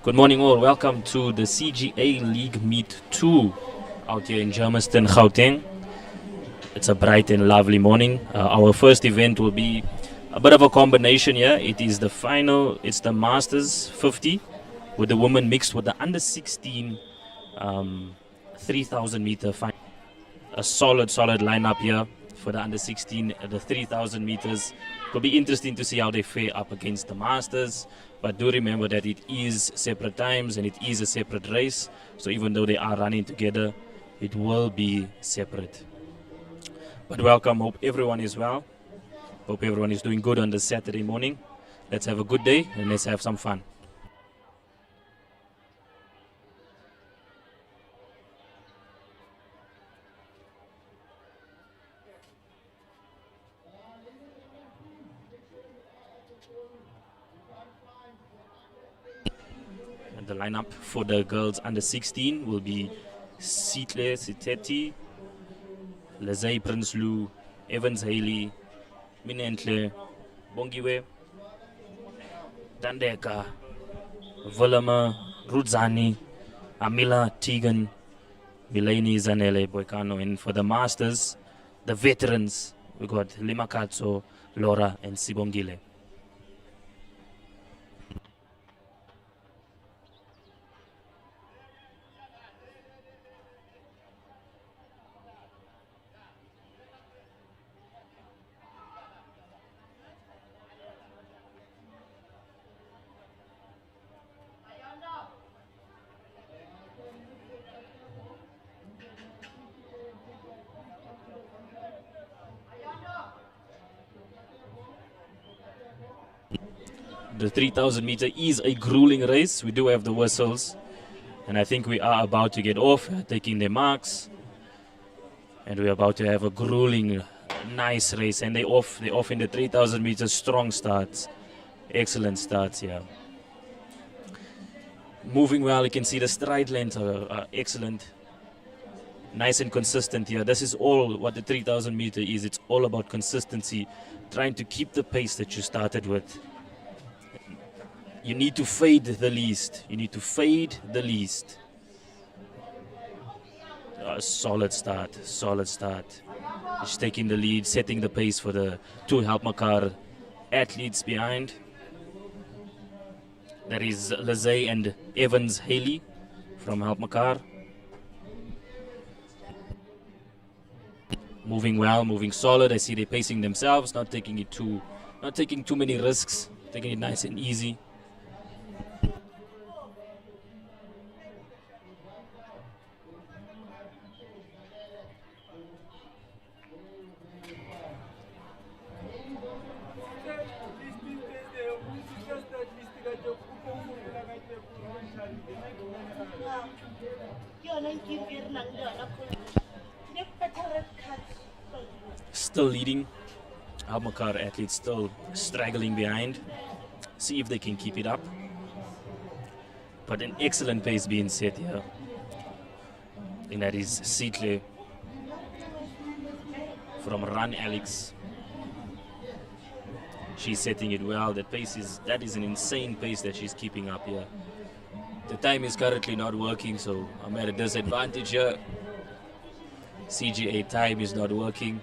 Good morning all, welcome to the CGA League Meet 2 out here in Germiston, Gauteng. It's a bright and lovely morning. Our first event will be a bit of a combination here. It is the final, it's the Masters 50 with the women mixed with the under 16 3,000 meter final. A solid lineup here for the under 16, the 3,000 meters. It'll be interesting to see how they fare up against the Masters. But do remember that it is separate times and it is a separate race. So even though they are running together, it will be separate. But welcome, hope everyone is well. Hope everyone is doing good on this Saturday morning. Let's have a good day and let's have some fun. The lineup for the girls under 16 will be Sitle Siteti, Lezay Prinsloo, Evans Haley, Minentle, Bongiwe, Dandeka, Volama, Rudzani, Amila Tegan, Milani Zanele Boykano. And for the Masters, the veterans, we got Limakatso, Laura, and Sibongile. The 3,000 meter is a grueling race. We do have the whistles, and I think we are about to get off, taking their marks, and we're about to have a grueling, nice race. And they off in the 3,000 meters. Strong starts, excellent starts here. Moving well. You can see the stride lengths are excellent, nice and consistent here. This is all what the 3,000 meter is. It's all about consistency, trying to keep the pace that you started with. You need to fade the least. You need to fade the least. Solid start, solid start. She's taking the lead, setting the pace for the two Helpmakar athletes behind. That is Lezay and Evans Haley from Helpmakar. Moving well, moving solid. I see they're pacing themselves, not taking too many risks, taking it nice and easy. Still leading, Helpmakar athletes still straggling behind. See if they can keep it up. But an excellent pace being set here. And that is Sitle from Run Alex. She's setting it well. That is an insane pace that she's keeping up here. The time is currently not working, so I'm at a disadvantage here. CGA time is not working.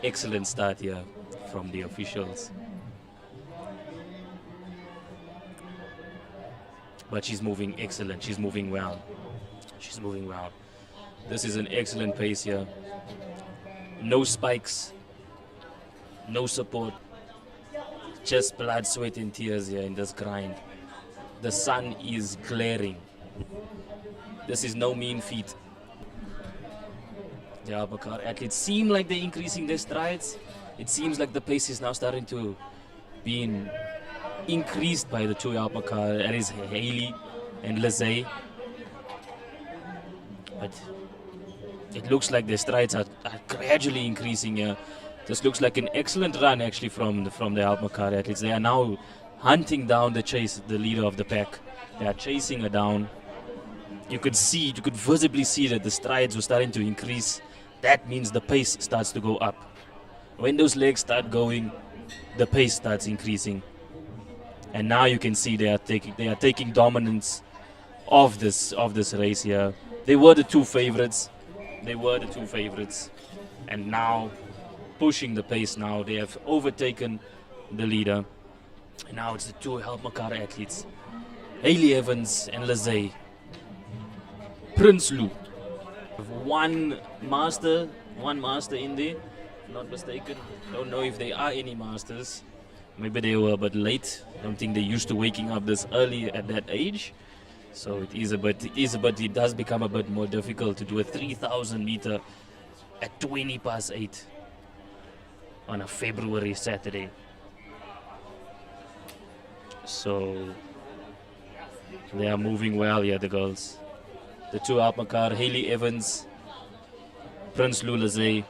Excellent start here from the officials. But she's moving excellent. She's moving well. She's moving well. This is an excellent pace here. No spikes. No support. Just blood, sweat, and tears here in this grind. The sun is glaring. This is no mean feat. The Helpmakar athletes seem like they're increasing their strides. It seems like the pace is now starting to be increased by the two Helpmakar. That is Haley and Lezay. But it looks like their strides are gradually increasing here. This looks like an excellent run actually from the Helpmakar athletes. They are now hunting down the leader of the pack. They are chasing her down. You could visibly see that the strides were starting to increase. That means the pace starts to go up. When those legs start going, the pace starts increasing. And now you can see they are taking dominance of this race here. They were the two favorites. And now pushing the pace now. They have overtaken the leader. And now it's the two Helpmakar athletes, Hayley Evans and Lizay. Prince Lou. One master in there, if not mistaken. Don't know if they are any masters. Maybe they were a bit late. Don't think they're used to waking up this early at that age. So it does become a bit more difficult to do a 3,000 meter at 20 past 8 on a February Saturday. So they are moving well here, the girls. The two Helpmakar, Hayley Evans, Prince Lou Lizay.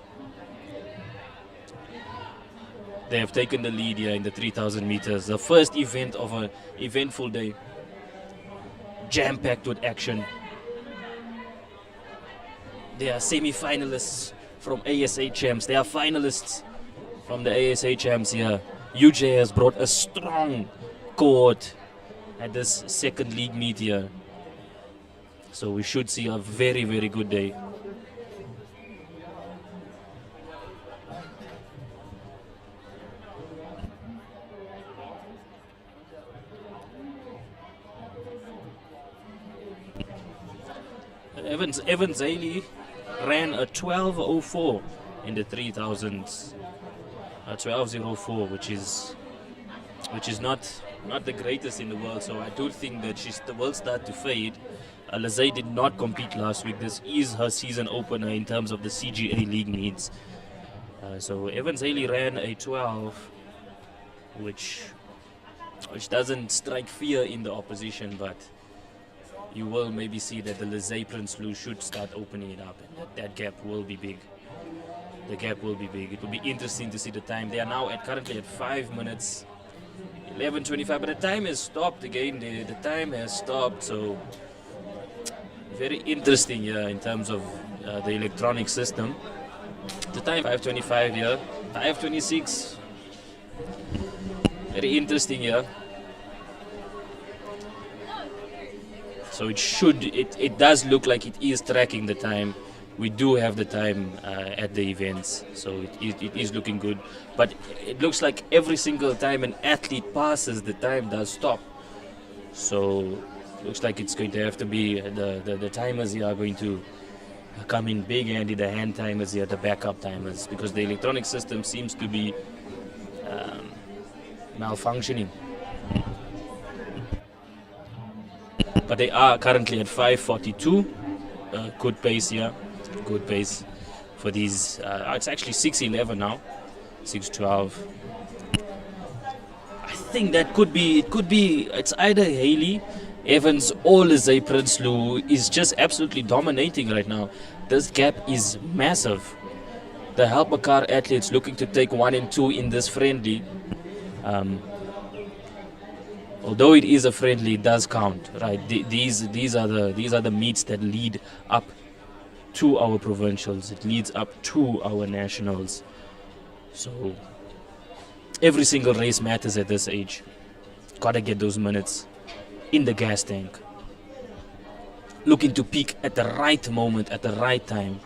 They have taken the lead here in the 3,000 meters. The first event of an eventful day. Jam-packed with action. They are semi-finalists from ASA champs. They are finalists from the ASA champs here. UJ has brought a strong cohort at this second league meet here. So we should see a very, very good day. Evans Hayley ran a 12:04 in the 3000s. A 12:04, which is not the greatest in the world. So I do think that she will start to fade. Lizay did not compete last week. This is her season opener in terms of the CGA league meets. So Evans Hayley ran a 12, which doesn't strike fear in the opposition, but you will maybe see that the Lizay Prince Lou should start opening it up, and that gap will be big. The gap will be big. It will be interesting to see the time. They are now currently at 5 minutes, 11:25, but the time has stopped again. The time has stopped, so very interesting here in terms of the electronic system. The time 5:25 here, 5:26. Very interesting here. So it does look like it is tracking the time. We do have the time at the events, so it is looking good. But it looks like every single time an athlete passes, the time does stop. So looks like it's going to have to be the timers here are going to come in big handy, the hand timers here, the backup timers, because the electronic system seems to be malfunctioning. But they are currently at 5:42. Good pace here. Good pace for these. It's actually 6:11 now. 6:12. I think that could be. It's either Hayley Evans or Lizay Prince Lou is just absolutely dominating right now. This gap is massive. The Helpmakar athletes looking to take 1 and 2 in this friendly. Although it is a friendly, it does count, right? These are the meets that lead up to our provincials. It leads up to our nationals. So every single race matters at this age. Gotta get those minutes in the gas tank. Looking to peak at the right moment, at the right time.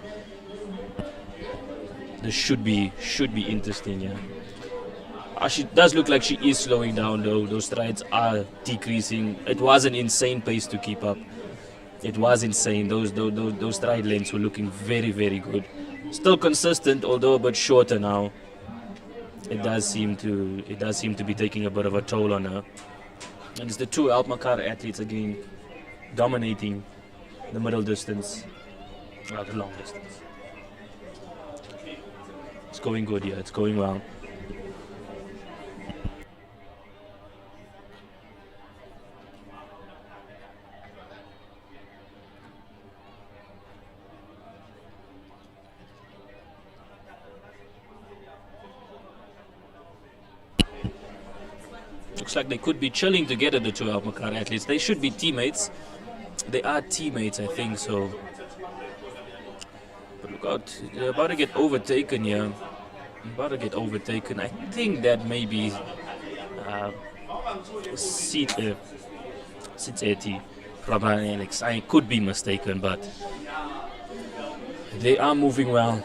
This should be interesting, yeah. She does look like she is slowing down though. Those strides are decreasing. It was an insane pace to keep up. It was insane. Those stride lengths were looking very, very good. Still consistent, although a bit shorter now. It does seem to be taking a bit of a toll on her. And it's the two Helpmakar athletes again dominating the middle distance, or the long distance. It's going good, yeah. It's going well. Looks like they could be chilling together, the two Helpmakar athletes. They should be teammates. They are teammates, I think so. But look out, they're about to get overtaken here. I think that maybe Since 80, probably Alex. I could be mistaken, but they are moving well.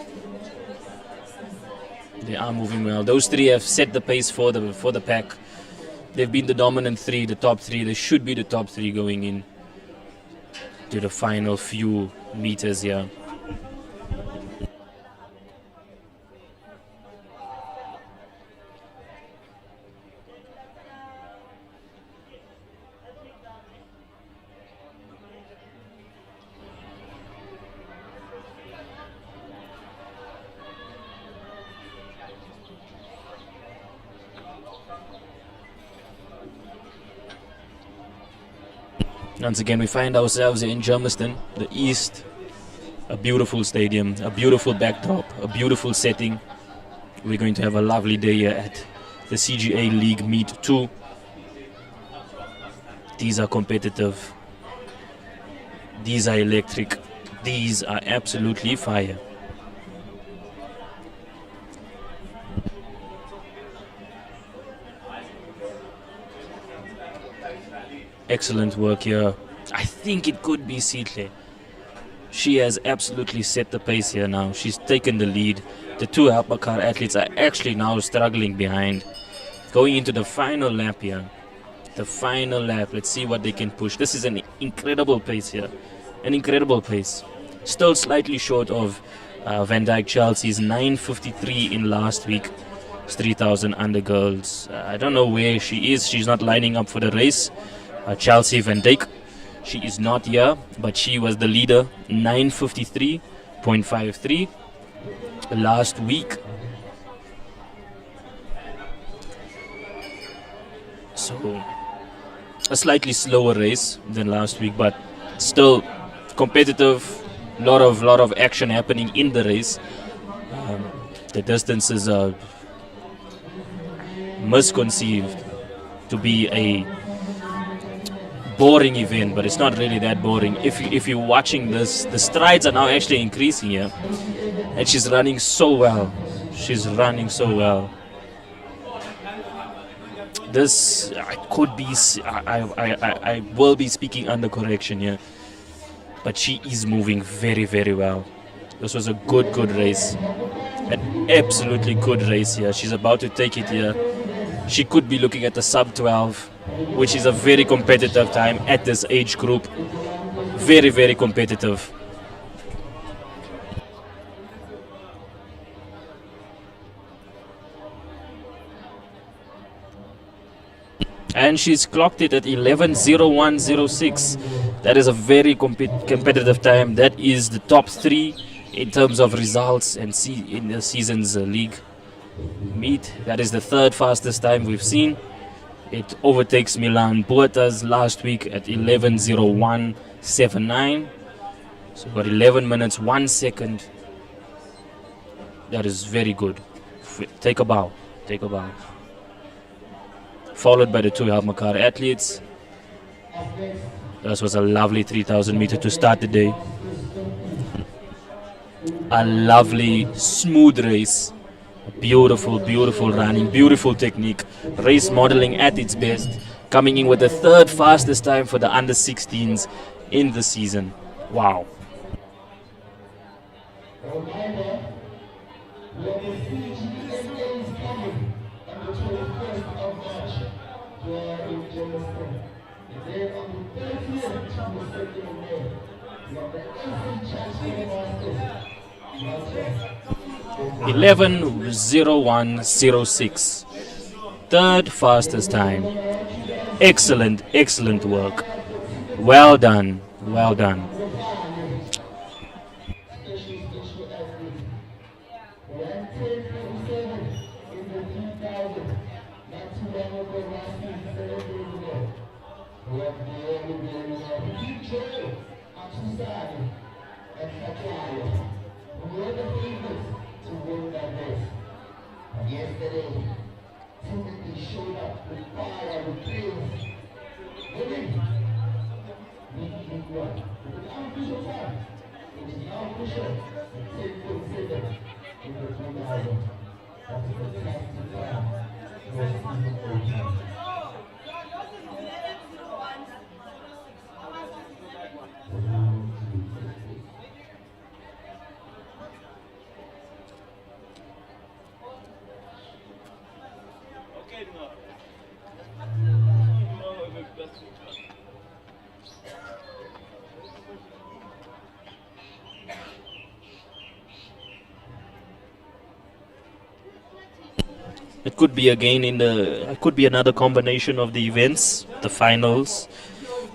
They are moving well. Those three have set the pace for the pack. They've been the dominant three, the top three. They should be the top three going in to the final few meters here. Once again, we find ourselves in Germiston, the East. A beautiful stadium, a beautiful backdrop, a beautiful setting. We're going to have a lovely day here at the CGA League Meet 2. These are competitive. These are electric. These are absolutely fire. Excellent work here. I think it could be Sitle. She has absolutely set the pace here now. She's taken the lead. The two helper car athletes are actually now struggling behind. Going into the final lap here. The final lap. Let's see what they can push. This is an incredible pace here. An incredible pace. Still slightly short of Van Dyke Chelsea's 9:53 in last week. 3,000 under girls. I don't know where she is. She's not lining up for the race. Chelsea Van Dyke, she is not here, but she was the leader, 9:53.53 last week. So a slightly slower race than last week, but still competitive. Lot of action happening in the race. The distances are misconceived to be a boring event, but it's not really that boring. If you're watching this, the strides are now actually increasing here, and she's running so well. She's running so well. This could be. I will be speaking under correction here, but she is moving very, very well. This was a good race, an absolutely good race here. She's about to take it here. She could be looking at the sub 12, which is a very competitive time at this age group. Very, very competitive. And she's clocked it at 11:01:06. That is a very competitive time. That is the top three in terms of results and in the season's league meet. That is the third fastest time we've seen. It overtakes Milan Puertas last week at 11:01:79. So about 11 minutes, 1 second. That is very good. Take a bow. Take a bow. Followed by the two Helmakar athletes. This was a lovely 3,000 meter to start the day. A lovely, smooth race. Beautiful, beautiful running, beautiful technique. Race modeling at its best. Coming in with the third fastest time for the under 16s in the season. Wow. In Germiston. And then on the 30th of May, we have the FEB 11:01:06. Third fastest time. Excellent, excellent work. Well done, well done. Yesterday, Timothy showed up with fire, with praise. Women, we need one. It is unofficial time. It is now official. 10:07 in the 2000. That is the fantastic time. It could be again it could be another combination of the events, the finals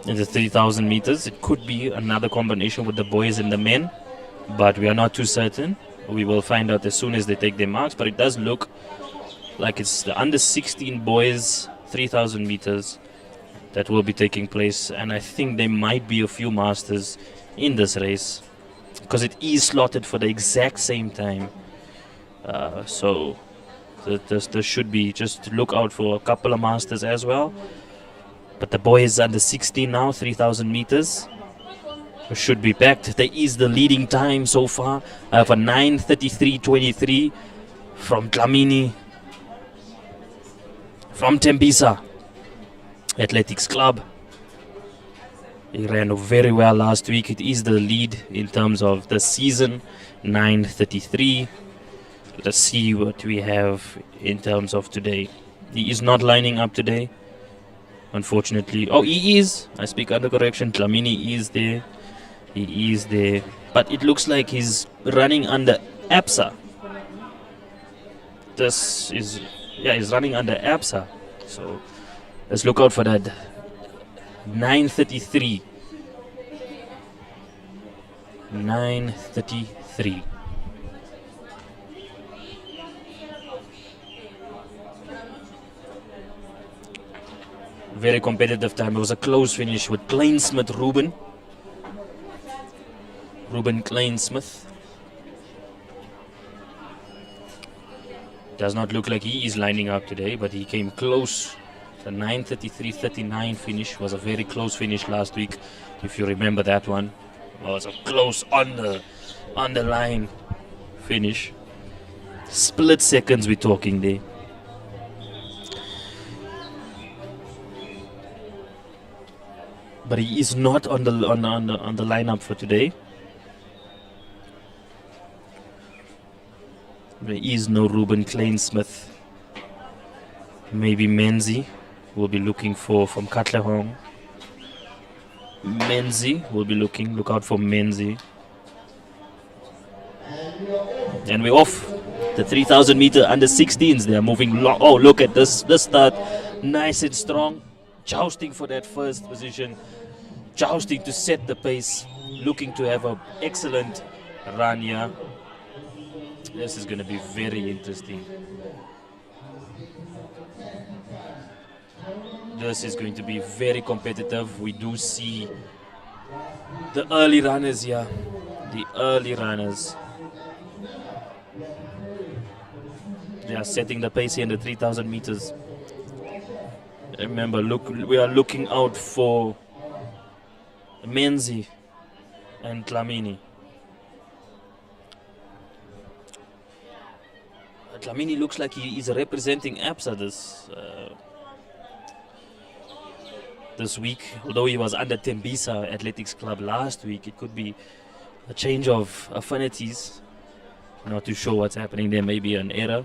in the 3,000 meters. It could be another combination with the boys and the men, but we are not too certain. We will find out as soon as they take their marks, but it does look like it's the under 16 boys 3,000 meters that will be taking place, and I think there might be a few masters in this race because it is slotted for the exact same time. So there should be, just look out for a couple of masters as well. But the boys under 16 now, 3,000 meters, should be packed. There is the leading time so far. I have a 9:33.23 from Dlamini, from Tembisa Athletics Club. He ran very well last week. It is the lead in terms of the season, 9:33. Let's see what we have in terms of today. He is not lining up today, unfortunately. Oh, he is. I speak under correction. Dlamini is there. He is there. But it looks like he's running under APSA. He's running under APSA. So let's look out for that. 9:33. 9:33. Very competitive time. It was a close finish with Kleinsmith Ruben Kleinsmith. Does not look like he is lining up today, but he came close. The 9:33.39 finish was a very close finish last week, if you remember that one. It was a close on the line finish. Split seconds we're talking there. But he is not on the lineup for today. There is no Ruben Kleinsmith. Maybe Menzi will be looking for from Katlehong. Menzi will be look out for Menzi. And we're off. The 3,000 meter under 16s. They are moving. Oh, look at this start. Nice and strong. Jousting for that first position. Jousting to set the pace. Looking to have an excellent run here. This is going to be very interesting. This is going to be very competitive. We do see the early runners here. The early runners. They are setting the pace here in the 3,000 meters. Remember, we are looking out for Menzi and Dlamini. Dlamini looks like he is representing APSA this week. Although he was under Tembisa Athletics Club last week, it could be a change of affinities. Not too sure what's happening there. Maybe an error.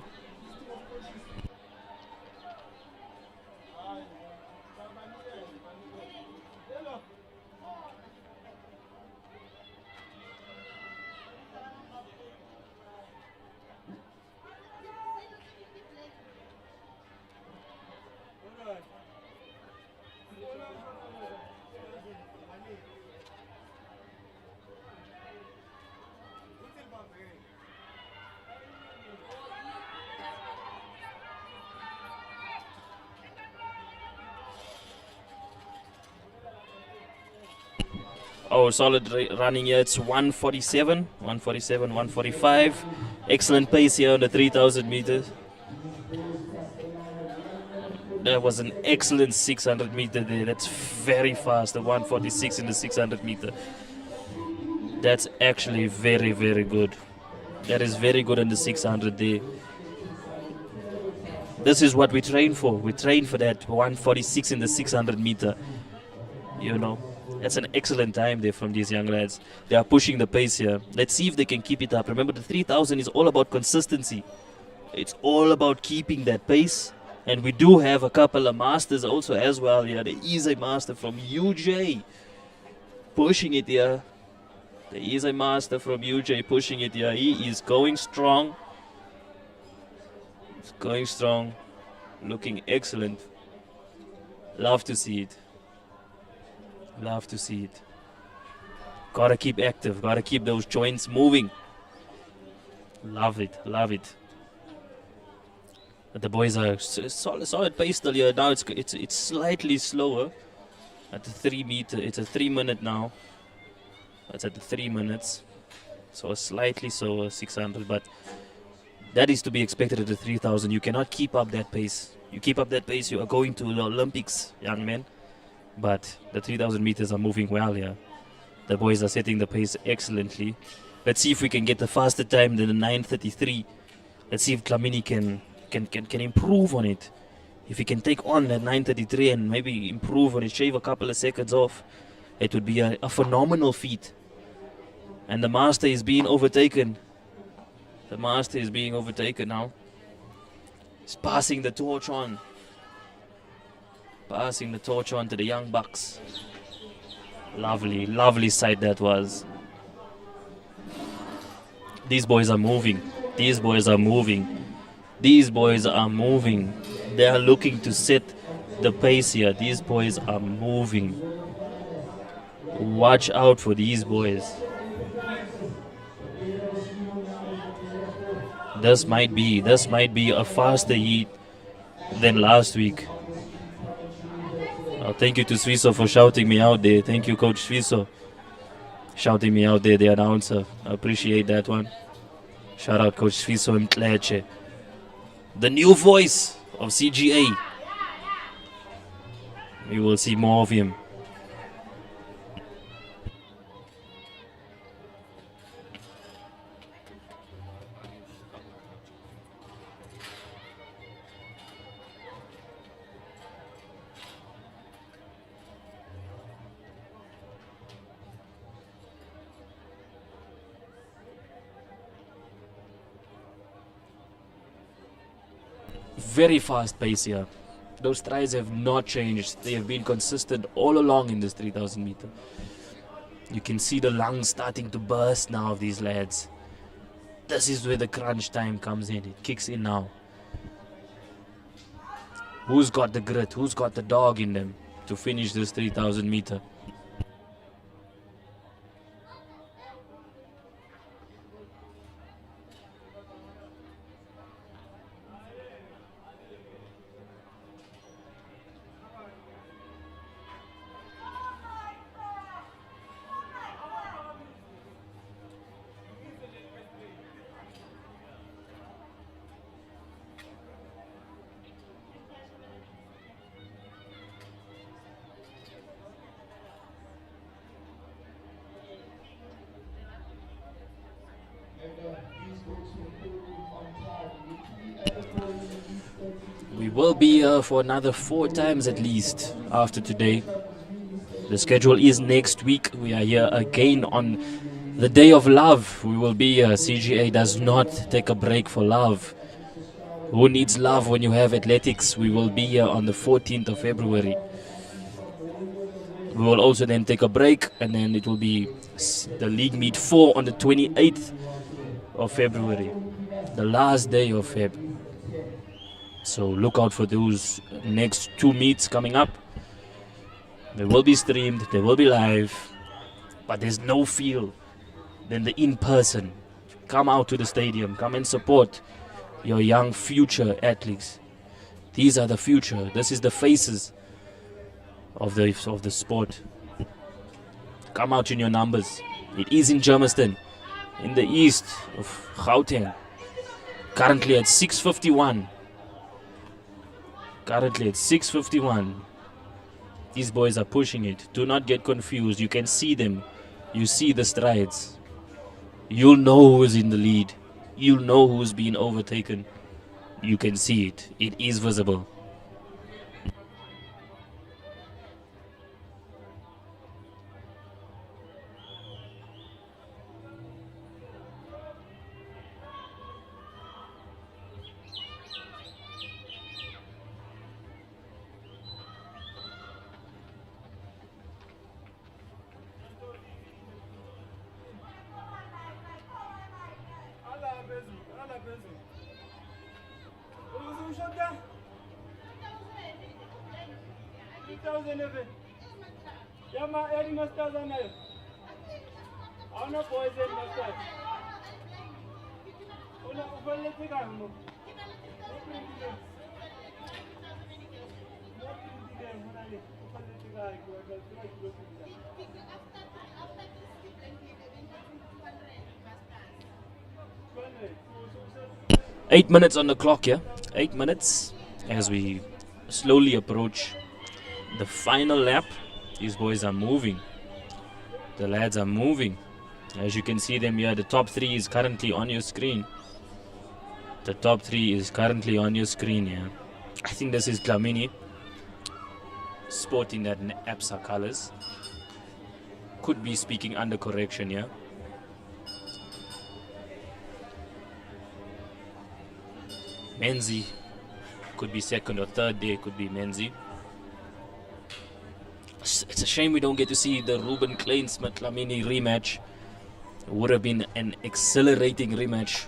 Oh, solid running here. It's 147, 145. Excellent pace here on the 3,000 meters. That was an excellent 600 meter there. That's very fast, the 146 in the 600 meter. That's actually very, very good. That is very good in the 600 there. This is what we train for. We train for that 146 in the 600 meter. You know, that's an excellent time there from these young lads. They are pushing the pace here. Let's see if they can keep it up. Remember, the 3,000 is all about consistency. It's all about keeping that pace And we do have a couple of masters also as well here. There is a master from UJ pushing it here. There is a master from UJ pushing it here. He is going strong. He's going strong. Looking excellent. Love to see it. Love to see it. Gotta keep active. Gotta keep those joints moving. Love it. Love it. But the boys are solid pace still here. Now it's slightly slower at the 3 meter. It's a 3 minute now. It's at the 3 minutes. So slightly slower 600, but that is to be expected at the 3000. You cannot keep up that pace. You keep up that pace, you are going to the Olympics, young men. But the 3000 meters are moving well here. The boys are setting the pace excellently. Let's see if we can get the faster time than the 9:33. Let's see if Dlamini can improve on it. If he can take on that 9:33 and maybe improve on it, shave a couple of seconds off, it would be a phenomenal feat. And the master is being overtaken. The master is being overtaken now. He's passing the torch on. Passing the torch on to the young bucks. Lovely, lovely sight that was. These boys are moving. These boys are moving. These boys are moving. They are looking to set the pace here. These boys are moving. Watch out for these boys. This might be a faster heat than last week. Thank you to Swiso for shouting me out there. Thank you, Coach Swiso, shouting me out there, the announcer. I appreciate that one. Shout out Coach Swiso Mtleche, the new voice of CGA. We will see more of him. Very fast pace here. Those strides have not changed. They have been consistent all along in this 3000 meter. You can see the lungs starting to burst now of these lads. This is where the crunch time comes in. It kicks in now. Who's got the grit? Who's got the dog in them to finish this 3000 meter? We will be here for another 4 times at least after today. The schedule is next week. We are here again on the day of love. We will be here. CGA does not take a break for love. Who needs love when you have athletics? We will be here on the 14th of February. We will also then take a break, and then it will be the League Meet 4 on the 28th of February, the last day of Feb. So look out for those next 2 meets coming up. They will be streamed, they will be live, but there's no feel than the in-person. Come out to the stadium, come and support your young future athletes. These are the future. This is the faces of the sport. Come out in your numbers. It is in Germiston, in the east of Gauteng. Currently at 6:51. Currently at 6:51. These boys are pushing it. Do not get confused. You can see them. You see the strides. You'll know who is in the lead. You'll know who's been overtaken. You can see it. It is visible. Eight minutes on the clock here. 8 minutes as we slowly approach the final lap. These boys are moving. The lads are moving. As you can see them here, the top three is currently on your screen. The top three is currently on your screen here. I think this is Dlamini sporting that APSA colors. Could be speaking under correction here. Menzi could be second or third day, could be Menzi. It's a shame we don't get to see the Ruben Kleinsmith Dlamini rematch. It would have been an exhilarating rematch.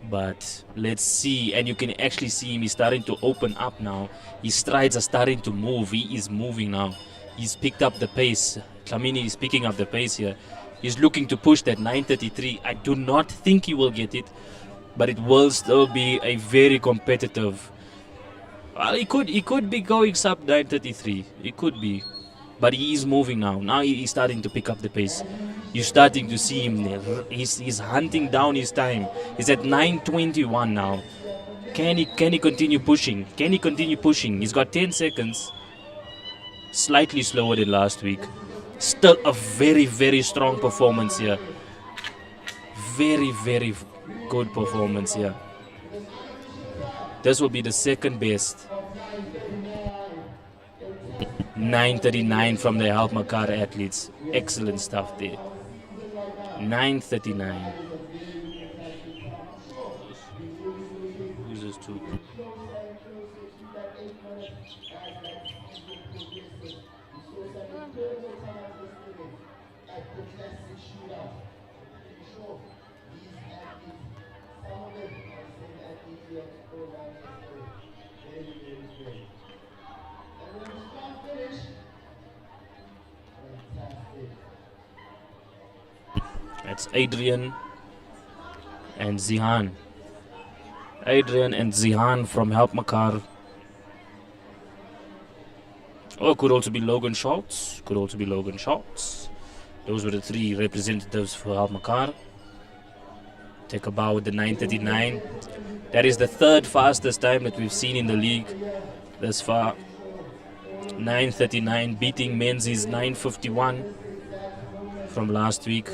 But let's see, and you can actually see him, he's starting to open up now. His strides are starting to move. He is moving now. He's picked up the pace. Dlamini is picking up the pace here. He's looking to push that 9:33. I do not think he will get it, but it will still be a very competitive. Well, he could be going sub 9:33. It could be, but he is moving now. Now he's starting to pick up the pace. You're starting to see him there. He's hunting down his time. He's at 9:21 now. Can he continue pushing? Can he continue pushing? He's got 10 seconds. Slightly slower than last week. Still a very, very strong performance here. Very, very good performance here. This will be the second best. 9:39 from the Helpmakar athletes. Excellent stuff there. 9:39. Users two. That's Adrian and Zihan. Adrian and Zihan from Helpmakar. Oh, could also be Logan Schultz. Could also be Logan Schultz. Those were the three representatives for Helpmakar. Take a bow with the 9:39. That is the third fastest time that we've seen in the league thus far. 9:39, beating Menzies 9:51 from last week.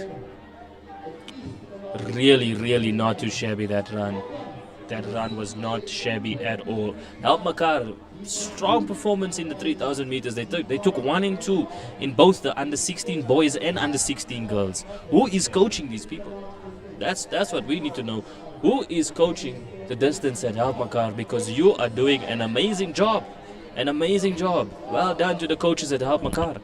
Really, really not too shabby, that run. That run was not shabby at all. Helpmakar, strong performance in the 3,000 meters. They took 1 and 2 in both the under 16 boys and under 16 girls. Who is coaching these people? That's what we need to know. Who is coaching the distance at Helpmakar? Because you are doing an amazing job. An amazing job. Well done to the coaches at Helpmakar.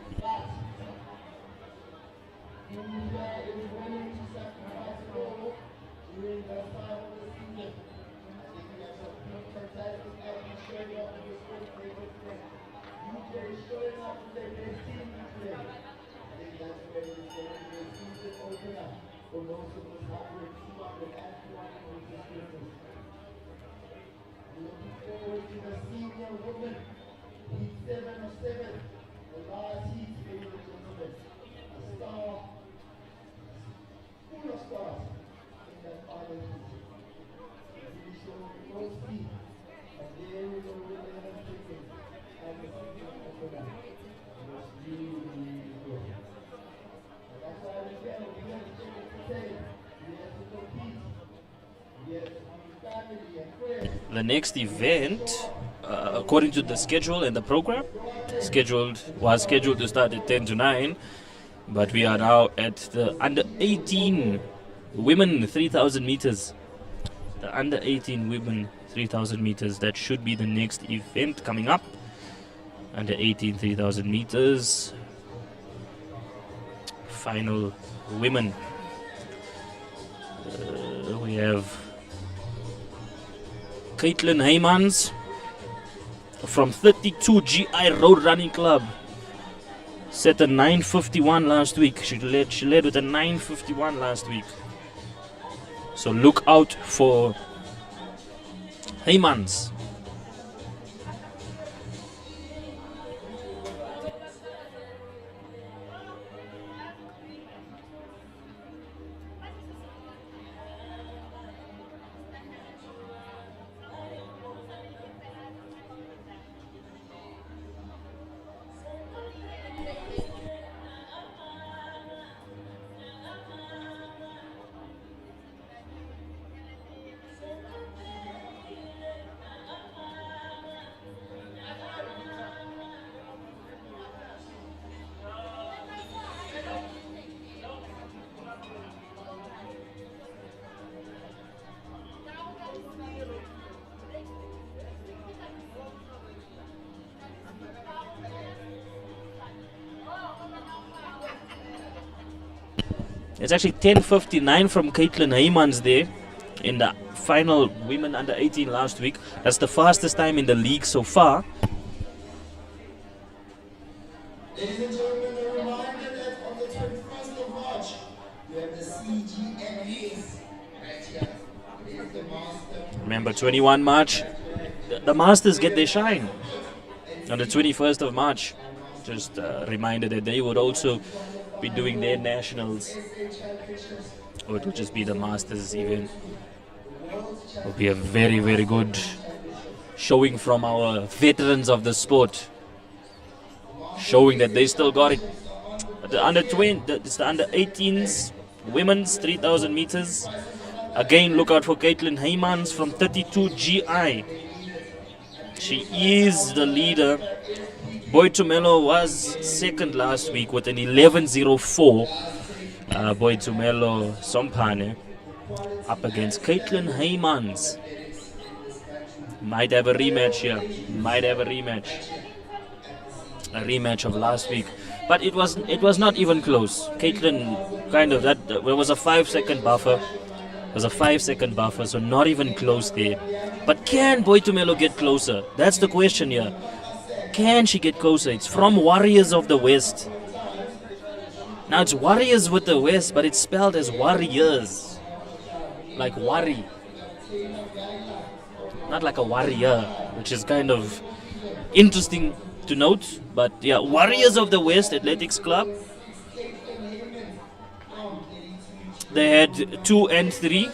The next event, according to the schedule and the program, was scheduled to start at 10 to 9, but we are now at the under 18 women 3,000 meters. The under 18 women 3,000 meters. That should be the next event coming up. Under 18 3,000 meters. Final women We have Caitlin Heymans from 32 GI Road Running Club. Set a 9:51 last week. She led with a 9:51 last week. So look out for Heymans. It's actually 10:59 from Caitlin Heymans there in the final women under 18 last week. That's the fastest time in the league so far. Ladies and gentlemen, a reminder that on the 21st of March, you have the CGMAs right here. It is the master. Remember, 21 March, the Masters get their shine. On the 21st of March, just a reminder that they would also be doing their nationals. Or it would just be the Masters event. It will be a very, very good showing from our veterans of the sport. Showing that they still got it. The under 20, it's the under 18s, women's 3,000 meters. Again, look out for Caitlin Heymans from 32 GI. She is the leader. Boy Tumelo was second last week with an 11:04. Boy Tumelo Sompane up against Caitlin Heymans. Might have a rematch here. Might have a rematch. A rematch of last week. But it was not even close. Caitlin kind of there was a 5-second buffer. There was a 5-second buffer, so not even close there. But can Boy Tumelo get closer? That's the question here. Can she get closer? It's from Warriors of the West. Now it's Warriors with the West, but it's spelled as Warriors. Like worry. Not like a warrior, which is kind of interesting to note. But yeah, Warriors of the West Athletics Club. They had 2 and 3.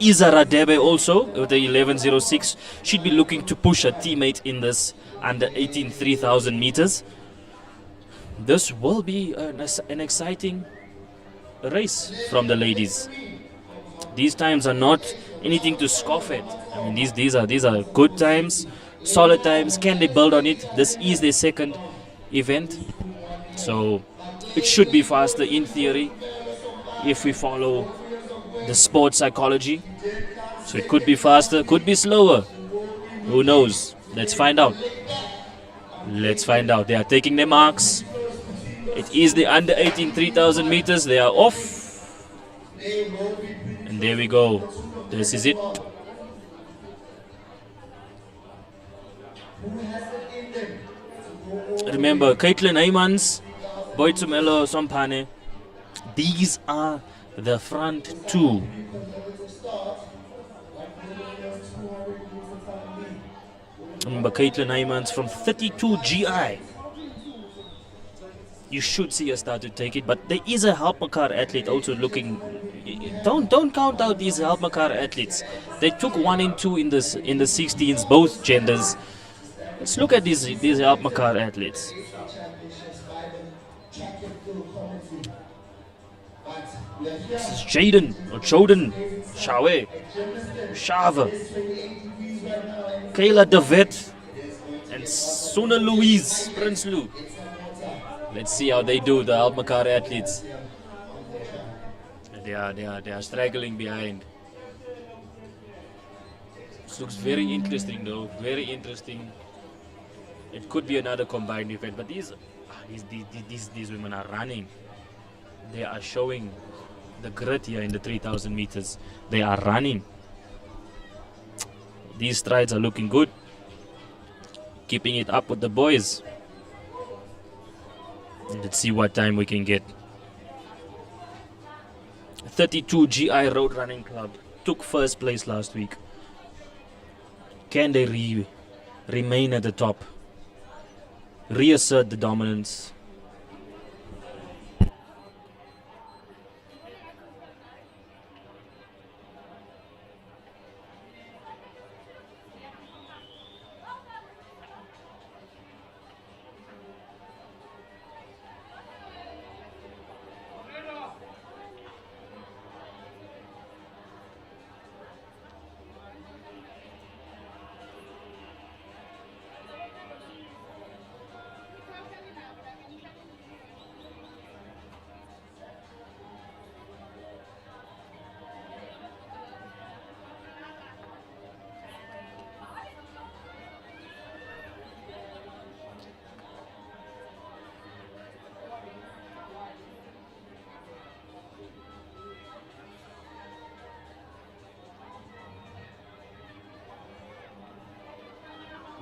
Izara Debe also with the 11:06. She'd be looking to push her teammate in this under 18 3,000 meters. This will be an exciting race from the ladies. These times are not anything to scoff at. I mean, these are good times, solid times. Can they build on it? This is their second event, so it should be faster in theory if we follow the sport psychology. So it could be faster, could be slower. Who knows? Let's find out. Let's find out. They are taking their marks. It is the under 18 3,000 meters. They are off. And there we go. This is it. Remember, Caitlin Heymans, Boy Tumelo Sompane. These are the front two. Remember, Caitlin Heymans from 32 GI. You should see her start to take it, but there is a Helpmakar athlete also looking. Don't count out these Helpmakar athletes. They took 1 and 2 in the 16s, both genders. Let's look at these Helpmakar athletes. This is Jaden or Choden, Shawe, Shava, Kayla DeVet, and Suna Louise Prince Lou. Let's see how they do, the Helpmakar athletes. They are struggling behind. This looks very interesting though, very interesting. It could be another combined event, but these women are running. They are showing the grit here in the 3,000 meters. They are running. These strides are looking good. Keeping it up with the boys. Let's see what time we can get. 32 GI Road Running Club took first place last week. Can they remain at the top? Reassert the dominance.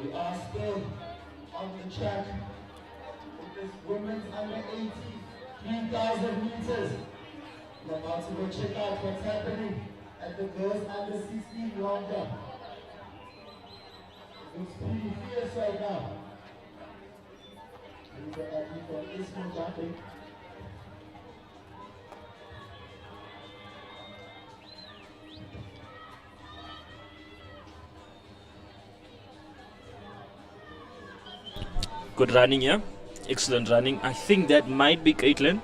We are still on the track with this women's under 18, 3,000 meters. We're about to go check out what's happening at the girls under 16 long jump. It looks pretty fierce right now. These are athletes from Eastern jumping. Good running here. Excellent running. I think that might be Caitlin.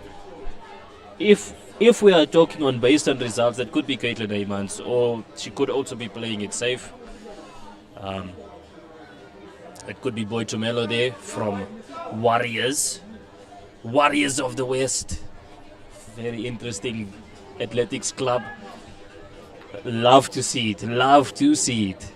If we are talking on based on results, that could be Caitlin Aymans, or she could also be playing it safe. It could be Boy Tumelo there from Warriors of the West. Very interesting athletics club. Love to see it. Love to see it.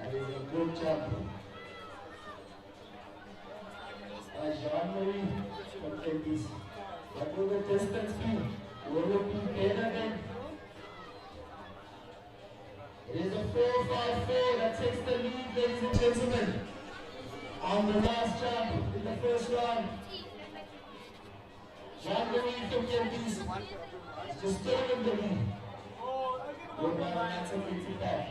That is a good jump. Jean-Marie from KBC. What will the distance be? Will it be better than? It is a 4.54 that takes the lead, ladies and gentlemen. On the last jump in the first round. Jean-Marie from KBC is just taking the lead. We're going to answer 55.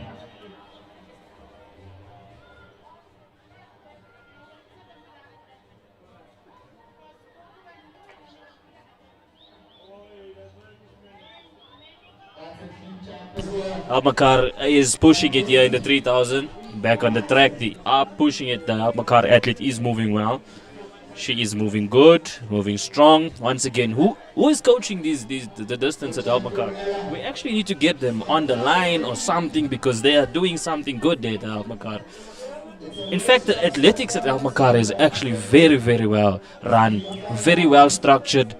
Almakar is pushing it here in the 3000. Back on the track, they are pushing it. The Almakar athlete is moving well. She is moving good, moving strong. Once again, who is coaching the distance at Almakar? We actually need to get them on the line or something, because they are doing something good there at Almakar. In fact, the athletics at Almakar is actually very, very well run, very well structured.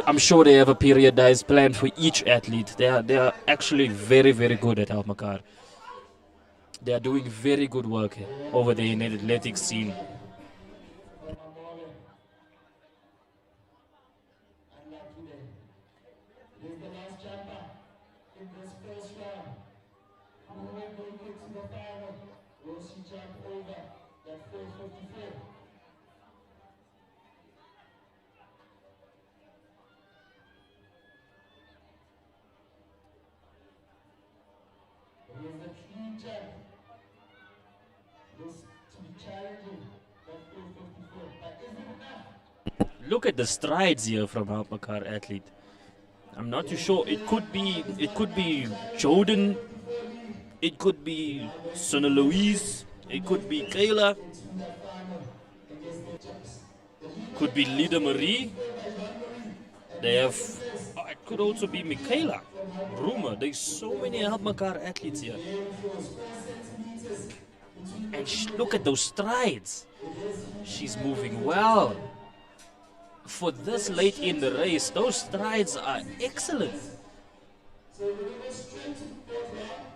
I'm sure they have a periodized plan for each athlete. They are actually very, very good at Almakar. They are doing very good work over there in the athletics scene. Look at the strides here from Almakar athlete. I'm not too sure. It could be Jordan. It could be Sona Louise. It could be Kayla. Could be Lida Marie. They have. It could also be Michaela. Rumor. There's so many Almakar athletes here. And look at those strides. She's moving well. For this late in the race, those strides are excellent.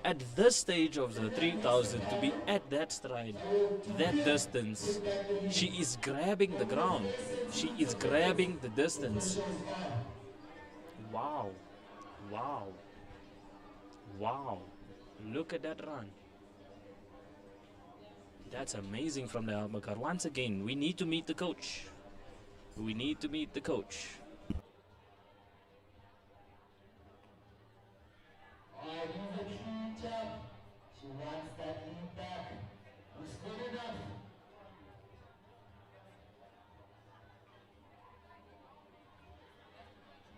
At this stage of the 3000, to be at that stride, that distance, she is grabbing the ground. She is grabbing the distance. Wow. Wow. Wow. Look at that run. That's amazing from the Almakar. Once again, we need to meet the coach. We need to meet the coach. She wants that lead back. Looks good enough.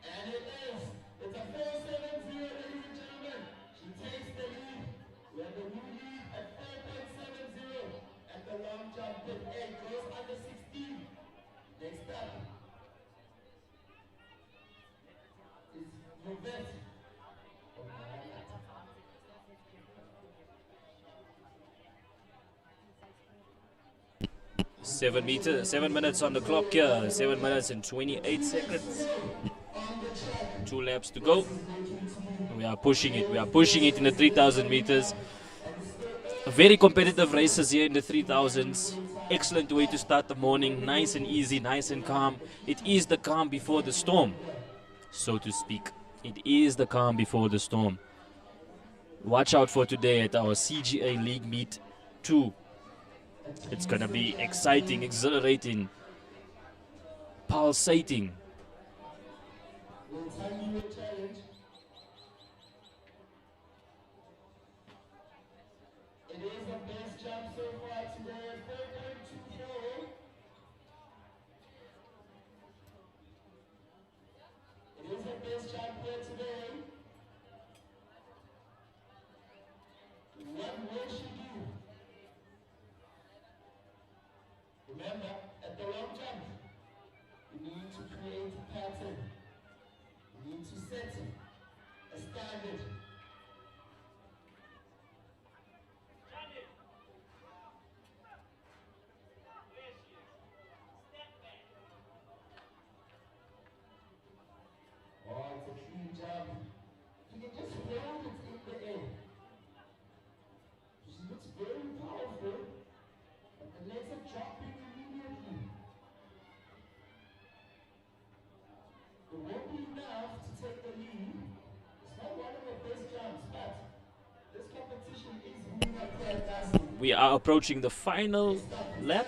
And it is. It's a 4.70, ladies and gentlemen. She takes the lead. We have the new lead at 4.70 at the long jump pit. A goes under 16. Next up is Yvette. 7 minutes on the clock here. 7 minutes and 28 seconds. 2 laps to go. We are pushing it. We are pushing it in the 3000 meters. Very competitive races here in the 3000s. Excellent way to start the morning. Nice and easy, nice and calm. It is the calm before the storm, so to speak. It is the calm before the storm. Watch out for today at our CGA League Meet 2. It's gonna be exciting, exhilarating, pulsating. We'll tell you a challenge. It is the best jump so far today at 4.24. It is the best jump here today. What will she do? Remember, at the long jump, you need to create a pattern. You need to set a standard. Oh, it's a clean jump. You can just hold it in the air. She looks very powerful, but the legs are dropping immediately. It won't be enough to take the lead. It's not one of the best jumps, but this competition is moving up quite fast. We are approaching the final lap.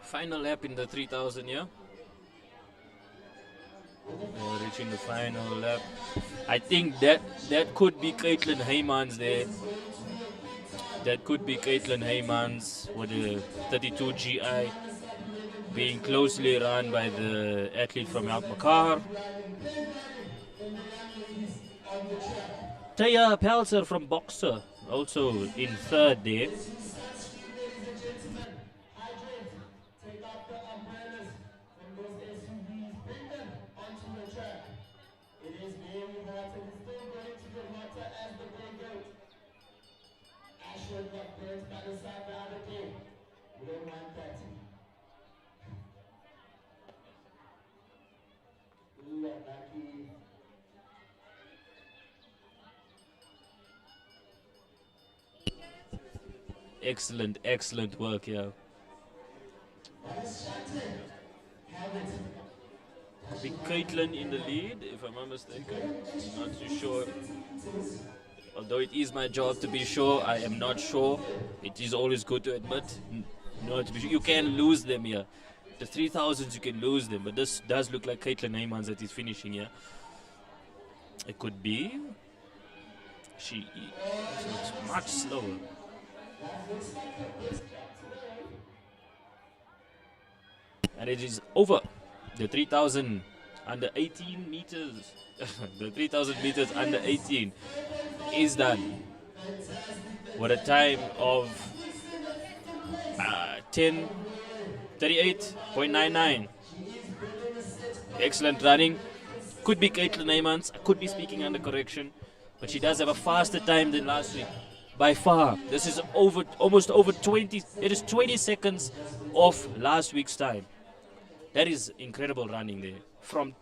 Final lap in the 3000 here. We're reaching the final lap. I think that could be Caitlin Heymans there. That could be Caitlin Heymans with the 32 GI being closely run by the athlete from Alkmaar. Taya Pelser from Boxer also in third there. Take out the umbrellas from those SUVs, bring them onto the track. It is very hot and it's still going to get hotter as the day goes. Ashwood got burnt by the side the other day. We don't want that. We are lucky. Excellent, excellent work here. Could be Caitlin in the lead, if I'm not mistaken. I'm not too sure. Although it is my job to be sure, I am not sure. It is always good to admit not to be sure. You can lose them here. The 3000s you can lose them, but this does look like Caitlin Heymans that is finishing here. It could be. She looks much slower. And it is over. The 3000 under 18 meters. The 3000 meters under 18 is done with a time of 10:38.99. Excellent running. Could be Caitlin Heymans. I could be speaking under correction, but she does have a faster time than last week. By far, this is almost over 20. It is 20 seconds off last week's time. That is incredible running there. From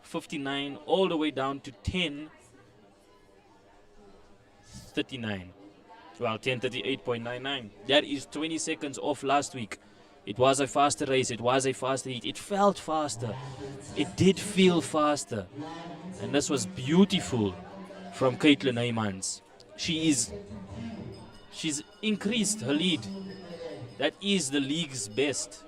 59 all the way down to 10:39. Well, 10:38.99. That is 20 seconds off last week. It was a faster race. It was a faster heat. It felt faster. It did feel faster. And this was beautiful from Caitlin Heymans. She's increased her lead. That is the league's best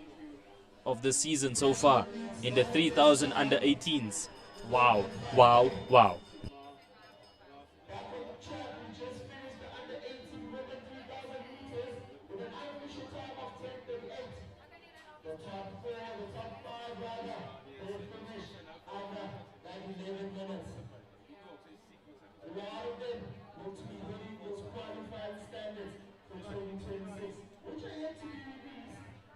of the season so far in the 3,000 under 18s. Wow, wow, wow.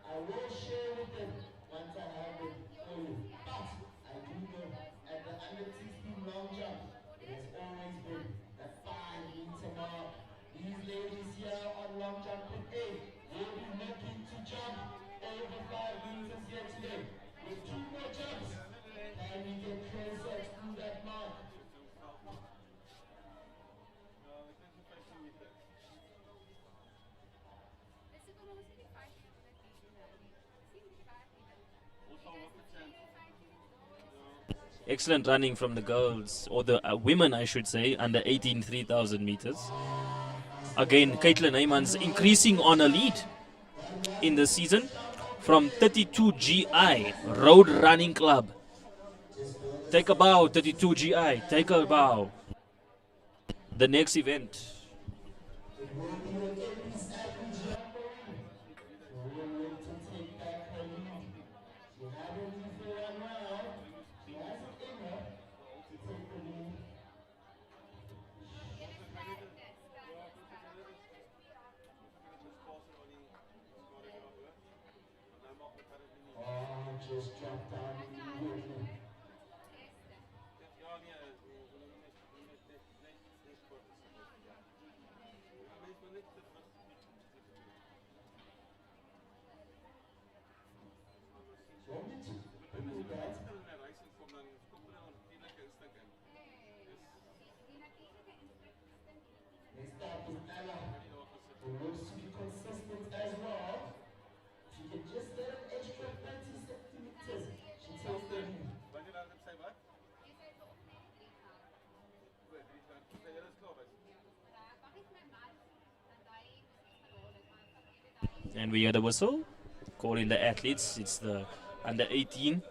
I will share with them once I have it for you. But I do know at the under 16 long jump, it has always been the 5-meter mark. These ladies here on long jump with A will be looking to jump over 5 meters here today. With 2 more jumps, can we get closer to that mark? Excellent running from the girls, or the women, I should say, under 18 3,000 meters. Again, Caitlin Heymans increasing on a lead in the season from 32 GI, Road Running Club. Take a bow, 32 GI, take a bow. The next event. Just drop down immediately. Next up is Ella, who looks to be consistent as well. She can just get an extra 30 centimeters. She takes the lead. And we hear the whistle calling the athletes. It's the under 18.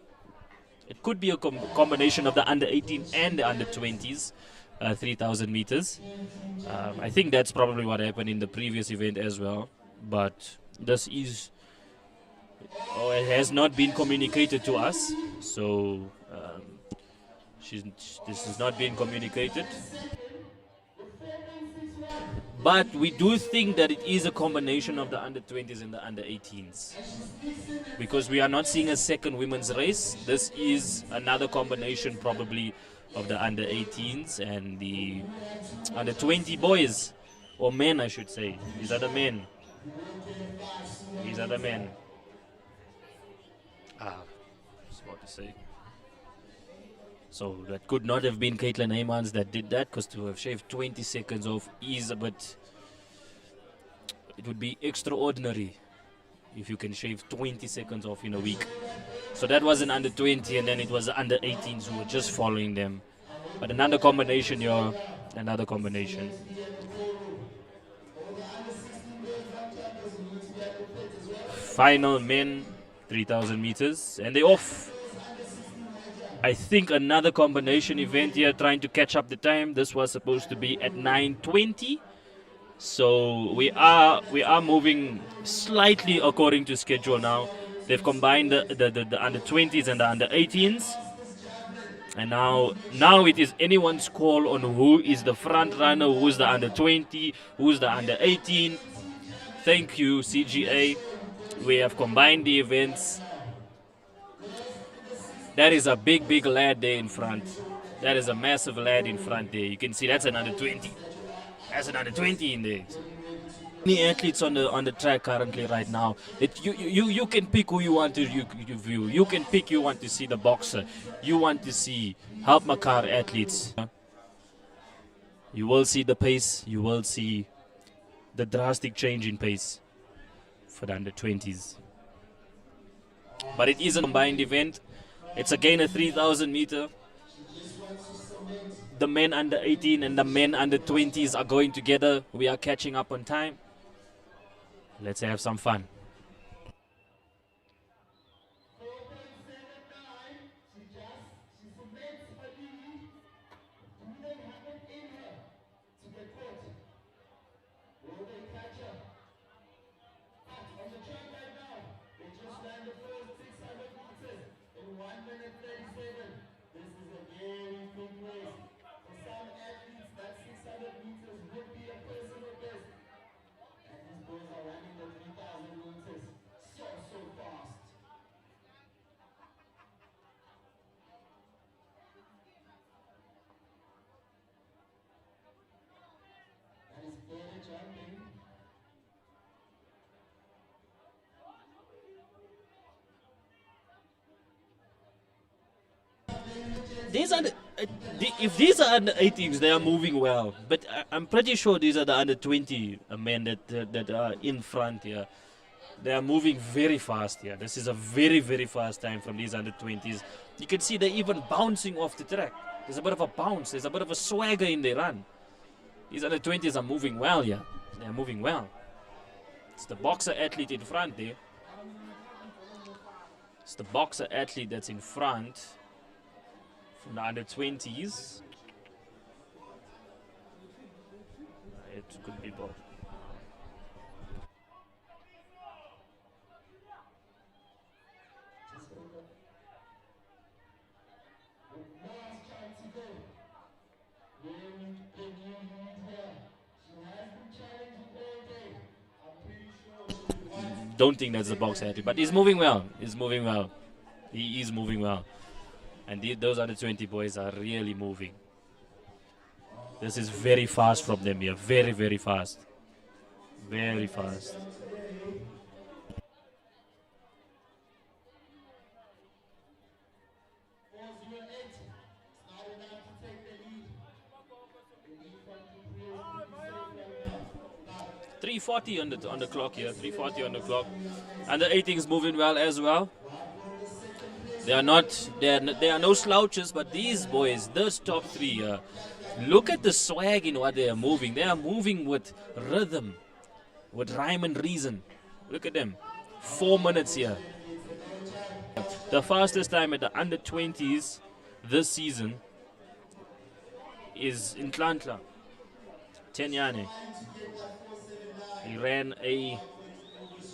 It could be a combination of the under 18 and the under 20s, 3,000 meters. I think that's probably what happened in the previous event as well. But this is, it has not been communicated to us. So this has not been communicated. But we do think that it is a combination of the under 20s and the under 18s. Because we are not seeing a second women's race. This is another combination probably of the under 18s and the under 20 boys. Or men, I should say. These are the men. These are the men. I was about to say. So that could not have been Caitlin Heymans that did that, because to have shaved 20 seconds off is a bit... It would be extraordinary if you can shave 20 seconds off in a week. So that was an under 20, and then it was the under 18s who were just following them. But another combination here, another combination. Final men, 3,000 meters, and they're off. I think another combination event here, trying to catch up the time. This was supposed to be at 9:20, so we are moving slightly according to schedule now. They've combined the under 20s and the under 18s, and now it is anyone's call on who is the front runner, who's the under 20, who's the under 18. Thank you, CGA. We have combined the events. That is a big lad there in front. That is a massive lad in front there. You can see that's an under 20. That's an under 20 in there. Many athletes on the track currently right now. You can pick who you want to you view. You can pick you want to see the boxer. You want to see Help Makar athletes. You will see the pace. You will see the drastic change in pace for the under 20s. But it is a combined event. It's again a 3,000 meter. The men under 18 and the men under 20s are going together. We are catching up on time. Let's have some fun. If these are under 18s, they are moving well. But I'm pretty sure these are the under 20 men that are in front here. They are moving very fast here. This is a very, very fast time from these under 20s. You can see they're even bouncing off the track. There's a bit of a bounce. There's a bit of a swagger in their run. These under 20s are moving well here. They're moving well. It's the boxer athlete in front there. It's the boxer athlete that's in front from the under 20s. It could be both. Don't think that's the boxer athlete, but he's moving well. He's moving well. He is moving well. And those under 20 boys are really moving. This is very fast from them here. Very, very fast. Very fast. .340 on the clock here. 340 on the clock. And the 18s moving well as well. They are no slouches, but these boys, those top three, look at the swag in what they are moving. They are moving with rhythm, with rhyme and reason. Look at them. 4 minutes here. The fastest time at the under 20s this season is in Tlantla, Tenyane. He ran a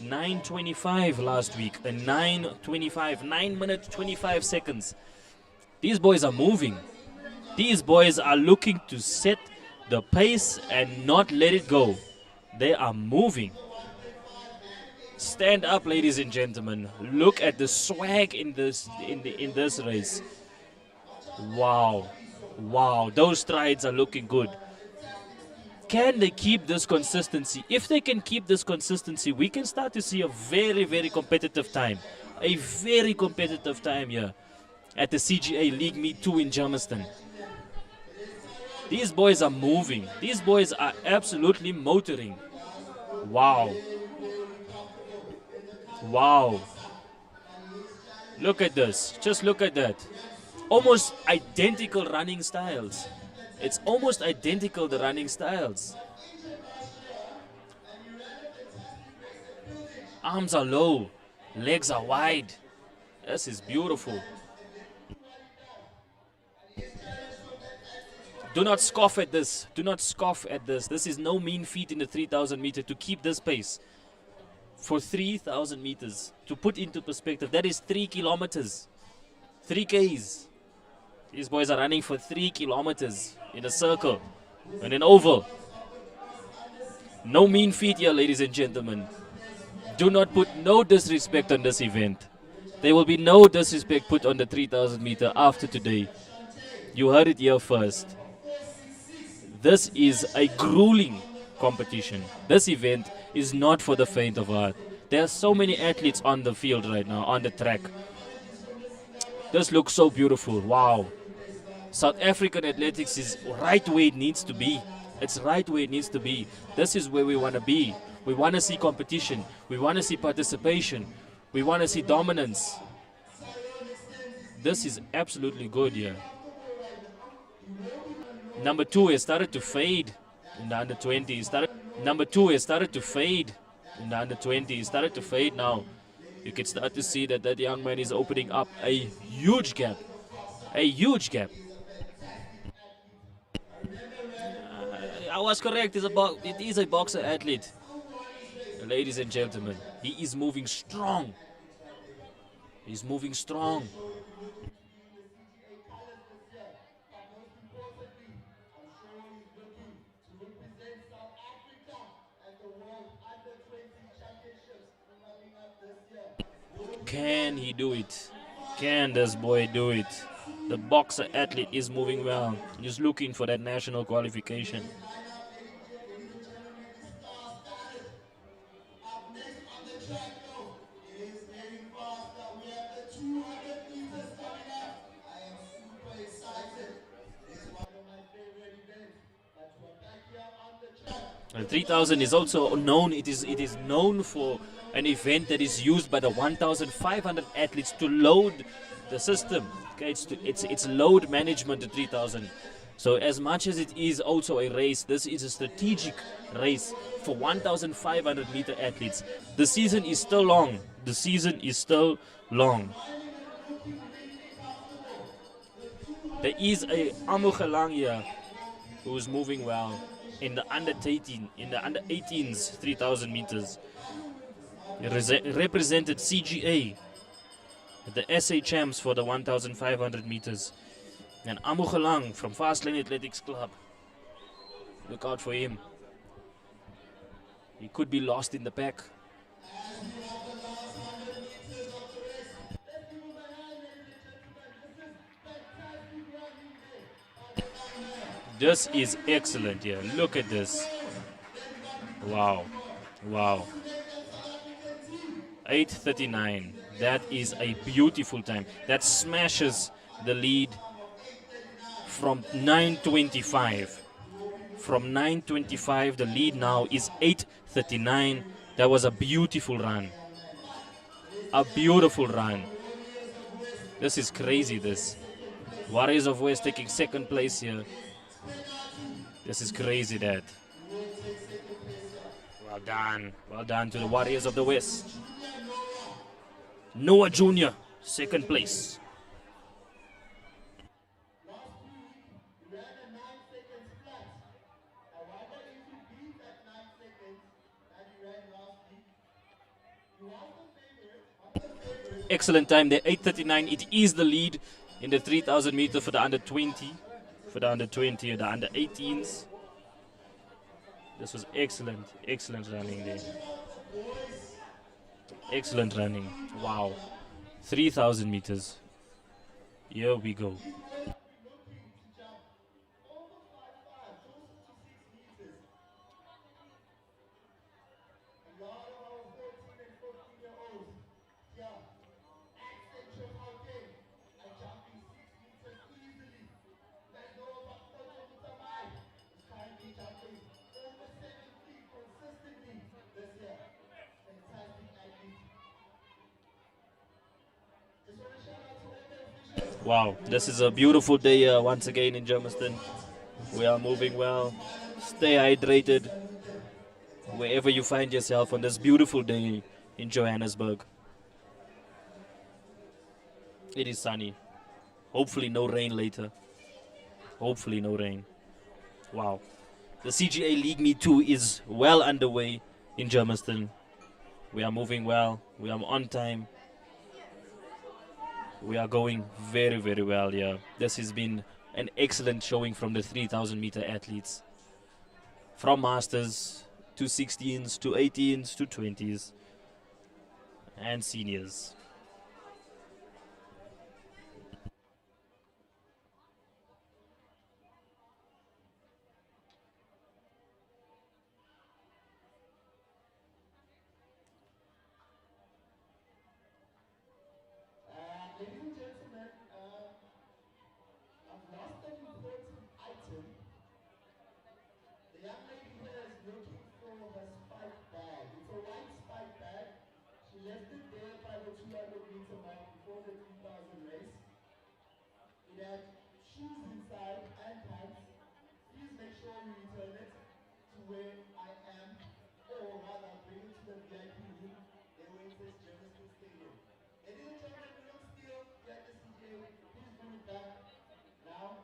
9:25 last week, a 9:25, 9 minutes 25 seconds. These boys are moving. These boys are looking to set the pace and not let it go. They are moving. Stand up, ladies and gentlemen. Look at the swag in this race. Wow, wow, those strides are looking good. Can they keep this consistency? If they can keep this consistency, we can start to see a very, very competitive time. A very competitive time here at the CGA League Meet 2 in Germiston. These boys are moving. These boys are absolutely motoring. Wow. Wow. Look at this. Just look at that. Almost identical running styles. It's almost identical, the running styles. Arms are low, legs are wide. This is beautiful. Do not scoff at this. Do not scoff at this. This is no mean feat in the 3,000 meter to keep this pace. For 3,000 meters, to put into perspective, that is 3 kilometers. 3 Ks. These boys are running for 3 kilometers in a circle, in an oval. No mean feat here, ladies and gentlemen. Do not put no disrespect on this event. There will be no disrespect put on the 3,000 meter after today. You heard it here first. This is a grueling competition. This event is not for the faint of heart. There are so many athletes on the field right now, on the track. This looks so beautiful. Wow. South African athletics is right where it needs to be. It's right where it needs to be. This is where we want to be. We want to see competition. We want to see participation. We want to see dominance. This is absolutely good here. Number 2 has started to fade in the under 20. Number 2 has started to fade in the under 20. He started to fade now. You can start to see that that young man is opening up a huge gap. A huge gap. I was correct. It is a boxer athlete. Ladies and gentlemen, he is moving strong. He's moving strong. Can he do it? Can this boy do it? The boxer athlete is moving well. He's looking for that national qualification. And 3000 is also known. It is known for an event that is used by the 1,500 athletes to load the system. Okay, it's load management at 3000. So as much as it is also a race, this is a strategic race for 1,500 meter athletes. The season is still long. The season is still long. There is a Amugelang here who's moving well in the under 18s 3000 meters. He represented CGA, the SA champs for the 1,500 meters. And Amugelang from Fastlane Athletics Club. Look out for him. He could be lost in the pack. This is excellent here. Look at this. Wow. Wow. 8:39. That is a beautiful time. That smashes the lead from 9:25. From 9:25, the lead now is 8:39. That was a beautiful run. A beautiful run. This is crazy, this. Warriors of West taking second place here. This is crazy, that. Well done. Well done to the Warriors of the West. Noah Jr., second place. Excellent time there, 8:39. It is the lead in the 3,000 meter for the under 20. For the under 20 and the under 18s. This was excellent. Excellent running there. Excellent running. Wow. 3,000 meters. Here we go. Wow, this is a beautiful day once again in Germiston. We are moving well. Stay hydrated wherever you find yourself on this beautiful day in Johannesburg. It is sunny. Hopefully no rain later. Hopefully no rain. Wow. The CGA League Me 2 is well underway in Germiston. We are moving well. We are on time. We are going very, very well here. This has been an excellent showing from the 3,000 meter athletes. From masters to 16s to 18s to 20s and seniors. Ladies and gentlemen, I've lost an important item. The young lady here is looking for her spike bag. It's a white spike bag. She left it there by the 200-meter mark before the 3,000 race. It had shoes inside and pants. Please make sure you return it to where I am, or rather bring it to the VIP room there where it says Germiston Stadium. Ladies and gentlemen, we don't steal at the CJ. Please bring it back now.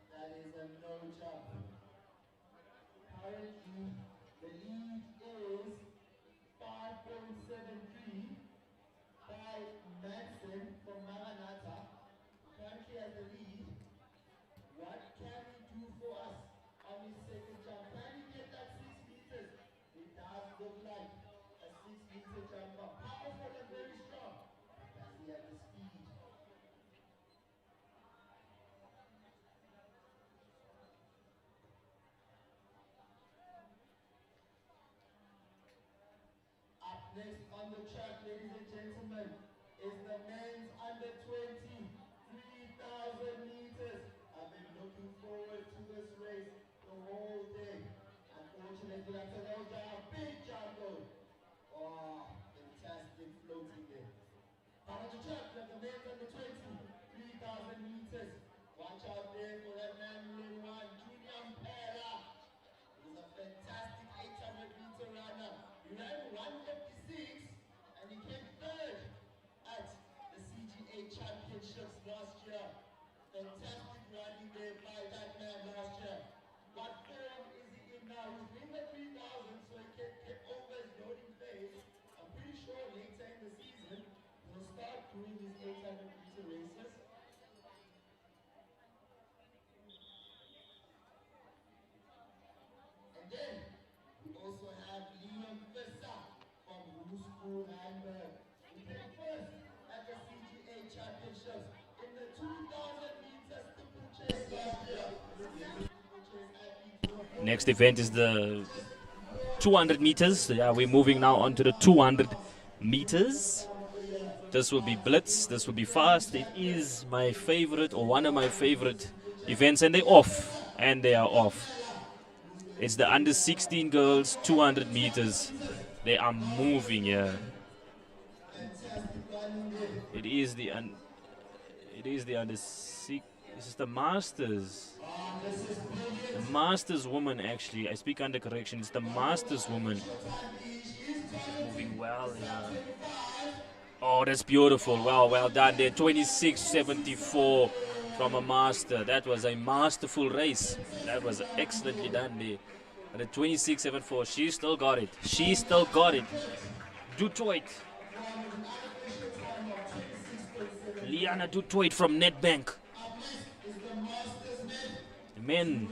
That is a no jump. Currently, the lead is 5.73 by Manson from Maranatha. Currently has the lead. What can he do for us on his second jump? Can he get that 6 meters? It does look like a 6-meter jumper. Powerful and very strong. Does he have the speed? Next on the track, ladies and gentlemen, is the men's under 20, 3,000 meters. I've been looking forward to this race the whole day. Unfortunately, that's a no jump, big jump though. Oh, fantastic floating there. On the track, we have the men's under 20, 3,000 meters. Watch out there for that man who won, Junior Mpera. He's a fantastic 800-meter runner. He ran 156 and he came third at the CGA Championships last year. Fantastic running there by that man last year. What form is he in now? He's in the 3,000, so he can get over his loading phase. I'm pretty sure later in the season he'll start doing his 800-meter races. And then we also have Liam Visser from Roospool Hamburg. He came first at the CGA Championships in the 2,000 meters steeplechase last year. Next event is the 200 meters. Yeah, we're moving now on to the 200 meters. This will be blitz. This will be fast. It is my favorite, or one of my favorite events, and they're off. And they are off. It's the under 16 girls 200 meters. They are moving here. It is the under 6. This is the masters. The masters woman, actually. I speak under correction. It's the masters woman. She's moving well. Yeah. Oh, that's beautiful. Wow, well done there. 26.74 from a master. That was a masterful race. That was excellently done there. And the 26.74, she still got it. She still got it. Dutoit. Liana Dutoit from Nedbank. Men.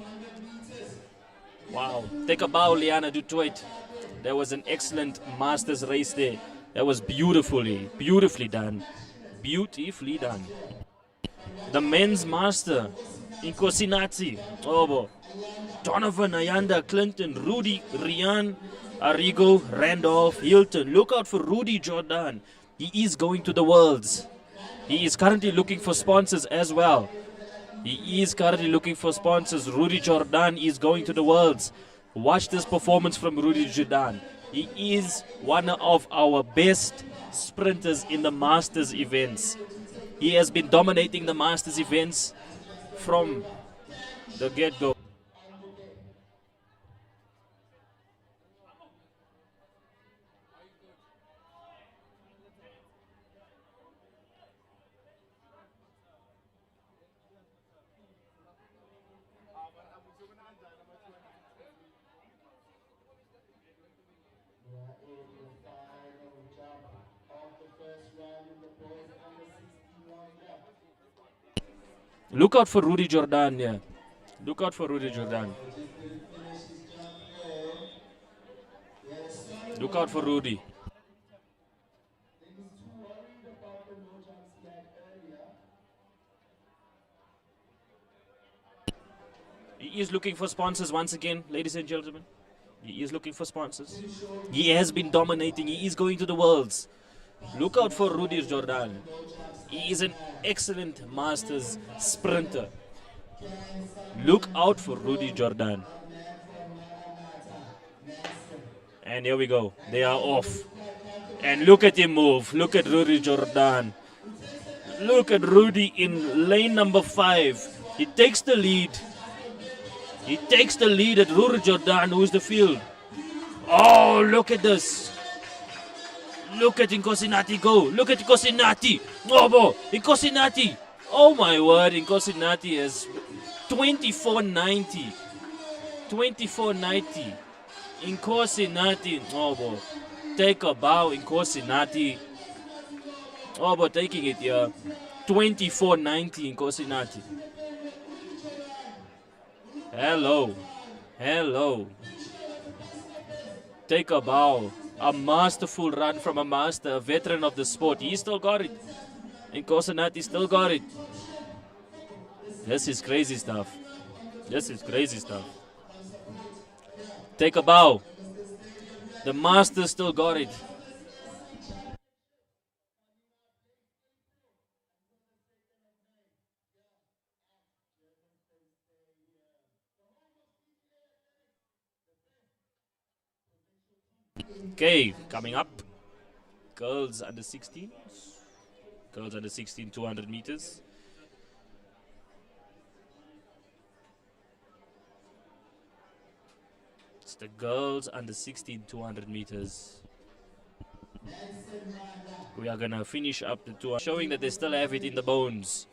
Wow. Take a bow, Liana Dutoit. That was an excellent masters race there. That was beautifully done. Beautifully done. The men's master, Inkosinati, Obo, Donovan, Ayanda, Clinton, Rudy, Rian, Arrigo, Randolph, Hilton. Look out for Rudy Jordan. He is going to the Worlds. He is currently looking for sponsors as well. He is currently looking for sponsors. Rudy Jordan is going to the Worlds. Watch this performance from Rudy Jordan. He is one of our best sprinters in the Masters events. He has been dominating the Masters events from the get-go. We are in the final jump of the first round in the boys under 61 jump. Look out for Rudy Jordan here. Look out for Rudy Jordan. Look out for Rudy. He is looking for sponsors once again, ladies and gentlemen. He is looking for sponsors. He has been dominating. He is going to the Worlds. Look out for Rudy Jordan. He is an excellent Masters sprinter. Look out for Rudy Jordan. And here we go. They are off. And look at him move. Look at Rudy Jordan. Look at Rudy in lane number 5. He takes the lead. He takes the lead at Rudy Jordan, who is the field. Oh, look at this. Look at Nkosinati go. Look at Nkosinati. Oh, boy. Nkosinati. Oh, my word. Nkosinati has 24.90. 24.90. Nkosinati. Oh, boy. Take a bow, Nkosinati. Oh, boy, taking it here. 24.90 Nkosinati. Hello. Hello. Take a bow. A masterful run from a master, a veteran of the sport. He still got it. And Nkosinati still got it. This is crazy stuff. This is crazy stuff. Take a bow. The master still got it. Okay, coming up. Girls under 16. Girls under 16, 200 meters. It's the girls under 16, 200 meters. We are gonna finish up the 200, showing that they still have it in the bones.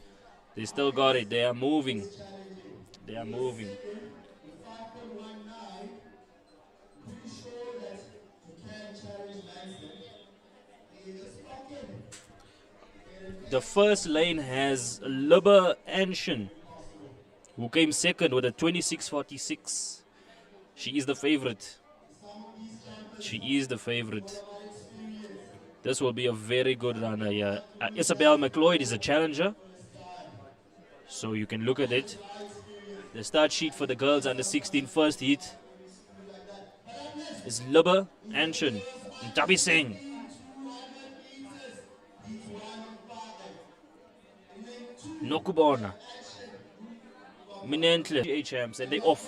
They still got it. They are moving. They are moving. The first lane has Lubba Anshin, who came second with a 26.46. She is the favorite. She is the favorite. This will be a very good runner here. Isabel McLeod is a challenger, so you can look at it. The start sheet for the girls under 16 first heat is Lubba Anshin and Tabi Singh. Nokubona, Minentle, champs, and they off.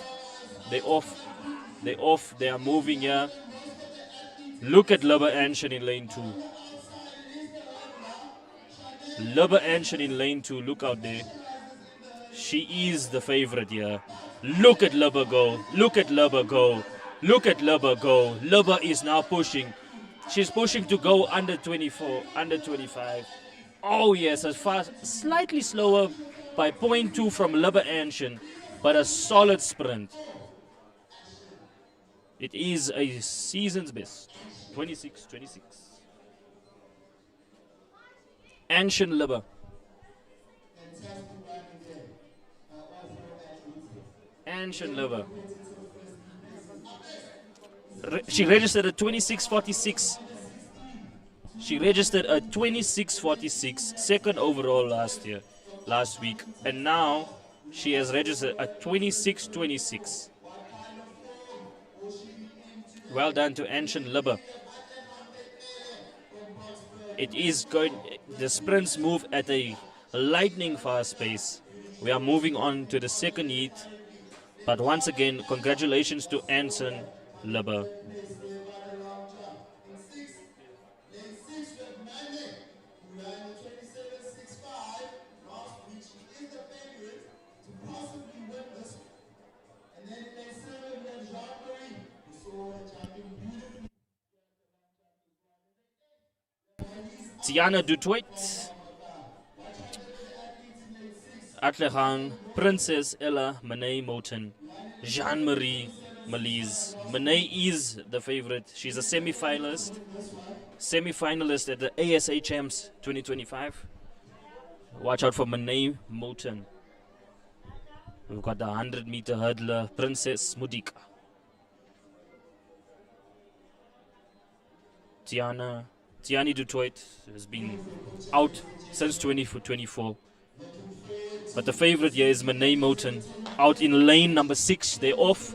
They off. They off. They are moving here. Look at Lubba Anshin in lane 2. Lubba Anshin in lane 2. Look out there. She is the favorite here. Look at Lubba go. Look at Lubba go. Look at Lubba go. Lubba is now pushing. She's pushing to go under 24, under 25. Oh yes, as fast, slightly slower by 0.2 from Lubba Anshin, but a solid sprint. It is a season's best. 26. Anshin Lubba. Anshin Lubba. She registered at 26.46. She registered a 26.46, second overall last week, and now she has registered a 26.26. Well done to Anshin Lubba. It is going. The sprints move at a lightning fast pace. We are moving on to the second heat. But once again, congratulations to Anson Libber. Tiana Dutoit, Atlegang, Princess Ella, Monet Moten, Jean-Marie Malise. Monet is the favorite. She's a semi-finalist at the ASA Champs 2025. Watch out for Monet Moten. We've got the 100-meter hurdler, Princess Mudika. Tiani Dutoit has been out since 2024. But the favorite here is Monet Moten. Out in lane number 6. They're off.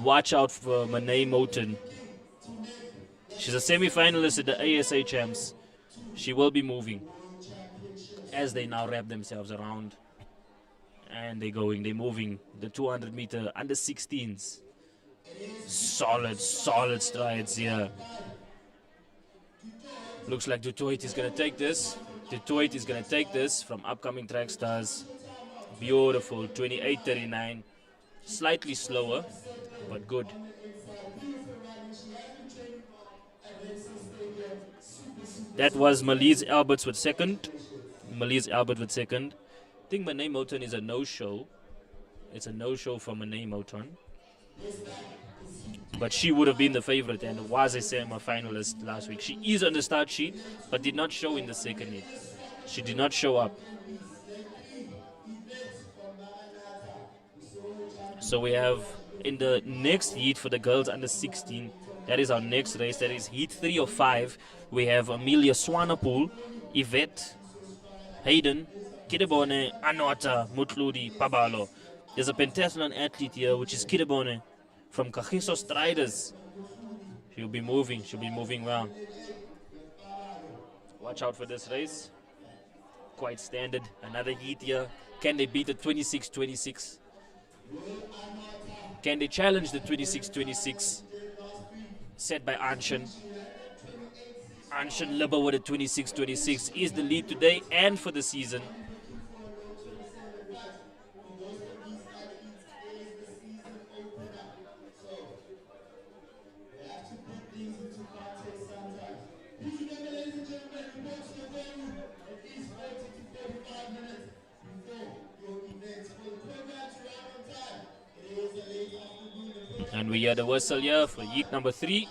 Watch out for Monet Moten. She's a semi-finalist at the ASA Champs. She will be moving as they now wrap themselves around. And they're moving. The 200-meter under 16s. Solid strides here. Looks like Dutoit is going to take this. Dutoit is going to take this from upcoming track stars. Beautiful, 28:39. Slightly slower, but good. That was Malise Alberts with second. I think Monet Moten is a no-show. It's a no-show for Monet Moten. But she would have been the favorite and was a semi-finalist last week. She is on the start sheet, but did not show in the second heat. She did not show up. So we have in the next heat for the girls under 16, that is our next race. That is heat 3 of 5. We have Amelia Swanepoel, Yvette, Hayden, Kidebone, Anota, Mutludi, Pabalo. There's a pentathlon athlete here, which is Kidebone from Kagiso Striders. She'll be moving well. Watch out for this race. Quite standard. Another heat here. Can they beat the 26-26? Can they challenge the 26-26 set by Anshan? Anshan Libber with a 26-26 is the lead today and for the season. And we hear the whistle here for heat number 3.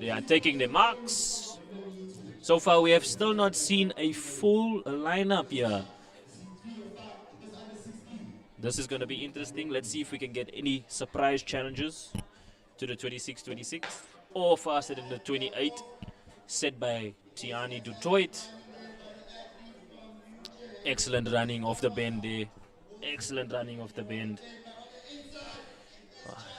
They are taking their marks. So far we have still not seen a full lineup here. This is going to be interesting. Let's see if we can get any surprise challenges to the 26-26 or faster than the 28 set by Tiani Dutoit. Excellent running off the bend there. Excellent running off the bend.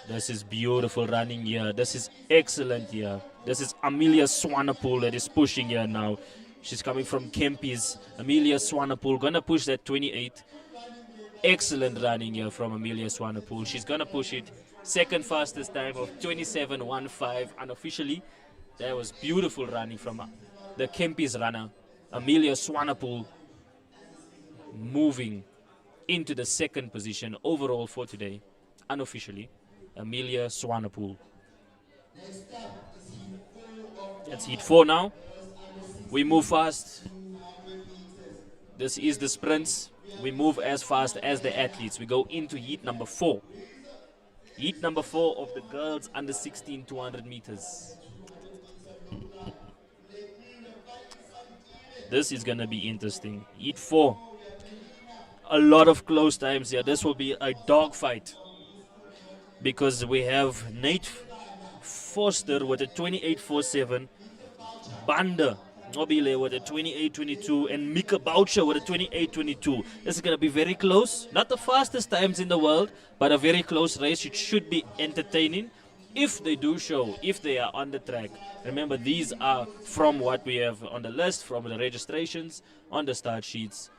This is beautiful running here. This is excellent here. This is Amelia Swanepoel that is pushing here now. She's coming from Kempis. Amelia Swanepoel gonna push that 28. Excellent running here from Amelia Swanepoel. She's gonna push it. Second fastest time of 27:15 unofficially. That was beautiful running from the Kempis runner. Amelia Swanepoel moving into the second position overall for today, unofficially. Amelia Swanepoel. That's heat 4 now. We move fast. This is the sprints. We move as fast as the athletes. We go into heat number 4. Heat number 4 of the girls under 16 200 meters. This is going to be interesting. Heat 4. A lot of close times here. This will be a dogfight. Because we have Nate Foster with a 28:47, Banda Nobile with a 28:22, and Mika Boucher with a 28:22. This is going to be very close. Not the fastest times in the world, but a very close race. It should be entertaining if they do show, if they are on the track. Remember, these are from what we have on the list, from the registrations, on the start sheets.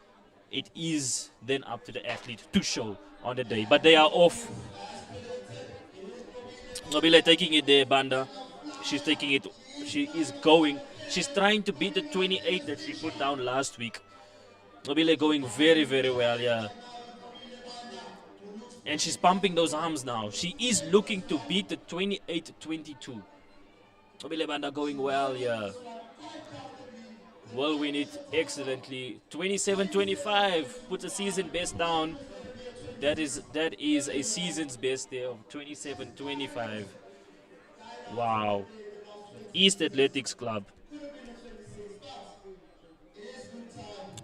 it is then up to the athlete to show on the day. But they are off. Nobile taking it there, Banda. She's taking it. She is going. She's trying to beat the 28 that she put down last week. Nobile going very, very well, yeah. And she's pumping those arms now. She is looking to beat the 28-22. Nobile Banda going well, yeah. Will win it excellently. 27-25 puts a season best down. That is a season's best there of 27-25. Wow. East Athletics Club.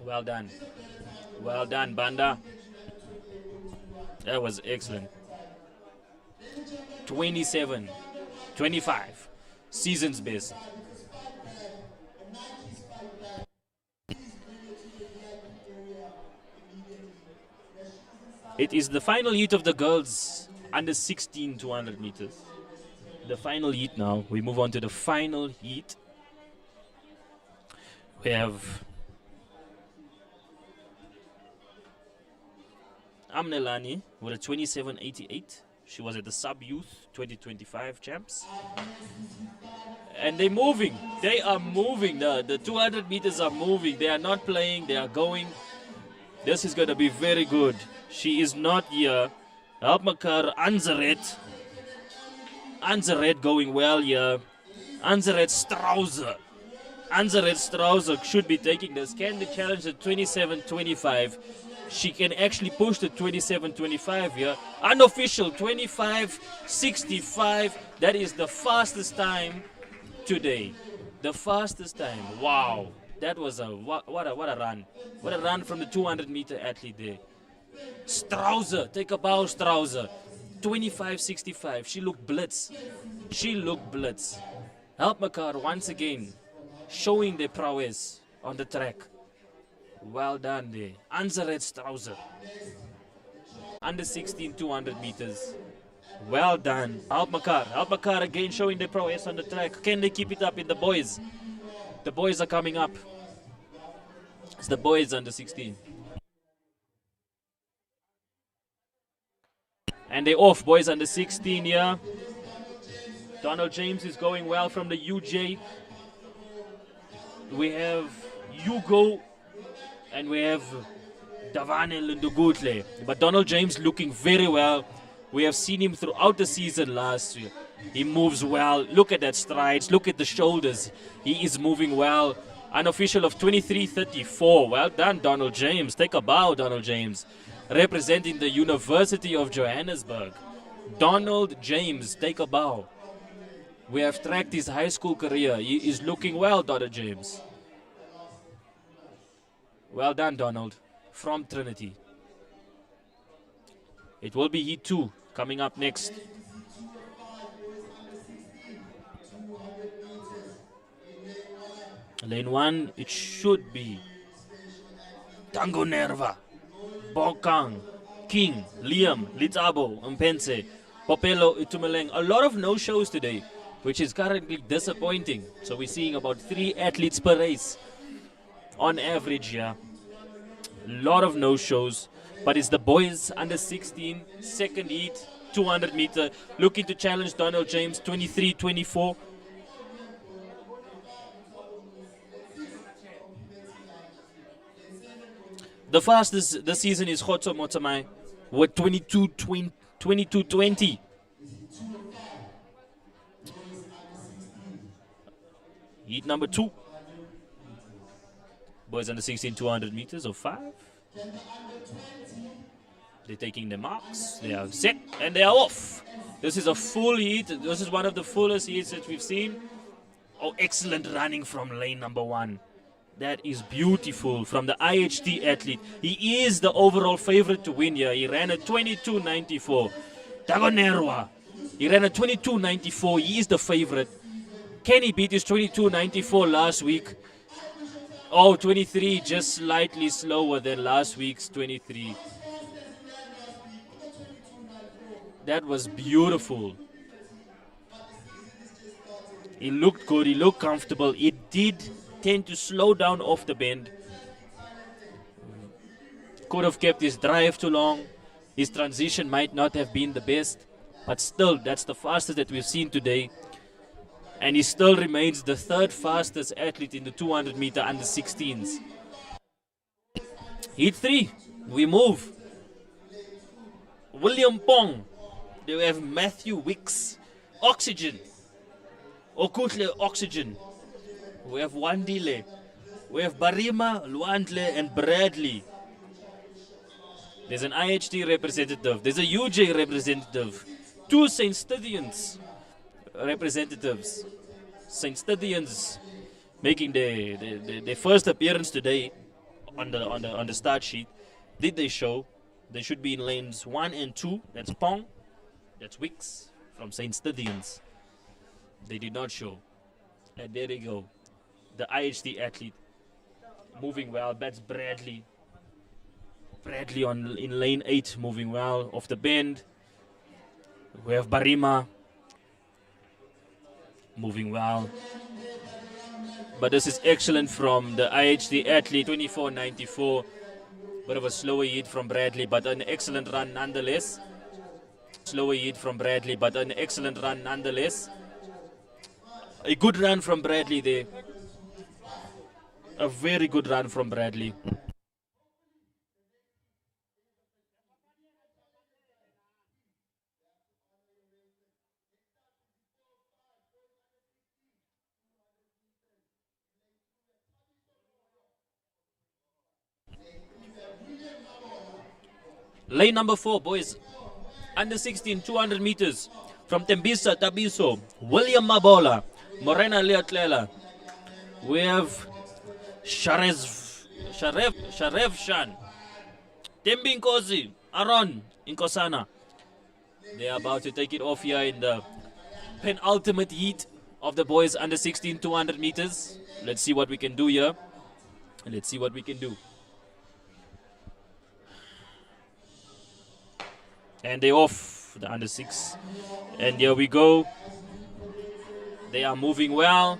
Well done. Well done, Banda. That was excellent. 27-25. Season's best. It is the final heat of the girls under 16 200 meters. The final heat now. We move on to the final heat. We have Amnelani with a 27.88. She was at the sub-youth 2025 champs. And they're moving. They are moving. The 200 meters are moving. They are not playing. They are going. This is going to be very good. She is not here. Helpmakar Anzaret. Anzaret going well here. Anzaret Strauser. Anzaret Strauser should be taking this. Can they challenge at 27.25? She can actually push the 27.25 here. Unofficial 25.65. That is the fastest time today. The fastest time. Wow. That was what a run. What a run from the 200 meter athlete there. Strauser, take a bow, Strauser. 25.65. She looked blitz. She looked blitz. Helpmakar once again showing their prowess on the track. Well done there. Anzaret Strauser. Under 16 200 meters. Well done. Helpmakar again showing their prowess on the track. Can they keep it up in the boys? The boys are coming up. It's the boys under 16. And they're off, boys under 16 here. Donald James is going well from the UJ. We have Hugo and we have Davane Lundugutle. But Donald James looking very well. We have seen him throughout the season last year. He moves well. Look at that strides. Look at the shoulders. He is moving well. Unofficial of 23.34. Well done, Donald James. Take a bow, Donald James. Representing the University of Johannesburg. Donald James, take a bow. We have tracked his high school career. He is looking well, Donald James. Well done, Donald. From Trinity. It will be Heat 2 coming up next. Lane 1, it should be Tango Nerva, Bokang, King, Liam, Litabo, Mpense, Popelo, Itumeleng. A lot of no-shows today, which is currently disappointing. So we're seeing about 3 athletes per race on average here. A lot of no-shows. But it's the boys under 16, second heat, 200 meter, looking to challenge Donald James, 23-24. The fastest this season is Khotso Motamai with 22-20. Heat number 2. Boys under 16, 200 meters of 5. They're taking the marks. They are set and they are off. This is a full heat. This is one of the fullest heats that we've seen. Oh, excellent running from lane number 1. That is beautiful from the IHT athlete. He is the overall favorite to win here. He ran a 22.94. Dagonerwa. He ran a 22.94. He is the favorite. Can he beat his 22.94 last week? Oh, 23, just slightly slower than last week's 23. That was beautiful. He looked good. He looked comfortable. It did tend to slow down off the bend. Could have kept his drive too long. His transition might not have been the best. But still, that's the fastest that we've seen today. And he still remains the third fastest athlete in the 200 meter under 16s. Heat 3, we move. William Pong. Then we have Matthew Wicks. Oxygen. Okutle Oxygen. We have Wandile. We have Barima, Luandle, and Bradley. There's an IHT representative. There's a UJ representative. Two St. Stithians representatives. St. Stithians making their first appearance today on the start sheet. Did they show? They should be in lanes 1 and 2. That's Pong. That's Wicks from St. Stithians. They did not show. And there they go. The IHT athlete moving well. That's Bradley. Bradley in lane 8 moving well off the bend. We have Barima moving well. But this is excellent from the IHT athlete, 24.94. Bit of a slower heat from Bradley, but an excellent run nonetheless. Slower heat from Bradley, but an excellent run nonetheless. A good run from Bradley there. A very good run from Bradley. Lane number 4, boys. Under 16, 200 meters. From Tembisa, Tabiso, William Mabola, Morena Leatlela. We have Sharev Shan, Tembi Nkosi, Aaron Inkosana. They are about to take it off here in the penultimate heat of the boys under 16, 200 meters. Let's see what we can do here. Let's see what we can do. And they off the under 6. And here we go. They are moving well.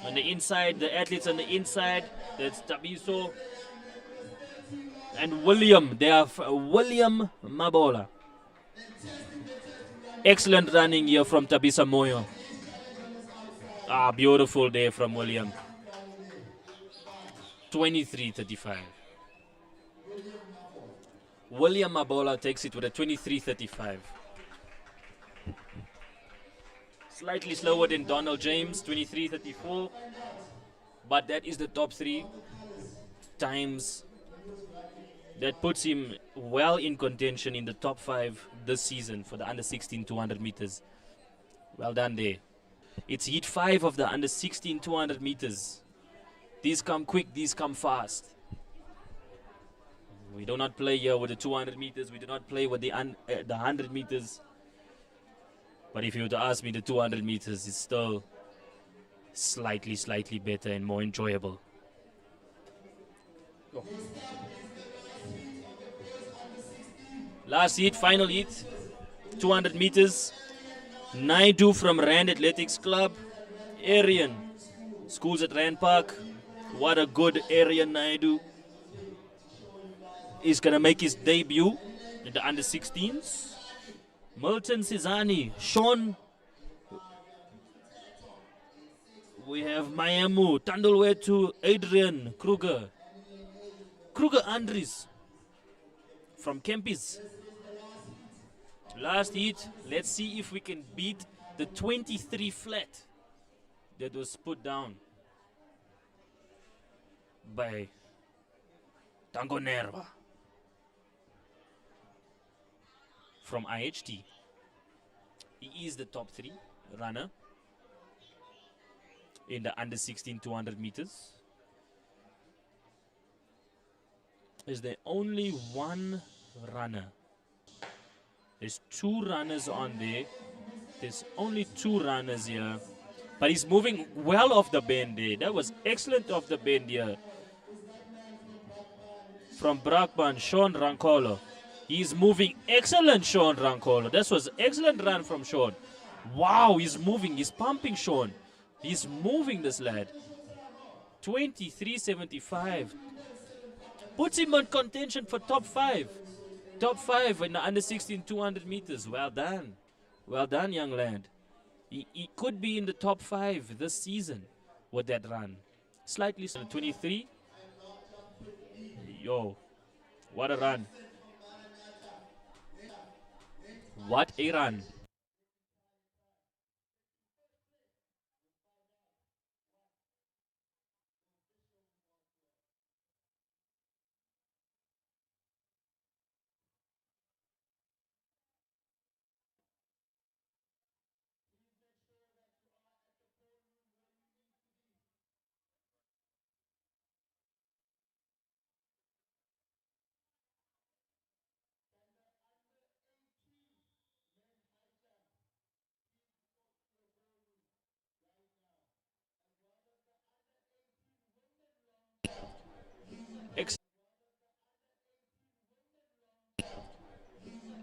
On the inside, the athletes on the inside. That's Tabiso and William. They are William Mabola. Excellent running here from Tabisa Moyo. Beautiful day from William. 23.35. William Mabola takes it with a 23.35. Slightly slower than Donald James, 23.34. But that is the top 3 times. That puts him well in contention in the top 5 this season for the under 16 200 meters. Well done there. It's heat 5 of the under 16 200 meters. These come quick, these come fast. We do not play here with the 200 meters. We do not play with the 100 meters. But if you were to ask me, the 200 meters is still slightly better and more enjoyable. Go. Last heat, final heat, 200 meters. Naidu from Rand Athletics Club. Arian, schools at Rand Park. What a good Arian Naidu. He's going to make his debut in the under 16s. Milton Sizani, Sean. We have Mayamu, Tandulwetu, Adrian Kruger. Kruger Andres from Kempis. Last heat, let's see if we can beat the 23 flat that was put down by Tango Nerva from IHT. He is the top 3 runner in the under 16 200 meters. Is there only one runner? There's 2 runners on there. There's only 2 runners here. But he's moving well off the bend there. That was excellent off the bend here. From Brakban, Sean Rancolo. He's moving excellent, Sean Rancolo. That was excellent run from Sean. Wow, he's moving. He's pumping Sean. He's moving this lad. 23.75. puts him in contention for top 5. Top 5 in the under 16 200 meters. Well done. Well done, young lad. He could be in the top 5 this season with that run. Slightly 23. Yo, what a run. What a run.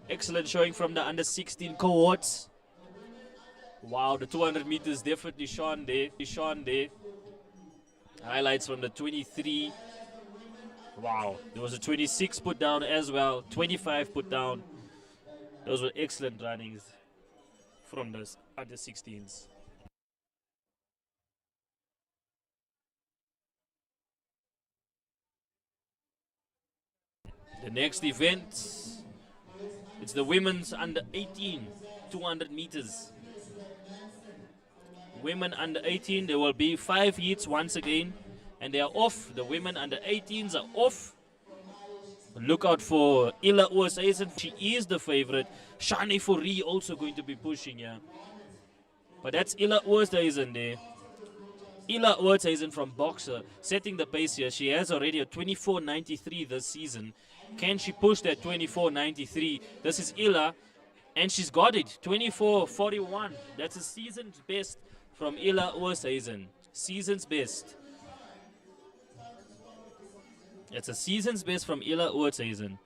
Excellent showing from the under 16 cohorts. Wow, the 200 meters definitely shone there. Highlights from the 23. Wow, there was a 26 put down as well, 25 put down. Those were excellent runnings from the under 16s. The next event, it's the women's under 18 200 meters. Women under 18, there will be 5 heats once again, and they are off. The women under 18s are off. Look out for Ila Oosthuizen. She is the favorite. Shani Fourie also going to be pushing here. But that's Ila Oosthuizen there. Ila Oosthuizen from Boxer, setting the pace here. She has already a 24.93 this season. Can she push that 24.93? This is Ila, and she's got it. 24.41. That's a season's best from Ila Oosthuizen. Season's best. It's a season's best from Ila Oosthuizen.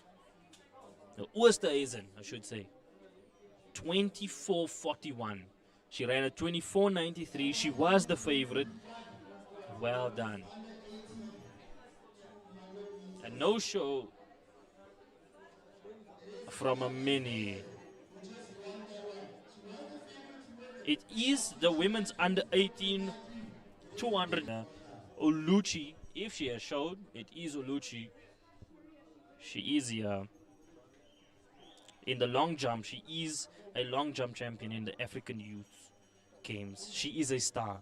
Oosthuizen, I should say. 24.41. She ran a 24.93. She was the favorite. Well done. A no-show from a mini. It is the women's under 18 200. Oluchi, if she has showed, it is Oluchi. She is here. In the long jump, she is a long jump champion in the African Youth Games. She is a star.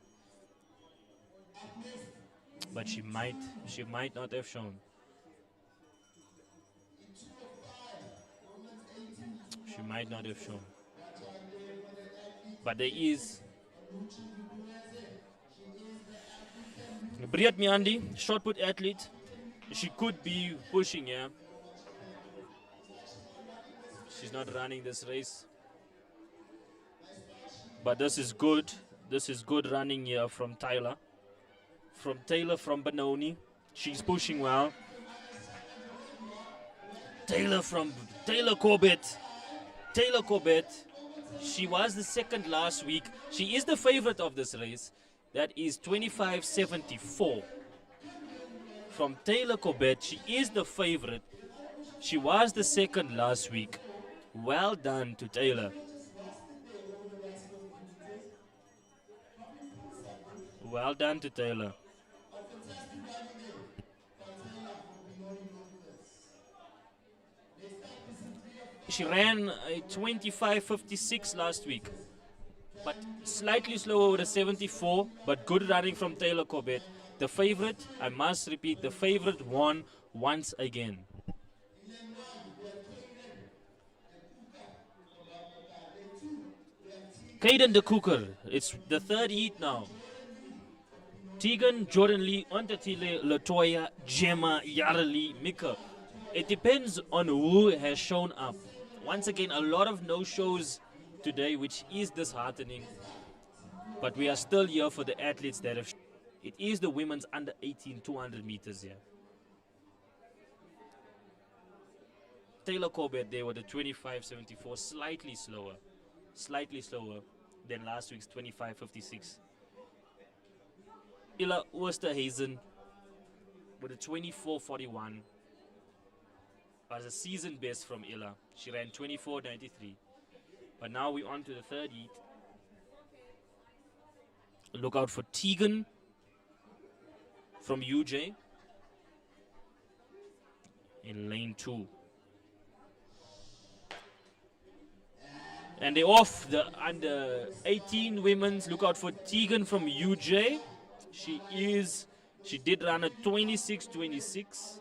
But she might not have shown. She might not have shown. But there is Briat Miandi, shot put athlete. She could be pushing here. She's not running this race. But this is good. This is good running here from Tyler. From Taylor from Benoni. She's pushing well. Taylor Corbett. Taylor Corbett. She was the second last week. She is the favorite of this race. That is 25.74. From Taylor Corbett, she is the favorite. She was the second last week. Well done to Taylor. Well done to Taylor. She ran a 25.56 last week, but slightly slower with a 74, but good running from Taylor Corbett. The favorite, I must repeat, the favorite won once again. Caden de Koeker, it's the third heat now. Tegan, Jordan Lee, Ontatile, Latoya, Gemma, Yareli, Mika. It depends on who has shown up. Once again, a lot of no-shows today, which is disheartening. But we are still here for the athletes that have. It is the women's under 18 200 meters here. Taylor Corbett there with the 25.74, slightly slower than last week's 25.56. Ila Oosthuizen with a 24.41. was a season best from Ella. She ran 24.93. But now we're on to the third heat. Look out for Tegan from UJ in lane 2. And they're off the under 18 women's. Look out for Tegan from UJ. She did run a 26.26.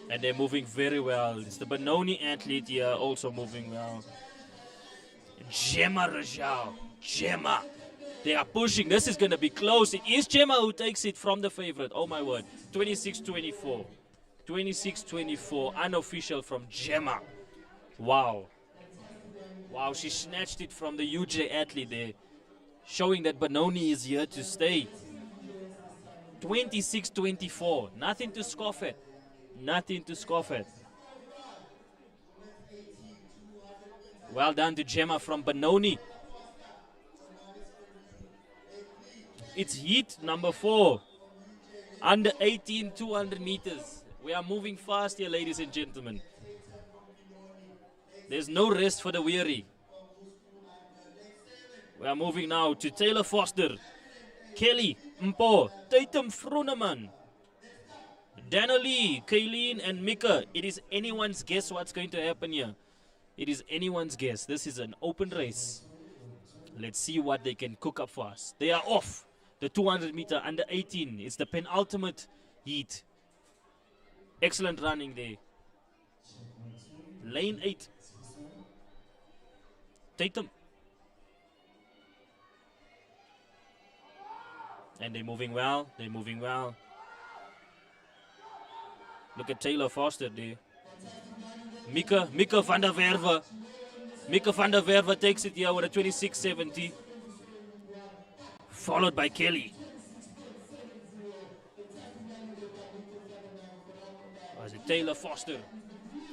And they're moving very well. It's the Benoni athlete here also moving well. Gemma Rajal. Gemma. They are pushing. This is going to be close. It is Gemma who takes it from the favorite. Oh my word. 26.24. 26.24. Unofficial from Gemma. Wow. Wow, she snatched it from the UJ athlete there. Showing that Benoni is here to stay. 26.24. Nothing to scoff at. Nothing to scoff at. Well done to Gemma from Benoni. It's heat number 4. Under 18, 200 meters. We are moving fast here, ladies and gentlemen. There's no rest for the weary. We are moving now to Taylor Foster, Kelly Mpo, Tatum Fruneman, Danalee, Kayleen, and Mika. It is anyone's guess what's going to happen here. It is anyone's guess. This is an open race. Let's see what they can cook up for us. They are off the 200 meter under 18. It's the penultimate heat. Excellent running there. Lane 8. Tatum. And they're moving well. They're moving well. Look at Taylor Foster there. Mika van der Werve. Mika van der Werve takes it here with a 26.70. Followed by Kelly. Was it Taylor Foster?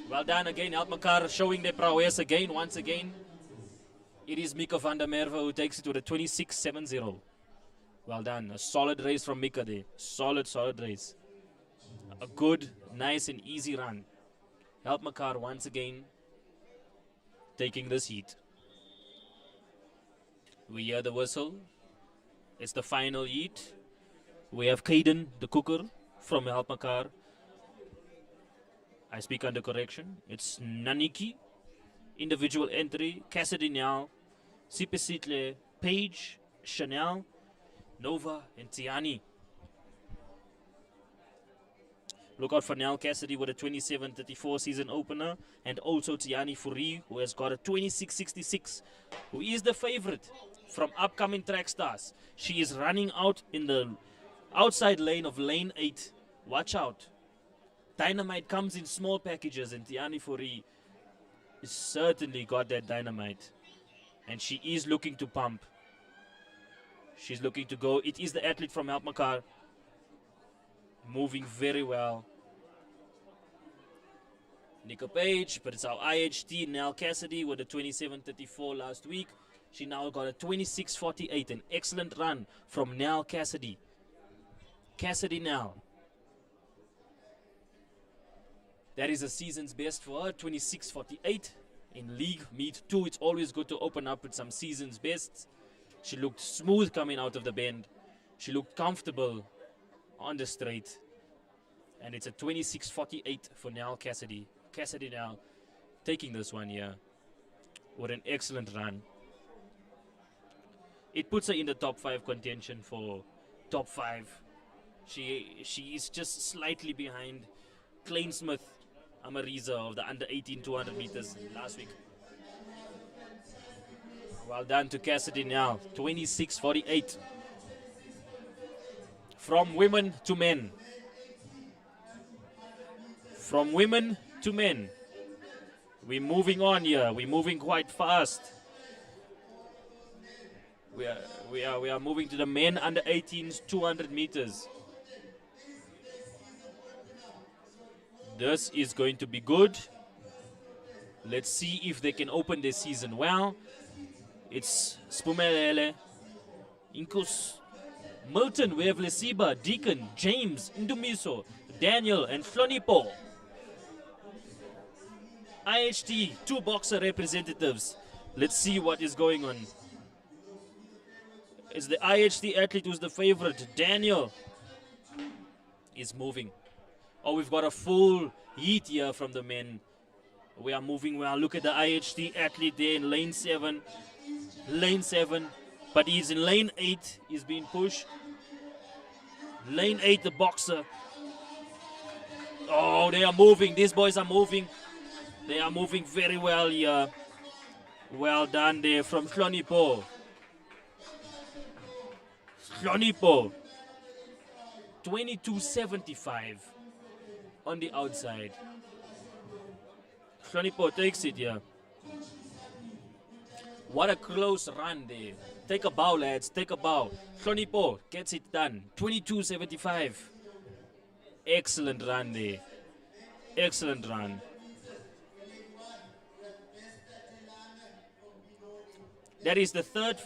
Well done again. Helpmakar showing their prowess again, once again. It is Mika van der Merwe who takes it with a 26.70. Well done. A solid race from Mika there. Solid race. A good, nice and easy run. Helpmakar once again taking this heat. We hear the whistle. It's the final heat. We have Caden, the cooker, from Helpmakar. I speak under correction. It's Naniki. Individual entry. Cassidy Nyal. Sipesitle. Paige. Chanel. Nova and Tiani. Look out for Nell Cassidy with a 27.34 season opener. And also Tiani Fourie, who has got a 26.66. Who is the favorite from upcoming track stars. She is running out in the outside lane of lane 8. Watch out. Dynamite comes in small packages, and Tiani Fourie is certainly got that dynamite. And she is looking to pump. She's looking to go. It is the athlete from Helpmakar. Moving very well. Nika Page, but it's our IHT, Nell Cassidy with a 27.34 last week. She now got a 26.48. An excellent run from Nell Cassidy. Cassidy Nell. That is a season's best for her, 26.48. In League Meet 2, it's always good to open up with some season's bests. She looked smooth coming out of the bend. She looked comfortable on the straight. And it's a 26.48 for Nell Cassidy. Cassidy now taking this one here with an excellent run. It puts her in the top 5 contention for top 5. She is just slightly behind Kleinsmith Amariza of the under 18 200 meters last week. Well done to Cassidy now. 26.48. From women to men. From women to men. We're moving on here. We're moving quite fast. We are moving to the men under 18s 200 meters. This is going to be good. Let's see if they can open their season well. It's Spumelele, Inkus, Milton, we have Lesiba, Deacon, James, Ndumiso, Daniel and Flonipo. IHT, two boxer representatives. Let's see what is going on. It's the IHT athlete who's the favorite. Daniel is moving. Oh, we've got a full heat here from the men. We are moving well. Look at the IHT athlete there in lane 7. Lane 7. But he's in lane 8. He's being pushed. Lane 8, the boxer. Oh, they are moving. These boys are moving. They are moving very well here. Well done there from Flonipo. Flonipo. 22.75 on the outside. Flonipo takes it here. What a close run there. Take a bow, lads. Take a bow. Flonipo gets it done. 22.75. Excellent run there. Excellent run. That is the third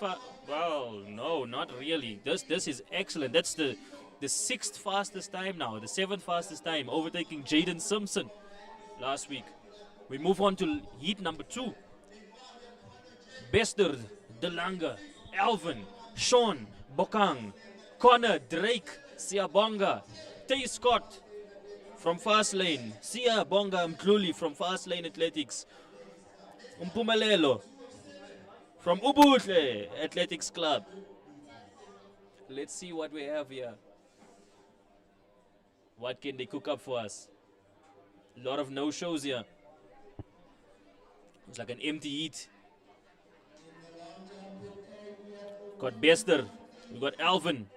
well, no, not really. This is excellent. That's the 6th fastest time now. The 7th fastest time, overtaking Jaden Simpson last week. We move on to heat number 2. Bester, Delanga, Alvin, Sean, Bokang, Connor, Drake, Siabonga, Tay Scott from fast lane, Siabonga Mkluli from fast lane athletics, Umpumelelo from Ubuhle Athletics Club. Let's see what we have here. What can they cook up for us? A lot of no-shows here. It's like an empty heat. Got Bester. We got Alvin.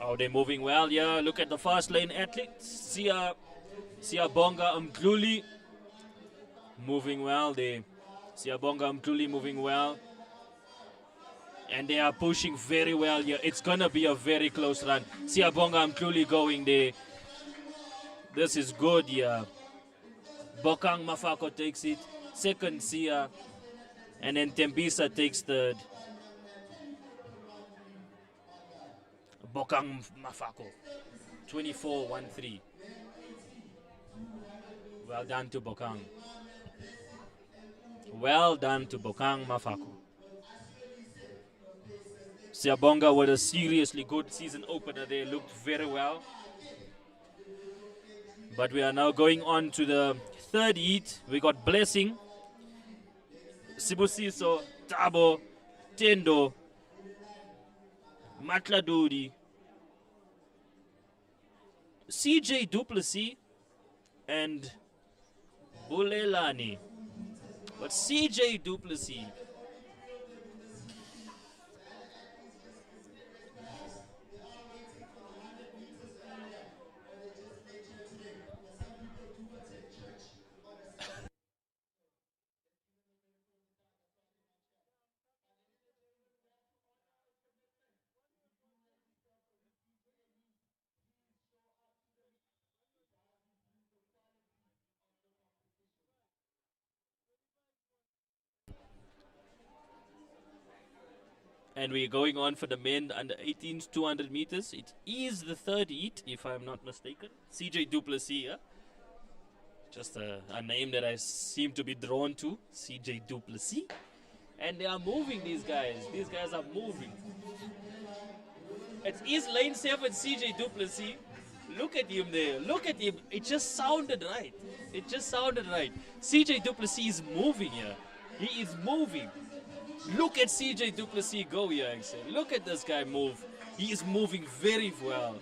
Oh, they're moving well. Yeah, look at the fast lane athletes. Sia Bonga Mkluli moving well. Sia Bonga Mkluli moving well. And they are pushing very well here. It's going to be a very close run. Sia Bonga Mkluli going there. This is good here. Bokang Mafako takes it. Second, Sia. And then Tembisa takes third. Bokang Mafako. 24-13. Well done to Bokang. Well done to Bokang Mafako. Siabonga with a seriously good season opener. They looked very well. But we are now going on to the third heat. We got Blessing, Sibusiso, Tabo, Tendo, Matladudi, CJ Duplessis, and Bulelani. But CJ Duplessis, and we're going on for the men under 18s 200 meters. It is the third heat, if I'm not mistaken. CJ Duplessis, yeah? Just a name that I seem to be drawn to. CJ Duplessis. And they are moving, these guys. These guys are moving. It is lane 7, CJ Duplessis. Look at him there. Look at him. It just sounded right. It just sounded right. CJ Duplessis is moving here. He is moving. Look at CJ Duplessis go here, actually. Look at this guy move. He is moving very well.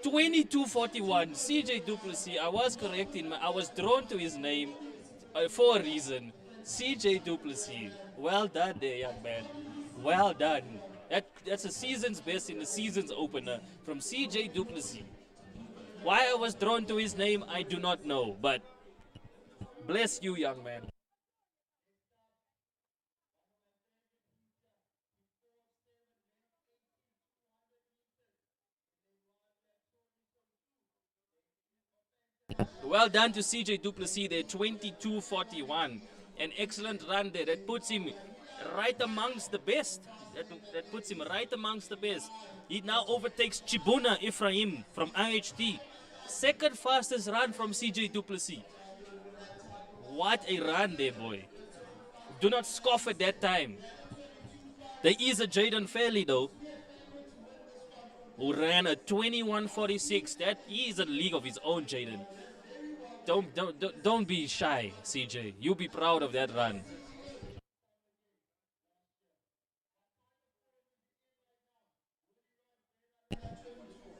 22:41, CJ Duplessis. I was correct I was drawn to his name for a reason. CJ Duplessis. Well done there, young man. Well done. That's a season's best in the season's opener from CJ Duplessis. Why I was drawn to his name, I do not know. But bless you, young man. Well done to CJ Duplessis there, 22:41. An excellent run there that puts him right amongst the best. That puts him right amongst the best. He now overtakes Chibuna Ephraim from IHT. Second fastest run from CJ Duplessis. What a run there, boy. Do not scoff at that time. There is a Jaden Fairley, though, who ran a 21:46. That he is a league of his own, Jaden. Don't be shy, CJ. You be proud of that run.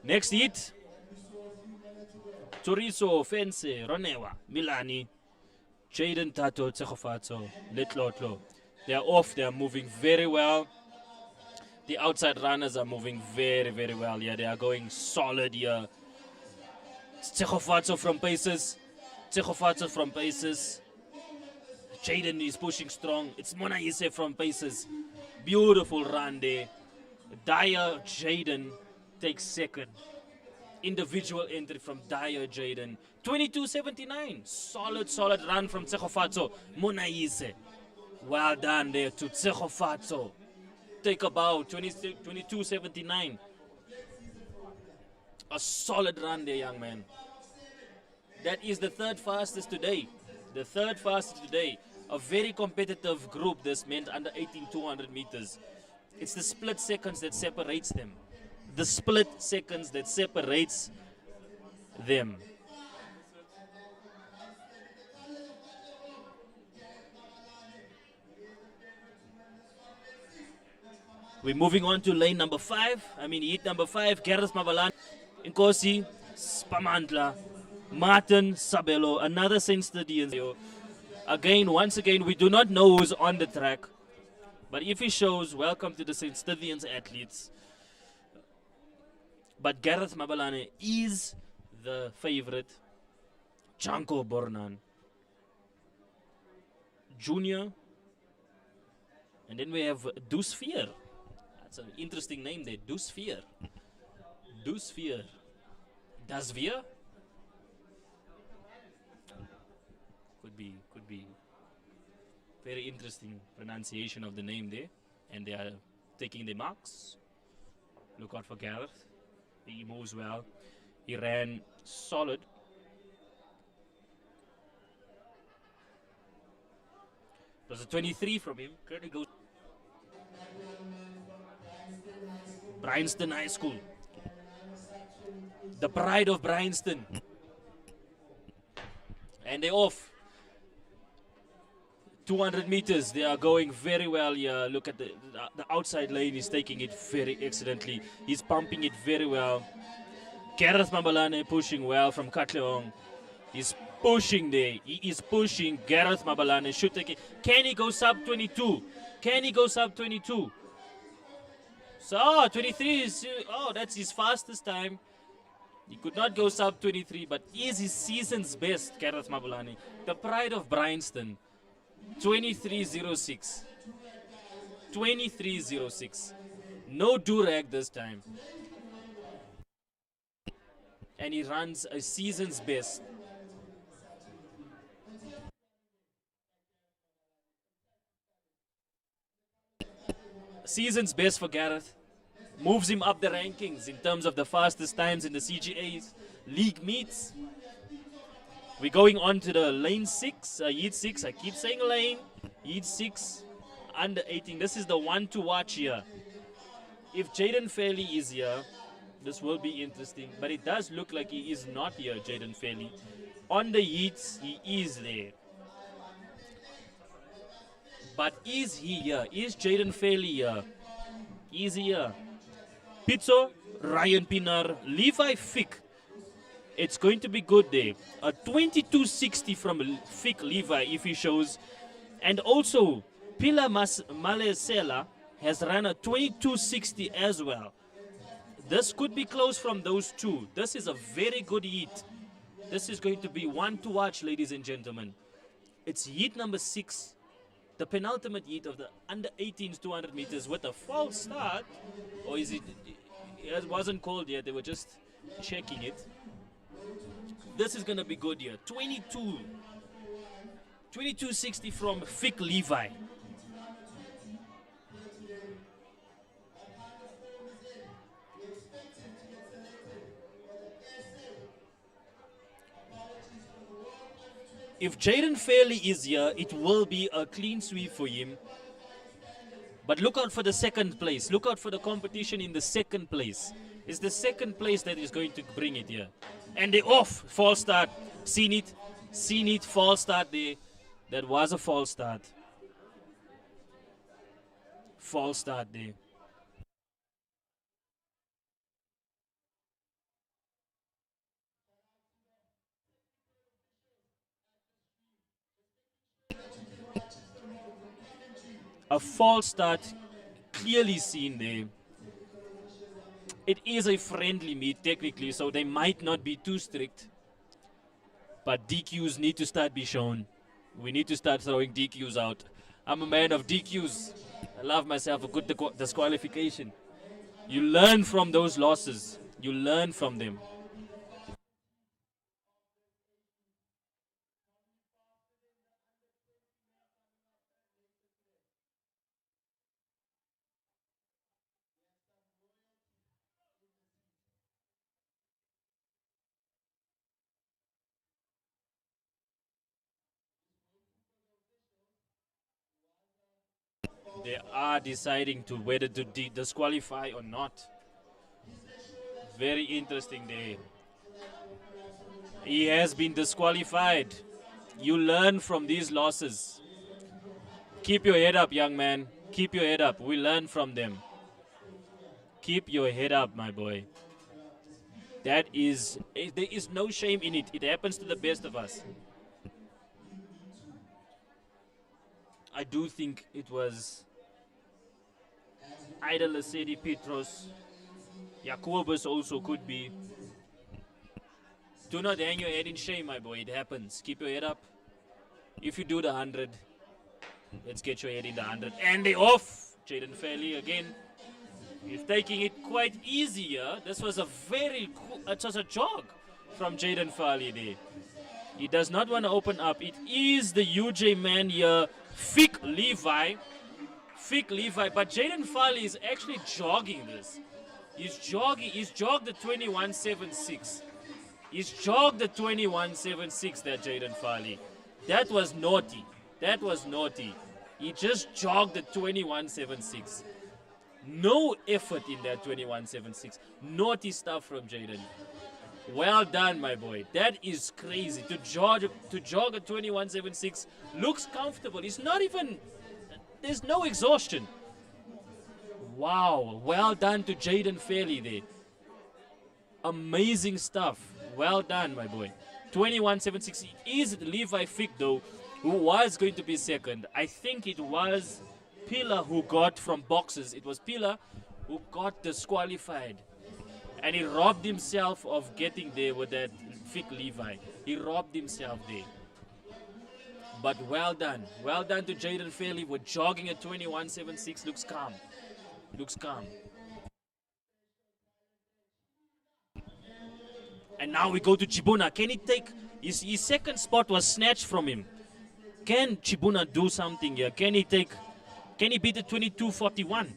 Next hit. Toriso, Fence, Ronewa, Milani, Jaden Tato, Tsechofatso, Letlotlo. They are off. They are moving very well. The outside runners are moving very, very well. Yeah, they are going solid here. Tsechofatso from paces. Tsechofatso from paces. Jaden is pushing strong. It's Monaise from paces. Beautiful run there. Dyer Jaden takes second. Individual entry from Dyer Jaden. 22:79. Solid run from Tsechofatso. Monaise. Well done there to Tsechofatso. Take about 22:79. A solid run there, young man. That is the third fastest today. The third fastest today. A very competitive group, this meant under 18 200 meters. It's the split seconds that separates them. The split seconds that separates them. We're moving on to lane number 5. Heat number 5. Gareth Mabalan, Nkosi, Spamandla, Martin Sabelo, another St. Stadians. Once again, we do not know who's on the track. But if he shows, welcome to the St. Stadians athletes. But Gareth Mabalane is the favorite. Janko Bornan, Junior. And then we have Dusfeer. That's an interesting name there, Dusfeer. Dusfeer. Dasvier? Could be very interesting pronunciation of the name there. And they are taking the marks. Look out for Gareth. He moves well. He ran solid. It was a 23 from him. Currently goes Bryanston High School. The pride of Bryanston. And they're off. 200 meters. They are going very well here. Look at the outside lane. He's taking it very excellently. He's pumping it very well. Gareth Mabalane pushing well from Katleong. He's pushing there. He is pushing. Gareth Mabalane should take it. Can he go sub 22? Can he go sub 22? So 23 is, that's his fastest time. He could not go sub 23, but is his season's best, Gareth Mabalane. The pride of Bryanston. 23:06. 23:06. No durag this time. And he runs a season's best. Season's best for Gareth. Moves him up the rankings in terms of the fastest times in the CGA's league meets. We're going on to the lane 6, heat 6. I keep saying lane. Heat 6, under 18. This is the one to watch here. If Jaden Fairley is here, this will be interesting. But it does look like he is not here, Jaden Fairley. On the heats, he is there. But is he here? Is Jaden Fairley here? Is he here? Pizzo, Ryan Pinar, Levi Fick. It's going to be good there. A 22:60 from Fick Levi if he shows. And also, Pila Malesela has run a 22:60 as well. This could be close from those two. This is a very good heat. This is going to be one to watch, ladies and gentlemen. It's heat number 6. The penultimate heat of the under 18s 200 meters with a false start. Or is it? It wasn't called yet. They were just checking it. This is going to be good here. 22 22.60 from Fick Levi. If Jaden Fairley is here, it will be a clean sweep for him. But look out for the second place. Look out for the competition in the second place. It's the second place that is going to bring it here. And they off. False start. Seen it. Seen it. False start there. That was a false start. False start there. A false start clearly seen there. It is a friendly meet technically, so they might not be too strict. But DQs need to start be shown. We need to start throwing DQs out. I'm a man of DQs. I love myself a good disqualification. You learn from those losses. You learn from them. They are deciding to whether to disqualify or not. Very interesting day. He has been disqualified. You learn from these losses. Keep your head up, young man. Keep your head up. We learn from them. Keep your head up, my boy. There is no shame in it. It happens to the best of us. I do think it was either Lesedi Petros, Jacobus also could be. Do not hang your head in shame, my boy. It happens. Keep your head up. If you do the 100, let's get your head in the 100. And they off. Jaden Fairley again. He's taking it quite easy here. This was a very cool, it was a jog from Jaden Fairley there. He does not want to open up. It is the UJ man here, Fick Levi. Fick Levi, but Jaden Fairley is actually jogging this. He's jogged the 21.76. He's jogged the 21.76 there, Jaden Fairley. That was naughty. That was naughty. He just jogged the 21.76. No effort in that 21.76. Naughty stuff from Jaden. Well done, my boy. That is crazy. To jog a 21.76 looks comfortable. It's not even, there's no exhaustion. Wow. Well done to Jaden Fairley there. Amazing stuff. Well done, my boy. 21.76. It is Levi Fick, though, who was going to be second. I think it was Pila who got from boxes. It was Pila who got disqualified. And he robbed himself of getting there with that Fick Levi. He robbed himself there. But well done. Well done to Jaden Fairley. We're jogging at 21.76. Looks calm. Looks calm. And now we go to Chibuna. Can he take... His second spot was snatched from him. Can Chibuna do something here? Can he beat the 22.41? There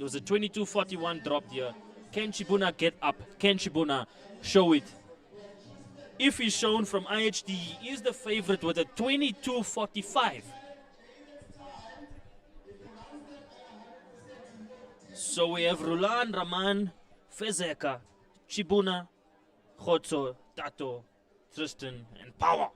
was a 22.41 dropped here. Can Chibuna get up? Can Chibuna show it? If he's shown from IHD, he is the favorite with a 22.45. So we have Rulan, Raman, Fezeka, Chibuna, Khotso, Tato, Tristan, and Power.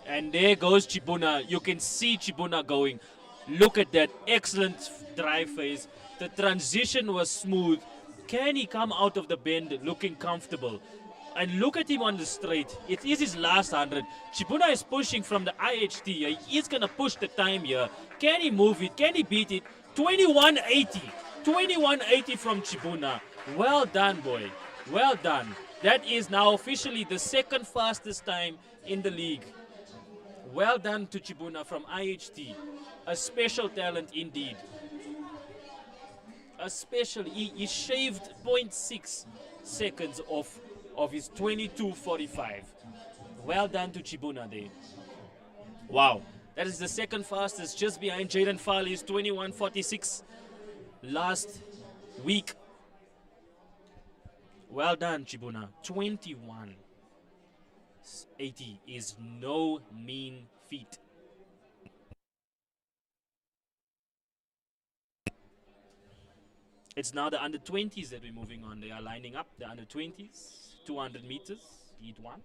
And there goes Chibuna. You can see Chibuna going. Look at that excellent drive phase. The transition was smooth. Can he come out of the bend looking comfortable? And look at him on the straight. It is his last 100. Chibuna is pushing from the IHT. He is going to push the time here. Can he move it? Can he beat it? 21.80. 21.80 from Chibuna. Well done, boy. Well done. That is now officially the second fastest time in the league. Well done to Chibuna from IHT. A special talent indeed. A special, he shaved 0.6 seconds off of his 22.45. Well done to Chibuna there. Wow. That is the second fastest, just behind Jaden Farley's 21:46 last week. Well done, Chibuna. 21:80 is no mean feat. It's now the under 20s that we're moving on. They are lining up. The under 20s, 200 meters, heat one.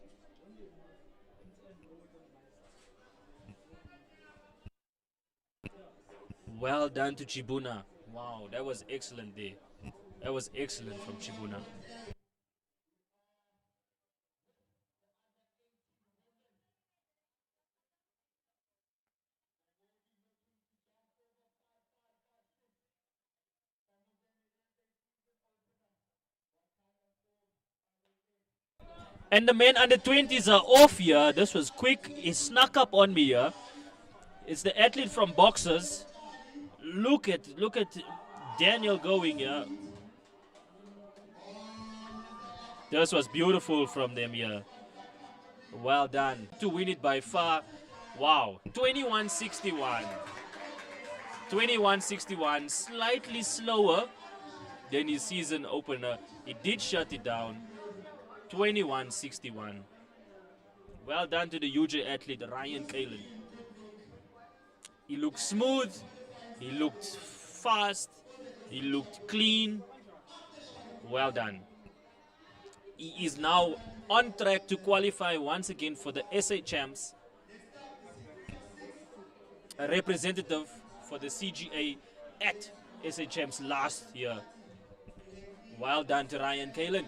Well done to Chibuna. Wow, that was excellent there. That was excellent from Chibuna. And the men under 20s are off here. This was quick. He snuck up on me here. It's the athlete from Boxers. Look at Daniel going here. This was beautiful from them here. Well done. To win it by far. Wow. 21:61. 21:61. Slightly slower than his season opener. He did shut it down. 21:61. Well done to the UJ athlete Ryan Kalen. He looked smooth. He looked fast. He looked clean. Well done. He is now on track to qualify once again for the SA Champs. A representative for the CGA at SA Champs last year. Well done to Ryan Kalen.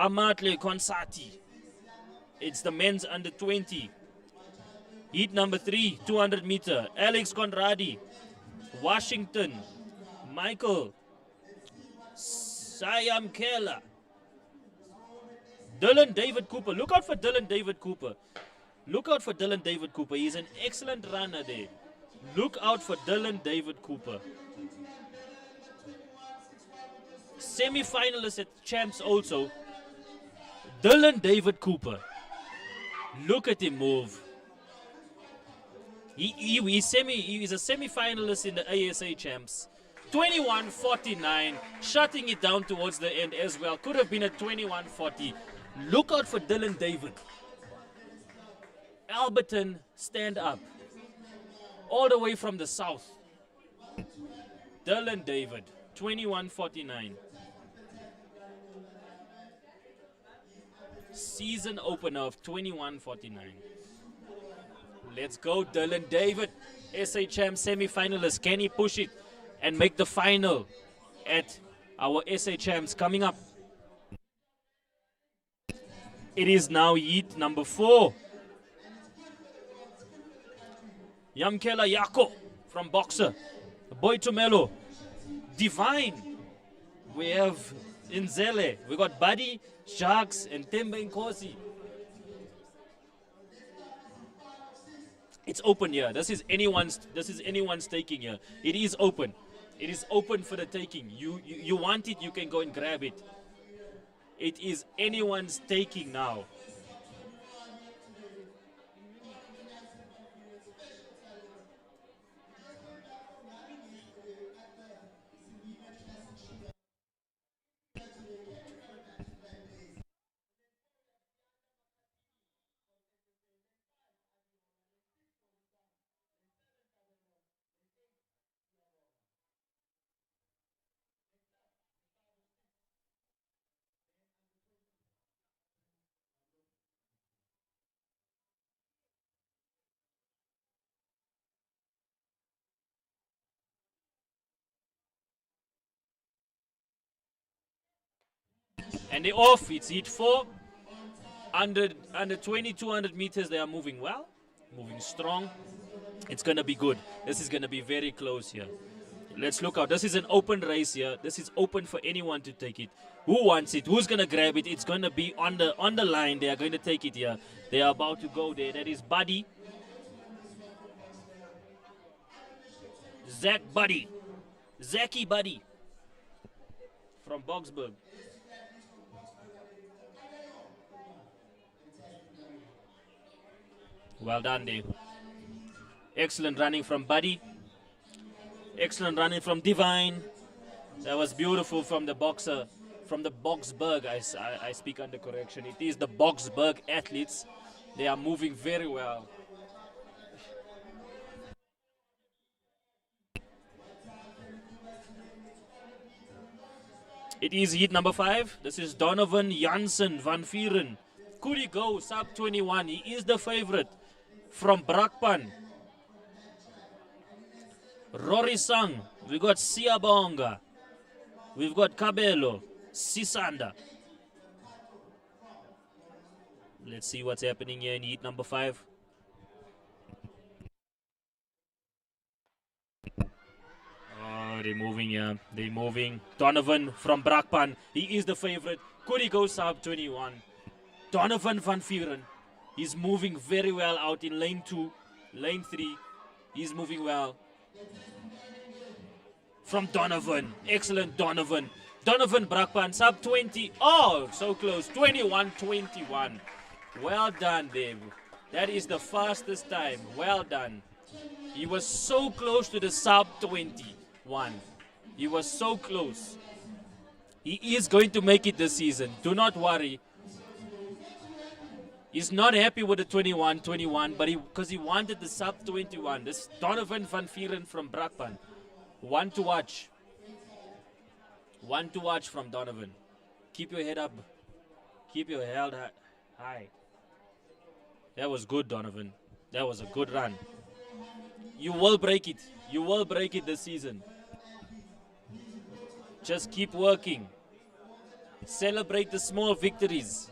Amatle Konsati. It's the men's under 20. Heat number 3, 200 meter. Alex Conradi. Washington. Michael. Siam Kela. Dylan David Cooper. Look out for Dylan David Cooper. Look out for Dylan David Cooper. He's an excellent runner there. Look out for Dylan David Cooper. Semi-finalist at Champs also. Dylan David Cooper. Look at him move. He's a semi-finalist in the ASA Champs. 21:49, shutting it down towards the end as well. Could have been a 21:40. Look out for Dylan David. Alberton, stand up. All the way from the south. Dylan David, 21:49. Season opener of 21:49. Let's go, Dylan David. SA Champ semi-finalist. Can he push it and make the final at our SA Champs coming up? It is now heat number 4. Yamkela Yako from Boxer. Boy Tumelo. Divine. We have Inzele. We got Buddy, Sharks, and Tembe Nkosi. It's open here. This is anyone's taking here. It is open. It is open for the taking. You want it, you can go and grab it. It is anyone's taking now. And they're off. It's heat 4. Under 20, 200 meters, they are moving well, moving strong. It's going to be good. This is going to be very close here. Let's look out. This is an open race here. This is open for anyone to take it. Who wants it? Who's going to grab it? It's going to be on the line. They are going to take it here. They are about to go there. That is Buddy. Zach Buddy. Zachy Buddy from Boxburg. Well done there. Excellent running from Buddy. Excellent running from Divine. That was beautiful from the boxer, from the Boxberg. I speak under correction. It is the Boxberg athletes. They are moving very well. It is heat number 5. This is Donovan Janssen van Vieren. Could he go sub 21? He is the favorite from Brakpan. Rory Sang. We got Siabonga. We've got Cabello. Sisanda. Let's see what's happening here in heat number 5. Oh, they're moving here. They're moving. Donovan from Brakpan. He is the favorite. Could he go sub 21? Donovan van Vieren. He's moving very well out in lane 2. Lane 3. He's moving well. From Donovan. Excellent Donovan. Donovan Brakpan, sub 20. Oh, so close. 21-21. Well done, Dave. That is the fastest time. Well done. He was so close to the sub 21. He was so close. He is going to make it this season. Do not worry. He's not happy with the 21-21, but because he wanted the sub 21. This Donovan van Vieren from Brakpan. One to watch. One to watch from Donovan. Keep your head up. Keep your head high. That was good, Donovan. That was a good run. You will break it. You will break it this season. Just keep working. Celebrate the small victories.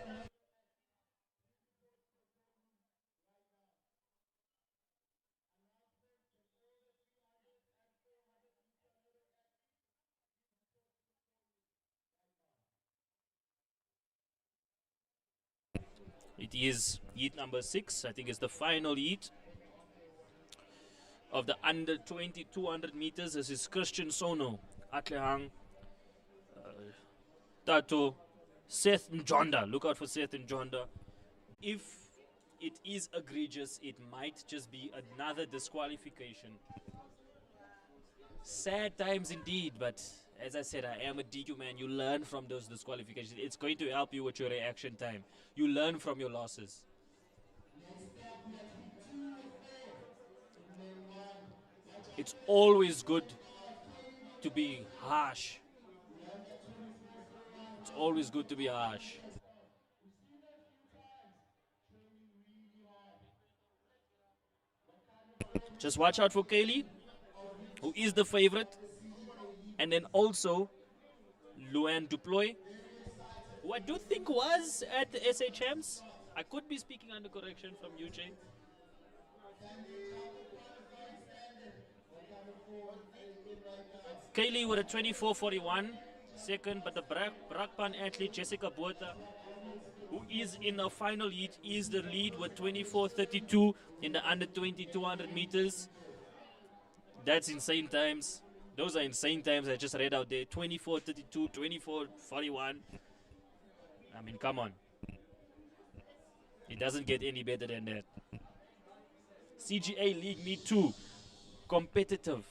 It is heat number 6. I think it's the final heat of the under 20 200 meters. This is Christian Sono, Atlehang, Tato, Seth Njonda. Look out for Seth Njonda. If it is egregious, it might just be another disqualification. Sad times indeed, but as I said, I am a DQ man. You learn from those disqualifications. It's going to help you with your reaction time. You learn from your losses. It's always good to be harsh. It's always good to be harsh. Just watch out for Kaylee, who is the favorite. And then also Luan Duploy, who I do think was at the SHMs. I could be speaking under correction from UJ. Kaylee with a 24:41 second, but the Brakpan athlete Jessica Botha, who is in the final heat, is the lead with 24:32 in the under 20 200 meters. That's insane times. Those are insane times I just read out there. 24:32, 24:41. I mean, come on. It doesn't get any better than that. CGA League Meet 2. Competitive.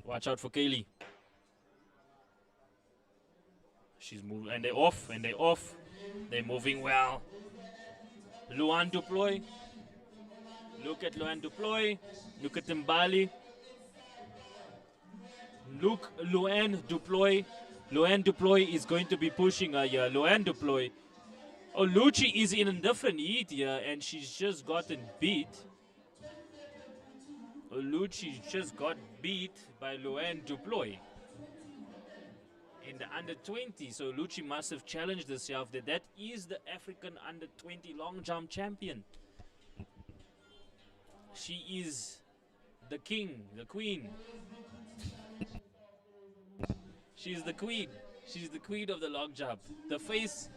Watch out for Kaylee. She's moving, and they're off, and they're off. They're moving well. Luan Duploy. Look at Luan Duploy. Look at Mbali. Look, Luan Duploy. Luan Duploy is going to be pushing her here. Luan Duploy. Oh, Lucci is in a different heat here, and she's just gotten beat. Oh, Lucci just got beat by Luan Duploy in the under 20. So Lucci must have challenged herself. That is the African under 20 long jump champion. She is the king, the queen. She's the queen. She's the queen of the long jump. The face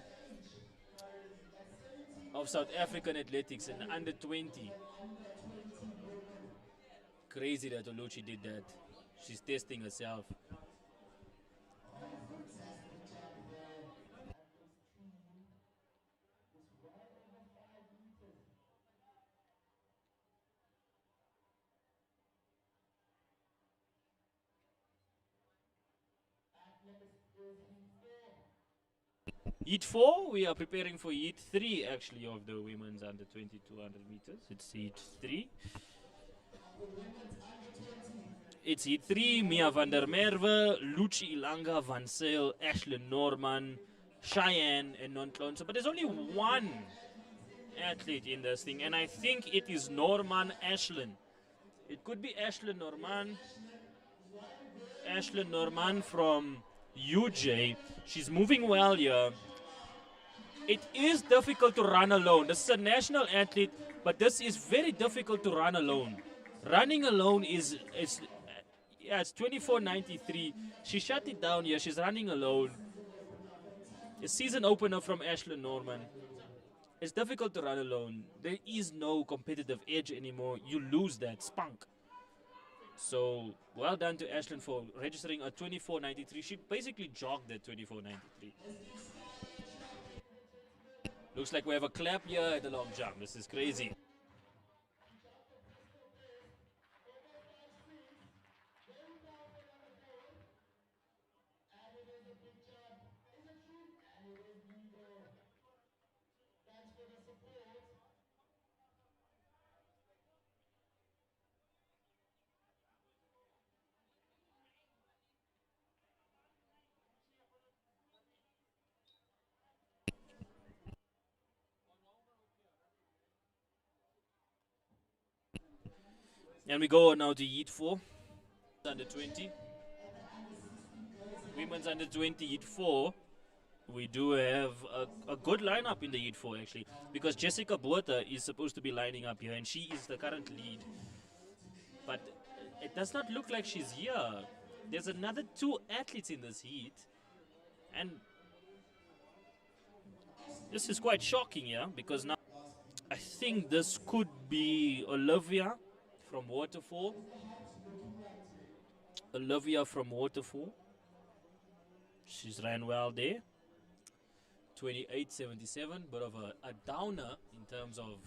of South African athletics in the under 20. Crazy that Oluchi did that. She's testing herself. Heat 4, we are preparing for Heat 3 actually of the women's under 2200 meters. It's Heat 3. It's Heat 3, Mia van der Merwe, Luci Ilanga, Van Sale, Ashlyn Norman, Cheyenne, and Nontlonse. But there's only one athlete in this thing, and I think it is Norman Ashlyn. It could be Ashlyn Norman. Ashlyn Norman from UJ. She's moving well here. It is difficult to run alone. This is a national athlete, but this is very difficult to run alone. Running alone is it's 24.93. She shut it down here. She's running alone. A season opener from Ashlyn Norman. It's difficult to run alone. There is no competitive edge anymore. You lose that spunk. So well done to Ashlyn for registering a 24.93. She basically jogged at 24.93. Looks like we have a clap here at the long jump. This is crazy. And we go now to Heat 4. Under 20. Women's under 20 Heat 4. We do have a good lineup in the Heat 4 actually. Because Jessica Botha is supposed to be lining up here and she is the current lead. But it does not look like she's here. There's another two athletes in this heat. And this is quite shocking here because now I think this could be Olivia from Waterfall. Olivia from Waterfall. She's ran well there. 28.77, bit of a downer in terms of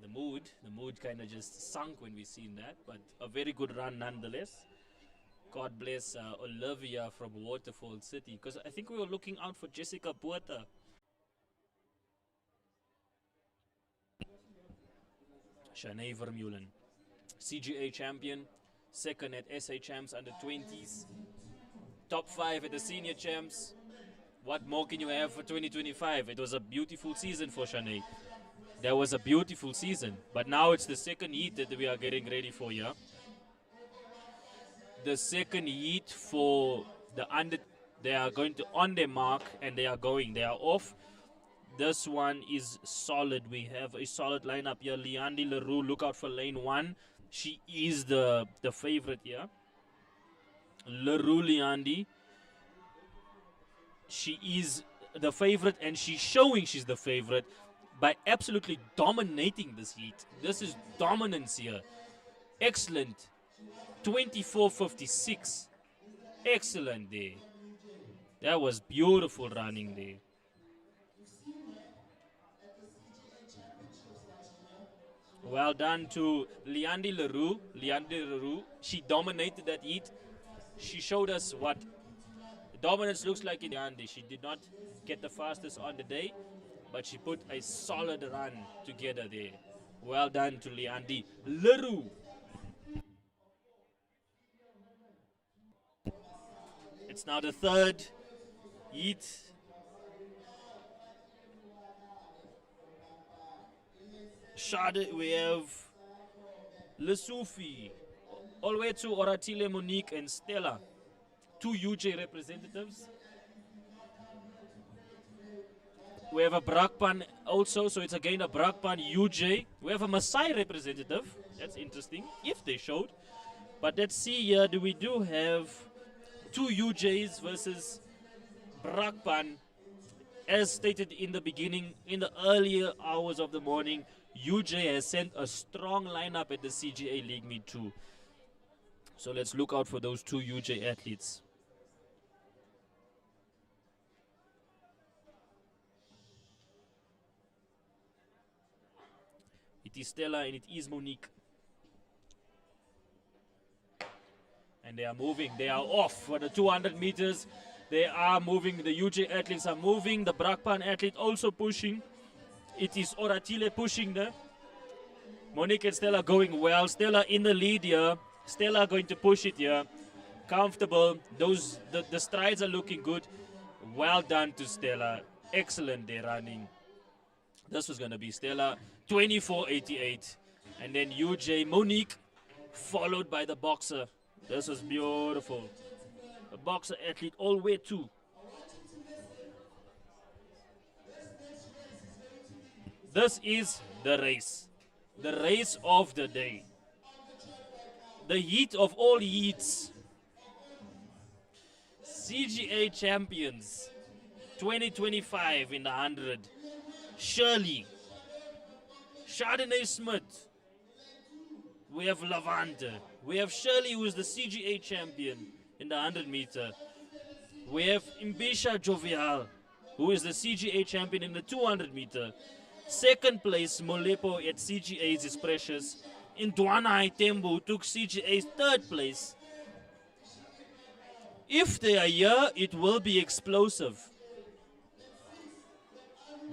the mood. The mood kind of just sunk when we seen that, but a very good run nonetheless. God bless Olivia from Waterfall City, because I think we were looking out for Jessica Botha. Shanae Vermeulen, CGA champion, second at SA Champs under 20s, top 5 at the senior champs. What more can you have for 2025? It was a beautiful season for Shanae. That was a beautiful season. But now it's the second heat that we are getting ready for here. The second heat for the under. They are going to on their mark and they are going. They are off. This one is solid. We have a solid lineup here. Leandi Leroux, look out for lane 1. She is the favorite here. Leroux Leandi. She is the favorite and she's showing she's the favorite by absolutely dominating this heat. This is dominance here. Excellent. 24.56. Excellent there. That was beautiful running there. Well done to Leandi Leroux. Leandi Leroux. She dominated that heat. She showed us what dominance looks like in Leandi. She did not get the fastest on the day, but she put a solid run together there. Well done to Leandi Leroux. It's now the third heat. Shade, we have Lesufi, Olwetu, Oratile, Monique, and Stella. 2 UJ representatives. We have a Brakpan also, so it's again a Brakpan UJ. We have a Maasai representative. That's interesting, if they showed. But let's see here, we do have 2 UJs versus Brakpan. As stated in the beginning, in the earlier hours of the morning, UJ has sent a strong lineup at the CGA League Meet 2. So let's look out for those 2 UJ athletes. It is Stella and it is Monique. And they are moving. They are off for the 200 meters. They are moving. The UJ athletes are moving. The Brakpan athlete also pushing. It is Oratile pushing there. Monique and Stella going well. Stella in the lead here. Stella going to push it here. Comfortable. The strides are looking good. Well done to Stella. Excellent day running. This was going to be Stella 24.88. And then UJ Monique followed by the boxer. This was beautiful. The boxer athlete all way too. This is the race. The race of the day. The heat of all heats. CGA champions 2025 in the 100. Shirley. Chardonnay Smith. We have Lavante. We have Shirley, who is the CGA champion in the 100 meter. We have Mbisha Jovial, who is the CGA champion in the 200 meter. Second place, Molepo at CGA's is Precious. Indwana Tembo, who took CGA's third place. If they are here, it will be explosive.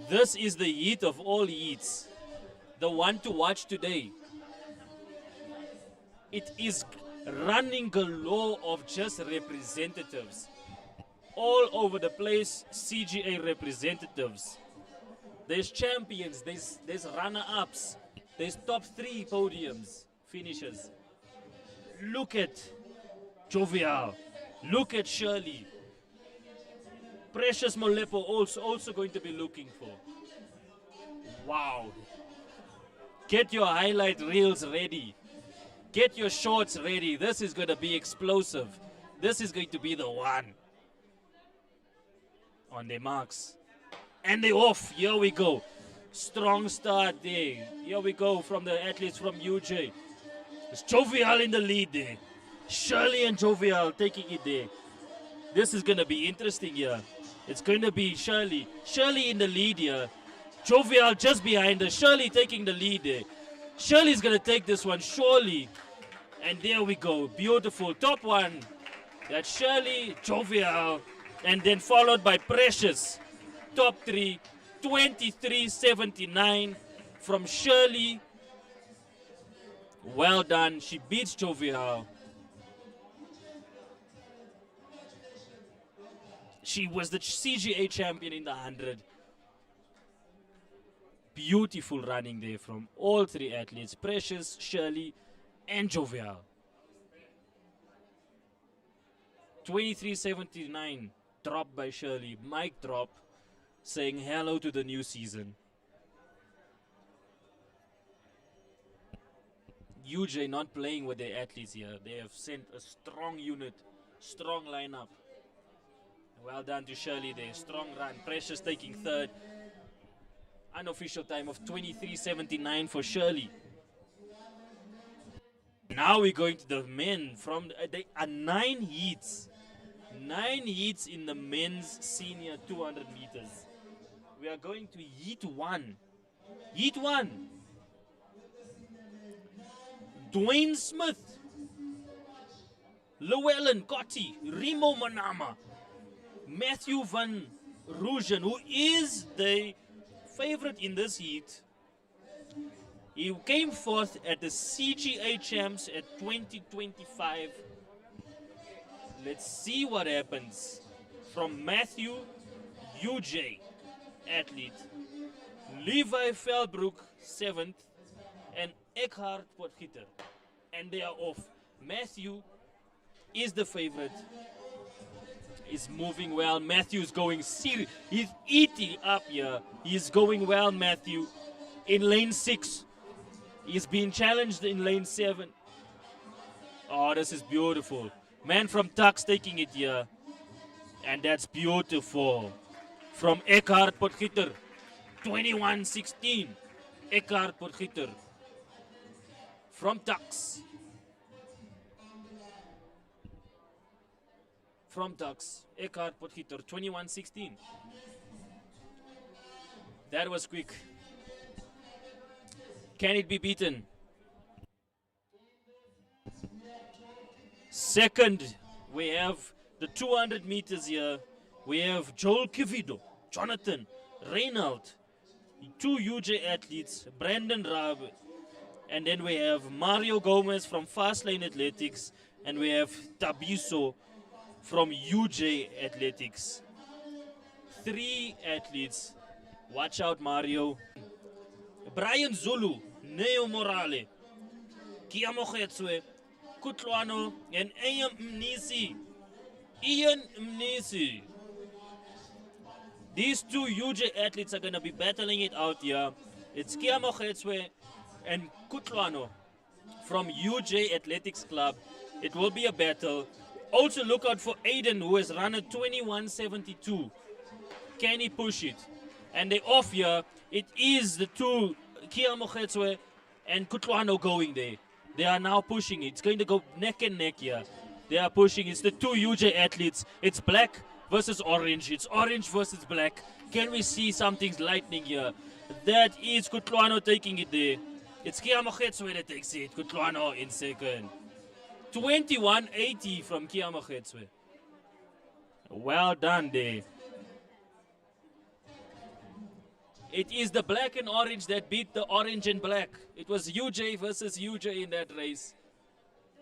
This is the heat of all heats. The one to watch today. It is running galore of just representatives. All over the place, CGA representatives. There's champions, there's runner-ups, there's top 3 podiums, finishers. Look at Jovial. Look at Shirley. Precious Molepo also going to be looking for. Wow. Get your highlight reels ready. Get your shorts ready. This is going to be explosive. This is going to be the one. On their marks. And they're off. Here we go. Strong start there. Here we go from the athletes from UJ. It's Jovial in the lead there. Shirley and Jovial taking it there. This is going to be interesting here. It's going to be Shirley. Shirley in the lead here. Jovial just behind her. Shirley taking the lead there. Shirley's going to take this one, surely. And there we go. Beautiful. Top one. That's Shirley, Jovial, and then followed by Precious. Top 3. 23.79 from Shirley. Well done. She beats Jovial. She was the CGA champion in the 100. Beautiful running there from all 3 athletes. Precious, Shirley, and Jovial. 23.79 drop by Shirley. Mic drop saying hello to the new season. UJ not playing with their athletes here. They have sent a strong unit, strong lineup. Well done to Shirley there. Strong run. Precious taking third. Unofficial time of 23.79 for Shirley. Now we're going to the men. From there are 9 heats. 9 heats in the men's senior 200 meters. We are going to heat 1. Heat 1. Dwayne Smith, Llewellyn Cotti, Remo Manama, Matthew van Rooyen, who is the favorite in this heat. He came fourth at the CGA Champs at 2025. Let's see what happens from Matthew, UJ athlete, Levi Velbroek 7th, and Eckhart Potgieter. And they are off. Matthew is the favorite. Is moving well. Matthew's going serious. He's eating up here. He's going well, Matthew. In lane 6. He's being challenged in lane 7. Oh, this is beautiful. Man from Tux taking it here. And that's beautiful. From Eckhart Potgieter. 21.16. Eckhart Potgieter. From Tux. From Tux. Eckhart Potgieter. 21.16. That was quick. Can it be beaten? Second, we have the 200 meters here, we have Joel Kivido, Jonathan, Reynald, two UJ athletes, Brandon Raab, and then we have Mario Gomez from Fast Lane Athletics, and we have Tabiso from UJ Athletics. 3 athletes. Watch out, Mario. Brian Zulu, Neo Morale, Kiamo Khetswe, Kutlwano, and Ian Mnisi. These 2 UJ athletes are going to be battling it out here. It's Kiamo Khetswe and Kutlwano from UJ Athletics Club. It will be a battle. Also look out for Aiden, who has run a 21.72. Can he push it? And they off here. It is the 2, Kiamo Khetswe and Kutlwano, going there. They are now pushing it. It's going to go neck and neck here. They are pushing. It's the 2 UJ athletes. It's black versus orange. It's orange versus black. Can we see something lightning here? That is Kutlwano taking it there. It's Kiamo Khetswe that takes it. Kutlwano in second. 21.80 from Kiamo Khetswe. Well done there. It is the black and orange that beat the orange and black. It was UJ versus UJ in that race.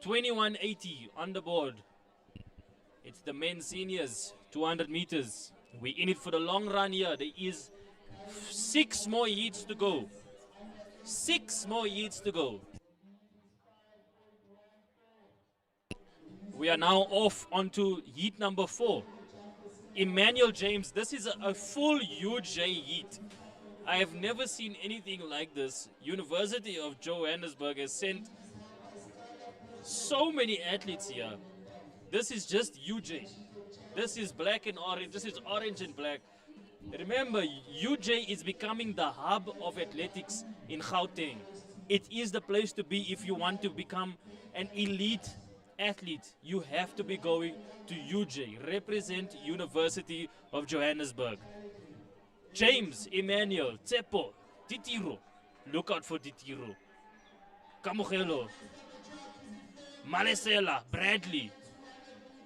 21.80 on the board. It's the men's seniors, 200 meters. We're in it for the long run here. There is 6 more heats to go. 6 more heats to go. We are now off onto heat number 4. Emmanuel James, this is a full UJ heat. I have never seen anything like this. University of Johannesburg has sent so many athletes here. This is just UJ. This is black and orange. This is orange and black. Remember, UJ is becoming the hub of athletics in Gauteng. It is the place to be if you want to become an elite athlete. You have to be going to UJ. Represent University of Johannesburg. James, Emmanuel, Tsepo, Titiro. Look out for Titiro. Kamogelo, Malesela, Bradley.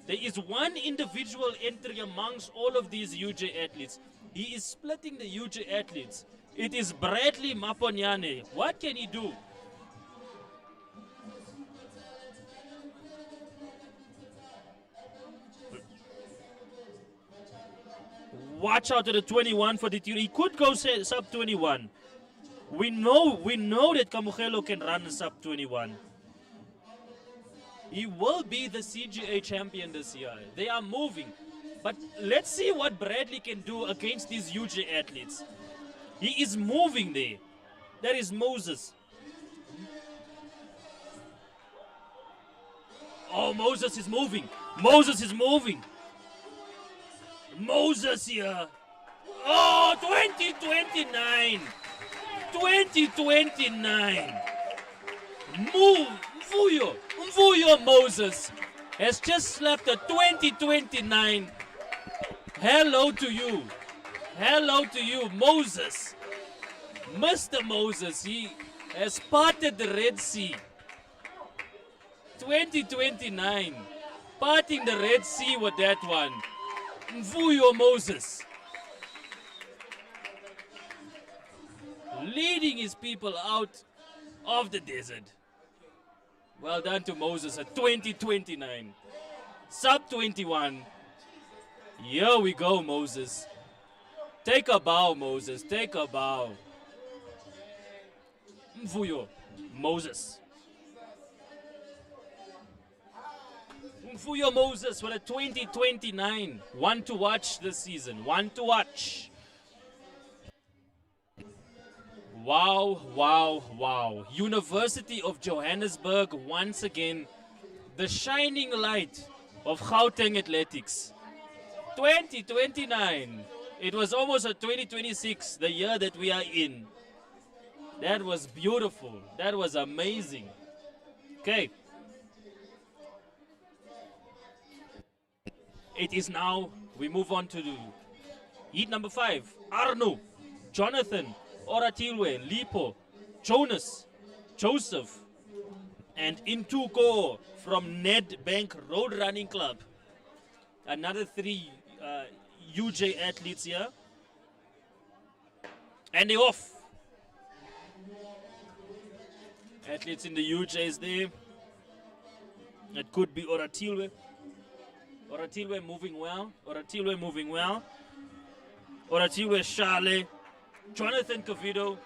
There is one individual entry amongst all of these UJ athletes. He is splitting the UJ athletes. It is Bradley Maponyane. What can he do? Watch out to the 21 for the Titiro. He could go sub 21. We know that Kamogelo can run a sub 21. He will be the CGA champion this year. They are moving. But let's see what Bradley can do against these UJ athletes. He is moving there. That is Moses. Oh, Moses is moving. Moses is moving. Moses here. Oh, 2029. 2029. Move. Mvuyo Moses has just slapped a 2029. Hello to you. Hello to you, Moses. Mr. Moses, he has parted the Red Sea. 2029. Parting the Red Sea with that one. Mvuyo Moses. Leading his people out of the desert. Well done to Moses at 2029. Sub 21. Here we go, Moses. Take a bow, Moses. Take a bow. Mvuyo Moses. Mvuyo Moses with a 2029. One to watch this season. One to watch. Wow, wow, wow. University of Johannesburg once again. The shining light of Gauteng athletics. 2029. It was almost a 2026, the year that we are in. That was beautiful. That was amazing. Okay. It is now, we move on to heat number 5. Arno, Jonathan, Oratilwe, Lipo, Jonas, Joseph, and Intuko from Nedbank Road Running Club. Another three UJ athletes here. And they're off. Athletes in the UJs there. It could be Oratilwe. Oratilwe moving well. Oratilwe moving well. Oratilwe Shale. Jonathan Cavido.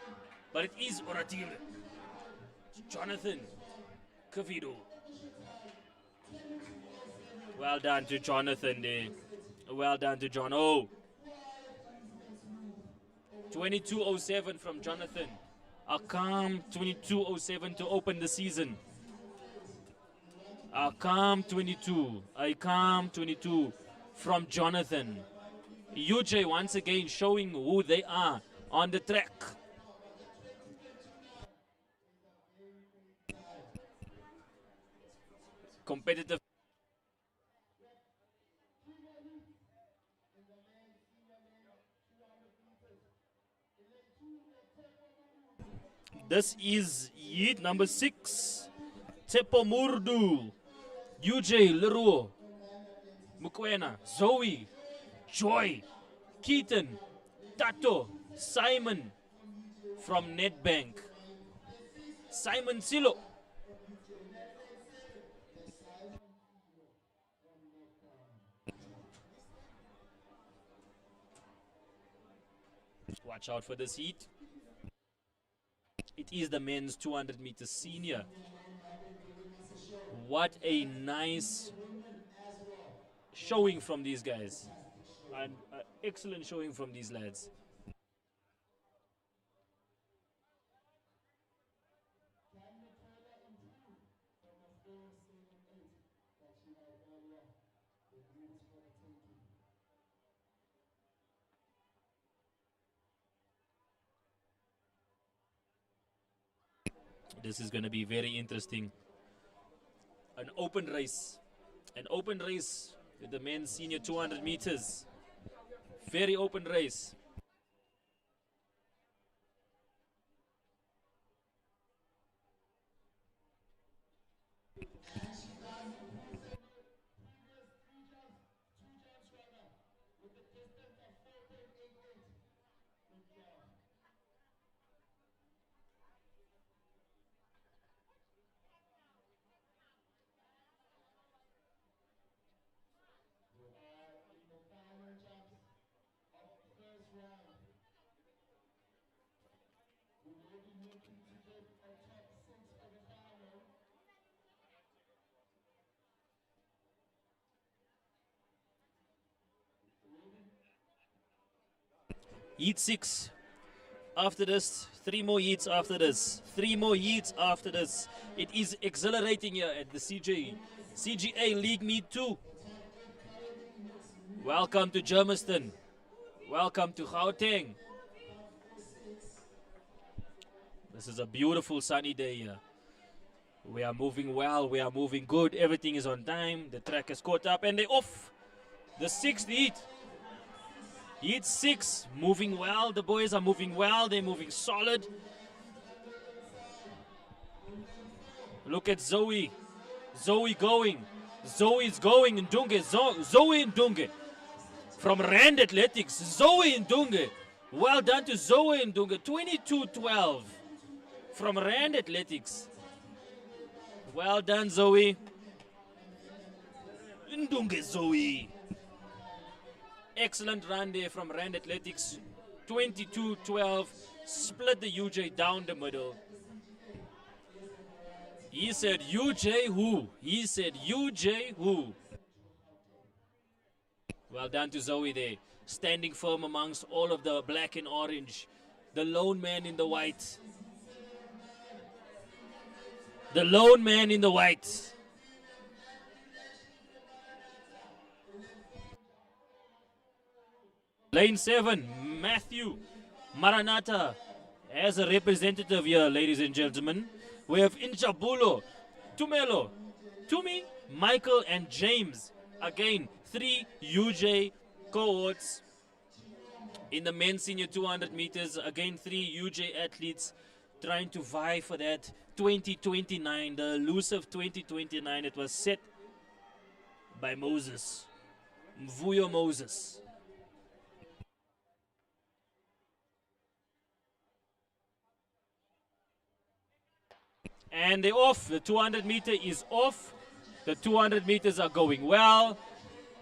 But it is Oratilwe. Jonathan Cavido. Well done to Jonathan there. Well done to John. Oh. 22:07 from Jonathan. A calm 22:07 to open the season. A calm 22. A calm 22 from Jonathan. UJ once again showing who they are on the track. Competitive. This is heat number 6. Tepo Murdu, UJ Leroux, Mukwena, Zoe, Joy, Keaton, Tato, Simon from Nedbank, Simon Silo. Watch out for this heat. It is the men's 200 meters senior. What a nice showing from these guys. An excellent showing from these lads. This is going to be very interesting. An open race. An open race with the men's senior 200 meters. Very open race. Heat 6. After this, 3 more heats after this. 3 more heats after this. It is exhilarating here at the CGA League Meet 2. Welcome to Germiston. Welcome to Gauteng. This is a beautiful sunny day here. We are moving well. We are moving good. Everything is on time. The track is caught up and they're off. The 6th heat. Heat 6, moving well. The boys are moving well. They're moving solid. Look at Zoe. Zoe going. Zoe's going in Dunge. Zoe in Dunge. From Rand Athletics. Zoe in Dunge. Well done to Zoe in Dunge. 22:12 from Rand Athletics. Well done, Zoe. In Dunge, Zoe. Excellent run there from Rand Athletics. 22:12. Split the UJ down the middle. He said, UJ who? He said, UJ who? Well done to Zoe there. Standing firm amongst all of the black and orange. The lone man in the white. The lone man in the white. Lane 7, Matthew Maranatha as a representative here, ladies and gentlemen. We have Inchabulo, Tumelo, Tumi, Michael, and James. Again, 3 UJ cohorts in the men's senior 200 meters. Again, 3 UJ athletes trying to vie for that 2029, the elusive 2029. It was set by Moses. Mvuyo Moses. And they're off. The 200 meter is off. The 200 meters are going well.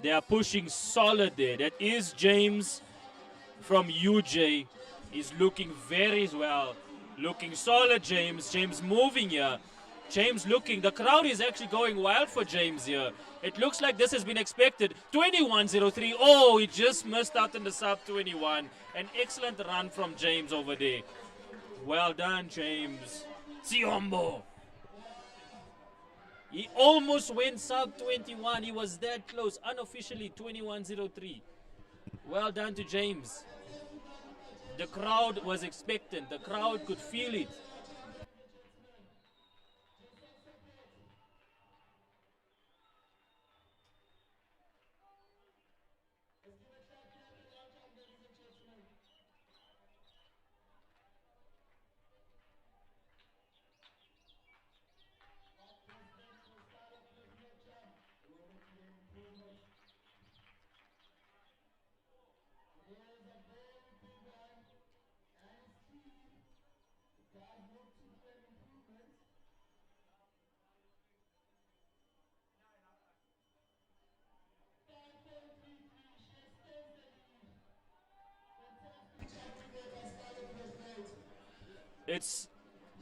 They are pushing solid there. That is James from UJ. He's looking very well. Looking solid, James. James moving here. James looking. The crowd is actually going wild for James here. It looks like this has been expected. 21.03. Oh, he just missed out in the sub 21. An excellent run from James over there. Well done, James. Siombo. He almost went sub 21. He was that close. Unofficially 21.03. Well done to James. The crowd was expectant. The crowd could feel it. It's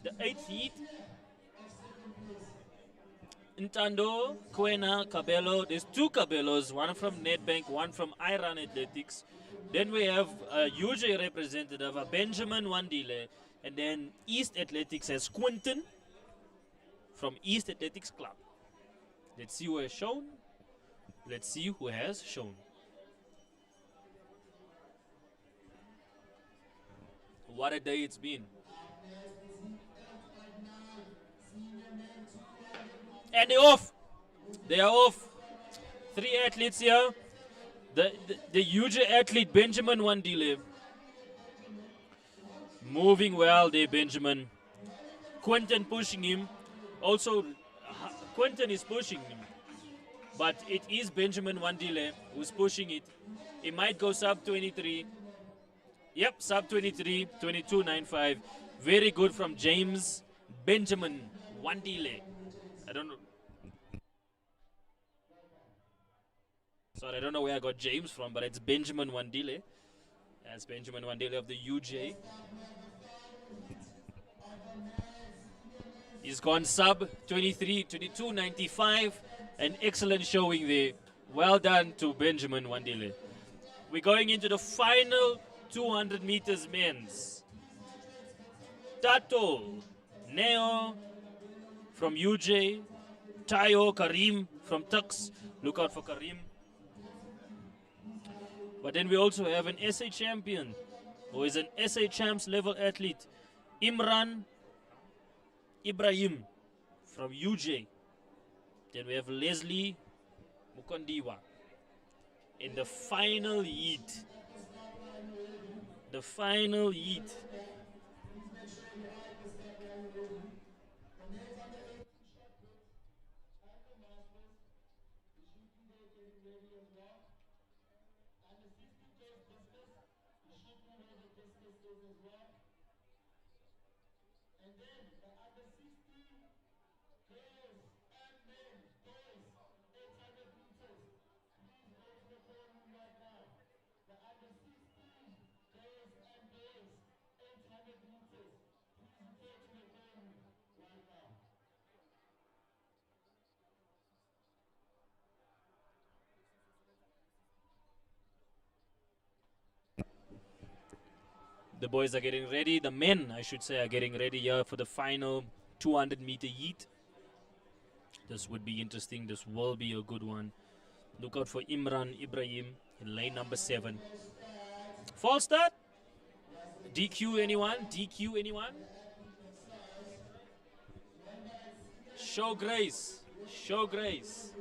the 8th heat. Ntando, Kwena, Cabello. There's two Cabellos, one from Nedbank, one from Iran Athletics. Then we have a UJ representative, a Benjamin Wandile, and then East Athletics has Quinton from East Athletics Club. Let's see who has shown. Let's see who has shown. What a day it's been. And they're off. They are off. 3 athletes here. The UJ athlete Benjamin Wandile. Moving well there, Benjamin. Quentin pushing him. Also, Quentin is pushing him. But it is Benjamin Wandile who's pushing it. He might go sub 23. Yep, sub 23, 22.95. Very good from James Benjamin Wandile. I don't know. Sorry, I don't know where I got James from, but it's Benjamin Wandile. That's Benjamin Wandile of the UJ. He's gone sub 23, 22.95. An excellent showing there. Well done to Benjamin Wandile. We're going into the final 200 meters men's. Tato, Neo from UJ, Tayo, Karim from Tux. Look out for Karim. But then we also have an SA champion, who is an SA champs level athlete, Imran Ibrahim from UJ. Then we have Leslie Mukondiwa in the final heat. The final heat. The boys are getting ready. The men, I should say, are getting ready here for the final 200 meter heat. This would be interesting. This will be a good one. Look out for Imran Ibrahim in lane number 7. False start. DQ anyone? DQ anyone? Show grace. Show grace.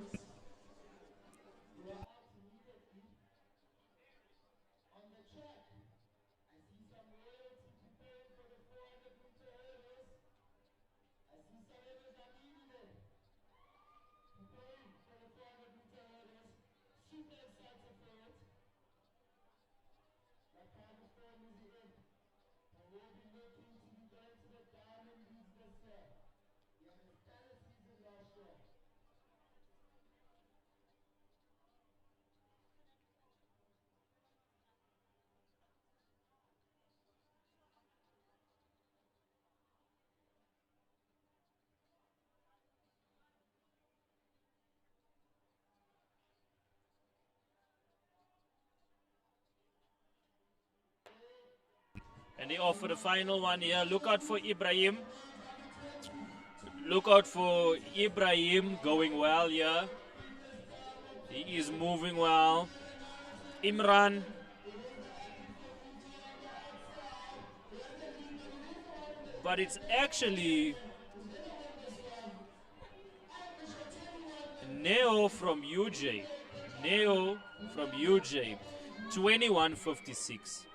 And they off for the final one here. Look out for Ibrahim. Look out for Ibrahim going well here. He is moving well. Imran. But it's actually Neo from UJ. Neo from UJ. 21:56.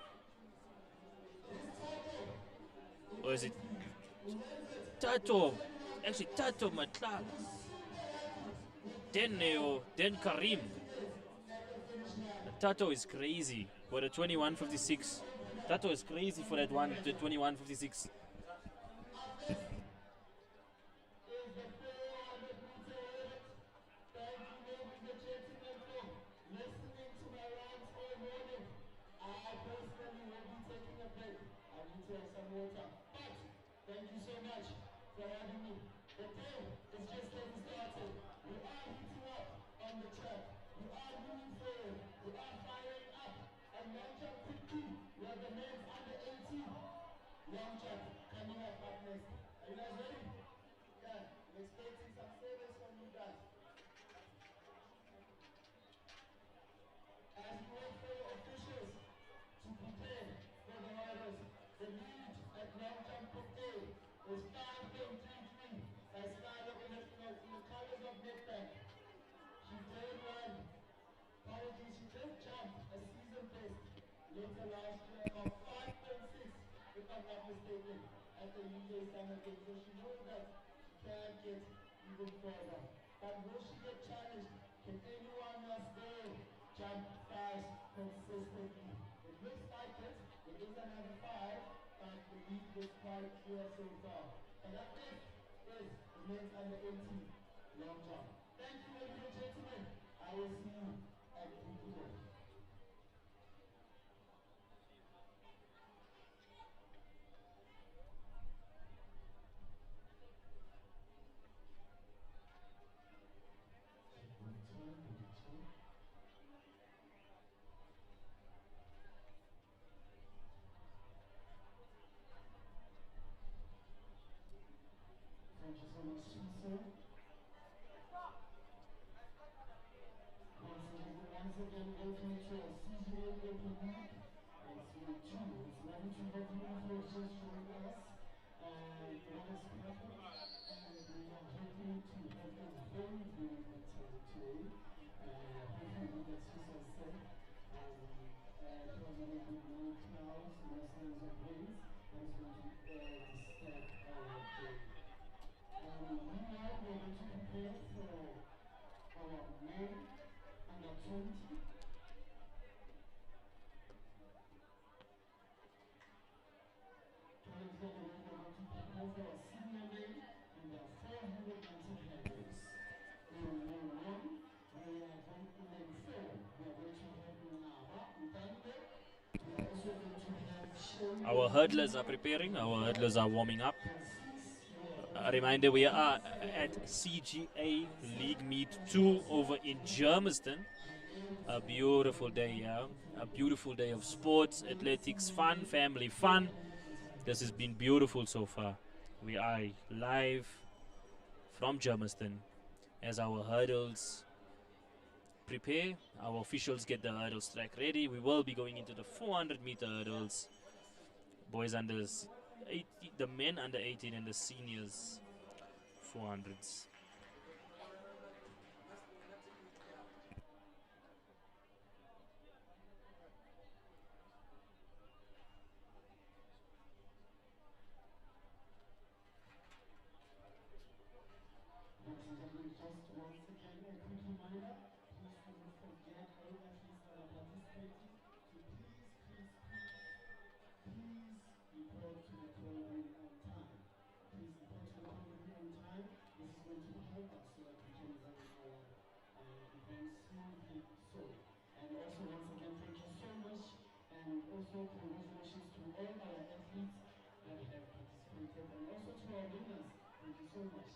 Or is it Tato? Actually, Tato Matla. Then Neo, then Karim. Tato is crazy for the 21:56. Tato is crazy for that one, the 21:56. Thank you so much for having me. The day is just getting started. We are heating up on the track. We are moving forward. We are firing up. And long jump quickly. We have the men's under 18. Long jump coming up next. Are you guys ready? Yeah, we're expecting some favors from you guys. As we wait for your officials to prepare for the hurdles, the lead at long jump group A was 5.33 by Skylar in the colors of Nedbank. She did run, apologies, she did jump a season best later last year of 5.6, if I'm not mistaken, at the UK Summer Games. So she knows that she can get even further. But will she get challenged? Can anyone else there jump fast consistently? It looks like it. It is another 5, but the lead is quite clear so far. And up next is the men's under 18 long jump. Thank you, ladies and gentlemen. I will see you at the beginning. Thank you so much, sir. Once again, welcome to our seasonal open week. It's week 2. It's lovely to have you here just join us. Let us prepare, and we are hoping to have a very, very good time today. Hopefully we get to some sun. Probably will be no clouds, no signs of winds. That is going to disturb our day. Meanwhile, we're going to prepare for our men under 20. Currently, we're going to prepare for our senior men in the 490 handles. In lane 1, we are going to lane 4. We are going to have Naba Ntande. We are also going to have Shane. Our hurdlers are preparing, our hurdlers are warming up. A reminder, we are at CGA League Meet 2 over in Germiston. A beautiful day, yeah. A beautiful day of sports, athletics, fun, family fun. This has been beautiful so far. We are live from Germiston as our hurdles prepare. Our officials get the hurdles track ready. We will be going into the 400-meter hurdles. Boys under 18, the men under 18 and the seniors 400s. Just once again, a quick reminder, please do not forget all athletes that are participating to please report to the call room on time. Please report to the call room on time. This is going to help us so that we can run our event smoothly. So, and also once again, thank you so much, and also congratulations to all our athletes that have participated, and also to our winners. Thank you so much.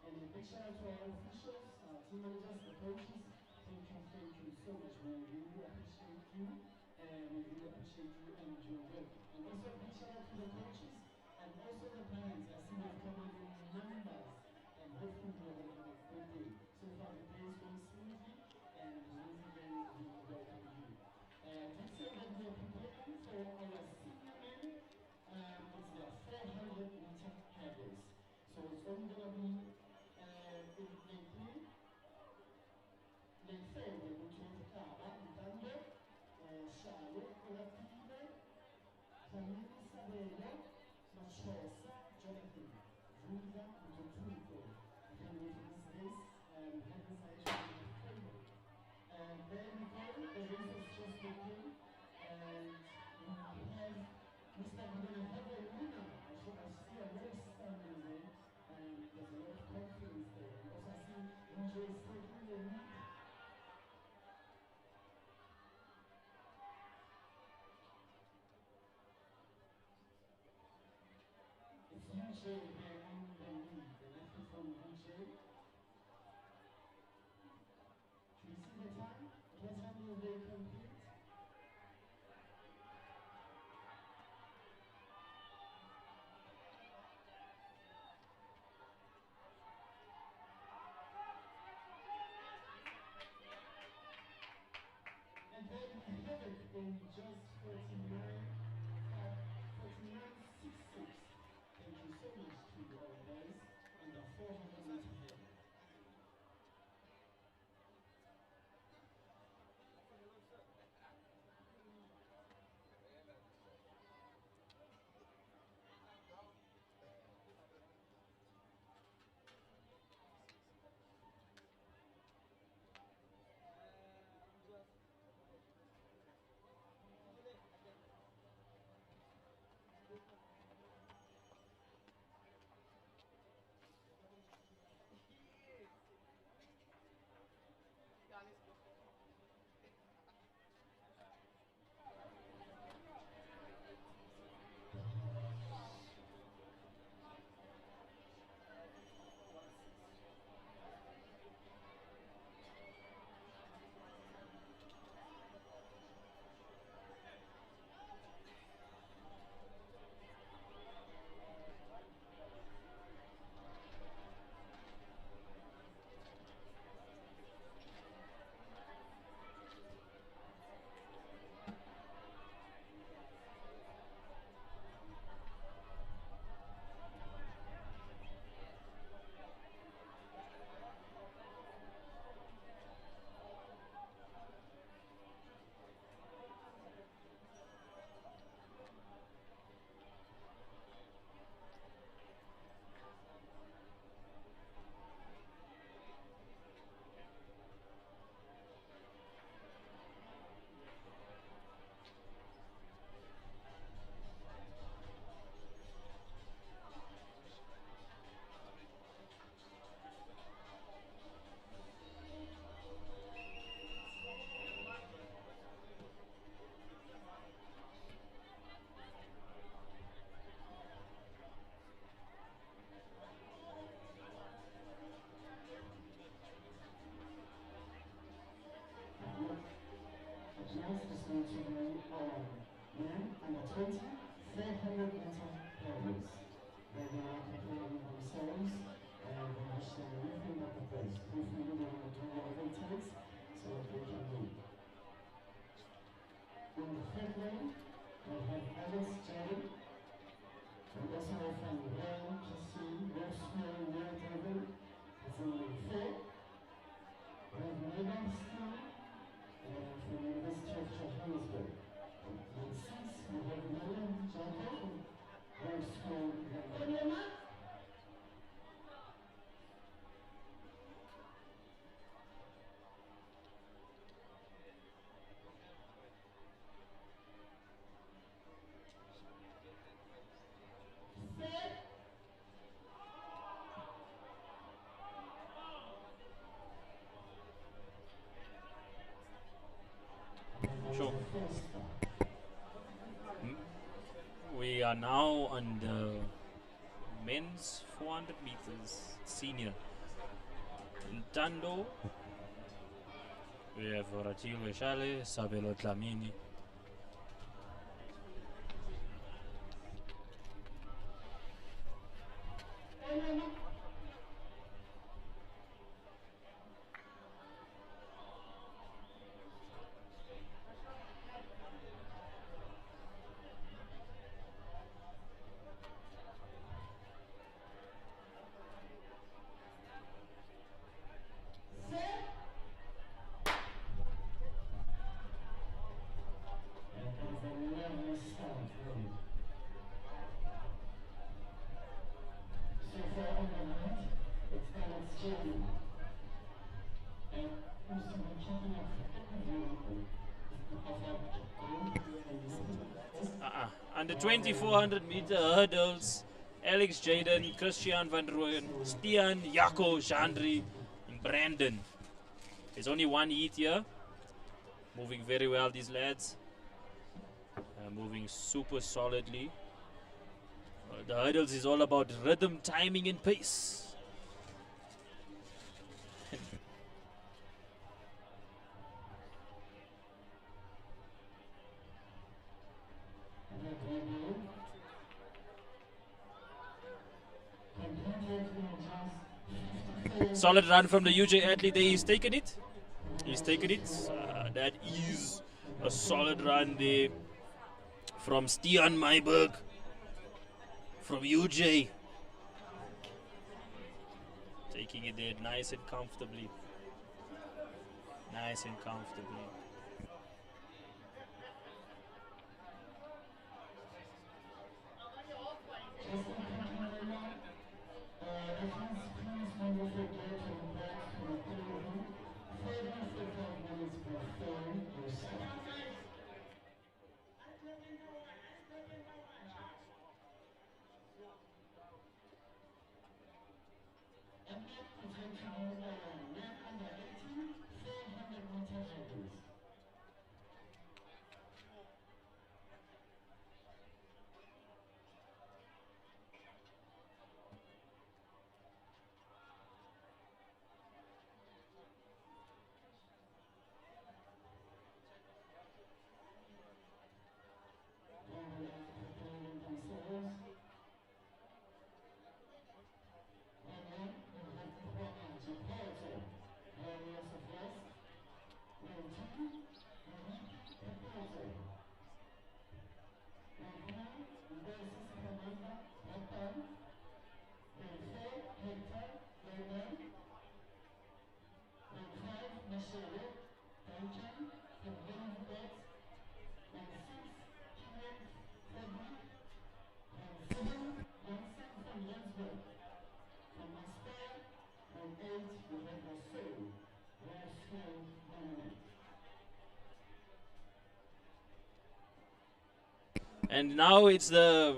And a big shout out to our officials, our team managers, the coaches. Thank you so much. We really appreciate you, and we really appreciate you and your work. And also big shout out to the coaches and also the parents. I see they've come in numbers and hopefully we're going to have a good day. So far the day is going smoothly and once again we welcome you. Let's say that we are preparing for our senior men. It's their 400-meter hurdles. So it's only going to be in lane 4, we're going to have Kaba, Ntando, Shalo, Olapide, Kamini Sabela, Machosa, Jonathan, Vunda, Mututuko. You can wait for this race, hurdles are actually incredible. And there we go, the race is just beginning, and we have looks like we're going to have a winner. I see a lot of standing there, and there's a lot of confidence there. And also I see DJ is taking the lead. It's UJ there on the lead, the lefty from UJ. Should you see the time? What time will they complete? And then we have it in just 49.66. Thank you so much to our boys and the 400-meter hurdle. Next is going to be men under 20, 400-meter hurdles. They're going to competing themselves and they wish them anything but the best. Hopefully they want to do whatever it takes so that they can win. In the third lane, we have Alex Jerry. We also have from Ryan, Kissy, Rosemary, Neil David. It's in lane 4. We have Megan Steele. From the University of Johannesburg. In 6, we have William Jacob, High School. Sure. We are now on the men's 400 meters senior. In Tando, we have Ratilo Shale, Sabelo Tlamini. 2400 meter hurdles. Alex Jaden, Christian van Rooyen, Stian, Jaco, Jandri, and Brandon. There's only one heat here. Moving very well, these lads. Moving super solidly. The hurdles is all about rhythm, timing, and pace. Solid run from the UJ athlete there. He's taken it. He's taken it. That is a solid run there from Stian Meiberg from UJ. Taking it there nice and comfortably. Nice and comfortably. And now it's the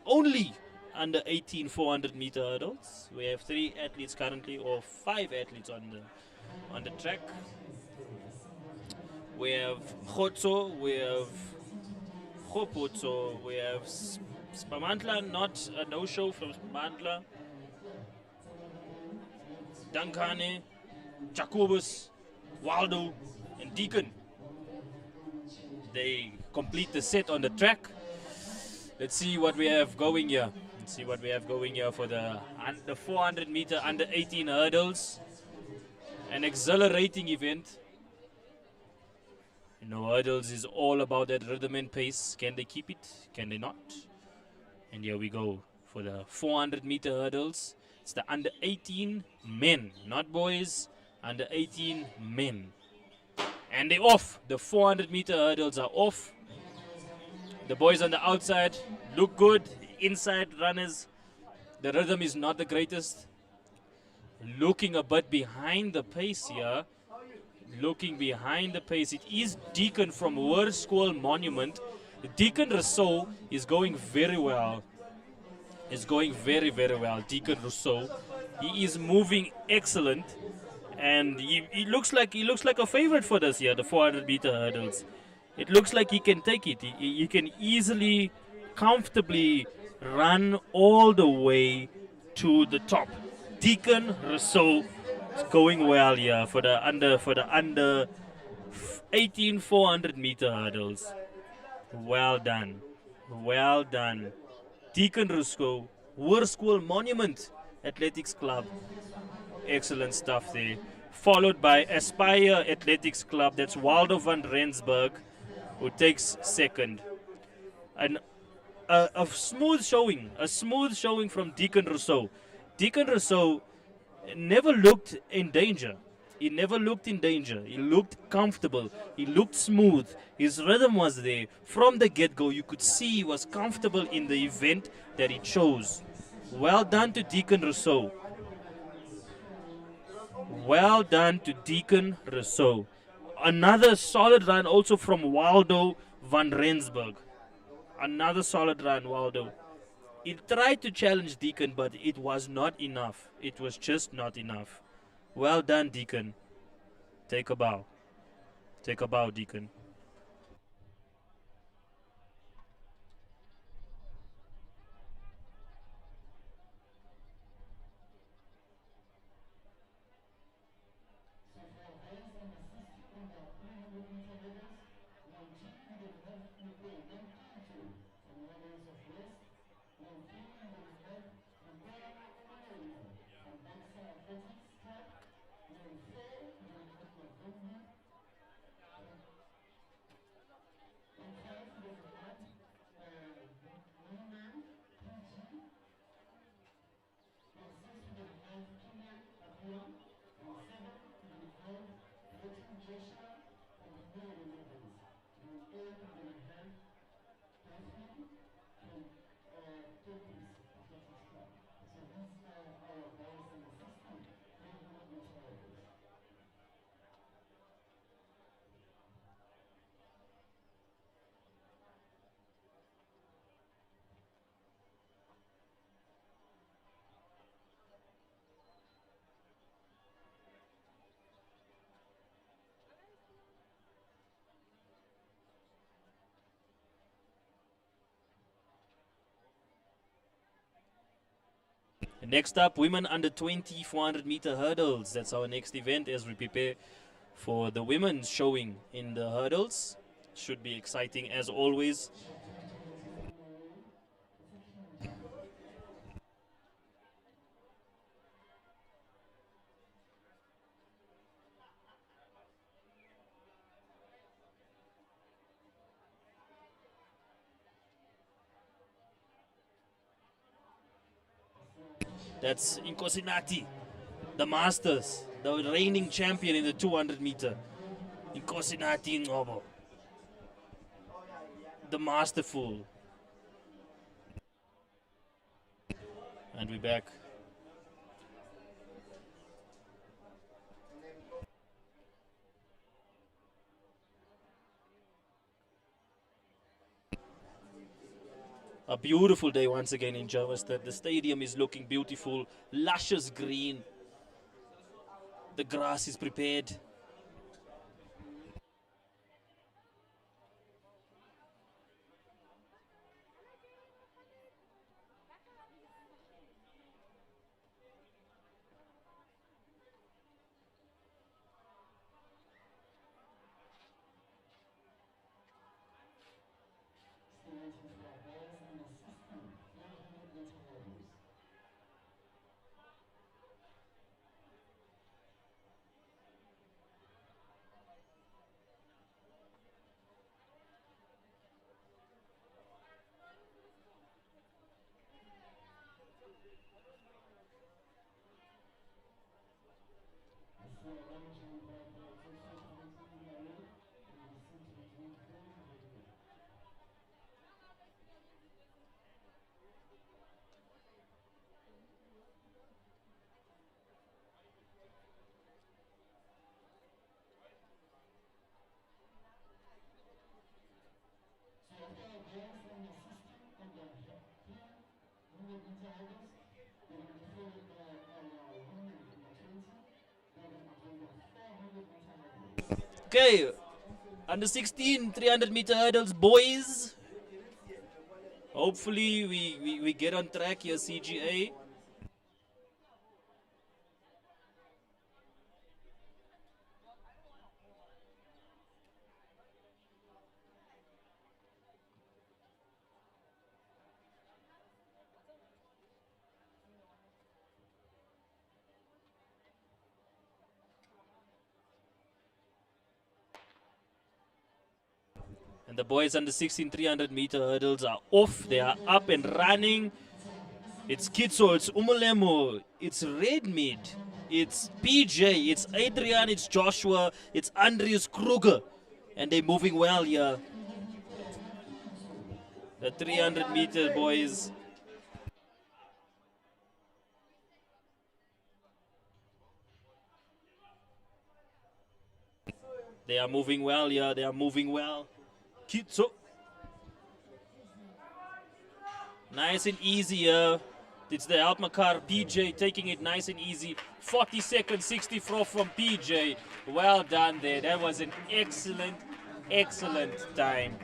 only under 18 400 meter hurdles. We have 3 athletes currently, or 5 athletes on the track. We have Khotso, we have Khopotso, we have Spamantla, not a no-show from Spamantla. Dankane, Jacobus, Waldo, and Deacon. They complete the set on the track. Let's see what we have going here. Let's see what we have going here for the 400 meter under 18 hurdles. An exhilarating event. You know, hurdles is all about that rhythm and pace. Can they keep it? Can they not? And here we go for the 400 meter hurdles. It's the under 18 men, not boys, under 18 men. And they're off. The 400 meter hurdles are off. The boys on the outside look good. Inside runners, the rhythm is not the greatest. Looking a bit behind the pace here. Looking behind the pace. It is Deacon from Hoërskool Monument. Deacon Rousseau is going very well. Is going very, very well. Deacon Rousseau. He is moving excellent. And he looks like a favorite for this year, the 400 meter hurdles. It looks like he can take it. He can easily, comfortably run all the way to the top. Deacon Rousseau is going well here for the under 18 400 meter hurdles. Well done. Well done. Deacon Rousseau, Hoërskool Monument Athletics Club. Excellent stuff there. Followed by Aspire Athletics Club. That's Waldo van Rensburg, who takes second. And a smooth showing from Deacon Rousseau. Deacon Rousseau never looked in danger. He never looked in danger. He looked comfortable. He looked smooth. His rhythm was there. From the get-go, you could see he was comfortable in the event that he chose. Well done to Deacon Rousseau. Well done to Deacon Rousseau. Another solid run also from Waldo van Rensburg. Another solid run, Waldo. It tried to challenge Deacon, but it was not enough. It was just not enough. Well done, Deacon. Take a bow. Take a bow, Deacon. Next up, women under 20 400 meter hurdles. That's our next event as we prepare for the women's showing in the hurdles. Should be exciting as always. That's Inkosinati, the Masters, the reigning champion in the 200 meter. Inkosinati Ngobo, the masterful. And we're back. A beautiful day once again in Germiston. The stadium is looking beautiful, luscious green. The grass is prepared. Okay, under 16 300 meter hurdles, boys. Hopefully, we get on track here, CGA. And the boys under 16 300 meter hurdles are off. They are up and running. It's Kitso, it's Umulemo, it's Redmid, it's PJ, it's Adrian, it's Joshua, it's Andreas Kruger. And they're moving well here. The 300 meter boys. They are moving well here. They are moving well. Kitso. Nice and easy here. It's the Alpmakar PJ taking it nice and easy. 40 seconds, 64 from PJ. Well done there. That was an excellent, excellent time.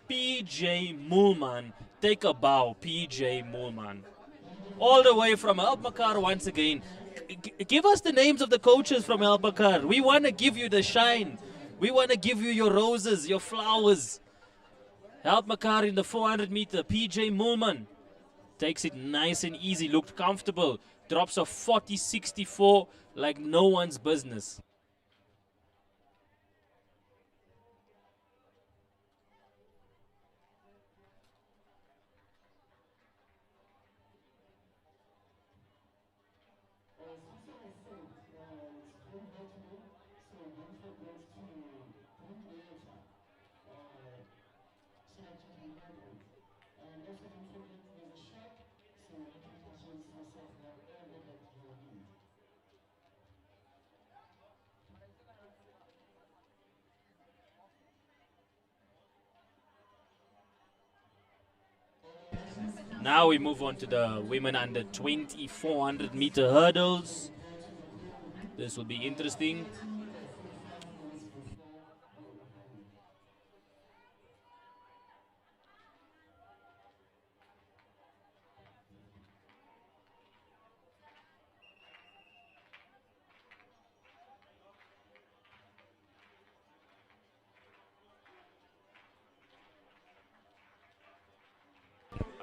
PJ Moolman. Take a bow, PJ Moolman. All the way from Alpmakar once again. Give us the names of the coaches from Alpmakar. We want to give you the shine. We want to give you your roses, your flowers. Alpmakar in the 400 meter. PJ Moolman takes it nice and easy, looked comfortable. Drops a 40-64 like no one's business. Now we move on to the women under 2400 meter hurdles. This will be interesting.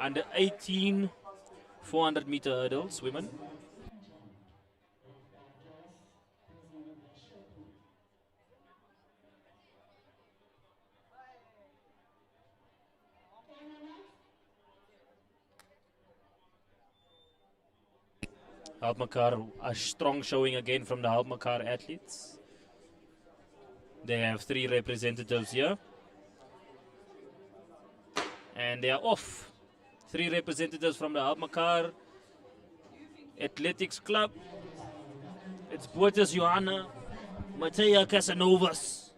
Under 18 400 meter hurdles, women. Alpmakar, a strong showing again from the Alpmakar athletes. They have 3 representatives here. And they are off. 3 representatives from the Alpmakar Athletics Club. It's Boetes Johanna, Matea Casanovas,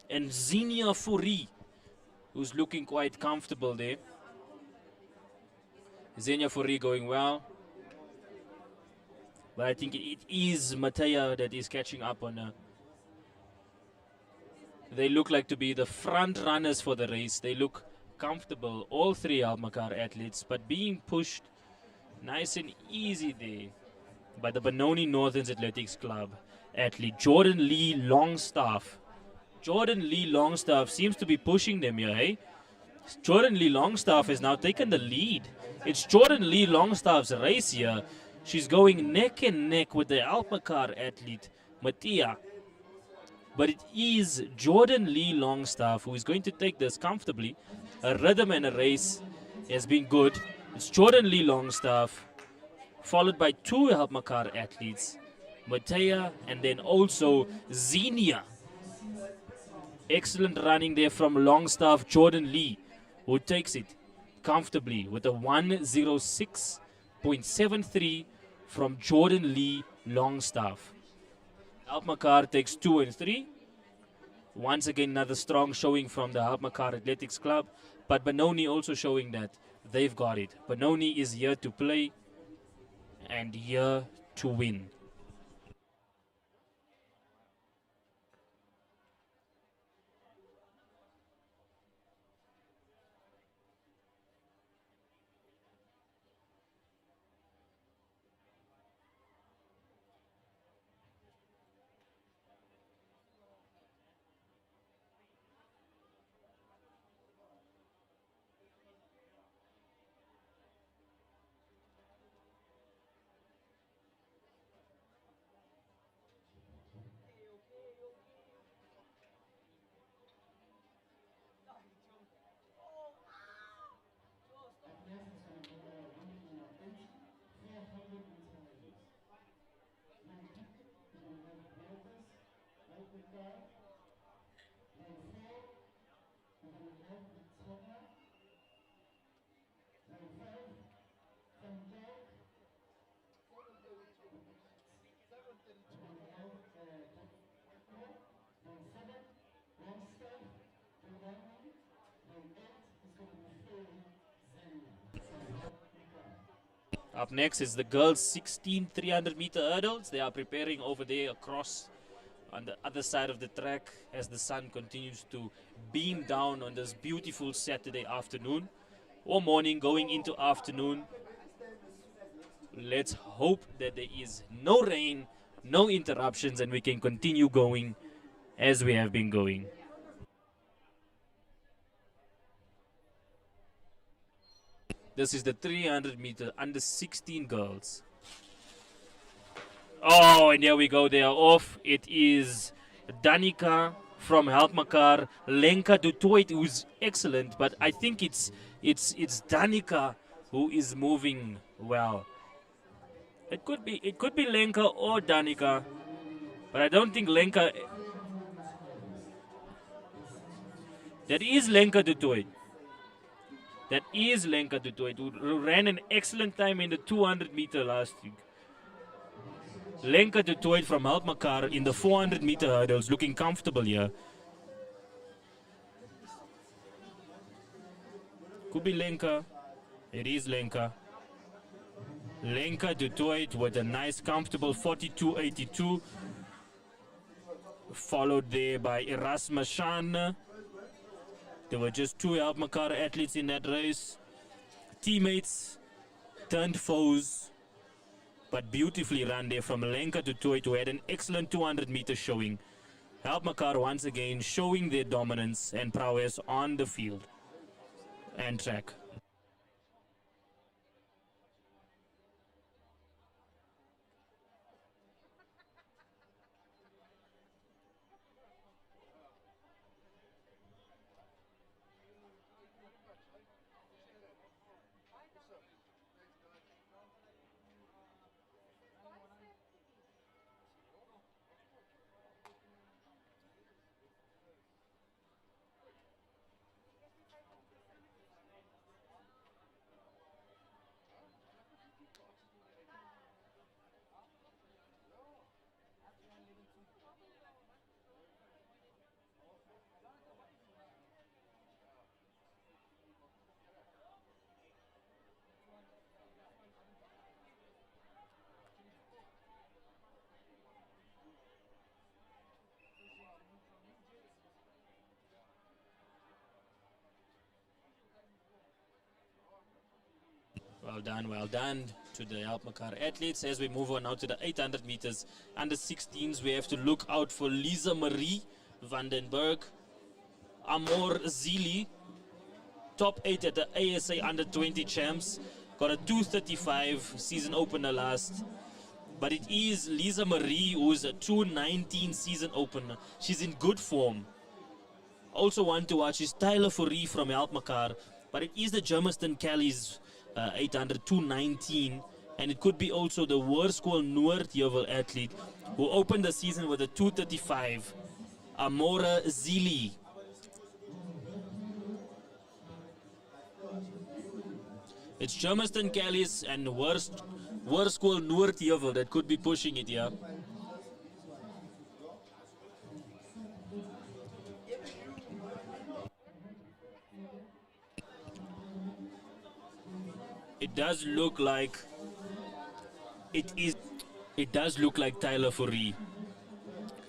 and Xenia Fourie, who's looking quite comfortable there. Xenia Fourie going well. But I think it is Matea that is catching up on her. They look like to be the front runners for the race. They look comfortable, all 3 Alpmakar athletes, but being pushed nice and easy there by the Benoni Northerns Athletics Club athlete Jordan Lee Longstaff. Jordan Lee Longstaff seems to be pushing them here, hey? Jordan Lee Longstaff has now taken the lead. It's Jordan Lee Longstaff's race here. She's going neck and neck with the Alpmakar athlete Matia. But it is Jordan Lee Longstaff who is going to take this comfortably. Her rhythm and her race has been good. It's Jordan Lee Longstaff, followed by 2 Alpmakar athletes, Matea and then also Xenia. Excellent running there from Longstaff Jordan Lee, who takes it comfortably with a 106.73 from Jordan Lee Longstaff. Alpmakar takes 2 and 3. Once again, another strong showing from the Alpmakar Athletics Club. But Benoni also showing that they've got it. Benoni is here to play and here to win. Up next is the girls 16 300-meter hurdles. They are preparing over there across on the other side of the track as the sun continues to beam down on this beautiful Saturday afternoon or morning going into afternoon. Let's hope that there is no rain, no interruptions, and we can continue going as we have been going. This is the 300-meter under 16 girls. Oh, and here we go. They are off. It is Danica from Helpmakar, Lenka Dutoit, who's excellent, but I think it's Danica who is moving well. It could be Lenka or Danica, but I don't think Lenka. That is Lenka Dutoit. That is Lenka Dutoit, who ran an excellent time in the 200-meter last week. Lenka Dutoit from Helpmakar in the 400-meter hurdles, looking comfortable here. Could be Lenka. It is Lenka. Lenka Dutoit with a nice, comfortable 42.82. Followed there by Erasmus Shan. There were just two Helpmakar athletes in that race. Teammates turned foes, but beautifully run there from Lenka Dutoit, who had an excellent 200-meter showing. Helpmakar once again showing their dominance and prowess on the field and track. Well done to the Helpmakar athletes. As we move on now to the 800 meters under 16s, we have to look out for Lisa Marie Vandenberg, Amor Zili, top 8 at the ASA under 20 champs, got a 235 season opener last. But it is Lisa Marie who's a 219 season opener. She's in good form. Also one to watch is Tyler Fourie from Helpmakar, but it is the Germiston Callies 800 219, and it could be also the Hoërskool Noordheuwel athlete who opened the season with a 235, Amora Zili. It's Germiston Callies and Hoërskool Noordheuwel that could be pushing it here. It does look like Tyler Fourie.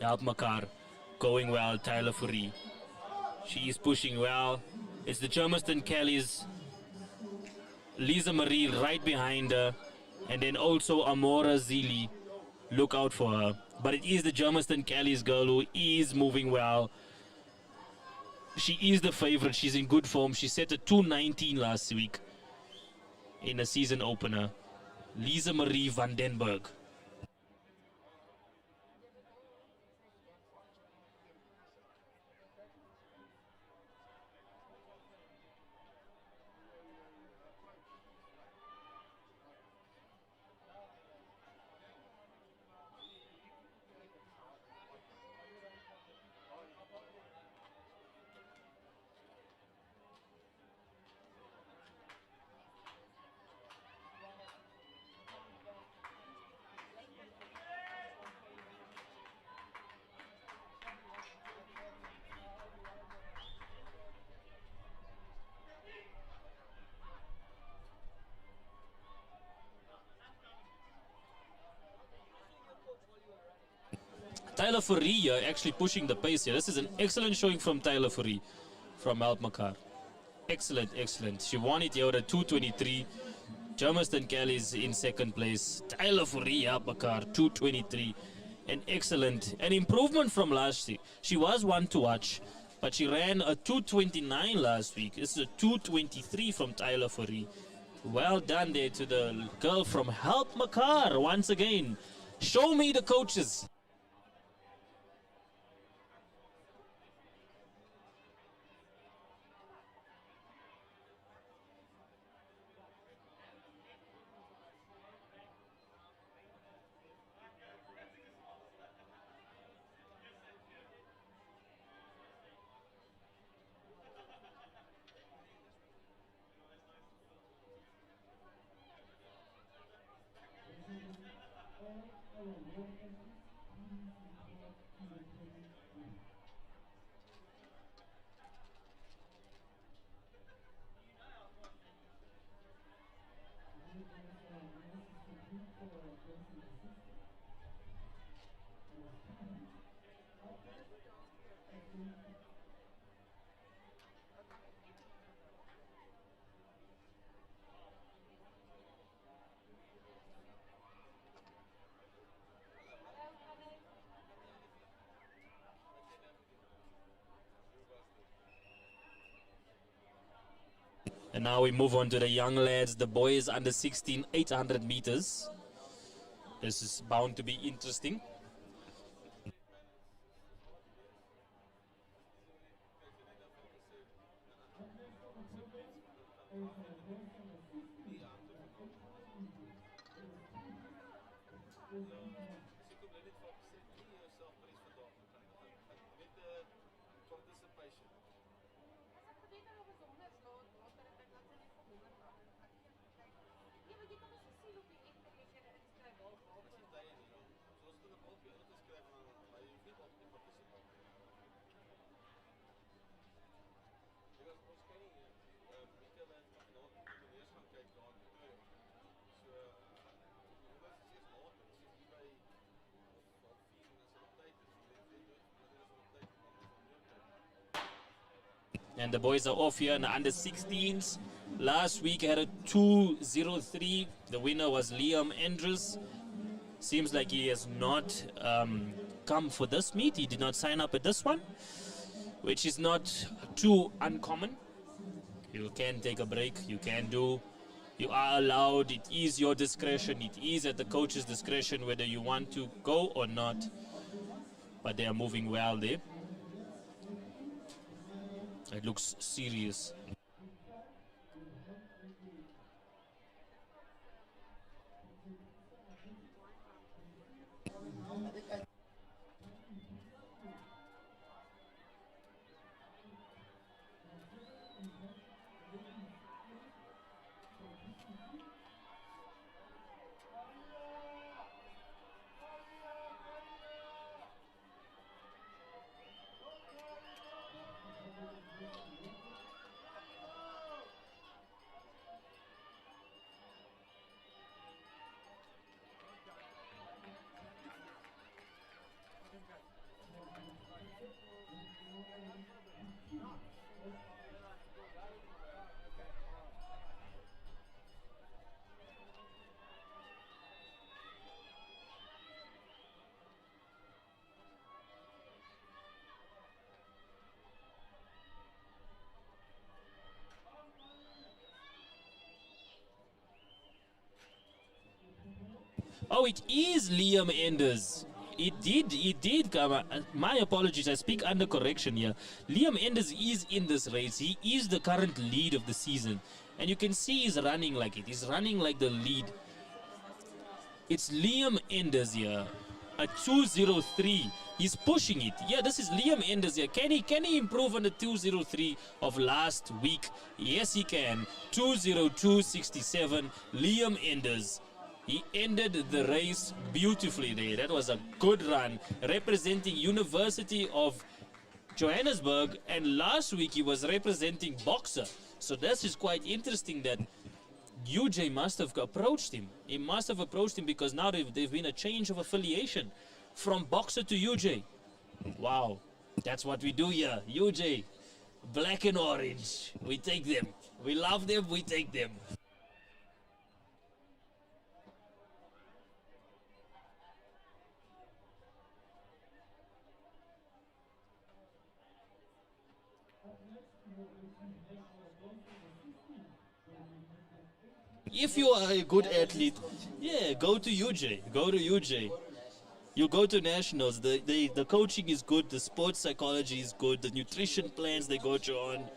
Helpmakar going well, Tyler Fourie. She is pushing well. It's the Germiston Callies. Lisa Marie right behind her. And then also Amora Zili. Look out for her. But it is the Germiston Callies girl who is moving well. She is the favorite. She's in good form. She set a 219 last week in a season opener. Lisa Marie Vandenberg. Tyler Fourie here actually pushing the pace here. This is an excellent showing from Tyler Fourie from Alkmaar. Excellent, excellent. She won it here at 2:23. Germiston Kelly's in second place. Tyler Fourie, Alkmaar, 2:23. An improvement from last week. She was one to watch, but she ran a 2:29 last week. This is a 2:23 from Tyler Fourie. Well done there to the girl from Alkmaar once again. Show me the coaches. And now we move on to the young lads, the boys under 16, 800 meters. This is bound to be interesting. And the boys are off here in the under 16s. Last week had a 2:03. The winner was Liam Andrews. Seems like he has not come for this meet. He did not sign up at this one, which is not too uncommon. You can take a break. You are allowed. It is your discretion. It is at the coach's discretion whether you want to go or not. But they are moving well there. It looks serious. Oh, it is Liam Enders. It did come. My apologies, I speak under correction here. Liam Enders is in this race. He is the current lead of the season. And you can see he's running like it. He's running like the lead. It's Liam Enders here. A 2:03. He's pushing it. Yeah, this is Liam Enders here. Can he improve on the 2:03 of last week? Yes, he can. 2:02.67. Liam Enders. He ended the race beautifully there. That was a good run, representing University of Johannesburg, and last week he was representing Boxer. So this is quite interesting that UJ must have approached him. He must have approached him because now there's been a change of affiliation from boxer to UJ. Wow, that's what we do here. UJ, black and orange. We take them. We love them, we take them. If you are a good athlete, yeah, go to UJ. Go to UJ. You go to nationals. The coaching is good. The sports psychology is good. The nutrition plans they got you on.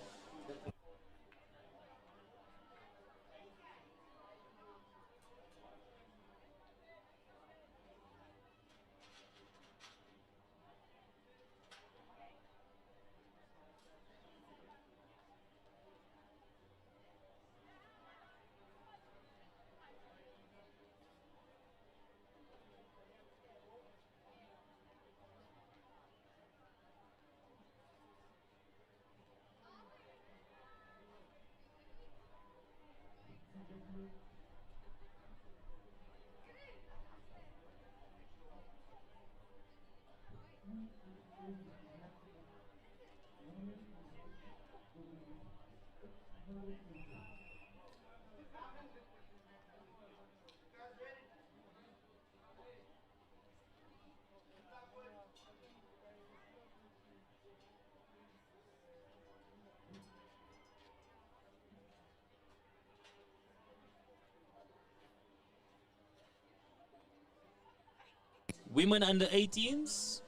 Women under 18s.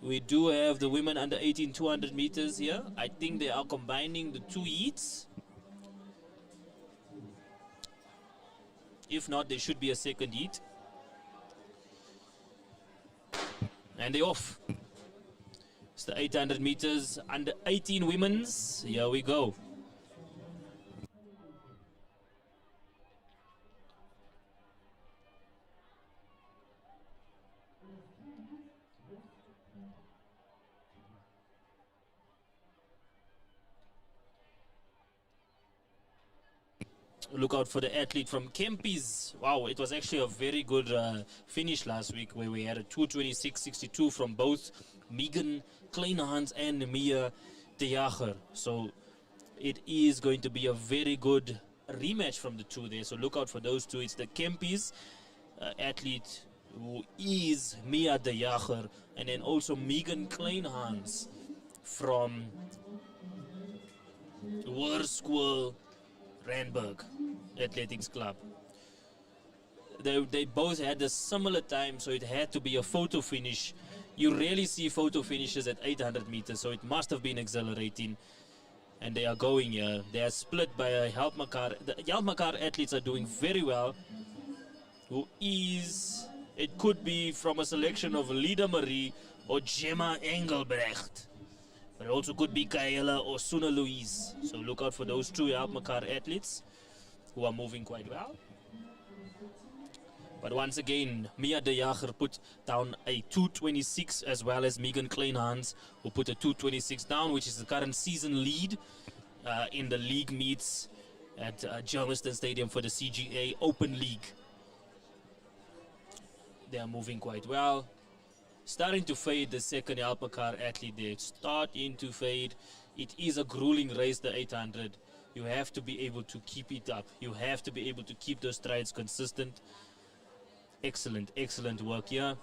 We do have the women under 18 200 meters here. I think they are combining the two heats. If not, there should be a second heat. And they're off. It's the 800 meters under 18 women's. Here we go. Look out for the athlete from Kempis. Wow, it was actually a very good finish last week where we had a 2:26.62 from both Megan Kleinhans and Mia de Jager. So it is going to be a very good rematch from the two there. So look out for those two. It's the Kempis athlete who is Mia de Jager, and then also Megan Kleinhans from Hoërskool Randburg Athletics Club. They both had a similar time, so it had to be a photo finish. You rarely see photo finishes at 800 meters, so it must have been exhilarating. And they are going here. They are split by a Helpmakar. The Helpmakar athletes are doing very well. Who is, it could be from a selection of Lida Marie or Gemma Engelbrecht. But it also could be Kaela or Suna Louise. So look out for those two Helpmakar athletes who are moving quite well. But once again, Mia de Jager put down a 2:26, as well as Megan Kleinhans, who put a 2:26 down, which is the current season lead in the league meets at Germiston Stadium for the CGA Open League. They are moving quite well. Starting to fade, the second Helpmakar athlete there. Starting to fade. It is a grueling race, the 800. You have to be able to keep it up. You have to be able to keep those strides consistent. Excellent, excellent work here.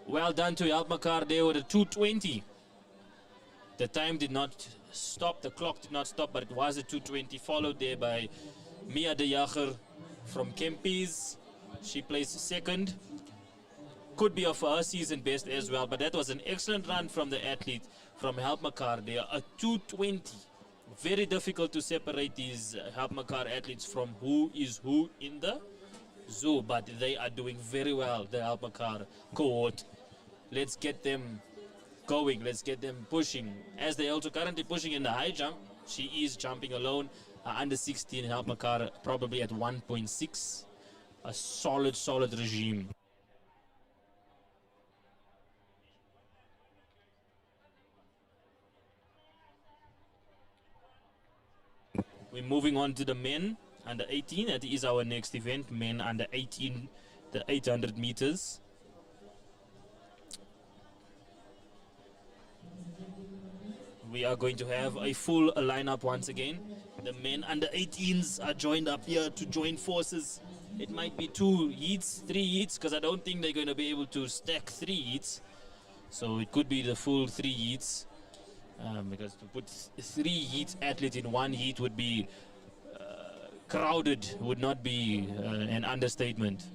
Well done to Helpmakar there with a 2:20. The time did not stop, the clock did not stop, but it was a 2:20, followed there by Mia de Jager from Kempis. She placed second. Could be of her season best as well, but that was an excellent run from the athlete from Helpmakar there, a 2:20. Very difficult to separate these Helpmakar athletes from who is who in the zoo, but they are doing very well, the Helpmakar cohort. Let's get them going, let's get them pushing, as they're also currently pushing in the high jump. She is jumping alone. under 16 help Makar probably at 1.6. A solid regime. We're moving on to the men under 18. That is our next event. Men under 18, the 800 meters. We are going to have a full lineup once again. The men under 18s are joined up here to join forces. It might be 2 heats, 3 heats, because I don't think they're going to be able to stack 3 heats. So it could be the full 3 heats. Because to put 3 heat athletes in 1 heat would be crowded, would not be an understatement.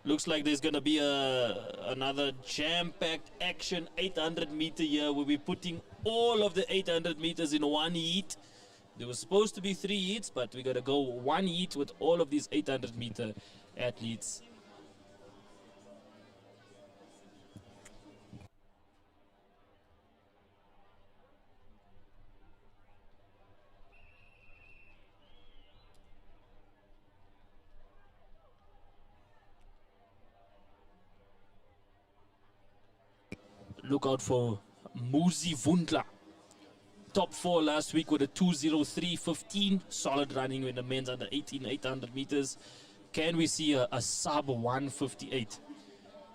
Looks like there's gonna be another jam-packed action 800 meter here. We'll be putting all of the 800 meters in 1 heat. There was supposed to be 3 heats, but we gotta go 1 heat with all of these 800 meter athletes. Look out for Muzi Vundla. Top 4 last week with a 2:03.15. Solid running in the men's under 18 800 meters. Can we see a sub 158?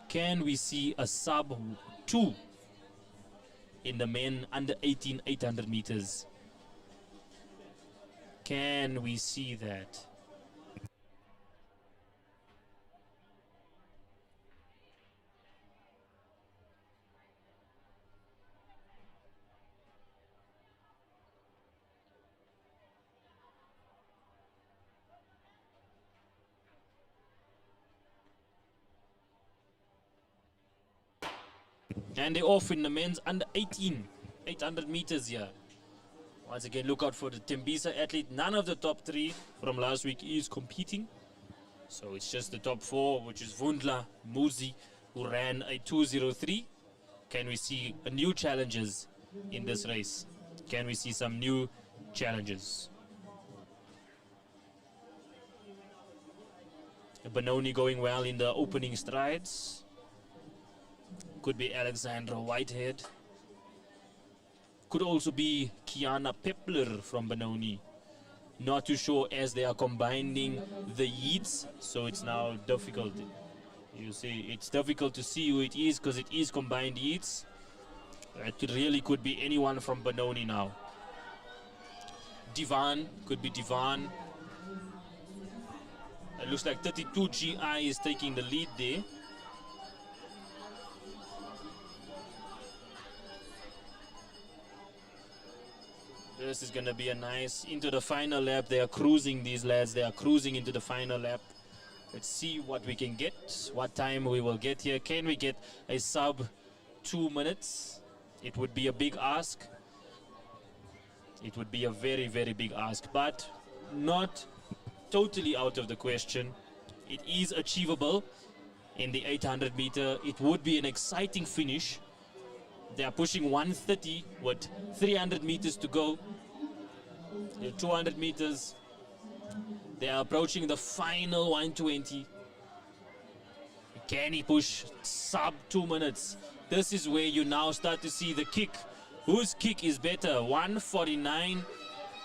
Can we see a sub 2 in the men under 18 800 meters? Can we see that? And they're off in the men's under 18 800 meters here. Once again, look out for the Tembisa athlete. None of the top 3 from last week is competing. So it's just the top 4, which is Vundla, Muzi, who ran a 2:03. Can we see new challenges in this race? Can we see some new challenges? Benoni going well in the opening strides. Could be Alexandra Whitehead. Could also be Kiana Pepler from Benoni. Not too sure as they are combining the heats, so it's now difficult. You see, it's difficult to see who it is because it is combined heats. It really could be anyone from Benoni now. Divan, could be Divan. It looks like 32 GI is taking the lead there. This is going to be a nice into the final lap. They are cruising, these lads. They are cruising into the final lap. Let's see what we can get, what time we will get here. Can we get a sub 2 minutes? It would be a big ask. It would be a very, very big ask, but not totally out of the question. It is achievable in the 800 meter. It would be an exciting finish. They are pushing 130 with 300 meters to go. The 200 meters. They are approaching the final 120. Can he push sub 2 minutes? This is where you now start to see the kick. Whose kick is better? 149.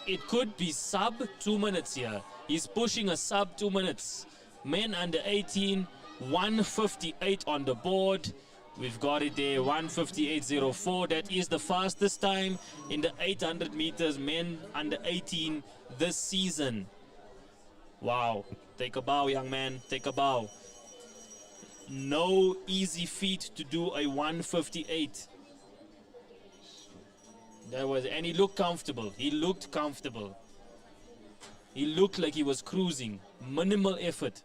It could be sub 2 minutes here. He's pushing a sub 2 minutes. Men under 18, 158 on the board. We've got it there, 158.04. That is the fastest time in the 800 meters men under 18 this season. Wow. Take a bow, young man. Take a bow. No easy feat to do a 158. And he looked comfortable. He looked comfortable. He looked like he was cruising. Minimal effort.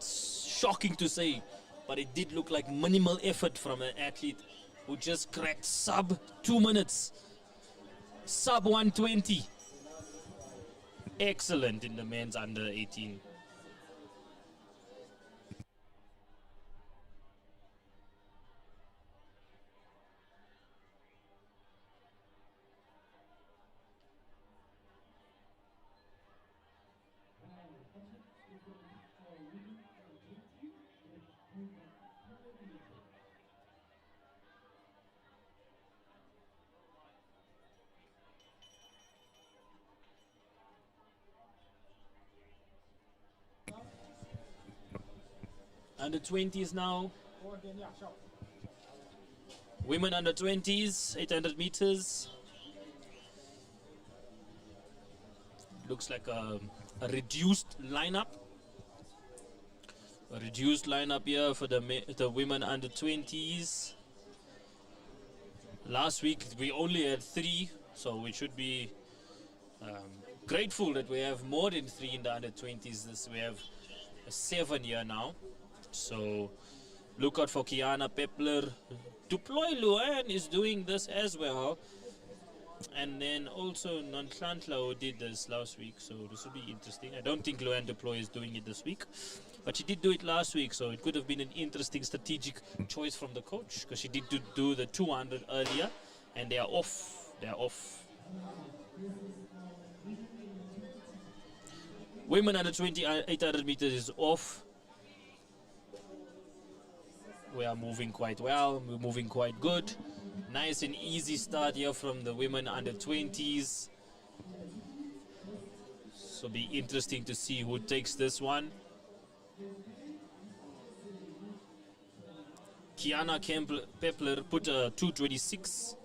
Shocking to say, but it did look like minimal effort from an athlete who just cracked sub 2 minutes. Sub 120. Excellent in the men's under 18. Under 20s now. Women under 20s, 800 meters. Looks like a reduced lineup. A reduced lineup here for the women under 20s. Last week we only had 3, so we should be grateful that we have more than 3 in the under 20s. We have 7 here now. So look out for Kiana Pepler. Deploy Luan is doing this as well. And then also Nantlantla who did this last week. So this will be interesting. I don't think Luan Deploy is doing it this week. But she did do it last week. So it could have been an interesting strategic choice from the coach. Because she did do the 200 earlier. And they are off. They are off. Women under 20, 800 meters is off. We are moving quite well. We're moving quite good. Nice and easy start here from the women under 20s. So be interesting to see who takes this one. Kiana Pepler put a 226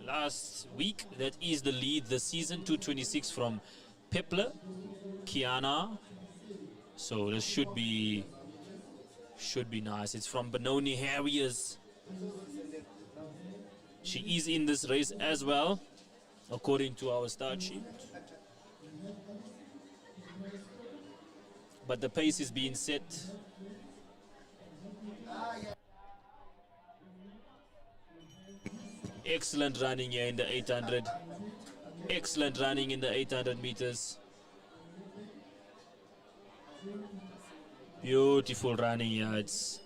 last week. That is the lead this season. 226 from Pepler. Kiana. So this should be nice. It's from Benoni Harriers. She is in this race as well, according to our start sheet. But the pace is being set. Excellent running here in the 800. Excellent running in the 800 meters. Beautiful running here. It's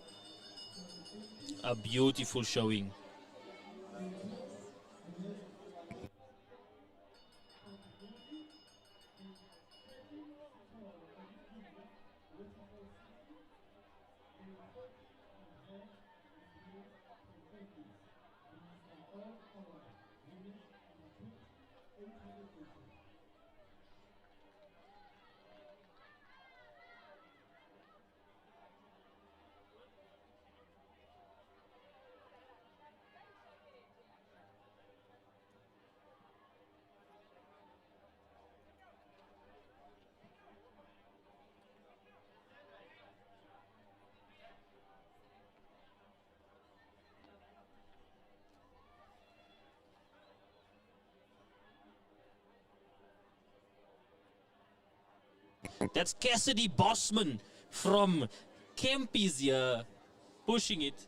a beautiful showing. That's Cassidy Bosman from Kempies here, pushing it.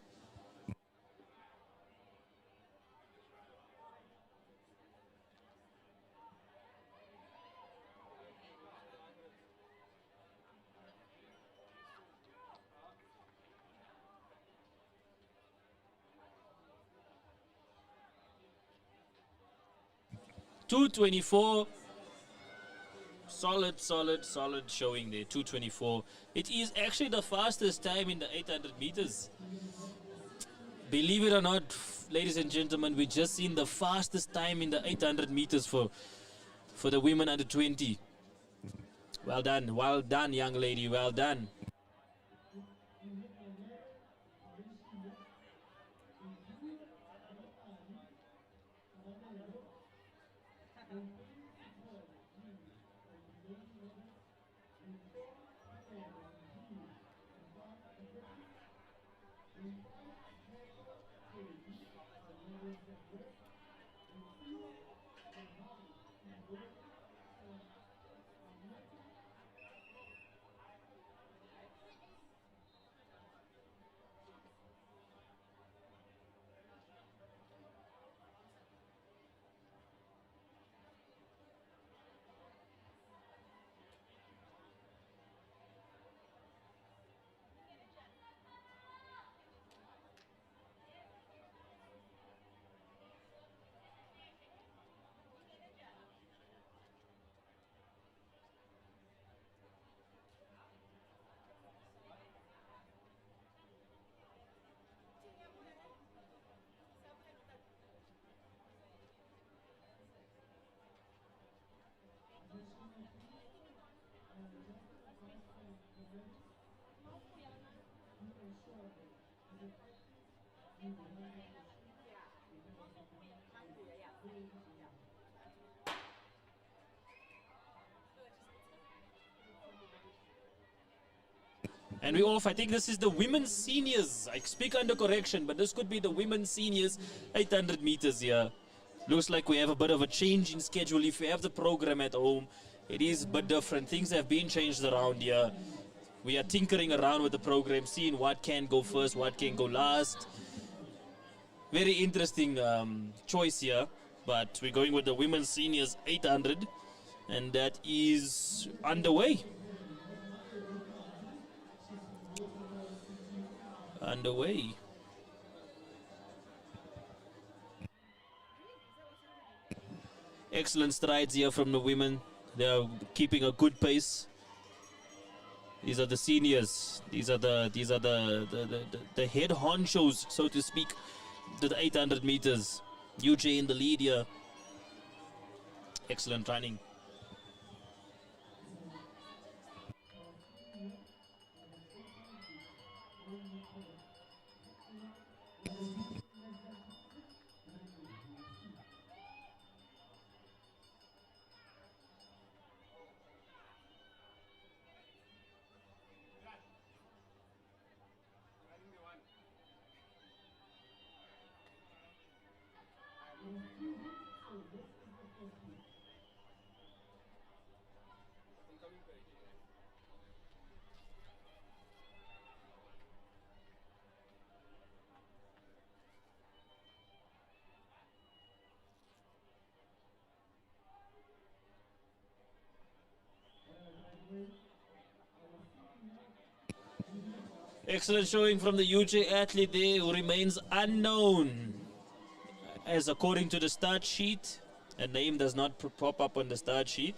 224. Solid showing there. 224. It is actually the fastest time in the 800 meters. Believe it or not, ladies and gentlemen, we just seen the fastest time in the 800 meters for the women under 20. Well done, young lady, well done. And we off. I think this is the women's seniors. I speak under correction, but this could be the women's seniors 800 meters here. Looks like we have a bit of a change in schedule. If you have the program at home, it is a bit different. Things have been changed around here. We are tinkering around with the program, seeing what can go first, what can go last. Very interesting choice here, but we're going with the women's seniors 800, and that is underway. Excellent strides here from the women. They are keeping a good pace. These are the seniors. These are the head honchos, so to speak, to the 800 meters. UJ in the lead here. Excellent running. Excellent showing from the UJ athlete there, who remains unknown. As according to the start sheet, a name does not pop up on the start sheet.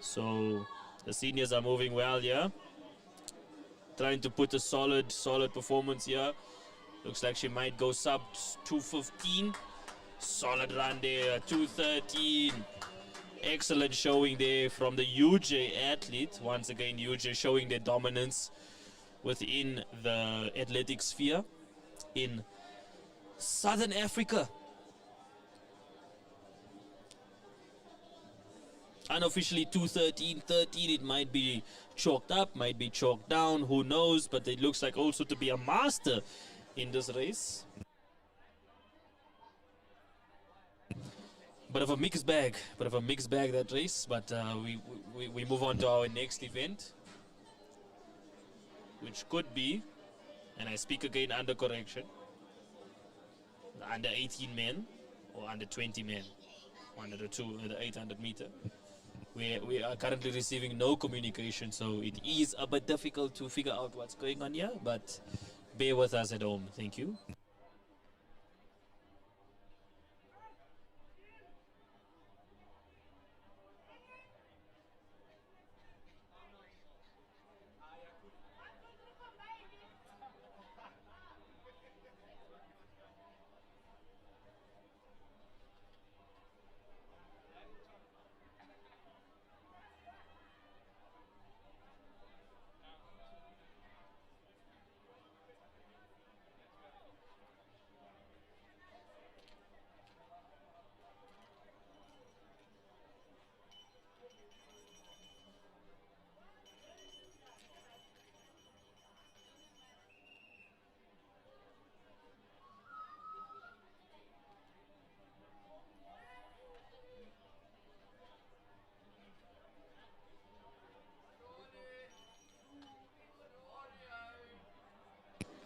So the seniors are moving well here. Trying to put a solid performance here. Looks like she might go sub 215. Solid run there, 213. Excellent showing there from the UJ athlete. Once again, UJ showing their dominance within the athletic sphere in Southern Africa. Unofficially 213.13. It might be chalked up, might be chalked down, who knows, but it looks like also to be a master in this race. Bit of a mixed bag that race, but we move on to our next event, which could be, and I speak again under correction, the under 18 men or under 20 men, one of the two, the 800 meter. We are currently receiving no communication, so it is a bit difficult to figure out what's going on here, but bear with us at home. Thank you.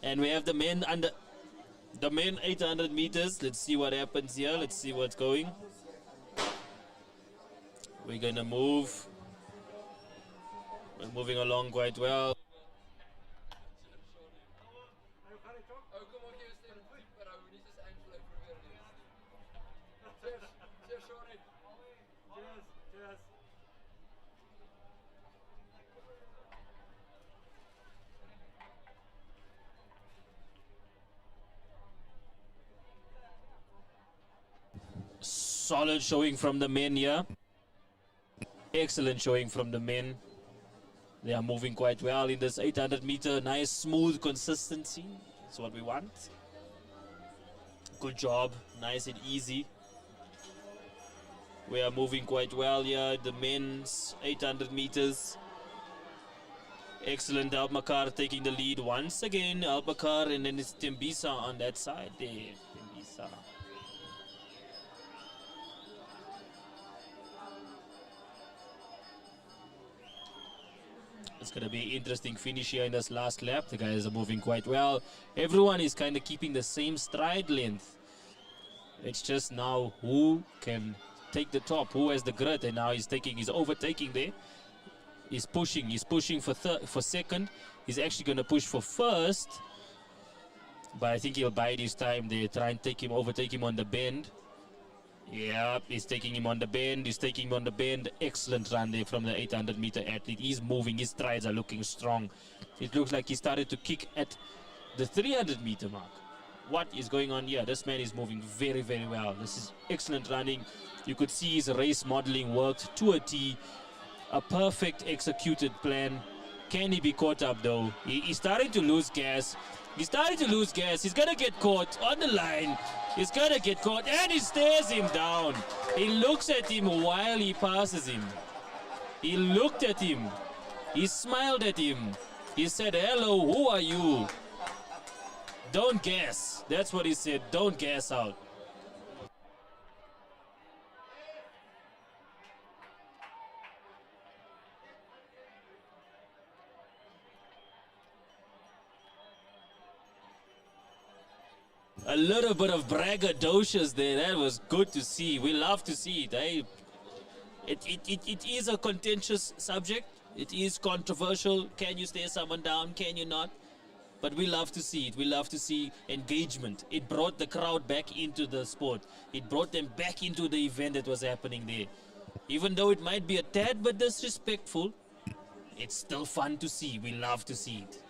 And we have the men under the men 800 meters. Let's see what happens here. Let's see what's going. We're gonna move. We're moving along quite well. Solid showing from the men here. Excellent showing from the men. They are moving quite well in this 800 meter. Nice, smooth consistency. That's what we want. Good job. Nice and easy. We are moving quite well here. The men's 800 meters. Excellent. Albakar taking the lead once again. Albakar, and then it's Tembisa on that side there. Tembisa. It's going to be interesting finish here in this last lap. The guys are moving quite well. Everyone is kind of keeping the same stride length. It's just now who can take the top, who has the grit, and now he's overtaking there. He's pushing for second. He's actually going to push for first. But I think he'll bide his time there, try and overtake him on the bend. Yeah, he's taking him on the bend. He's taking him on the bend. Excellent run there from the 800 meter athlete. He's moving. His strides are looking strong. It looks like he started to kick at the 300 meter mark. What is going on here? This man is moving very, very well. This is excellent running. You could see his race modeling worked to a T. A perfect executed plan. Can he be caught up though? He's starting to lose gas. He's starting to lose gas. He's going to get caught on the line. He's going to get caught and he stares him down. He looks at him while he passes him. He looked at him. He smiled at him. He said, "Hello, who are you?" Don't gas. That's what he said. Don't gas out. A little bit of braggadocious there. That was good to see. We love to see it. Eh? It is a contentious subject. It is controversial. Can you stare someone down? Can you not? But we love to see it. We love to see engagement. It brought the crowd back into the sport. It brought them back into the event that was happening there. Even though it might be a tad bit disrespectful, it's still fun to see. We love to see it.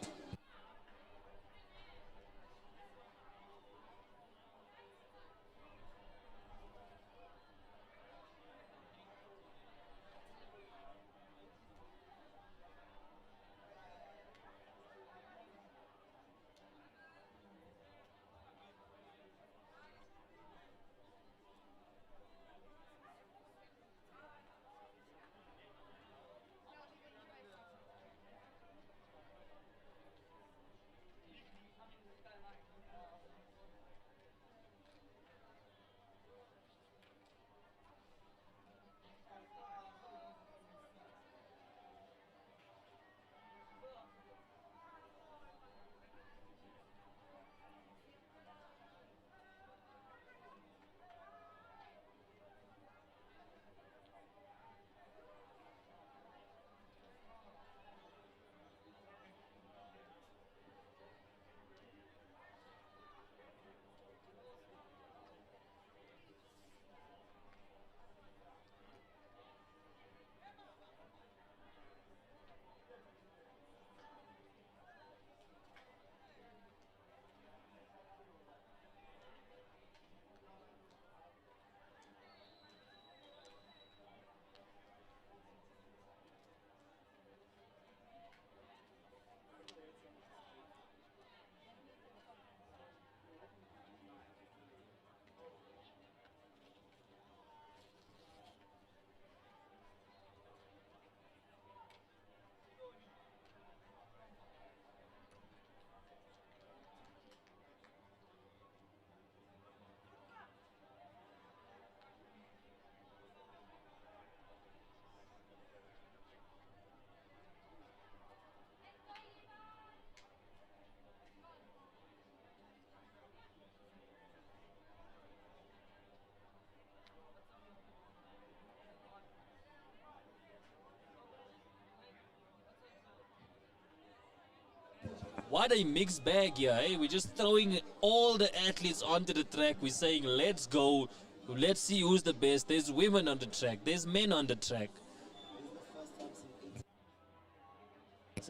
What a mixed bag here, eh? We're just throwing all the athletes onto the track. We're saying, let's go. Let's see who's the best. There's women on the track. There's men on the track.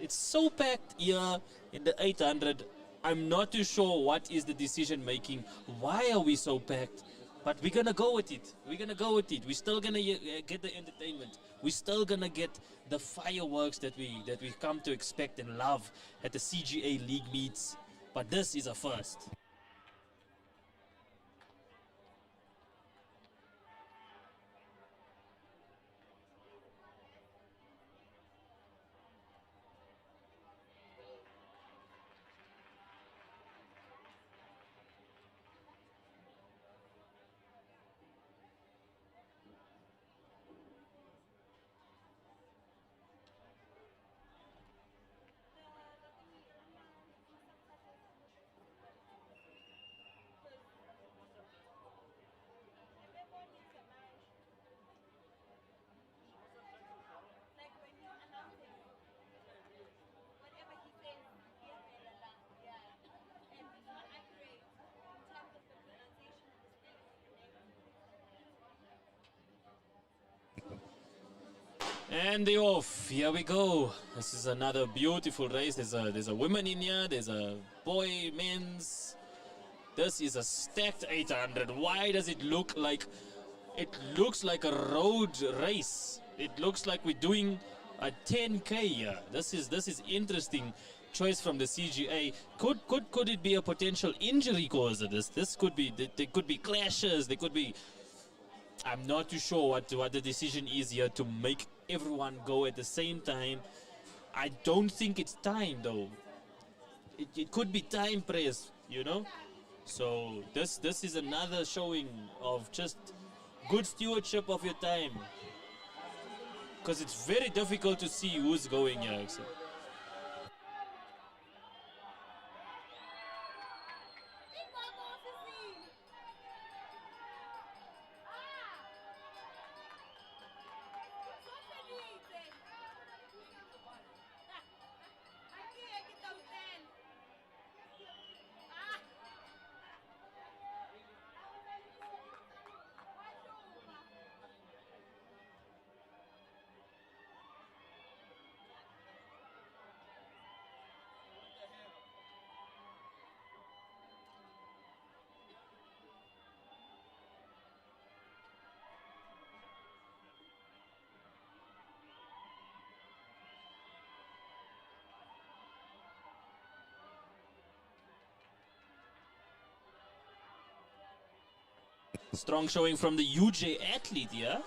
It's so packed here in the 800. I'm not too sure what is the decision making. Why are we so packed? But we're gonna go with it. We're gonna go with it. We're still gonna get the entertainment. We're still gonna get the fireworks that we come to expect and love at the CGA League meets. But this is a first. And they're off. Here we go. This is another beautiful race. There's a woman in here. There's a boy, men's. This is a stacked 800. Why does it look like? It looks like a road race. It looks like we're doing a 10K here. This is interesting choice from the CGA. Could it be a potential injury cause of this? This could be. There could be clashes. There could be. I'm not too sure what the decision is here to make everyone go at the same time. I don't think it's time though. It could be time press, you know. So this is another showing of just good stewardship of your time, because it's very difficult to see who's going here. Actually. Strong showing from the UJ athlete here.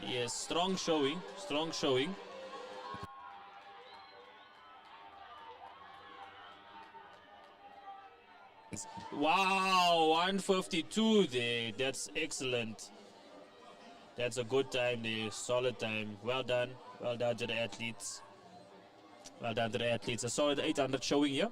Yes, strong showing, strong showing. Wow, 152 there. That's excellent. That's a good time there, solid time. Well done to the athletes. Well done to the athletes. A solid 800 showing here.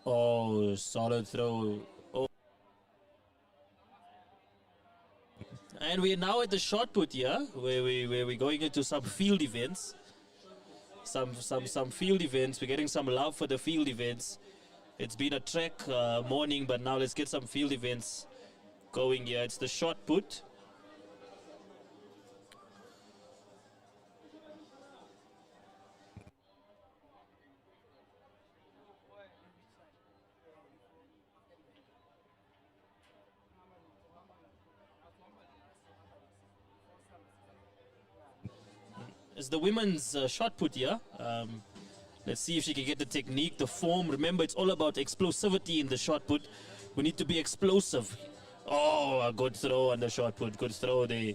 Oh, solid throw. Oh. And we're now at the shot put here, where we're going into some field events. Some field events. We're getting some love for the field events. It's been a track morning, but now let's get some field events going here. It's the shot put. It's the women's shot put here. Let's see if she can get the technique, the form. Remember, it's all about explosivity in the shot put. We need to be explosive. Oh, a good throw on the shot put. Good throw there.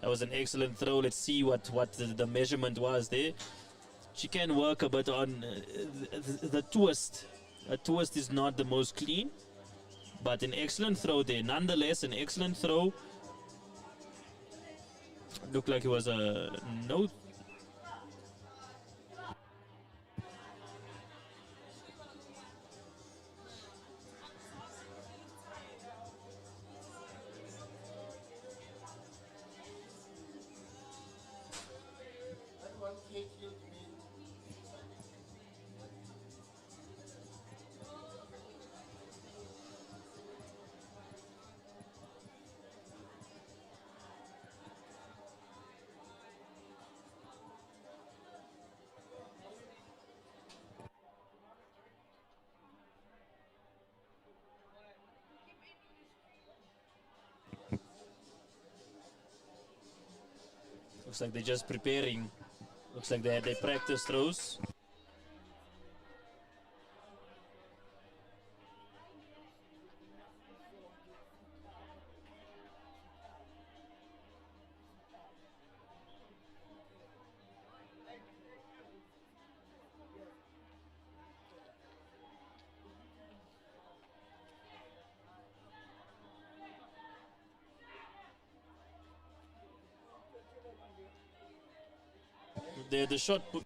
That was an excellent throw. Let's see what the measurement was there. She can work a bit on the twist. A twist is not the most clean, but an excellent throw there. Nonetheless, an excellent throw. Looked like it was a no. Looks like they're just preparing. Looks like they had their practice throws. The shot put.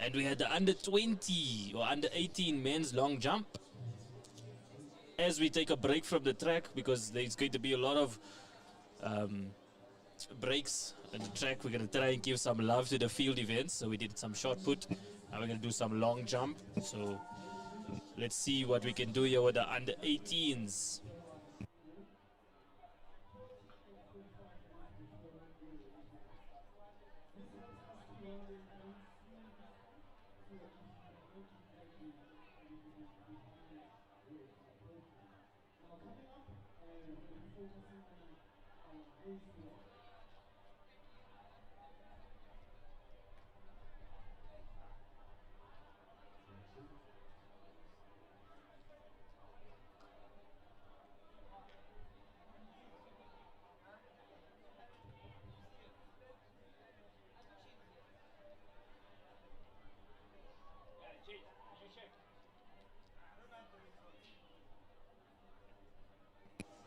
And we had the under 20 or under 18 men's long jump. As we take a break from the track, because there's going to be a lot of breaks at the track, we're going to try and give some love to the field events. So we did some short put. Now we're going to do some long jump. So let's see what we can do here with the under 18s.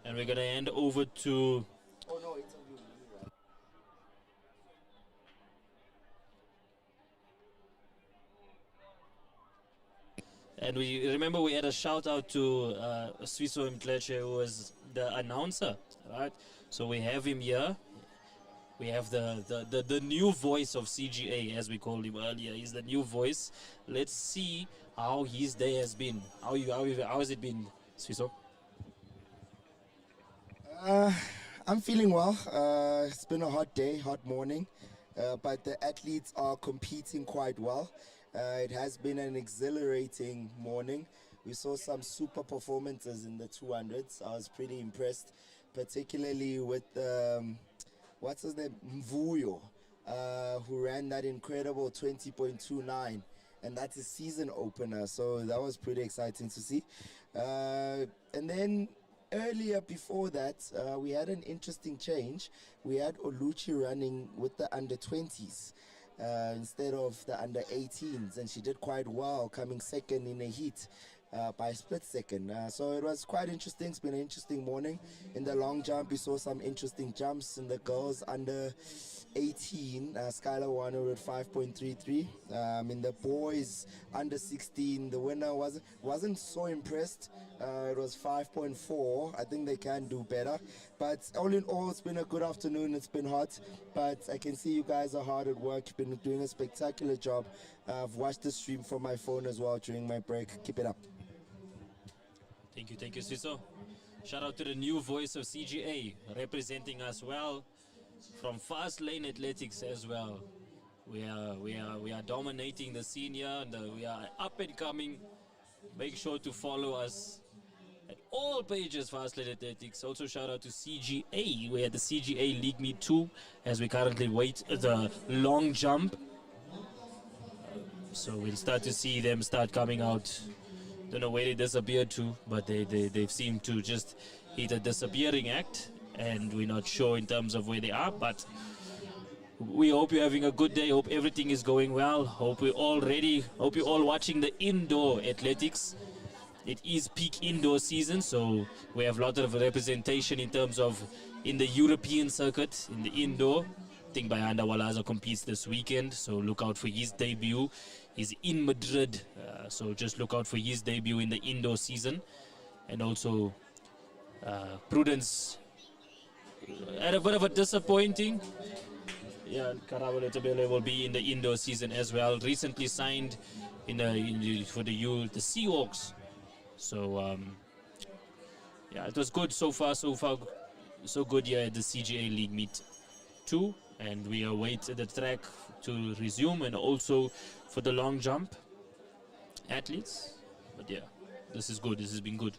And we're going to hand over to... Oh no, it's on you. And we remember we had a shout out to Swiso Mtleche, who was the announcer, right? So we have him here. We have the new voice of CGA, as we called him earlier. He's the new voice. Let's see how his day has been. How has it been, Swiso? I'm feeling well. It's been a hot day, hot morning, but the athletes are competing quite well. It has been an exhilarating morning. We saw some super performances in the 200s. I was pretty impressed, particularly with what's his name, Mvuyo, who ran that incredible 20.29, and that's a season opener. So that was pretty exciting to see. And then earlier before that, we had an interesting change. We had Oluchi running with the under 20s instead of the under 18s, and she did quite well, coming second in a heat by a split second. So it was quite interesting. It's been an interesting morning. In the long jump, we saw some interesting jumps in the girls under 18. Skylar won with 5.33. In the boys under 16, the winner wasn't so impressed. It was 5.4. I think they can do better. But all in all, it's been a good afternoon. It's been hot, but I can see you guys are hard at work. You've been doing a spectacular job. I've watched the stream from my phone as well during my break. Keep it up. Thank you, Siso. Shout out to the new voice of CGA, representing us well from Fast Lane Athletics as well. We are dominating the scene here, and we are up and coming. Make sure to follow us at all pages, Fast Lane Athletics. Also shout out to CGA. We're at the CGA League Meet 2 as we currently wait the long jump. So we'll start to see them start coming out. Don't know where they disappeared to, but they've seemed to just hit a disappearing act, and we're not sure in terms of where they are, but we hope you're having a good day. Hope everything is going well. Hope you're all ready. Hope you're all watching the indoor athletics. It is peak indoor season, so we have a lot of representation in terms of in the European circuit, in the indoor. I think Bayanda Walaza competes this weekend, so look out for his debut. He's in Madrid, so just look out for his debut in the indoor season. And also Prudence had a bit of a disappointing. Yeah, Karabo Letebele will be in the indoor season as well. Recently signed for the Seahawks. So yeah, it was good so far, so good here at the CGA League Meet 2, and we await the track to resume, and also for the long jump athletes. But yeah, this is good. This has been good.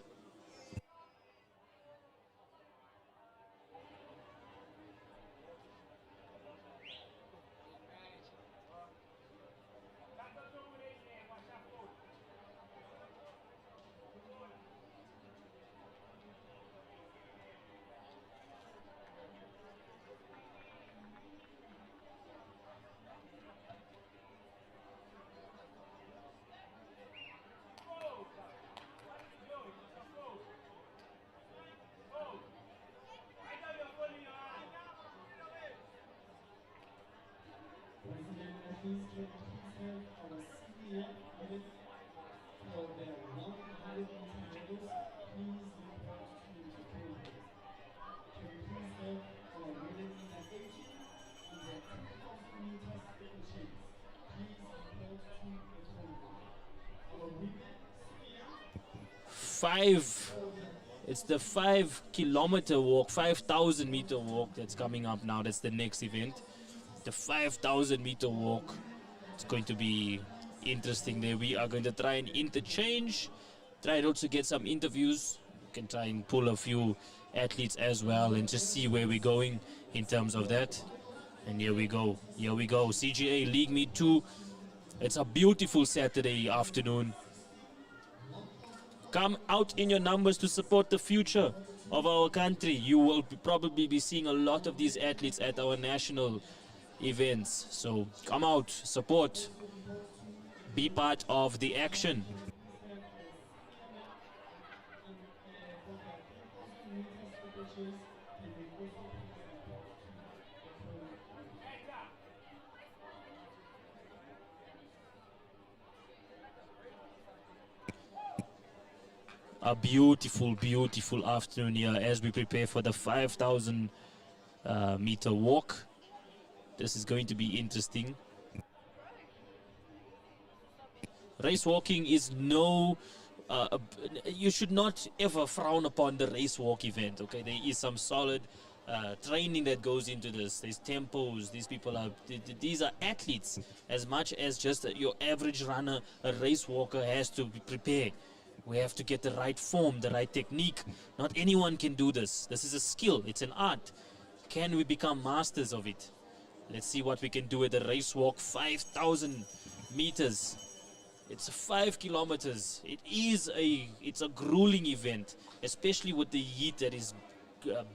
Please can you please have our senior unit for their 100-meter medals, please report to the podium. Can we please have our women under 18 on their 2,000 meter steeplechase? Please report to the podium. Our women senior. Five. It's the 5 kilometer walk, 5,000 meter walk that's coming up now. That's the next event. The 5,000 meter walk. It's going to be interesting there. We are going to try and interchange, try and also get some interviews. We can try and pull a few athletes as well and just see where we're going in terms of that. And here we go. Here we go. CGA League Meet 2. It's a beautiful Saturday afternoon. Come out in your numbers to support the future of our country. You will probably be seeing a lot of these athletes at our national events. So come out, support, be part of the action. A beautiful, beautiful afternoon here as we prepare for the 5,000 meter walk. This is going to be interesting. Race walking is you should not ever frown upon the race walk event, okay? There is some solid training that goes into this. There's tempos. These are athletes as much as just your average runner. A race walker has to prepare. We have to get the right form, the right technique. Not anyone can do this. This is a skill. It's an art. Can we become masters of it? Let's see what we can do at the race walk, 5,000 meters. It's 5 kilometers. It's a grueling event, especially with the heat that is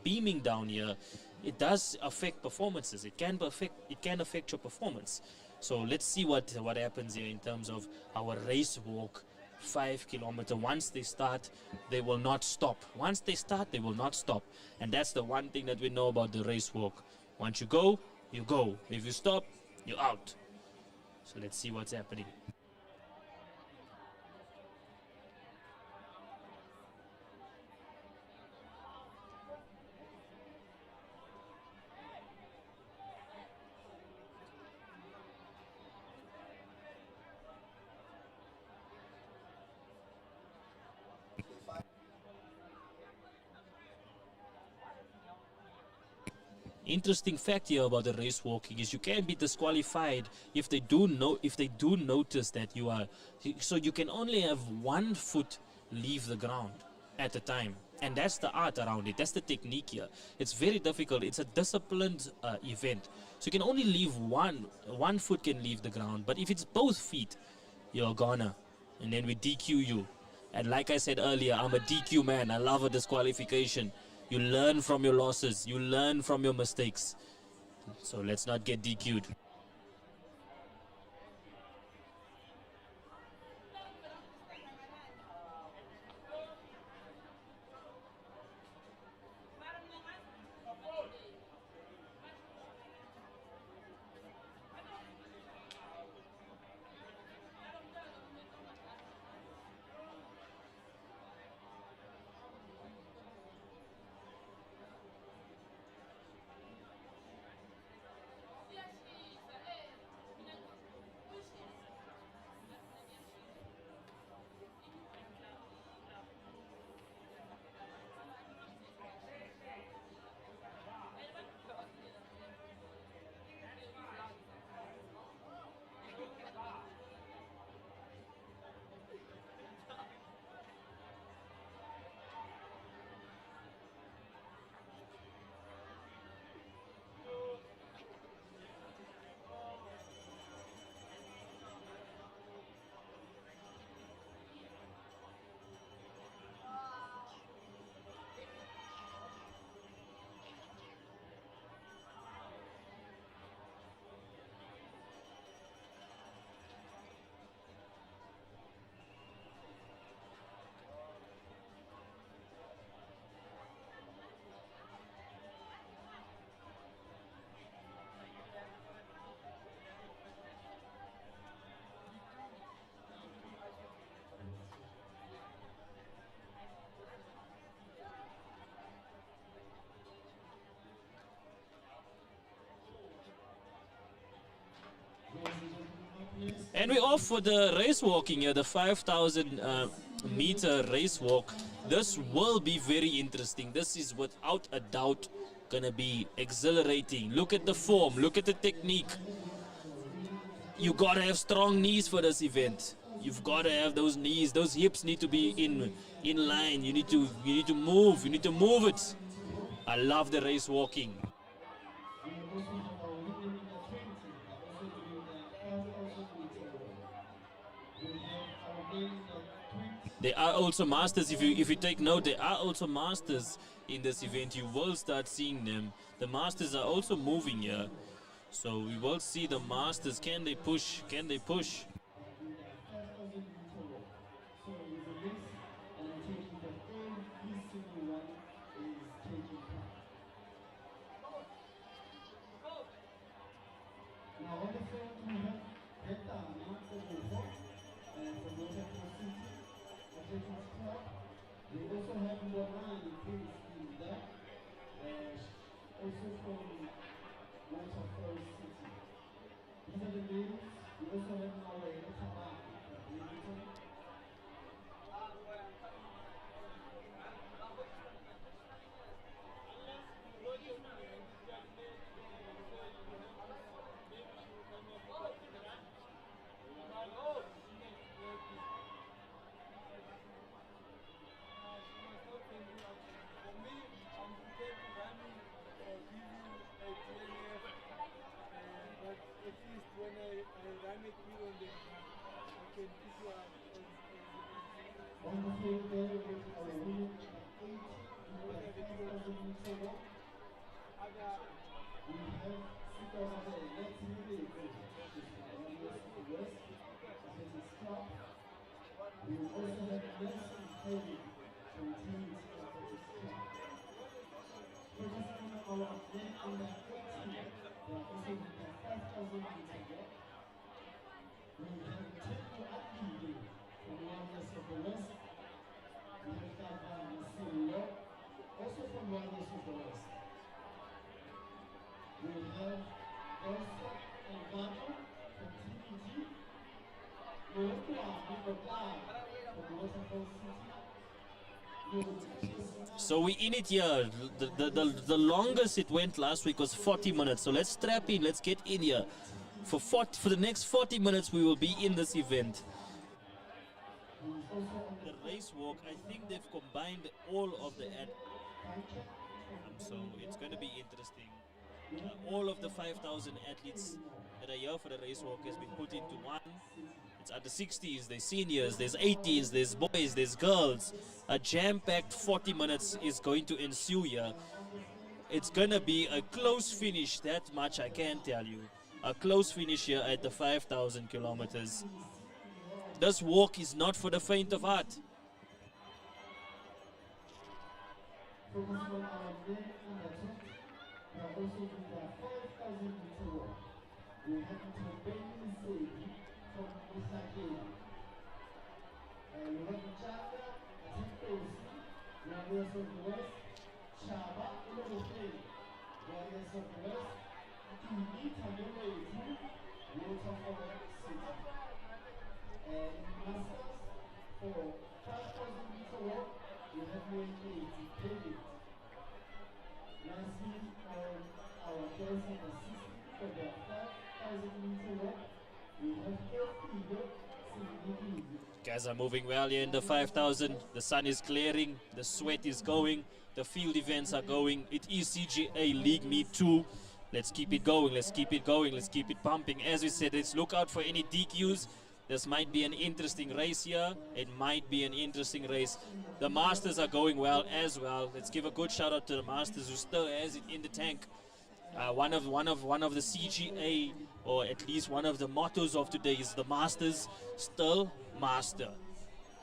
beaming down here. It does affect performances. It can affect your performance. So let's see what happens here in terms of our race walk. 5 kilometer. Once they start, they will not stop. Once they start, they will not stop. And that's the one thing that we know about the race walk. Once you go, you go. If you stop, you're out. So let's see what's happening. Interesting fact here about the race walking is you can be disqualified if they do notice that you are. So you can only have 1 foot leave the ground at a time, and that's the art around it. That's the technique here. It's very difficult. It's a disciplined event, so you can only leave one foot can leave the ground. But if it's both feet, you're gonna, and then we DQ you. And like I said earlier, I'm a DQ man. I love a disqualification. You learn from your losses. You learn from your mistakes. So let's not get DQ'd. And we're off for the race walking here, the 5,000 meter race walk. This will be very interesting. This is without a doubt gonna be exhilarating. Look at the form, look at the technique. You gotta have strong knees for this event. You've gotta have those knees, those hips need to be in line. You need to move it. I love the race walking. There are also masters. If you take note, there are also masters in this event. You will start seeing them. The masters are also moving here, so we will see the masters. Can they push? Can they push? So we in it here. The longest it went last week was 40 minutes. So let's strap in. Let's get in here. For the next 40 minutes, we will be in this event. The race walk, I think they've combined all of the so it's going to be interesting. All of the 5,000 athletes that are here for the race walk has been put into one. It's under 60s, there's seniors, there's 18s, there's boys, there's girls. A jam-packed 40 minutes is going to ensue here. It's going to be a close finish, that much I can tell you. A close finish here at the 5,000 kilometers. This walk is not for the faint of heart. Guys are moving well here in the 5,000. The sun is clearing, the sweat is going, the field events are going. It is CGA League Meet 2. Let's keep it going, let's keep it going, let's keep it pumping. As we said, let's look out for any DQs. This might be an interesting race here. It might be an interesting race. The Masters are going well as well. Let's give a good shout out to the Masters who still has it in the tank. One of the CGA, or at least one of the mottos of today is the Masters still master.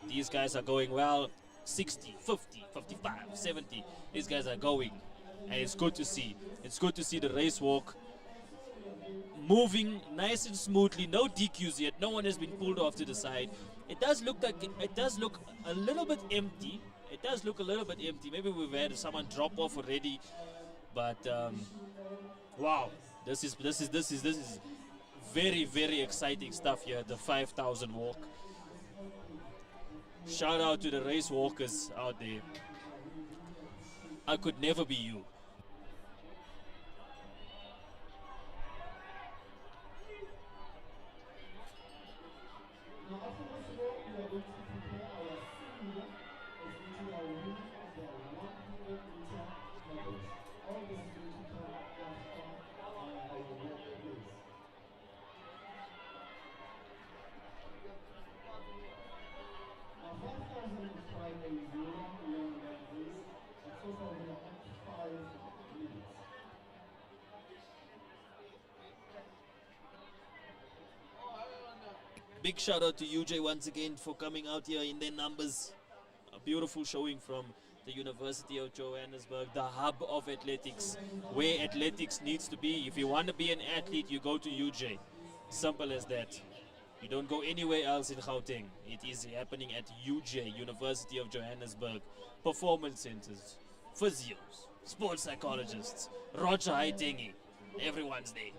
These guys are going well. 60, 50, 55, 70. These guys are going, and it's good to see. It's good to see the race walk moving nice and smoothly. No DQs yet. No one has been pulled off to the side. It does look a little bit empty. It does look a little bit empty. Maybe we've had someone drop off already, but wow, this is very, very exciting stuff here at the 5,000 walk. Shout out to the race walkers out there. I could never be you. Now, after this walk, we are going to prepare our senior as meeting our winner of the 100-meter medals. All this is going to come after our walk race. Now, 5,000 is quite a long race, and so far we are at 5 minutes. Big shout out to UJ once again for coming out here in their numbers. A beautiful showing from the University of Johannesburg, the hub of athletics, where athletics needs to be. If you want to be an athlete, you go to UJ. Simple as that. You don't go anywhere else in Gauteng. It is happening at UJ, University of Johannesburg. Performance centers, physios, sports psychologists, Roger Haitengi. Everyone's there.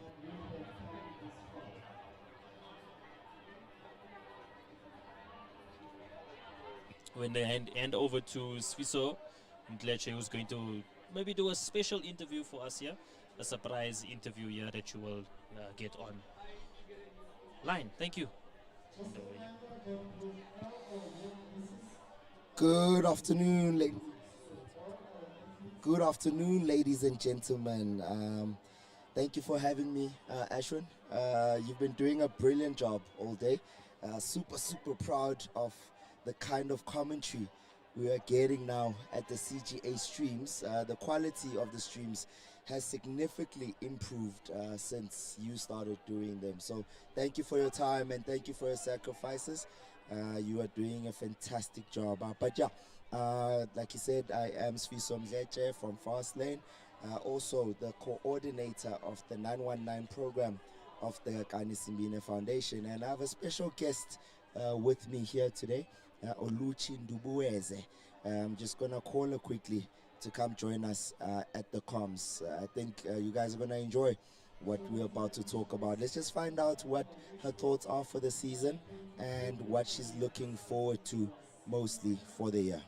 When they hand over to Sviso Mtleche, who's going to maybe do a special interview for us here, a surprise interview here that you will get on line. Thank you. Good afternoon, good afternoon, ladies and gentlemen. Thank you for having me, Ashwin. You've been doing a brilliant job all day. Super proud of the kind of commentary we are getting now at the CGA streams. The quality of the streams has significantly improved since you started doing them. So thank you for your time and thank you for your sacrifices. You are doing a fantastic job. But yeah, like you said, I am Sviso Mtleche from Fastlane, also the coordinator of the 919 program of the Kani Simbine Foundation. And I have a special guest with me here today, Oluchi Ndubueze. I'm just going to call her quickly to come join us at the comms. I think you guys are going to enjoy what we're about to talk about. Let's just find out what her thoughts are for the season and what she's looking forward to mostly for the year.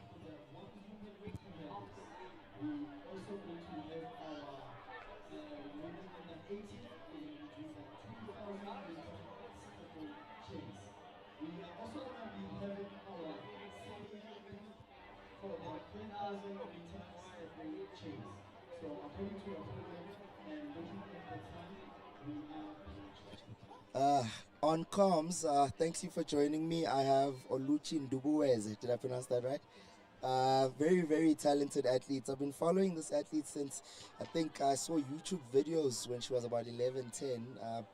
So according to your program and looking at the time, we are on comms, thanks you for joining me. I have Oluchi Ndubueze. Did I pronounce that right? Very talented athletes. I've been following this athlete since I think I saw YouTube videos when she was about 11, 10,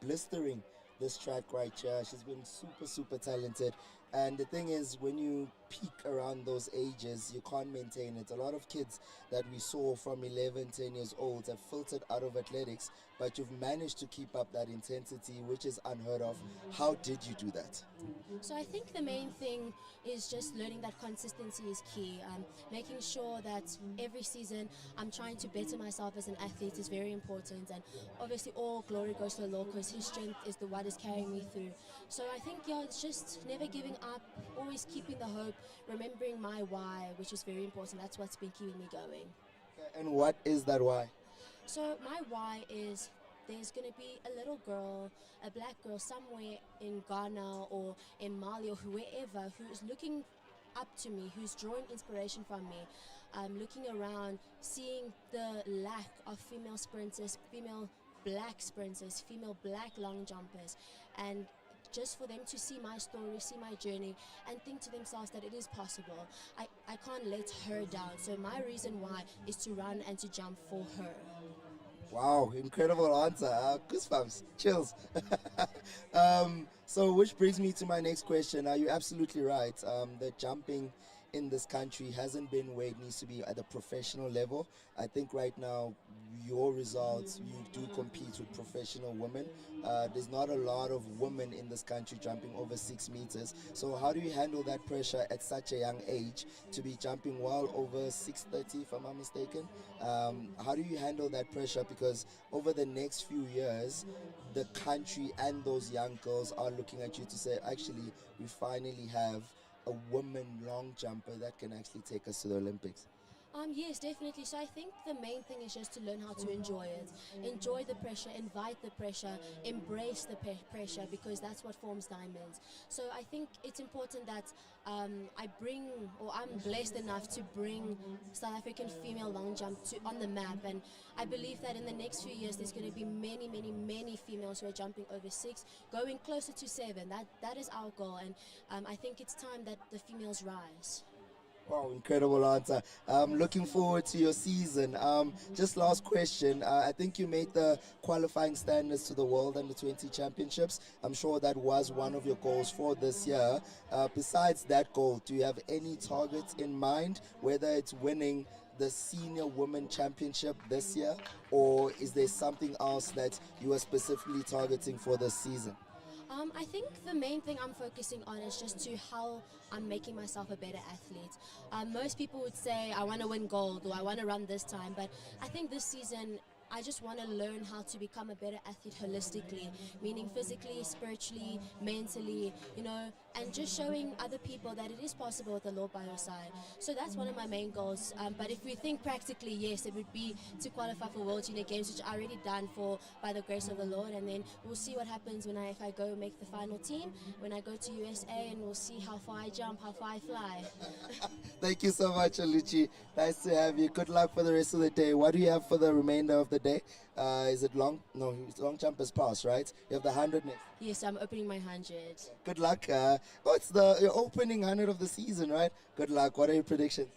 blistering this track right here. She's been super talented. And the thing is, when you peak around those ages, you can't maintain it. A lot of kids that we saw from 11, 10 years old have filtered out of athletics, but you've managed to keep up that intensity, which is unheard of. How did you do that? So I think the main thing is just learning that consistency is key. Making sure that every season I'm trying to better myself as an athlete is very important. And obviously all glory goes to the Lord because His strength is what is carrying me through. So I think, yeah, it's just never giving up, always keeping the hope, remembering my why, which is very important. That's what's been keeping me going. And what is that why? So my why is there's going to be a little girl, a black girl somewhere in Ghana or in Mali or wherever who is looking up to me, who's drawing inspiration from me, looking around, seeing the lack of female sprinters, female black sprinters, female black long jumpers, and just for them to see my story, see my journey, and think to themselves that it is possible. I can't let her down. So my reason why is to run and to jump for her. Wow, incredible answer. Goosebumps, chills. So which brings me to my next question. You're absolutely right. The jumping in this country hasn't been where it needs to be at the professional level. I think right now your results, you do compete with professional women. There's not a lot of women in this country jumping over 6 meters. So how do you handle that pressure at such a young age to be jumping well over 6:30, if I'm not mistaken? How do you handle that pressure? Because over the next few years, the country and those young girls are looking at you to say, actually, we finally have a woman long jumper that can actually take us to the Olympics. Yes, definitely. So I think the main thing is just to learn how to enjoy it. Enjoy the pressure, invite the pressure, embrace the pressure, because that's what forms diamonds. So I think it's important that I bring, or I'm blessed enough to bring South African female long jump on the map. And I believe that in the next few years, there's going to be many, many, many females who are jumping over 6, going closer to 7. That is our goal. And I think it's time that the females rise. Wow, incredible answer. Looking forward to your season. Just last question. I think you made the qualifying standards to the World Under 20 Championships. I'm sure that was one of your goals for this year. Besides that goal, do you have any targets in mind, whether it's winning the Senior Women Championship this year, or is there something else that you are specifically targeting for this season? I think the main thing I'm focusing on is just to how I'm making myself a better athlete. Most people would say, I want to win gold or I want to run this time, but I think this season I just want to learn how to become a better athlete holistically, meaning physically, spiritually, mentally, and just showing other people that it is possible with the Lord by your side. So that's one of my main goals. But if we think practically, yes, it would be to qualify for World Junior Games, which I already done for by the grace of the Lord, and then we'll see what happens if I go make the final team, when I go to USA, and we'll see how far I jump, how far I fly. Thank you so much, Aluchi. Nice to have you. Good luck for the rest of the day. What do you have for the remainder of the day? Is it long? No, long jump is past, right? You have the 100 next. Yes, I'm opening my 100. Good luck. It's your opening 100 of the season, right? Good luck. What are your predictions?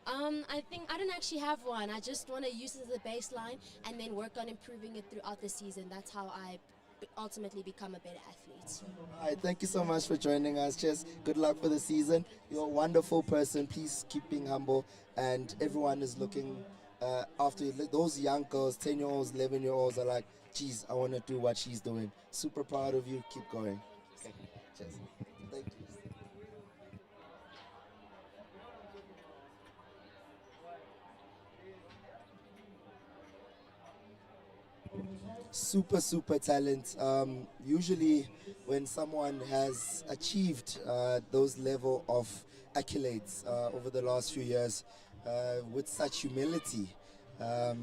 I think I don't actually have one. I just want to use it as a baseline and then work on improving it throughout the season. That's how I ultimately become a better athlete. All right, thank you so much for joining us. Cheers. Good luck for the season. You're a wonderful person. Please keep being humble. And everyone is looking after you. Those young girls, 10-year-olds, 11-year-olds are like, geez, I want to do what she's doing. Super proud of you. Keep going. Okay. Cheers. Thank you. Super talent. Usually when someone has achieved those level of accolades over the last few years with such humility,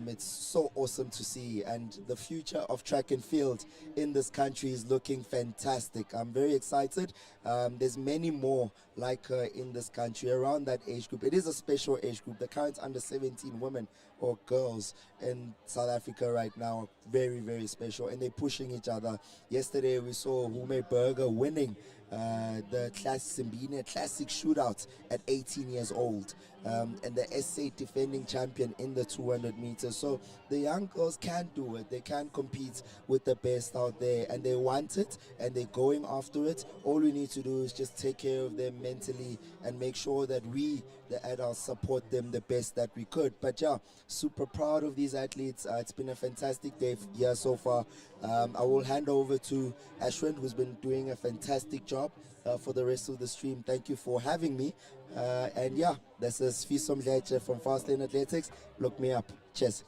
it's so awesome to see, and the future of track and field in this country is looking fantastic. I'm very excited. There's many more like her in this country around that age group. It is a special age group. The current under 17 women or girls in South Africa right now are very special, and they're pushing each other. Yesterday we saw Hume Berger winning the Simbine Classic shootout at 18 years old, and the SA defending champion in the 200 meters. So the young girls can do it. They can compete with the best out there, and they want it, and they're going after it. All we need to do is just take care of them mentally and make sure that we, the adults, support them the best that we could. But yeah, super proud of these athletes. It's been a fantastic day here so far. I will hand over to Ashwin, who's been doing a fantastic job for the rest of the stream. Thank you for having me. And yeah, this is Fisom Leche from Fastlane Athletics. Look me up. Cheers.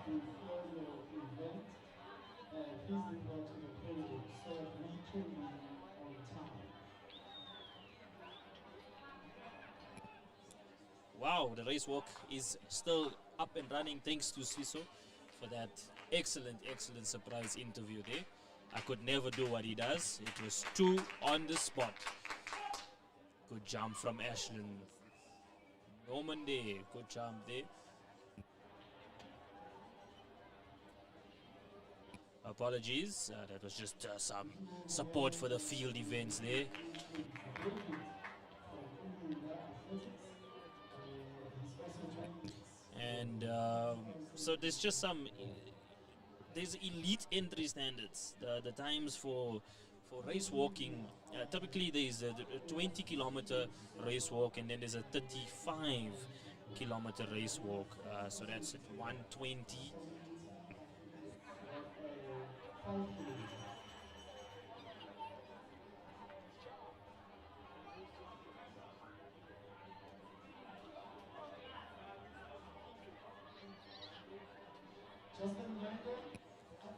Please report to the podium so that we can be on time. wow, the race walk is still up and running thanks to Siso for that excellent surprise interview there. I could never do what he does. It was 2 on the spot. Good jump from Ashland. Norman there, good jump there. Apologies, that was just some support for the field events there. And so there's just there's elite entry standards. The times for race walking, typically there's a 20 kilometer race walk, and then there's a 35 kilometer race walk. So that's at 120.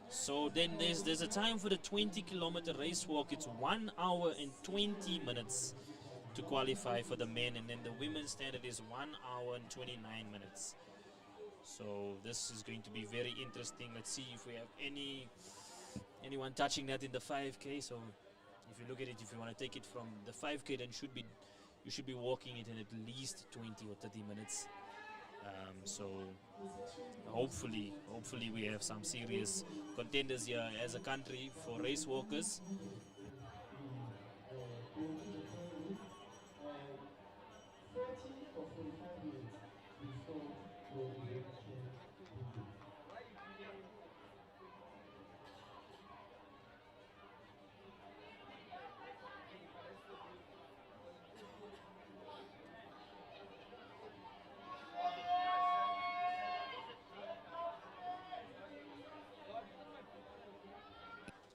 So then there's a time for the 20 kilometer race walk. It's 1 hour and 20 minutes to qualify for the men, and then the women's standard is 1 hour and 29 minutes. So this is going to be very interesting. Let's see if we have anyone touching that in the 5K. So if you look at it, if you want to take it from the 5K, then you should be walking it in at least 20 or 30 minutes. So hopefully we have some serious contenders here as a country for race walkers.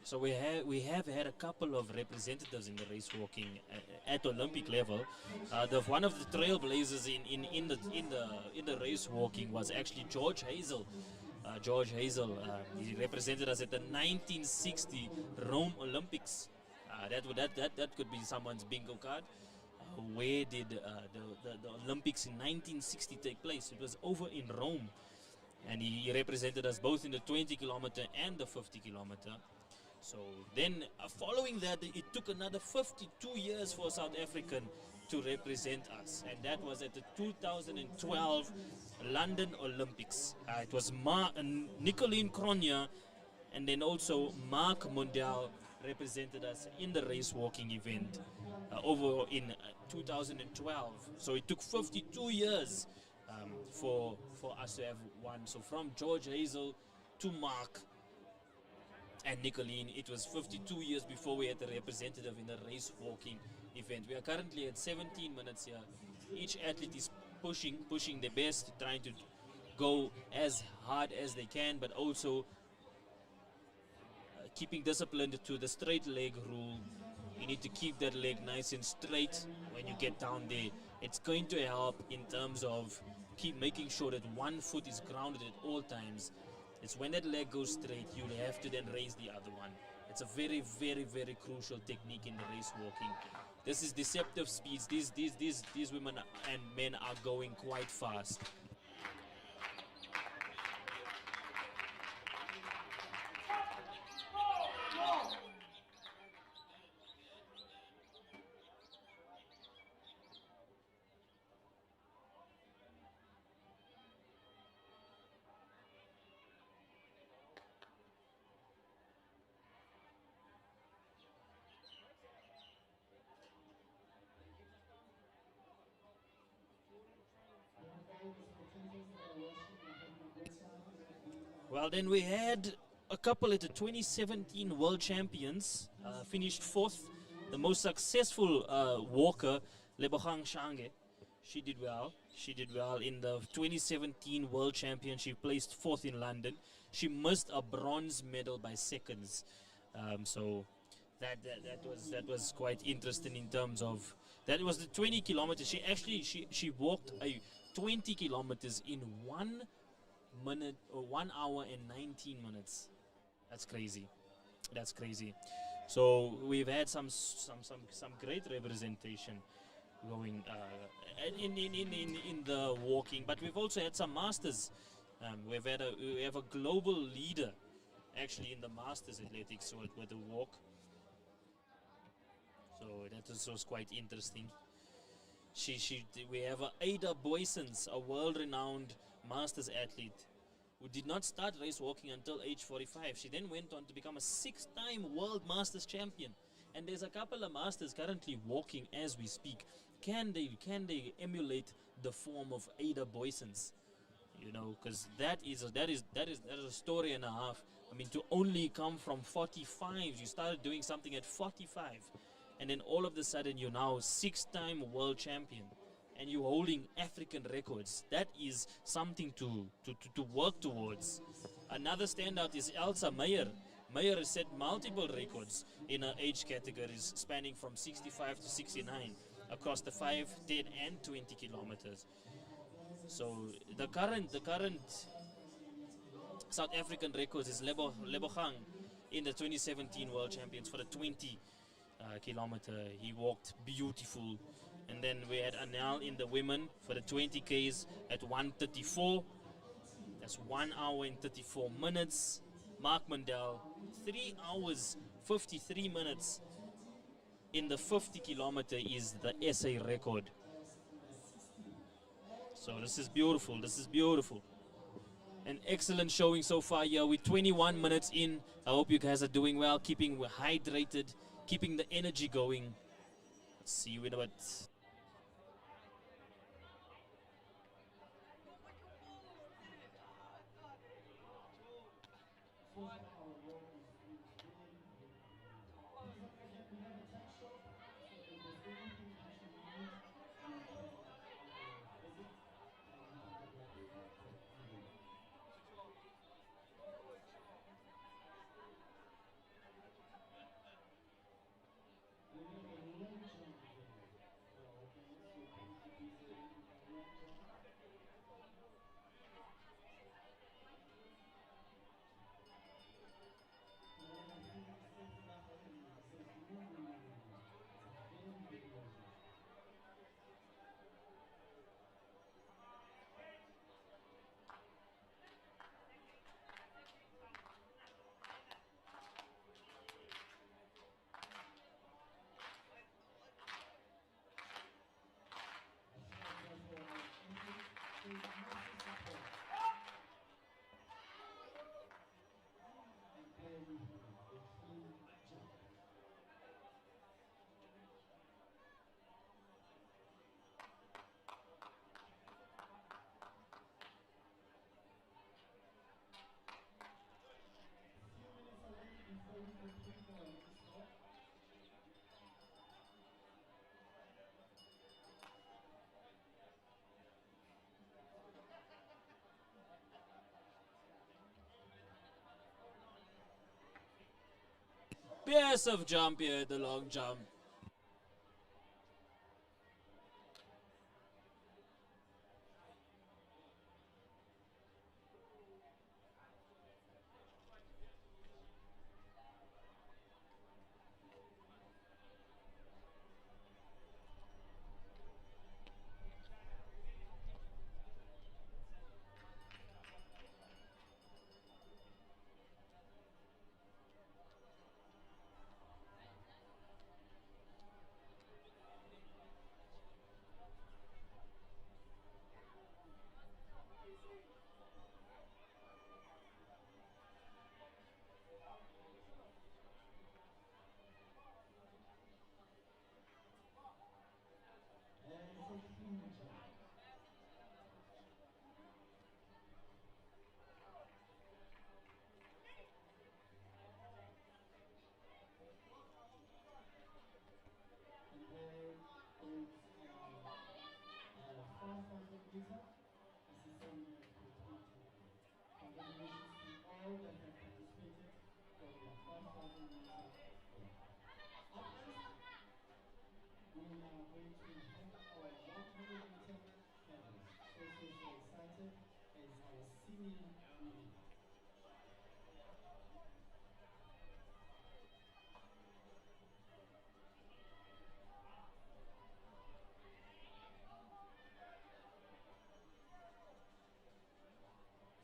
So we have had a couple of representatives in the race walking at Olympic level. One of the trailblazers in the race walking was actually George Hazel. He represented us at the 1960 Rome Olympics. That could be someone's bingo card. Where did the Olympics in 1960 take place? It was over in Rome, and he represented us both in the 20 kilometer and the 50 kilometer. So then, following that, it took another 52 years for a South African to represent us, and that was at the 2012 London Olympics. It was Nicoline Cronje, and then also Mark Mondale represented us in the race walking event over in 2012. So it took 52 years for us to have won. So from George Hazel to Mark and Nicoline, it was 52 years before we had a representative in the race walking event. We are currently at 17 minutes here. Each athlete is pushing their best, trying to go as hard as they can, but also keeping disciplined to the straight leg rule. You need to keep that leg nice and straight when you get down there. It's going to help in terms of keep making sure that one foot is grounded at all times. It's when that leg goes straight, you have to then raise the other one. It's a very, very, very crucial technique in the race walking. This is deceptive speeds. These women and men are going quite fast. Well, then we had a couple at the 2017 World Champions, finished 4th. The most successful walker, Lebogang Shange, she did well. She did well in the 2017 World Championship, placed 4th in London. She missed a bronze medal by seconds. So that was quite interesting in terms of, that was the 20 kilometers. She actually, she walked a 20 kilometers in 1 minute or 1 hour and 19 minutes. That's crazy. So we've had some great representation. going in the walking, but we've also had some masters. We have a global leader actually in the masters athletics with the walk. So that was quite interesting. We have Ada Boysons, a world-renowned masters athlete who did not start race walking until age 45. She then went on to become a 6-time world masters champion. And there's a couple of masters currently walking as we speak. Can they emulate the form of Ada Boysons? You know, because that is a story and a half. I mean, to only come from 45, you started doing something at 45, and then all of a sudden you're now 6-time world champion, and you're holding African records. That is something to work towards. Another standout is Elsa Meyer. Meyer has set multiple records in her age categories, spanning from 65 to 69 across the 5, 10, and 20 kilometers. So the current South African records is Lebogang in the 2017 World Champions for the 20 kilometer. He walked beautiful. And then we had Anel in the women for the 20 Ks at 1:34. That's 1 hour and 34 minutes. Mark Mandel, 3 hours 53 minutes in the 50 kilometer is the SA record. So this is beautiful. This is beautiful. An excellent showing so far here. We're 21 minutes in. I hope you guys are doing well, keeping hydrated, keeping the energy going. Let's see you in a bit. Massive jump here, the long jump.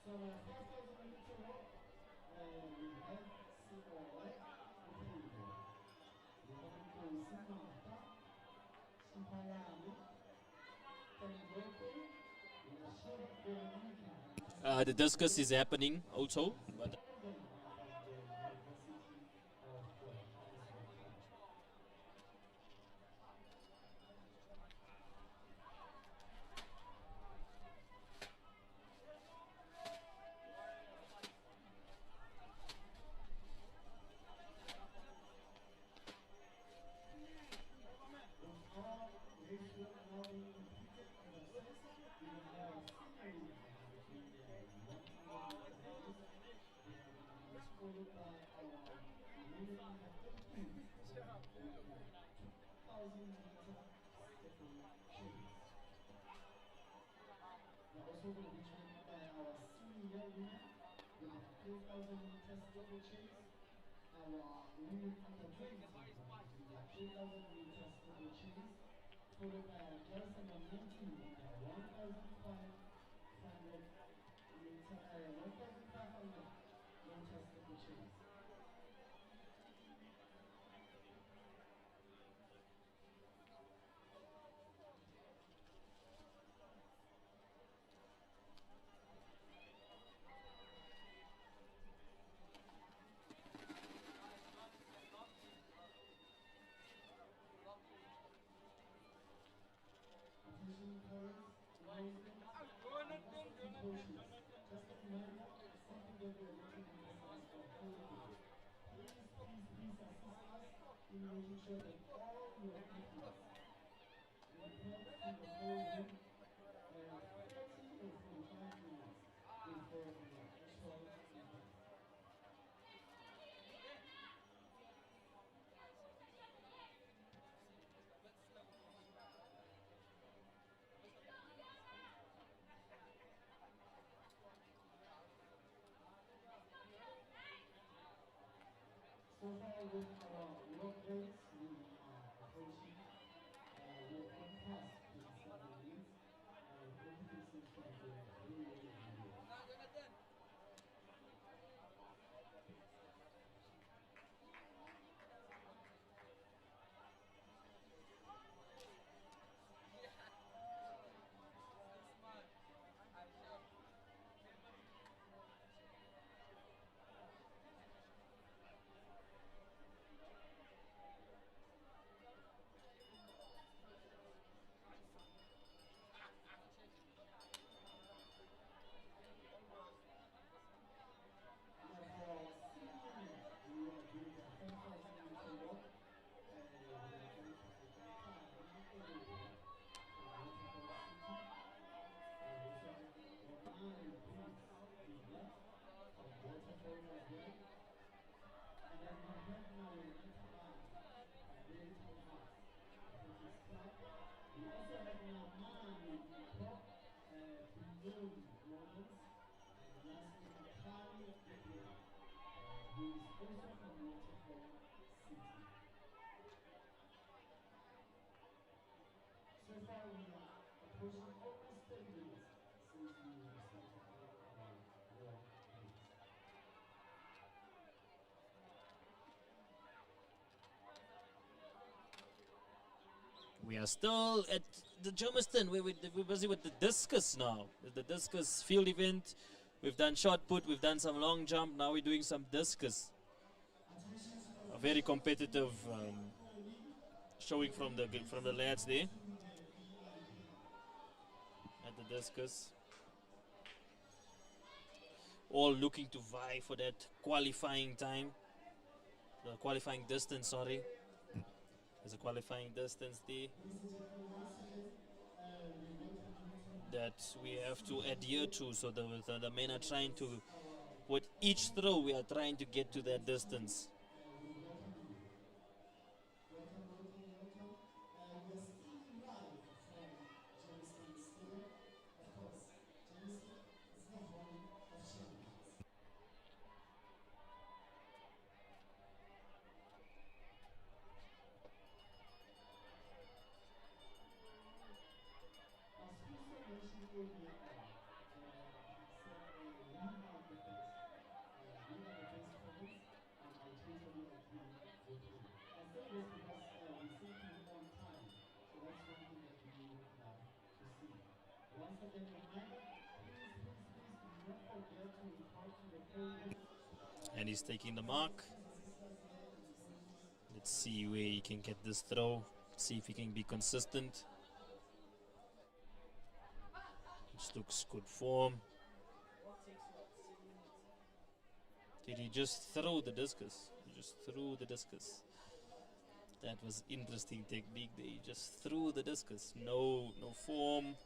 So 5,000 meter walk, we have Simoe Mukhile. We have to Simata, Simpayami, Tangoku, Yashira Veronica. The discus is happening also, but University of Germiston. Followed by our women under 32 with their 2,000 meter steeple chase. We're also going to be joined by our senior women with their 3,000 meter steeple chase. Our women under 22 with their 3,000 meter steeple chase. Followed by our girls under 19 with their 1,500 meter steeple chase. Attention parents, announcements, and coaches. Just a reminder, something that we are making emphasis for holiday. Please assist us in making sure that all your athletes report to the whole room 30 or 45 minutes before the actual event. So far with our work days, we are approaching, we're on past 27 minutes. Everything seems to be going really well. We also have Namani Ipop, Binyoni Lawrence, and lastly Makali Ibrahim, who is also from Waterfall City. So far we are approaching almost 10 minutes since we started our walk pace. we are still at the Germiston. We're busy with the discus now. The discus field event. We've done shot put, we've done some long jump. Now we're doing some discus. A very competitive showing from the lads there at the discus. All looking to vie for that qualifying time. The qualifying distance, sorry. There's a qualifying distance there that we have to adhere to. So the men are trying to, with each throw, we are trying to get to that distance. Welcome. We're streaming live from Germiston Stadium. Of course, Germiston is the home of champions. As Crystal mentioned earlier on, he said I say this because we seem to be on time, so that's one thing that we would love to see. Once again, reminder, please do not forget to report to the podium. And he's taking the mark. Let's see where he can get this throw. See if he can be consistent. This looks good form. Did he just throw the discus? He just threw the discus. That was interesting technique there. He just threw the discus. No form.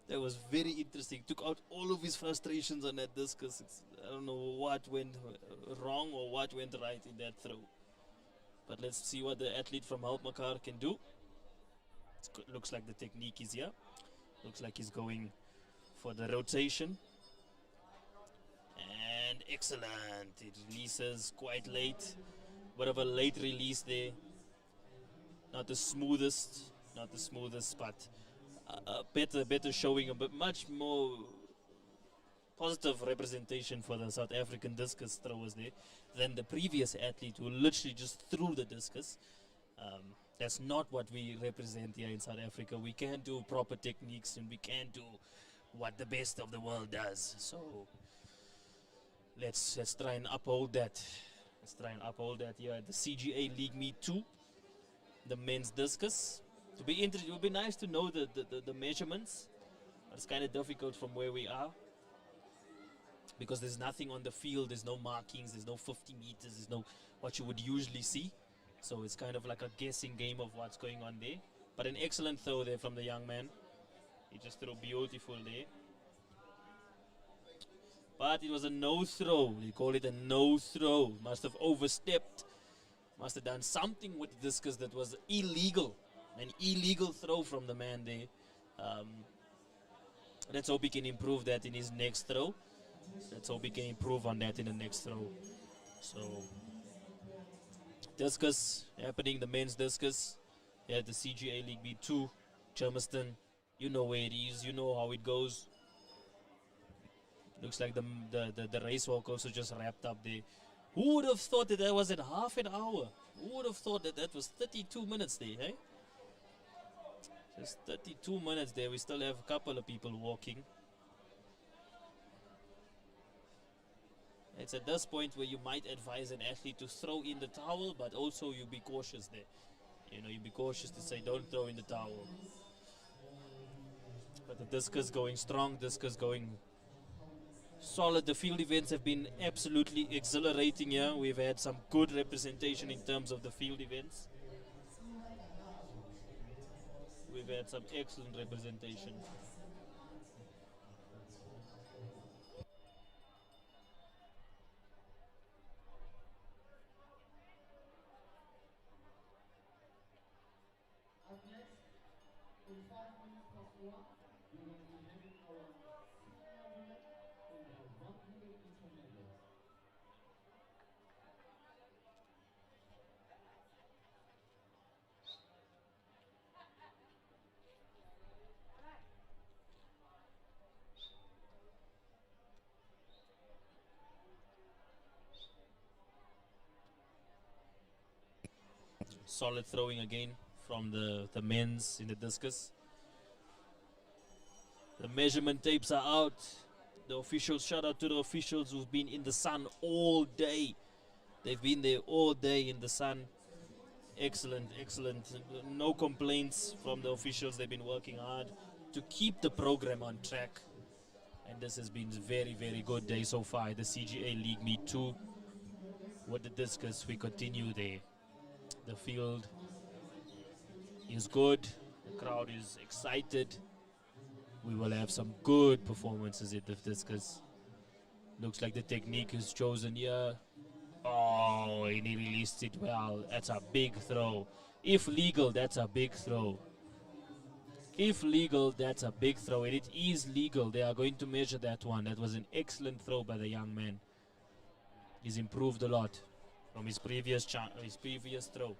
That was very interesting. Took out all of his frustrations on that discus. I don't know what went wrong or what went right in that throw. But let's see what the athlete from Helpmakar can do. Looks like the technique is here. Looks like he's going for the rotation. And excellent. It releases quite late. Bit of a late release there. Not the smoothest, but better showing, a bit much more positive representation for the South African discus throwers there than the previous athlete who literally just threw the discus. That's not what we represent here in South Africa. We can't do proper techniques and we can't do what the best of the world does. So let's try and uphold that. Let's try and uphold that here at the CGA League Meet 2, the men's discus. It would be nice to know the measurements. It's kind of difficult from where we are because there's nothing on the field. There's no markings. There's no 50 meters. There's no what you would usually see. So it's kind of like a guessing game of what's going on there. But an excellent throw there from the young man. He just threw beautiful there. But it was a no throw. They call it a no throw. Must have overstepped. Must have done something with the discus that was illegal. An illegal throw from the man there. Let's hope he can improve that in his next throw. Let's hope he can improve on that in the next throw. So, discus happening, the men's discus at the CGA League B2, Germiston. You know where it is. You know how it goes. Looks like the race walk also just wrapped up there. Who would have thought that was at half an hour? Who would have thought that was 32 minutes there, hey? Just 32 minutes there. We still have a couple of people walking. It's at this point where you might advise an athlete to throw in the towel, but also you be cautious there. You know, you be cautious to say don't throw in the towel. But the discus going strong, discus going solid. The field events have been absolutely exhilarating here. We've had some good representation in terms of the field events. We've had some excellent representation. Up next, in 5 minutes past 1, we will be having our senior women in the 100 meter medleys. Solid throwing again from the men's in the discus. The measurement tapes are out. The officials, shout out to the officials who've been in the sun all day. They've been there all day in the sun. Excellent, excellent. No complaints from the officials. They've been working hard to keep the program on track. And this has been a very, very good day so far at the CGA League Meet 2. With the discus, we continue there. The field is good. The crowd is excited. We will have some good performances at the discus. Looks like the technique is chosen here. Oh, and he released it well. That's a big throw. If legal, that's a big throw. If legal, that's a big throw. And it is legal. They are going to measure that one. That was an excellent throw by the young man. He's improved a lot from his previous throw.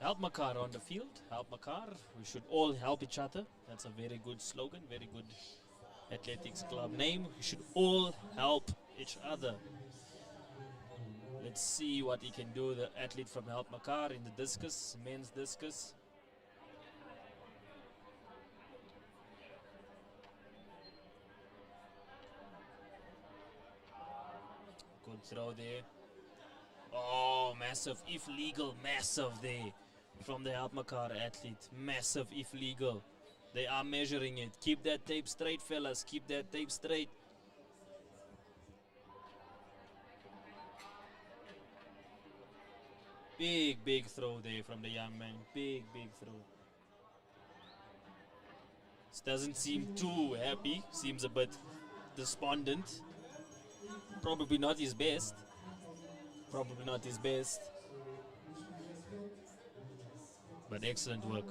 Help Makar on the field. Help Makar. We should all help each other. That's a very good slogan, very good athletics club name. We should all help each other. Let's see what he can do, the athlete from Help Makar in the discus, men's discus. Good throw there. Oh, massive, if legal, massive there from the Help Makar athlete. Massive, if legal. They are measuring it. Keep that tape straight, fellas. Keep that tape straight. Big throw there from the young man. Big throw. This doesn't seem too happy. Seems a bit despondent. Probably not his best. Probably not his best. But excellent work.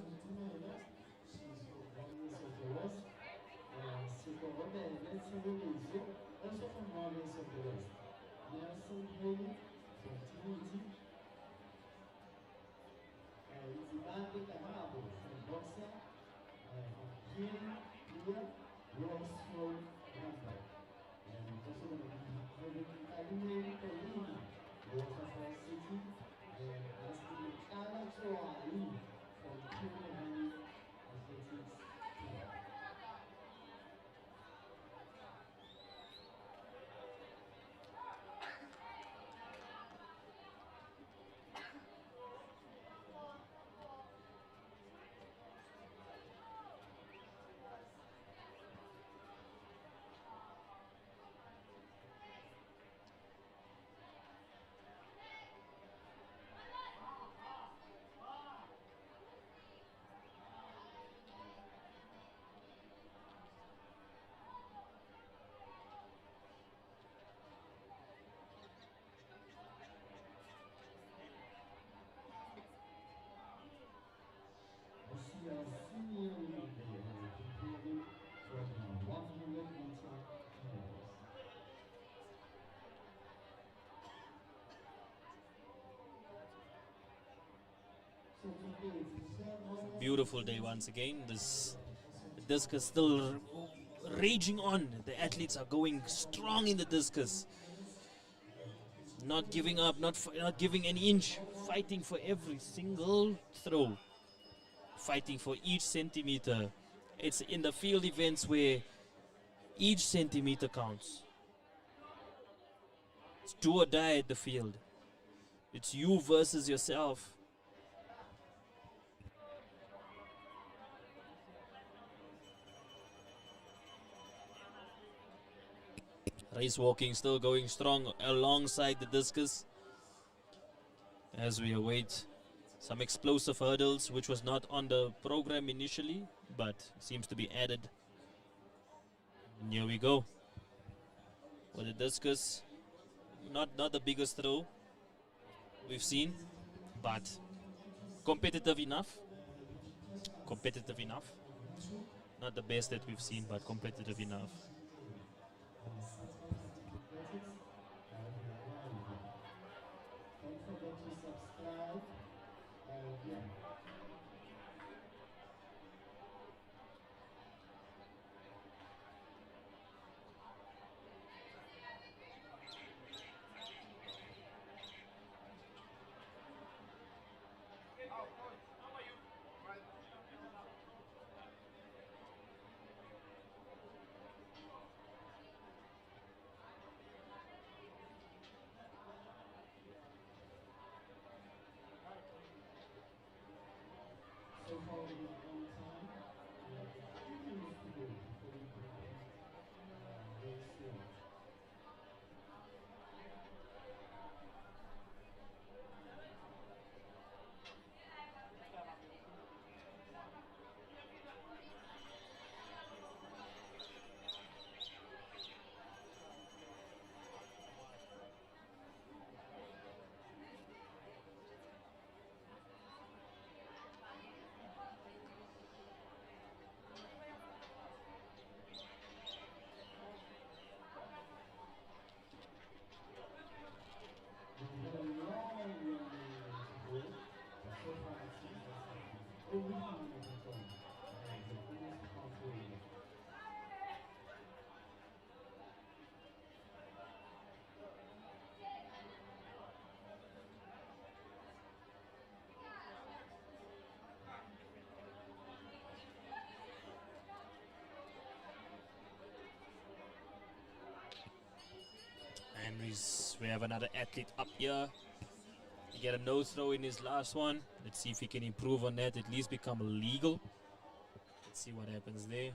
Beautiful day once again. This discus still raging on. The athletes are going strong in the discus. Not giving up, not giving an inch. Fighting for every single throw. Fighting for each centimeter. It's in the field events where each centimeter counts. It's do or die at the field. It's you versus yourself. Race walking still going strong alongside the discus as we await some explosive hurdles, which was not on the program initially, but seems to be added. And here we go with the discus. Not the biggest throw we've seen, but competitive enough. Competitive enough. Not the best that we've seen, but competitive enough. We have another athlete up here. He get a no throw in his last one. Let's see if he can improve on that, at least become legal. Let's see what happens there.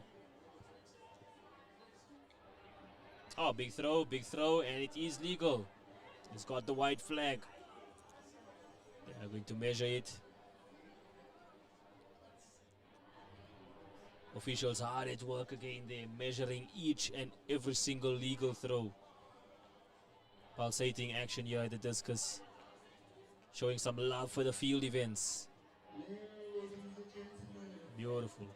Oh, big throw, and it is legal. It's got the white flag. They are going to measure it. Officials are at work again. They're measuring each and every single legal throw. Pulsating action here at the discus. Showing some love for the field events. Beautiful.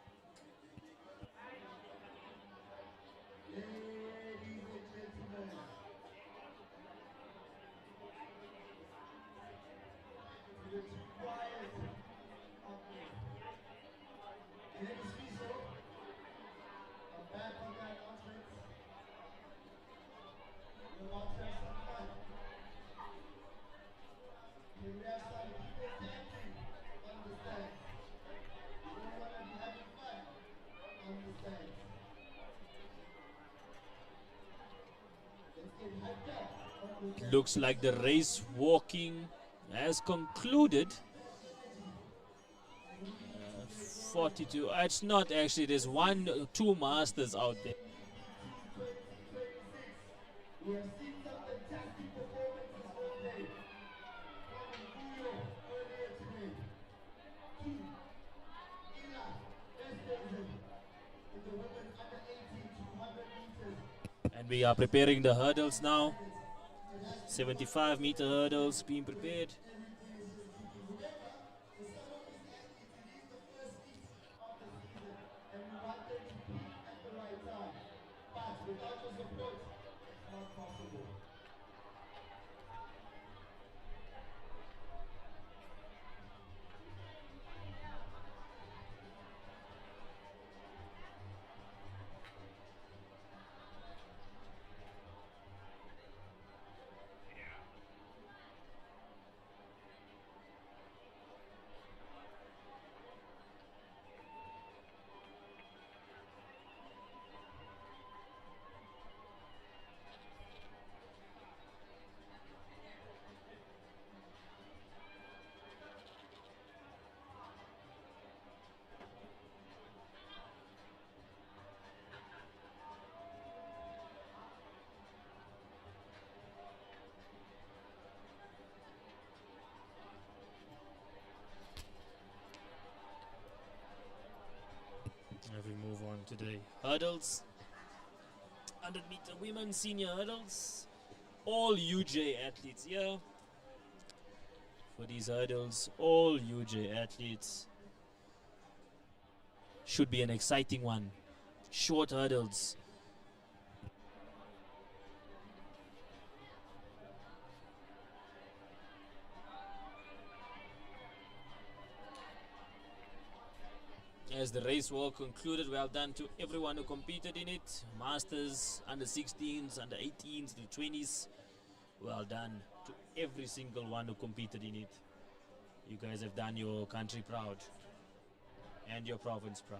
Looks like the race walking has concluded. 42. It's not actually. There's two masters out there. We have seen some fantastic performances all day. From Mbuyo earlier today. To Ila Estesen in the women under 18 200 meters. And we are preparing the hurdles now. 75-meter hurdles being prepared. As we move on to the hurdles, 100-meter women senior hurdles, all UJ athletes here. For these hurdles, all UJ athletes. Should be an exciting one. Short hurdles. As the race war concluded, well done to everyone who competed in it. Masters, under 16s, under 18s, the 20s. Well done to every single one who competed in it. You guys have done your country proud and your province proud.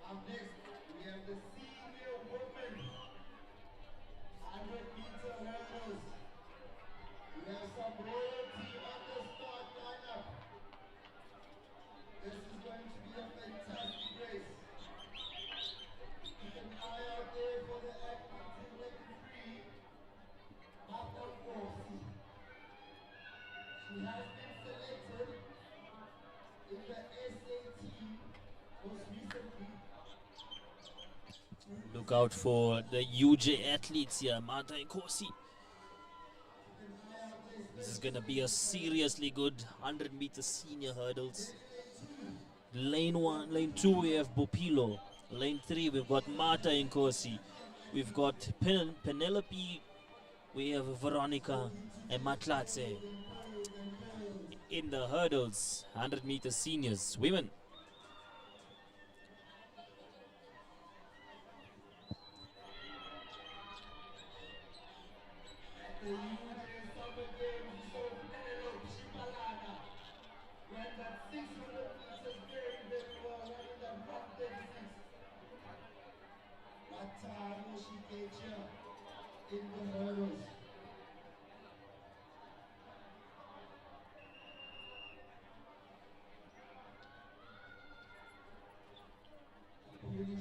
Up next, we have the senior women 100-meter hurdles. We have some royalty on the start lineup. This is going to be a fantastic race. Keep an eye out there for the athletes in lane 3. Martha Corsi. She has been selected in the SAT most recently. Look out for the UJ athletes here, Marta and Kosi. This is going to be a seriously good 100-meter senior hurdles. Lane 1, lane 2 we have Bopilo. Lane 3 we've got Marta and Kosi. We've got Penelope. We have Veronica and Matlatse. In the hurdles, 100-meter seniors, women.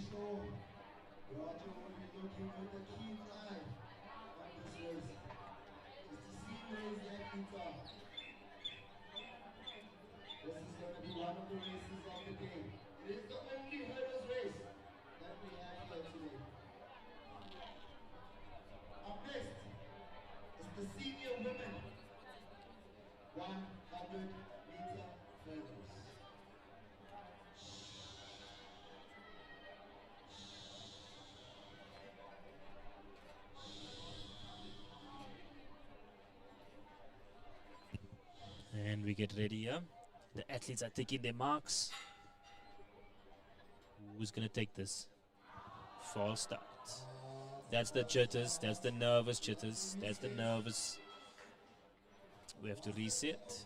sure Roger will be looking with a keen eye on this race. Just to see where his athletes are. This is going to be one of the races of the day. It is the only hurdles race that we have here today. Up next is the senior women 100-meter hurdles. And we get ready here. The athletes are taking their marks. Who's gonna take this? False start. That's the jitters. That's the nervous jitters. That's the nervous. We have to reset.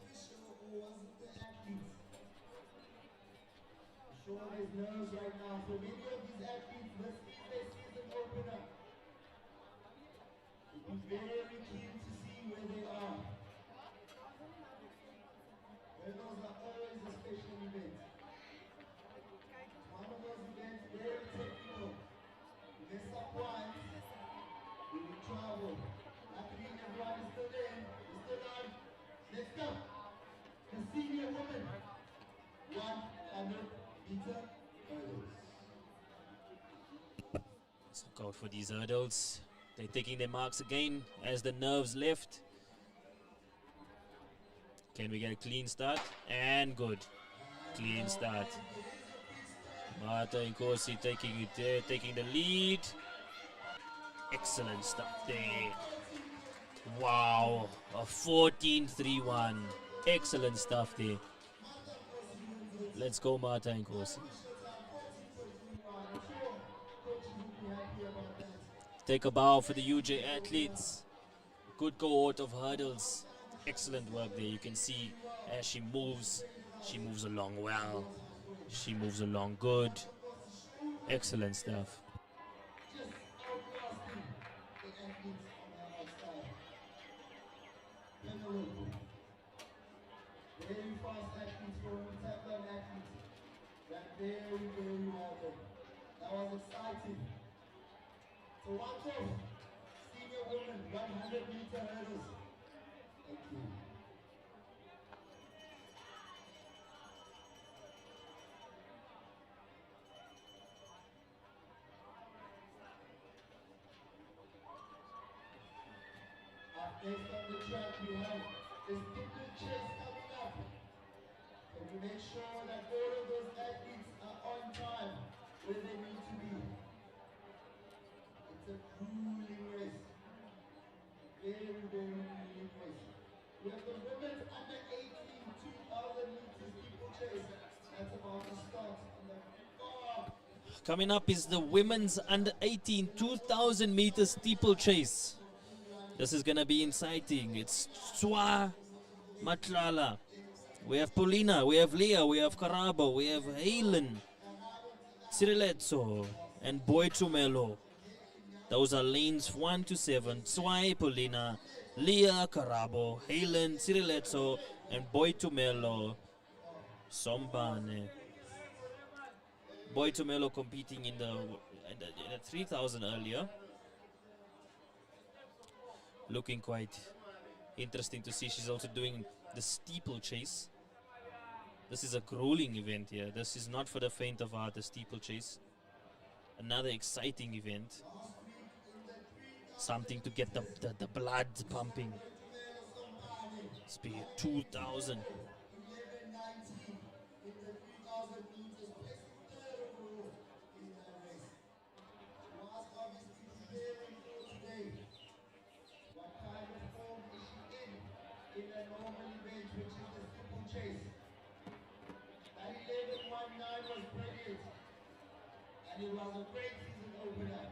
Sure there's nerves right now. For many of these athletes, this is their season opener. We'll be very keen to see where they are. Hurdles are always a special event. One of those events, very technical. You mess up once, you will travel. Luckily, everyone is still there. You're still on. Next up, the senior women. 100-meter hurdles. Let's look out for these hurdles. They're taking their marks again as the nerves lift. Can we get a clean start? And good. Clean start. Martha Nkosi taking it there, taking the lead. Excellent stuff there. Wow. A 14.31. Excellent stuff there. Let's go, Martha Nkosi. Take a bow for the UJ athletes. Good cohort of hurdles. Excellent work there. You can see as she moves along well. She moves along good. Excellent stuff. Just outlasting the athletes on the outside. Penelope. Very fast athletes for Mutaplan athletes. Ran very, very well there. That was exciting. So watch out. Senior women, 100-meter hurdles. Thank you. Up next on the track we have the steeple chase coming up. And we make sure that all of those athletes are on time where they need to be. It's a grueling race. Very, very grueling race. We have the women's under 18 2,000 meters steeple chase. That's about to start in the far. Coming up is the women's under 18 2,000 meter steeple chase. This is gonna be exciting. It's Swa Matlala. We have Paulina, we have Leah, we have Karabo, we have Halen, Siriletso, and Boitumelo. Those are lanes 1 to 7. Swai, Paulina, Leah, Karabo, Halen, Siriletso, and Boitumelo Sombane. Boitumelo competing in the 3,000 earlier. Looking quite interesting to see. She's also doing the steeple chase. This is a grueling event here. This is not for the faint of heart, the steeple chase. Another exciting event. Something to get the blood pumping. Speed 2,000. In a normal event, which is the steeple chase. That 11.19 was brilliant, and it was a great season opener.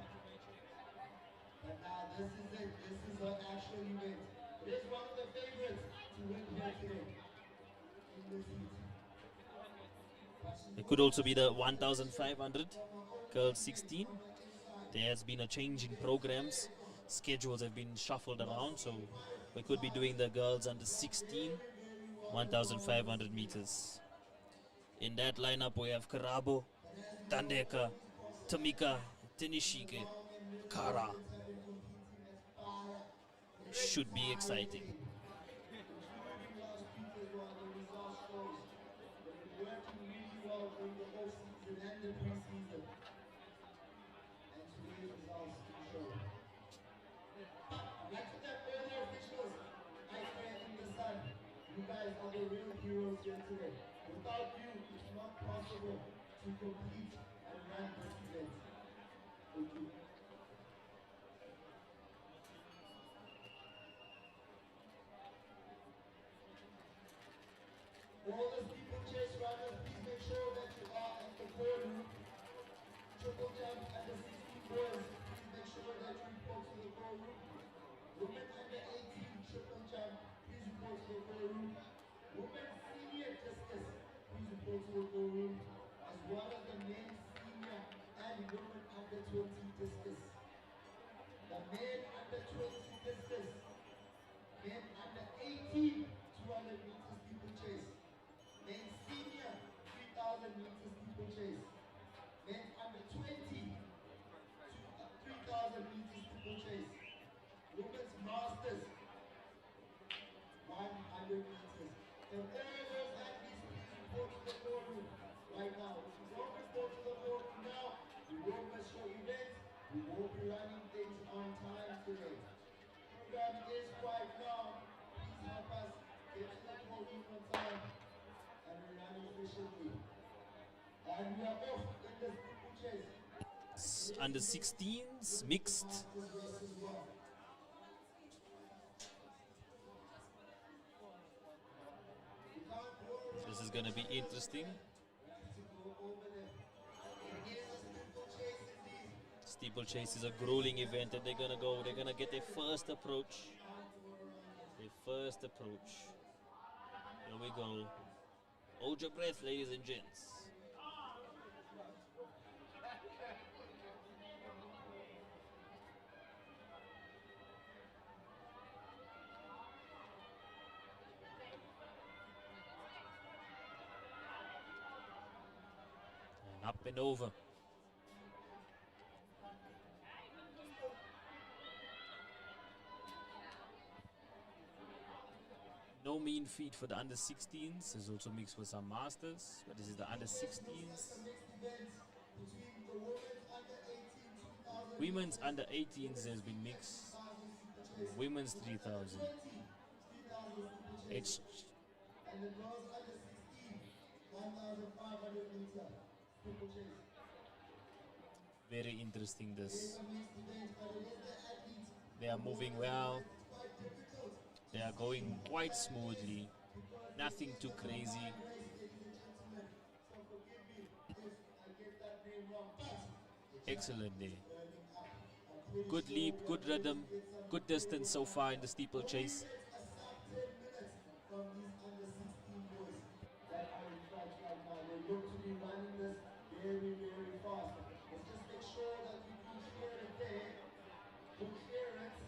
But now this is it. This is her actual event. It is one of the favorites to win here today in this heat. It could also be the 1,500 girls 16. There has been a change in programs. Schedules have been shuffled around, so we could be doing the girls under 16, 1,500 meters. In that lineup, we have Karabo, Tandeka, Tamika Tenishike Kara. Should be exciting. Working really well in the off-season and the pre-season. And today's results show. Like to thank all the officials out there in the sun. You guys are the real heroes here today. Without you, it's not possible to compete and run this event. Thank you. All the people chase runners, please make sure that you are at the corner. Triple jump under 16 boys, please make sure that you report to the goal room. Women under 18 triple jump, please report to the goal room. Women senior discus, please report to the goal room. As well as the men senior and women under 20 discus. The men under 20 discus, men under 18 200 meters steeplechase. Men senior 3,000 meters steeplechase. Men under 20 3,000 meters steeplechase. Women's masters 100 meters. And all those athletes, please report to the forum right now. If you don't report to the forum now, we won't miss your event. We won't be running things on time today. Program is quite long. Please help us get to the forum on time. And we run efficiently. And we are off in the steeplechase. Under 16s mixed. This is going to be interesting. Steeplechase is a grueling event, and they're going to get their first approach. Their first approach. Here we go. Hold your breath, ladies and gents. And up and over. No mean feat for the under 16s. It's also mixed with some masters, but this is the under 16s. Women's under 18s has been mixed. Women's 3,000. It's And the girls under 16, 1,500 meters steeplechase. very interesting this. They are moving well. They are going quite smoothly. Nothing too crazy. Excellent day. Good leap, good rhythm, good distance so far in the steeplechase. Look to be running this very, very fast. Let's just make sure that we do clear it there. Good clearance.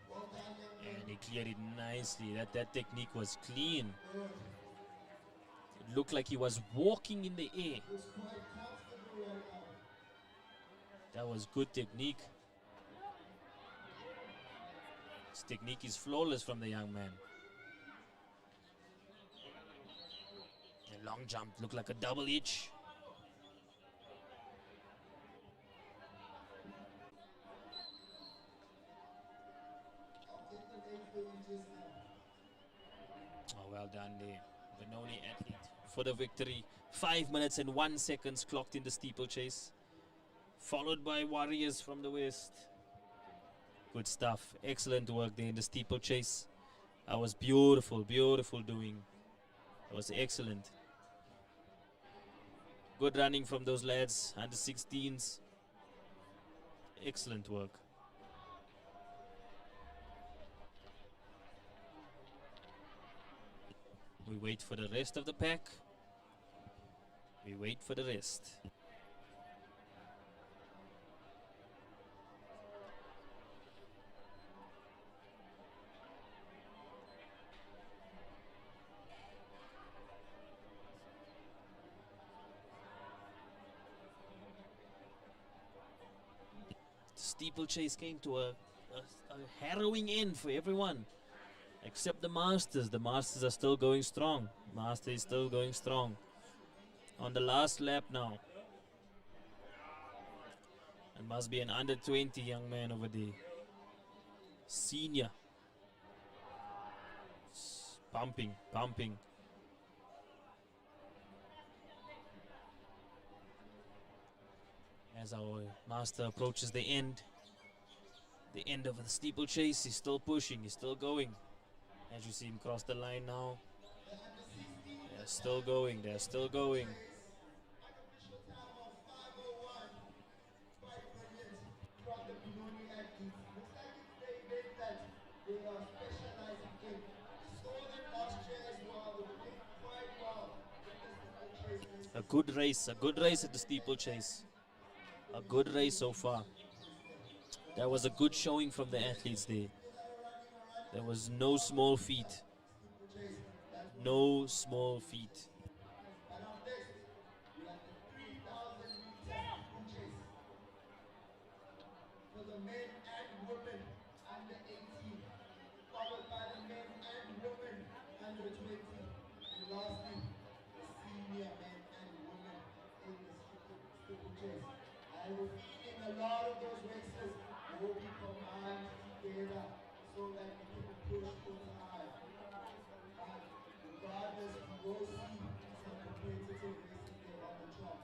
Well done, young man. And they cleared it nicely. That technique was clean. It looked like he was walking in the air. It's quite comfortable right now. That was good technique. His technique is flawless from the young man. A long jump looked like a double hitch. Oh, well done there. Benoni athlete for the victory. 5 minutes and 1 second clocked in the steeplechase. Followed by Warriors from the West. Good stuff. Excellent work there in the steeplechase. That was beautiful, beautiful doing. That was excellent. Good running from those lads, under 16s. Excellent work. We wait for the rest of the pack. We wait for the rest. steeplechase came to a harrowing end for everyone, except the Masters. The Masters are still going strong. Master is still going strong. On the last lap now. It must be an under 20 young man over there. Senior. Pumping, pumping. As our master approaches the end of the steeplechase, he's still pushing, he's still going. As you see him cross the line now, they're still going, they're still going. A good race at the steeplechase. A good race so far. That was a good showing from the athletes there. There was no small feat. No small feat. For the men and women under 18, followed by the men and women under 20, and lastly, the senior men and women in the steeplechase. I have a feeling a lot of those races will be combined together so that we can push for the high. Regardless, we will see some competitive racing there on the track.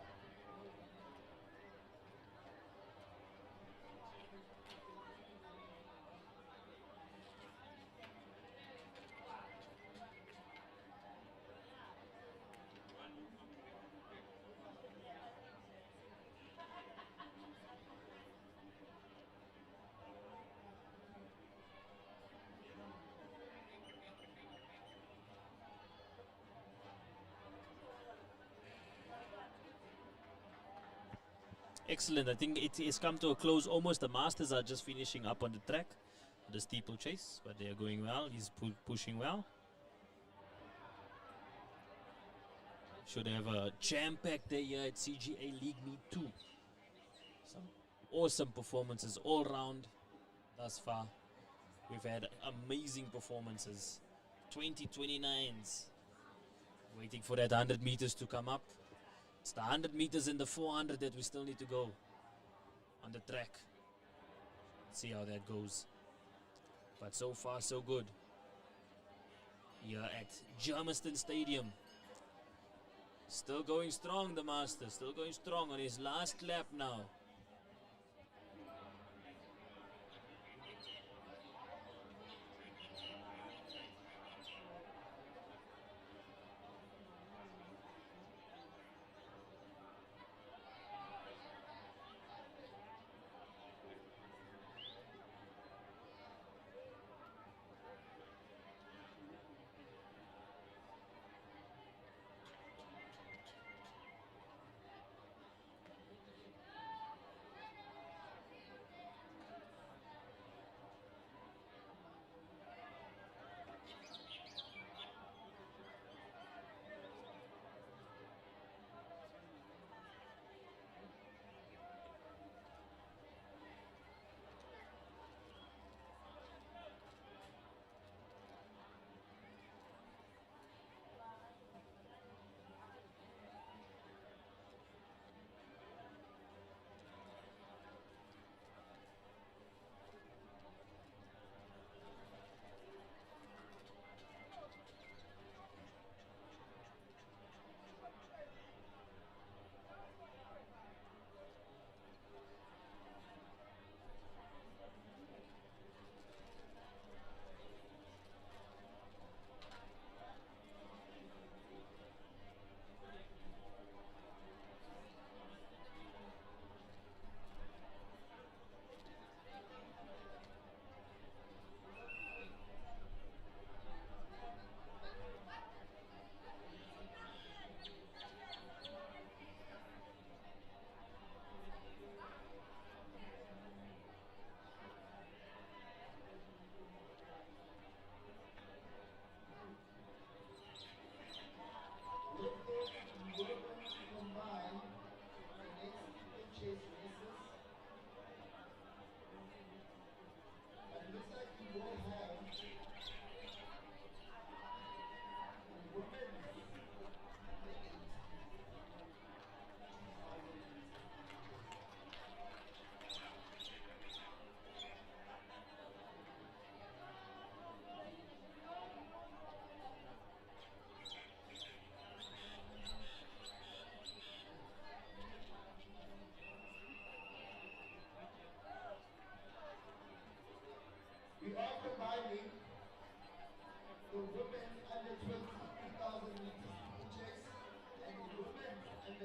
Excellent. I think it has come to a close. Almost the Masters are just finishing up on the track, the steeplechase, but they are going well. He's pushing well. Should have a jam-packed day here at CGA League Meet 2. Some awesome performances all round thus far. We've had amazing performances. 2029s. Waiting for that 100 meters to come up. It's the 100 meters and the 400 that we still need to go on the track. See how that goes. But so far, so good. Here at Germiston Stadium. Still going strong, the Master. Still going strong on his last lap now.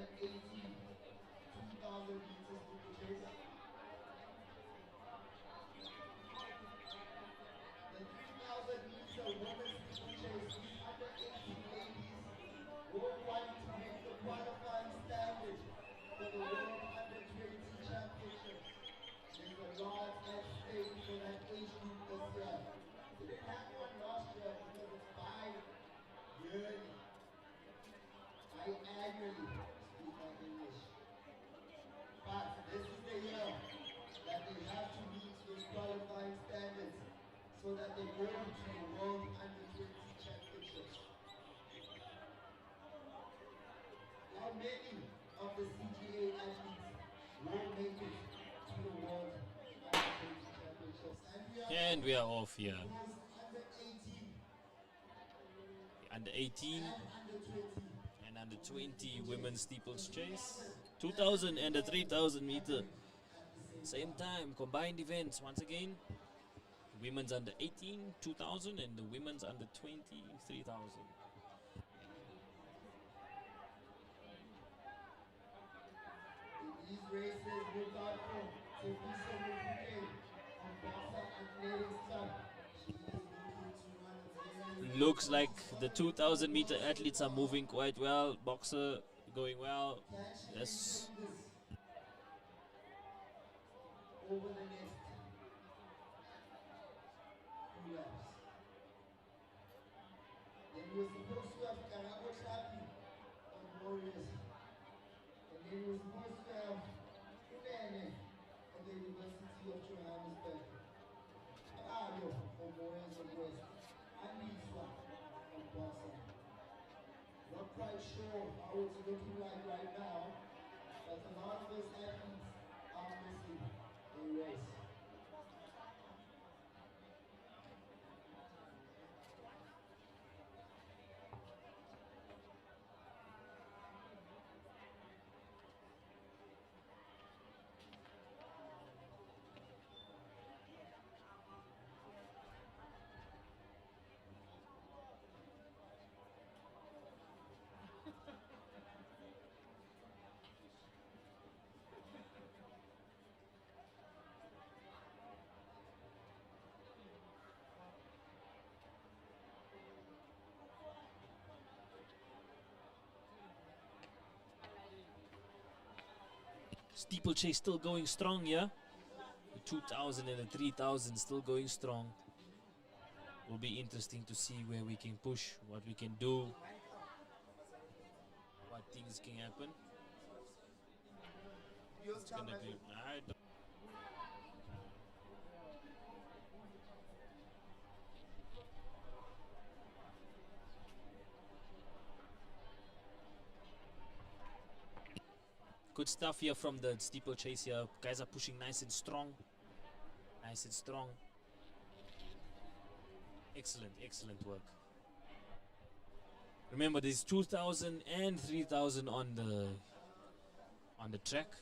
under 18, 2,000 meters steeplechase. The 3,000 meter women's steeplechase, these under 18 ladies will want to make the qualifying standard for the World Under 20 Championships. There's a lot at stake for that age group this year. We didn't have one last year because it's bi-yearly, bi-annually, speak my English. But this is the year that they have to meet those qualifying standards so that they go to the World Under 20 Championships. How many of the CGA athletes will make it to the World Under 20 Championships? And we are off here. Those under 18 Under 18 and under 20. and under 20 women's steeplechase. 2,000 and the 3,000 meter. Same time, combined events once again. Women's under 18, 2,000, and the women's under 20, 3,000. These races look out for Tefisa Mufukeng from Boxer Athletics Club. She is looking to run a very Looks like the 2,000 meter athletes are moving quite well. Boxer going well. Yes. do this over the next few laps. Then we were supposed to have Karago Chapi on Warriors. And then we were supposed to have Unene at the University of Johannesburg. Ado from Warriors of West. And Liswa from Boston. Not quite sure how it's looking like right now, but a lot of those athletes are missing a race. Steeplechase still going strong, yeah? The 2,000 and the 3,000 still going strong. Will be interesting to see where we can push, what we can do, what things can happen. It's gonna be. I don't- Good stuff here from the steeplechase here. Guys are pushing nice and strong. Nice and strong. Excellent, excellent work. Remember, there's 2,000 and 3,000 on the track.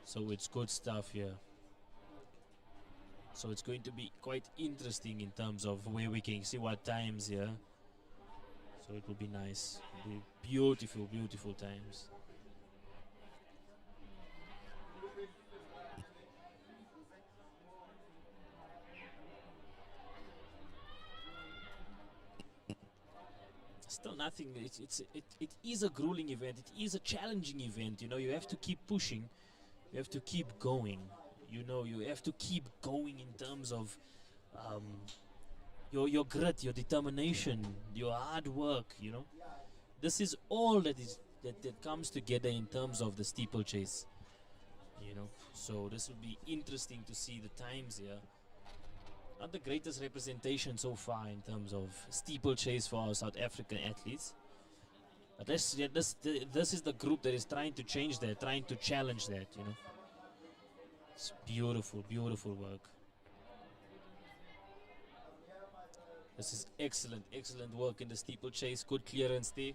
So it's good stuff here. So it's going to be quite interesting in terms of where we can see what times here. So it will be nice. It'll be beautiful, beautiful times. Still nothing. It is a grueling event. It is a challenging event. You know, you have to keep pushing. You have to keep going. You know, you have to keep going in terms of your grit, your determination, your hard work. You know, this is all that comes together in terms of the steeplechase. You know, so this will be interesting to see the times here. Not the greatest representation so far in terms of steeplechase for our South African athletes. But this is the group that is trying to change that, trying to challenge that, you know. It's beautiful, beautiful work. This is excellent, excellent work in the steeplechase. Good clearance there.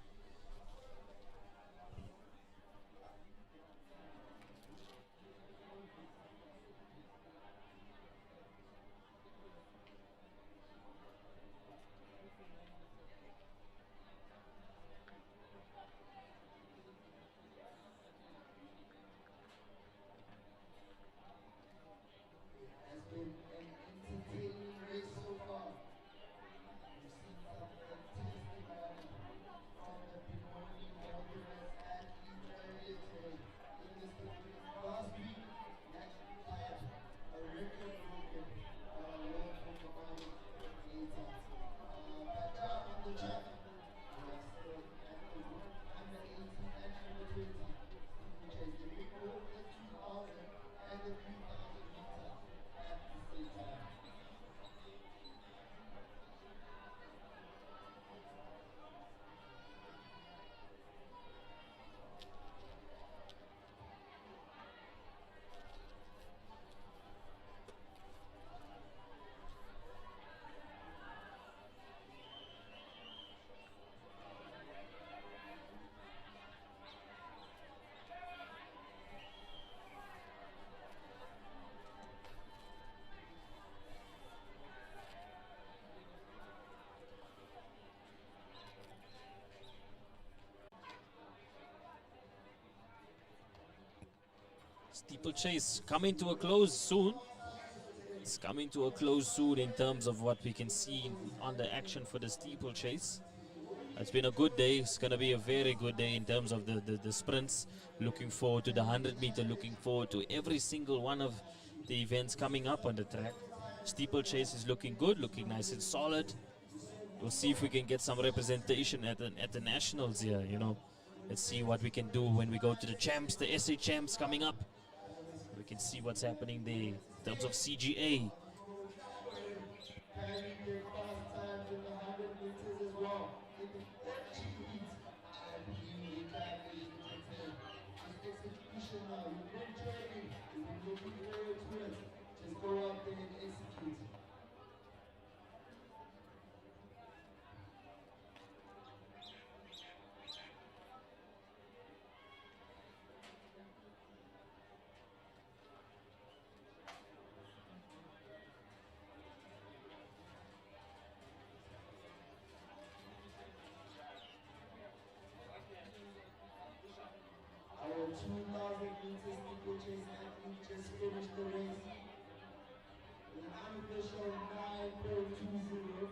Steeplechase coming to a close soon. It's coming to a close soon in terms of what we can see on the action for the steeplechase. It's been a good day. It's going to be a very good day in terms of the sprints. Looking forward to the 100-meter. Looking forward to every single one of the events coming up on the track. Steeplechase is looking good, looking nice and solid. We'll see if we can get some representation at the nationals here. You know, let's see what we can do when we go to the champs, the SA champs coming up. We can see what's happening there in terms of CGA. Just go out there and execute. Our 2,000 meters steeplechase athlete just finished the race with an unofficial 9.20.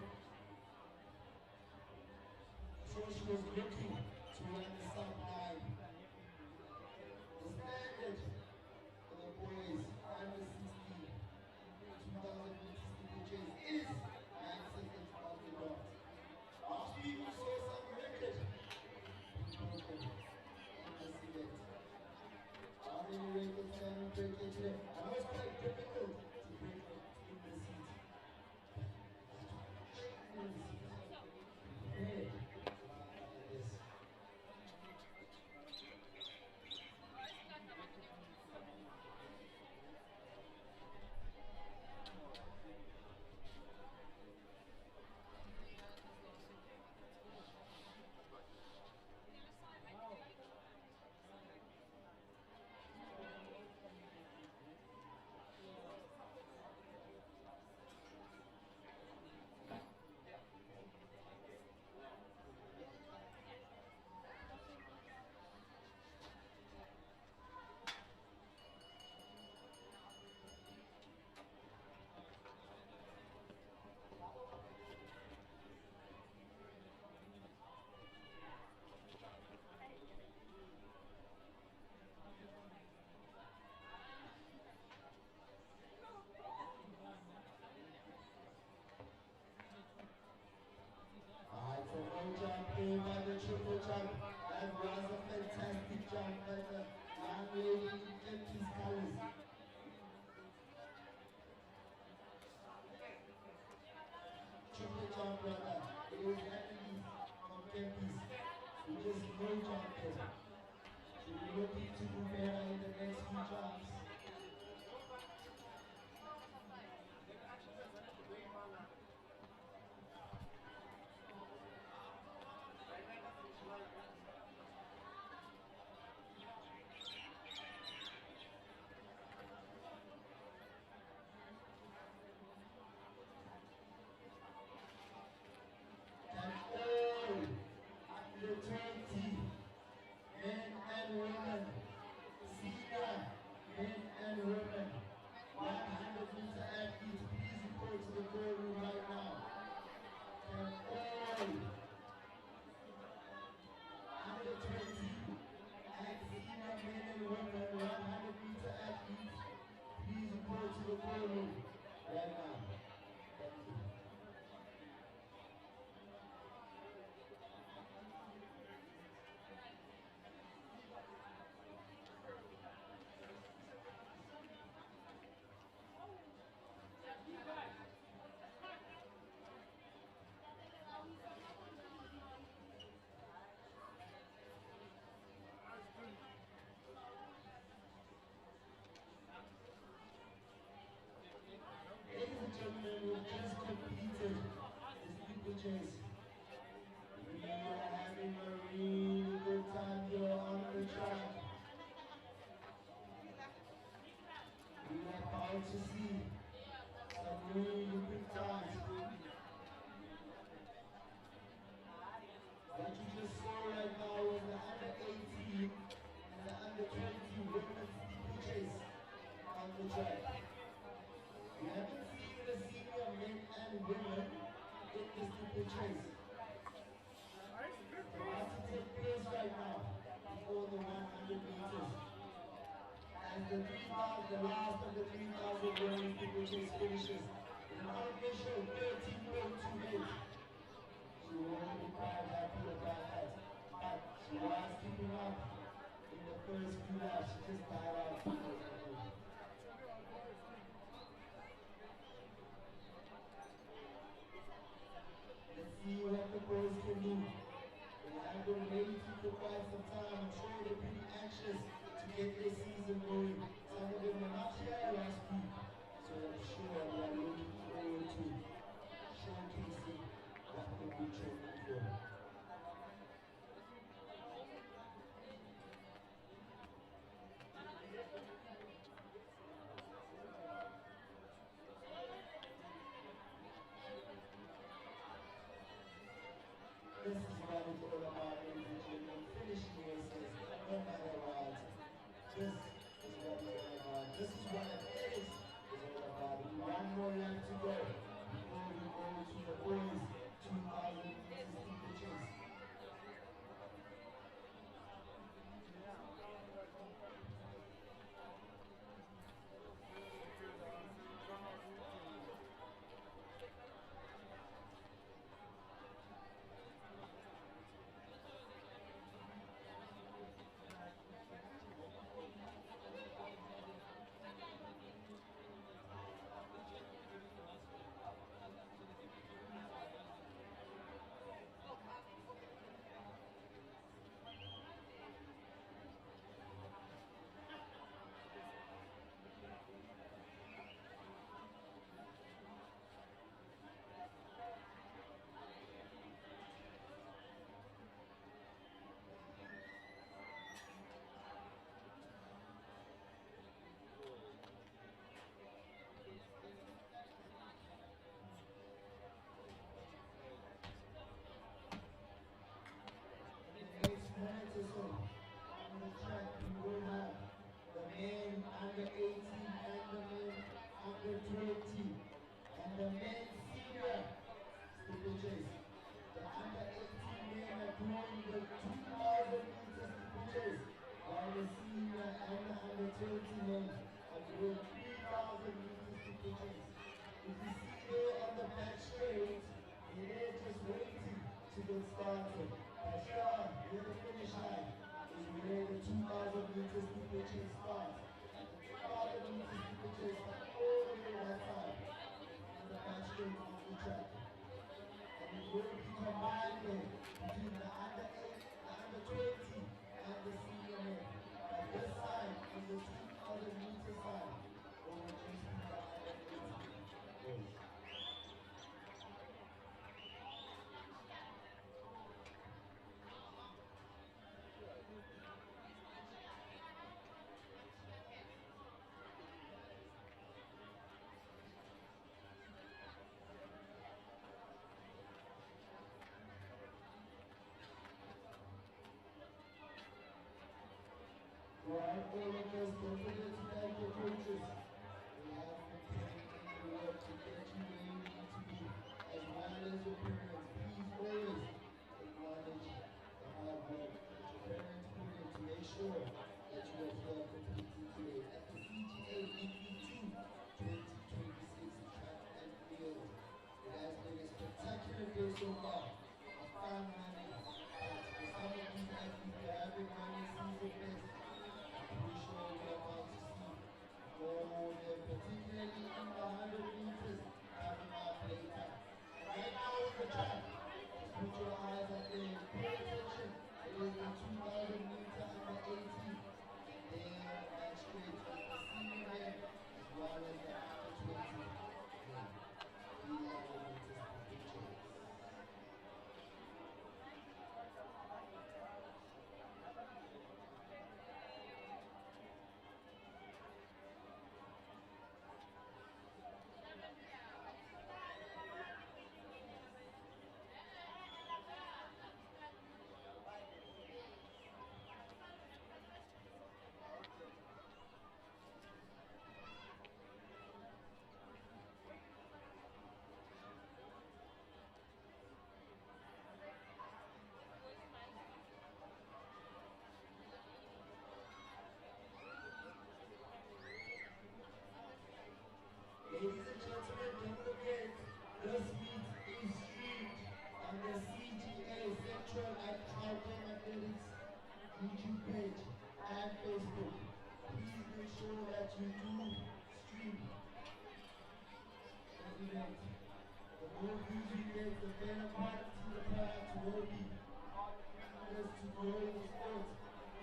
So she was looking to run the sub 9. The standard for the boys under 16 2,000 meters steeplechase is 9 seconds off the dot. Last week we saw some record broken in this event. How many records can we break it today? I know it's quite difficult to break in the seat. Hey. Yes. By the triple jump, that was a fantastic jump by the young lady in Kempis colors. Triple jump, brother. It was athletes from Kempis who just no jump there. So we're looking to do better in the next few jumps. Under 20, men and women, senior men and women, 100-meter athletes, please report to the goal room right now. Can all under 20 and senior men and women, 100-meter athletes, please report to the goal room right now. Thank you. Ladies and gentlemen, we've just completed the steeplechase. We are having a really good time here on the track. We are about to see some really big times. What you just saw right now was the under 18 and the under 20 women's steeplechase. the 3,000, the last of the 3,000 going people chase finishes. In an unofficial 13.28. She won't be quite happy about that. But she was keeping up in the first few laps. She just died out. Let's see what the boys can do. They have been waiting for quite some time. I'm sure they're pretty anxious to get their season going. Some of them are not here last week. So I'm sure they are looking forward to showcasing what they've been training for. This is what it's all about, ladies and gentlemen. Finishing races, no matter what. This is what it's all about. This is what it is all about. One more lap to go before we go to the boys 2,000 meters steeplechase. Next minute or so on the track, we will have the men under 18 and the men under 20 and the men senior steeplechase. The under 18 men are doing the 2,000 meters steeplechase, while the senior and the under 20 men are doing 3,000 meters steeplechase. If you see there on the back straight, they're just waiting to get started. But sure, near the finish line is where the 2,000 meters steeplechase starts. And the 2,000 meters steeplechase starts all the way that side on the back straight of the track. And it will be combined there between the under 8, the under 20, and the senior men. But this side, on the 2,000 meter side, will just be the under 18 boys. Right, all of us, don't forget to thank your coaches. They have been putting in the work to get you where you need to be, as well as your parents. Please always acknowledge the hard work that your parents put in to make sure that you are here competing today at the CGA EV2 2026 track and field. It has been a spectacular day so far, a fun running, but for some of these athletes that have been running season best, pretty sure we're about to see more than particularly in the 100 meters coming up later. Right now on the track, just put your eyes up there, pay attention. It is the 2,000 meter under 18 Ladies and gentlemen, don't forget, this meet is streamed on the CGA Central and Gauteng Athletics YouTube page and Facebook. Please make sure that you do stream the event. The more views we get, the better quality the product will be. This to grow the sport.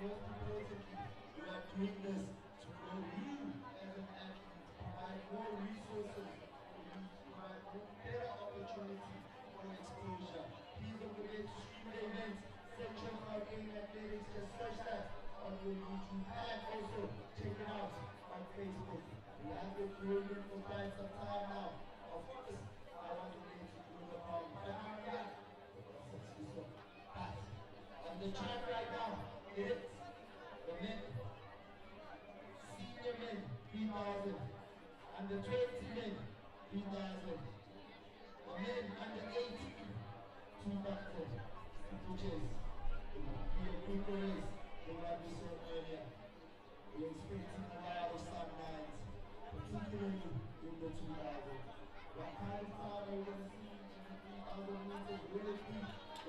Most importantly, we are doing this to grow you as an athlete, provide more resources for you, provide more better opportunity for exposure. Please don't forget to stream the events. Central Gauteng Athletics, just search that on your YouTube and also check it out on Facebook. We have been doing it for quite some time now. Of course, I wasn't able to do the problem, but I'm back. On the track right now, it's the men, senior men, 3,000, under 20 men, 3,000, the men under 18, 2,000, which is the quick race, the one we saw earlier. We're expecting a lot of some nights, particularly in the 2,000. What kind of time are we going to see in the 3,000 meters? Will it be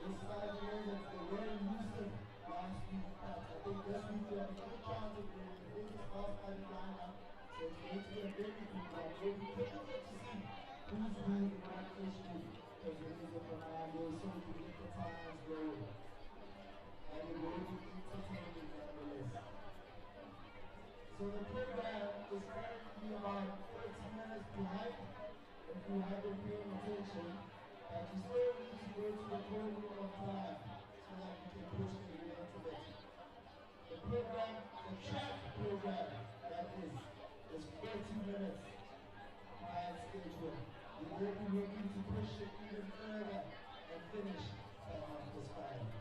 those 5 years that they were in Houston last week? But I think this week we have a good chance of doing the biggest fast time lineup. So it's going to be a very good one. We'll be difficult to see who's who in that first group because it is a commando, so we can get the times going. And it will be entertaining nonetheless. So the program is currently about 30 minutes behind. If you haven't paid attention, but you still need to go to the program on time so that you can push the event to it. The program, the track program, that is 30 minutes behind schedule. We will be looking to push it even further and finish by 5:30.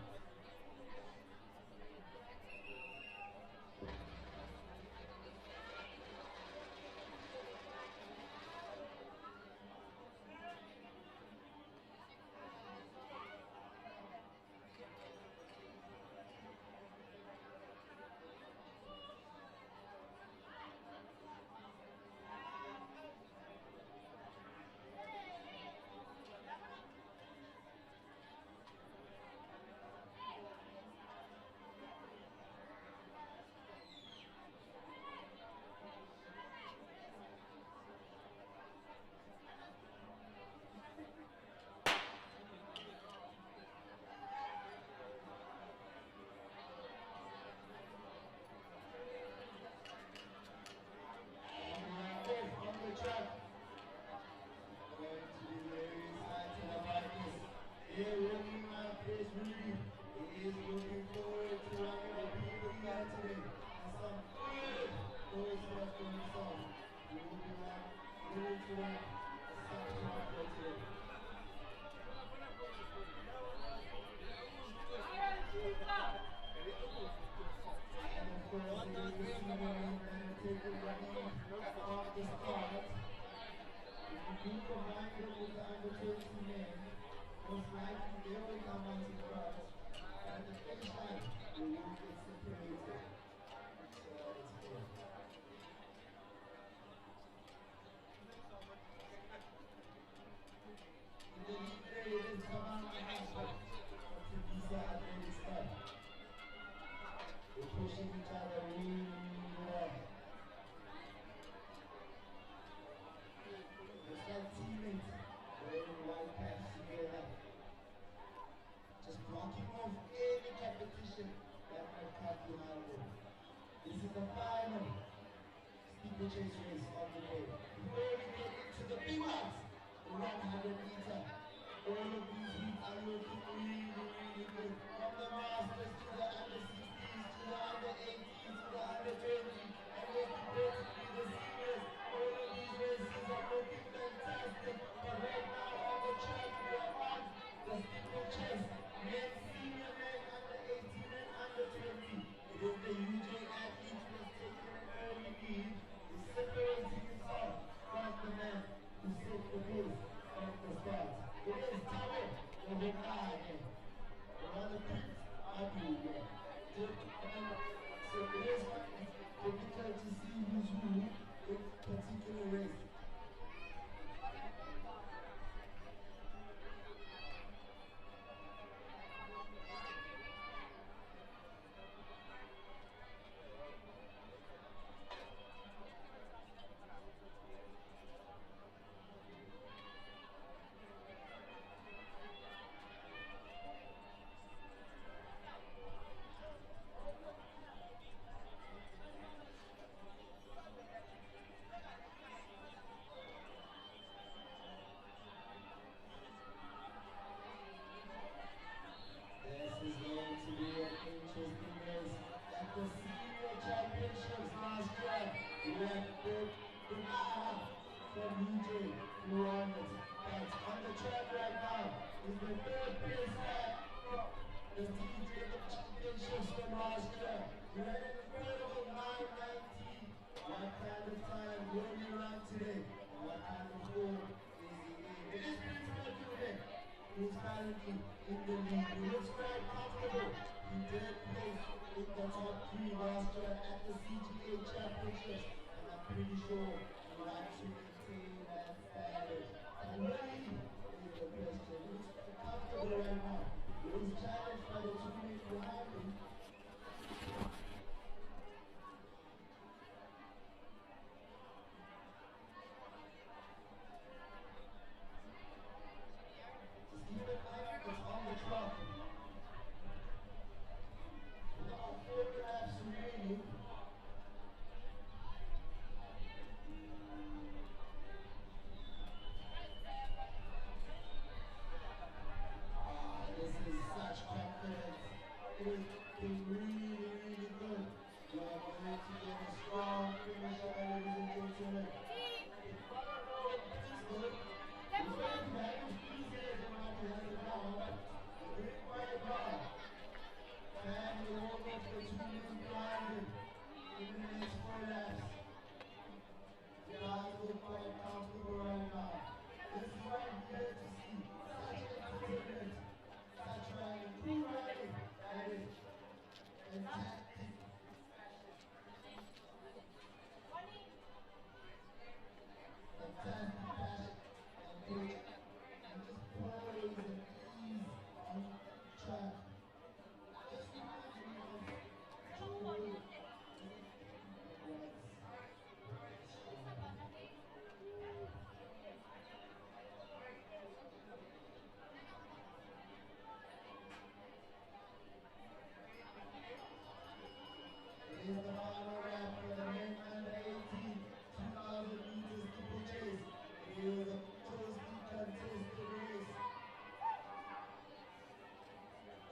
We have the from UJ who won it. That's on the track right now is the third place lap. The TJ Championships from last year. You had an incredible 9:19. What kind of time will you run today? What kind of form is he in? It is Prince Mercury who's currently in the lead. He looks quite comfortable. He did place in the top 3 last year at the CGA Championships. And I'm pretty sure he likes to maintain that standard. And really is the question. He looks comfortable right now. He's challenged by the 2 men behind him. Just keep an eye on what's on the clock. Now 4 laps remaining. This is such confidence. It has been really, really good. We are going to get a strong finish, ladies and gentlemen. It's good. It's very bad. It's easy as everybody has it down. It's very quiet bar. And we hold off the 2 men behind him in the next 4 laps. The guys look quite comfortable right now. This is what I'm here to see. Such entertainment. Such riding, cool riding, that is fantastic. Fantastic passion and coach, and just poise and ease on track. Just reminds me of Joel. Is the final lap for the men under 18, 2,000 meters triple chase. It is a closely contested race.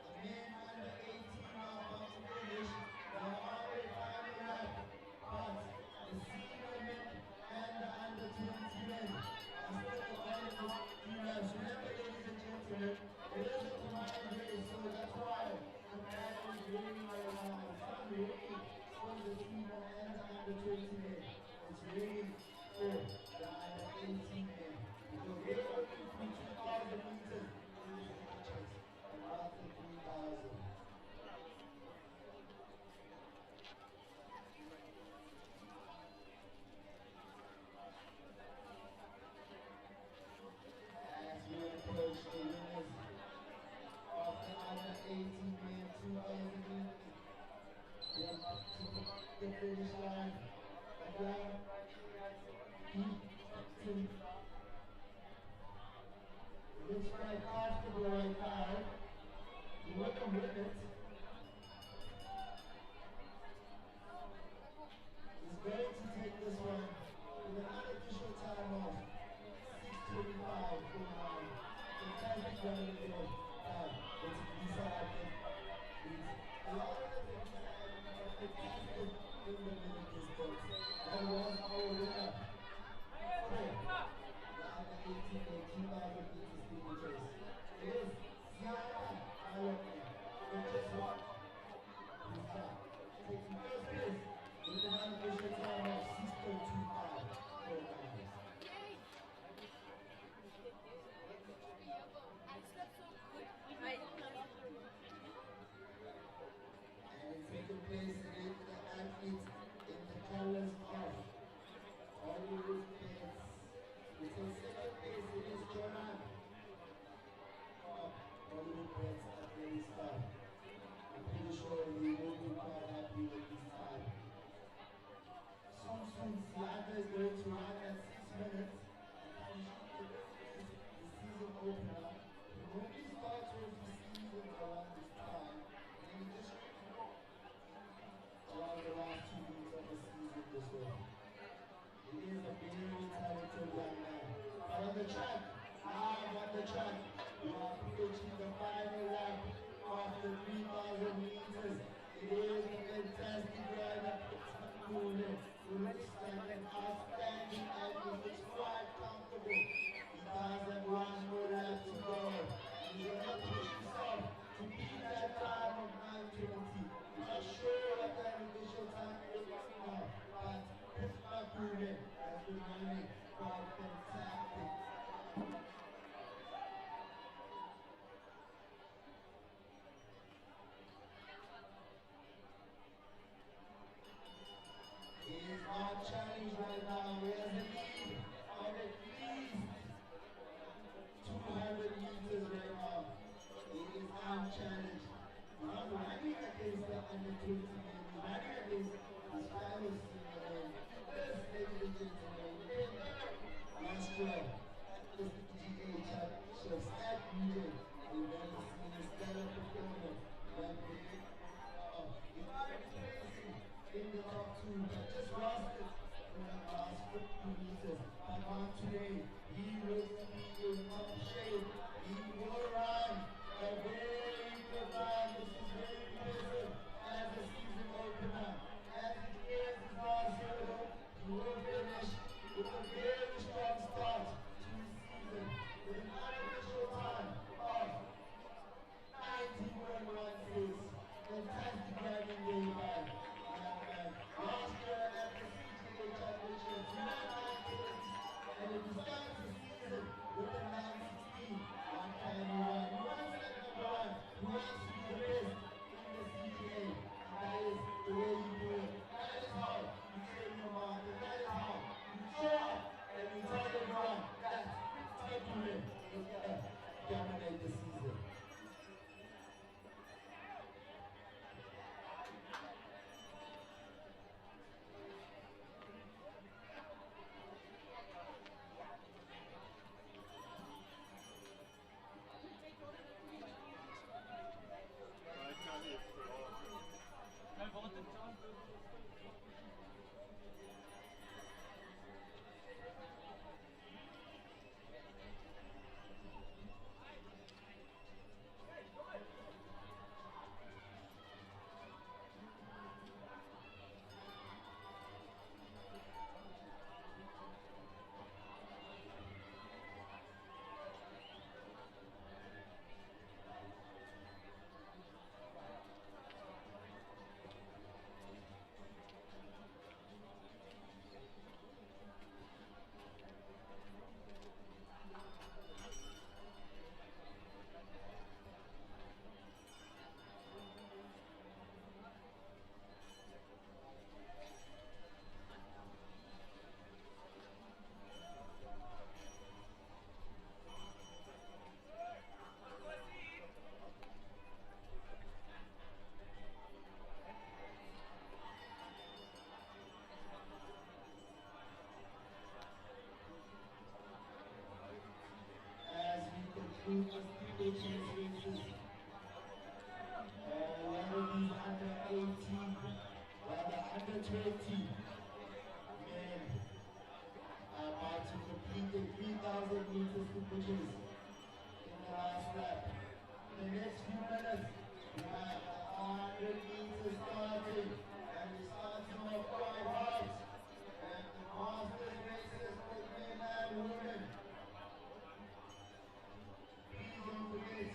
The men under 18 are about to finish. They are on their final lap, but the senior men and the under 20 men are still on the 2 laps. Remember, ladies and gentlemen, it is a combined race, so that's why the battle is raining right now. It's not raining for the senior and the under 20 men. It's raining for the under 18 men. Because they're working through 2,000 meters in this chase, and not the 3,000. As we approach the winners of the under 18 men 2,000 meters, we are up to the finish line. Again, looks quite comfortable right now. You want to win it. He's going to take this one with an unofficial time of 6:25.49. Fantastic running there. It's Lisa Atkins. A lot of the things are fantastic in the middle distance. That was our winner. Okay. The under 18 and 2,000 meters steeple chase. It is Ziana Alokne. It just won. Lisa taking first place with an unofficial time of 6:25.49. And in second place, it is the athlete in the colors of Hollywood Pets. It's in second place, it is Jonan of Hollywood Pets at Daily Star. I'm pretty sure he will be quite happy with this time. Soon, Siaka is going to run at 6 minutes. And the season opener. When he starts with the season around this time, then he just around the last 2 weeks of the season this way. He is a very talented young man. But on the track, live on the track, we are approaching the final lap of the 3,000 meters. It is a fantastic rider. Who looks like our challenge right now. He has a lead of at least 200 meters right now. It is our challenge. He's not running against the under 20 men. He's running against his fellow senior men. This, ladies and gentlemen, last year, this GA championships at region, we've never seen a stellar performance that big. In the top two, but just lost it in the last 50 meters. But on today, he looks to be in top shape. He will run a very good run. This is very impressive as a season opener. As it is his last hurdle, he will finish with a very strong start to his season with an unofficial time of 19.16. Fantastic driving day by last year at the CGA Championships, he ran 9:30, and if he starts the season with a 9:16, what can he run? He wants that number one. He wants to be the best in the CGA, and that is the way you do it. That is how you train your market. That is how you show up and you tell everyone that Tepulin is going to dominate the season. Conclude the stipulations races. One of these under 18, rather under 20 men are about to complete the 3,000 meter steeplechase in the last lap. In the next few minutes, we have the 100 meters starting, and we're starting off quite hot. And the Masters races for men and women. Don't forget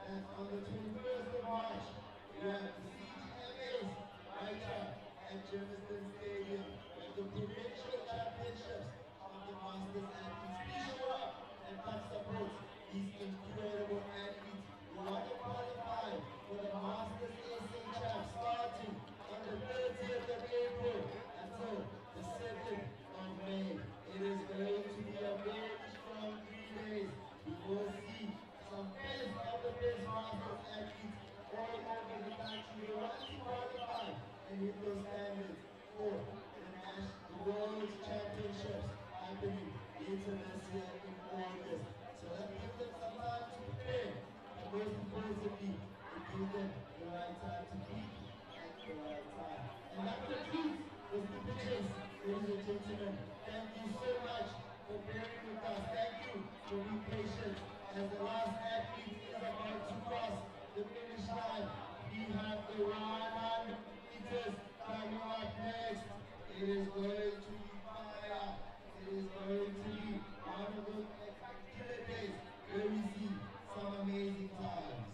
that on the 21st of March, we have the CGMAs right here at Germiston Stadium with the provincial championships of the Masters athletes. Please show up and come support these incredible athletes. We want to qualify for the Masters SA Champ starting on the 30th of April until the 2nd of May. It is going to be a very strong 3 days. We will see some best of the best Masters athletes all over the country. We want to qualify and hit those standards for the World Championships happening later this year in August. So let's give them some time to prepare, and most importantly, to give them the right time to peak at the right time. And that concludes the stipulations, ladies and gentlemen. Thank you so much for bearing with us. Thank you for being patient. As the last athlete is about to cross the finish line, we have the 100 meters coming up next. It is going to be fire. It is going to be one of those spectacular days where we see some amazing times.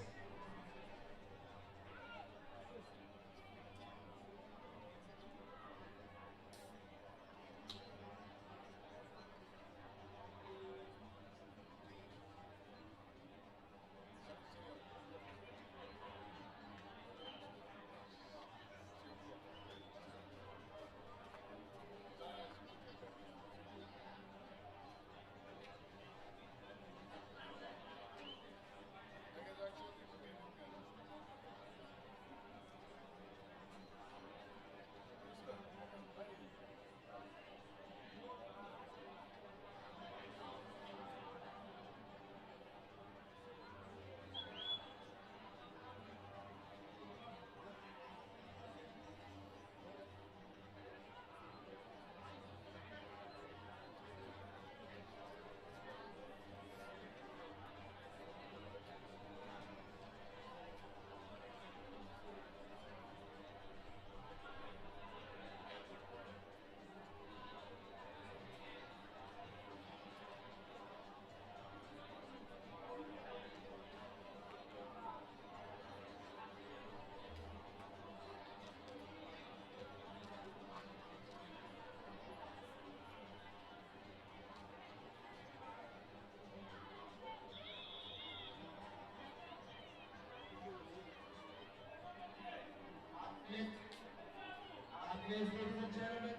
Yes, ladies and gentlemen,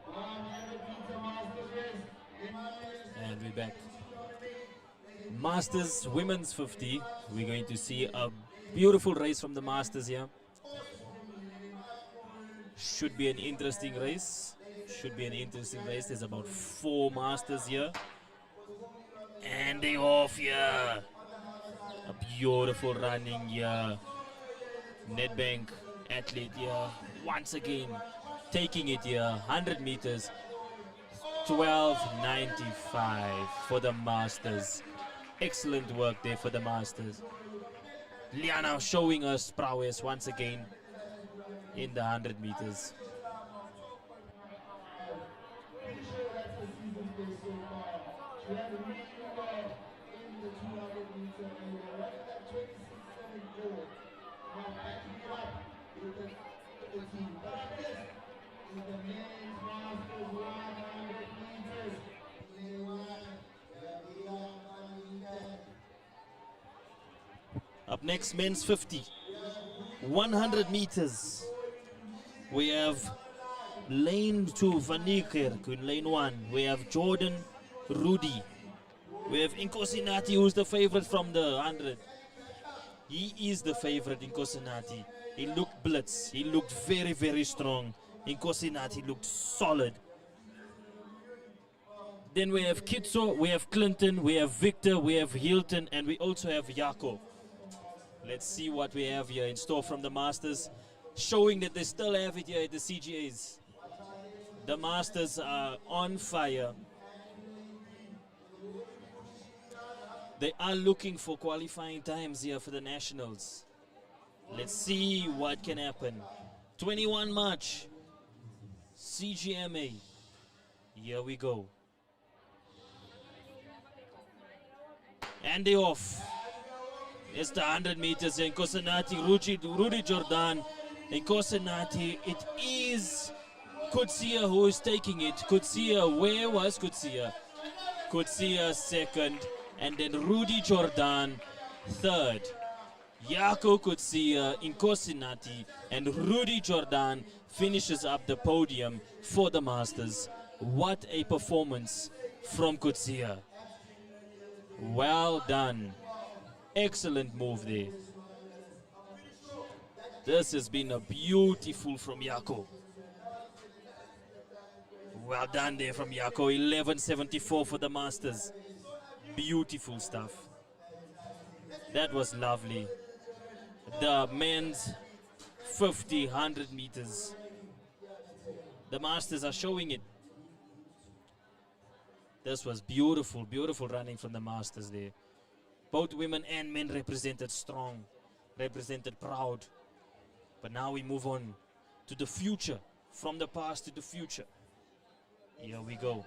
the 100-meter Masters race in Malaysia. And we're back. Masters Women's 50. We're going to see a beautiful race from the Masters here. Should be an interesting race. Should be an interesting race. There's about 4 Masters here. And they off here. A beautiful running here. Nedbank athlete here. Once again, taking it here. 100 meters. 12:95 for the Masters. Excellent work there for the Masters. Liana showing us prowess once again in the 100 meters. Pretty sure that's the season best so far. She had really well in the 200-meter and we're running that 26.74. Now backing it up with the team. But up this is the men's Masters 100 meters. Up next, men's 50. 100 meters. We have lane 2, Van Niekerk in lane 1. We have Jordan, Rudy. We have Inkosinati, who's the favorite from the 100. He is the favorite, Inkosinati. He looked blitz. He looked very, very strong. Inkosinati looked solid. Then we have Kitso, we have Clinton, we have Victor, we have Hilton, and we also have Yako. Let's see what we have here in store from the Masters, showing that they still have it here at the CGAs. The Masters are on fire. They are looking for qualifying times here for the Nationals. Let's see what can happen. 21 March, CGMA. Here we go. And they off. It's the 100 meters in Kosenati, Rudy Jordan. In Kosenati, it is Kutsia who is taking it. Kutsia, where was Kutsia? Kutsia second, and then Rudy Jordan third. Yako Kutsia, in Kosenati, and Rudy Jordan finishes up the podium for the Masters. What a performance from Kutsia. Well done. Excellent move there. This has been a beautiful from Yako. Well done there from Yako. 11:74 for the Masters. Beautiful stuff. That was lovely. The men's 50, 100 meters. The Masters are showing it. This was beautiful, beautiful running from the Masters there. Both women and men represented strong, represented proud. But now we move on to the future, from the past to the future. Here we go.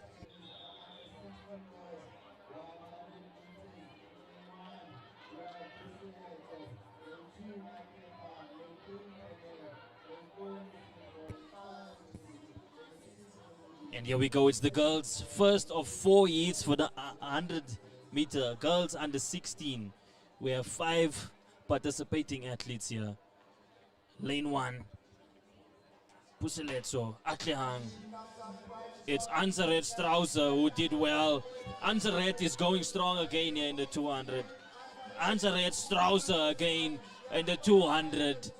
And here we go, it's the girls' first of 4 heats for the 100-meter girls under 16. We have 5 participating athletes here. Lane 1, Puseletso, Atlehang. It's Anzaret Strauser who did well. Anzaret is going strong again here in the 200. Anzaret Strauser again in the 200.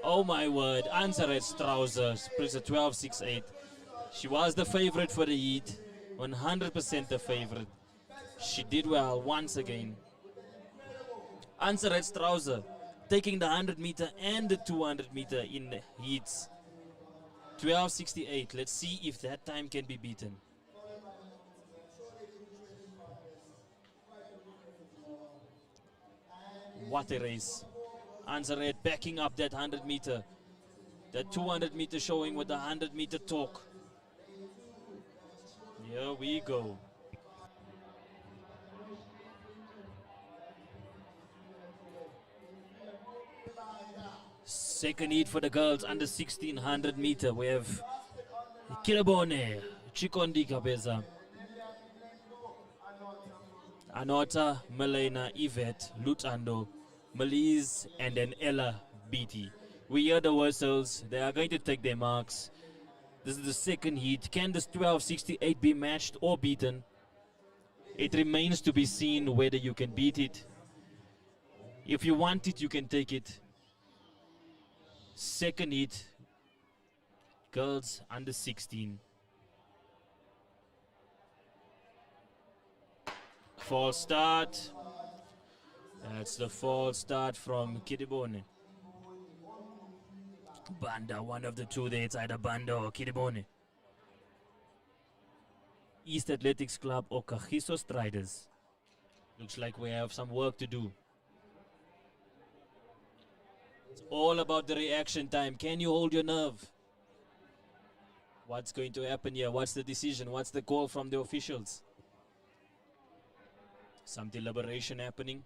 Oh my word, Anzaret Strauser, Prince 12.68. She was the favorite for the heat, 100% the favorite. She did well once again. Anzaret Strauser taking the 100-meter and the 200-meter in the heats. 12.68. Let's see if that time can be beaten. What a race. Anzaret backing up that 100-meter. That 200-meter showing with the 100-meter talk. Here we go. Second heat for the girls under 1600 meter. We have Kilabone, Chikondi Kabeza, Anota, Melena, Yvette, Lutando, Melise, and then Ella Beatty. We hear the whistles. They are going to take their marks. This is the second heat. Can this 1268 be matched or beaten? It remains to be seen whether you can beat it. If you want it, you can take it. Second heat, girls under 16. False start. That's the false start from Kidibone. Banda, one of the two there. It's either Banda or Kidibone. East Athletics Club or Kagiso Striders. Looks like we have some work to do. It's all about the reaction time. Can you hold your nerve? What's going to happen here? What's the decision? What's the call from the officials? Some deliberation happening.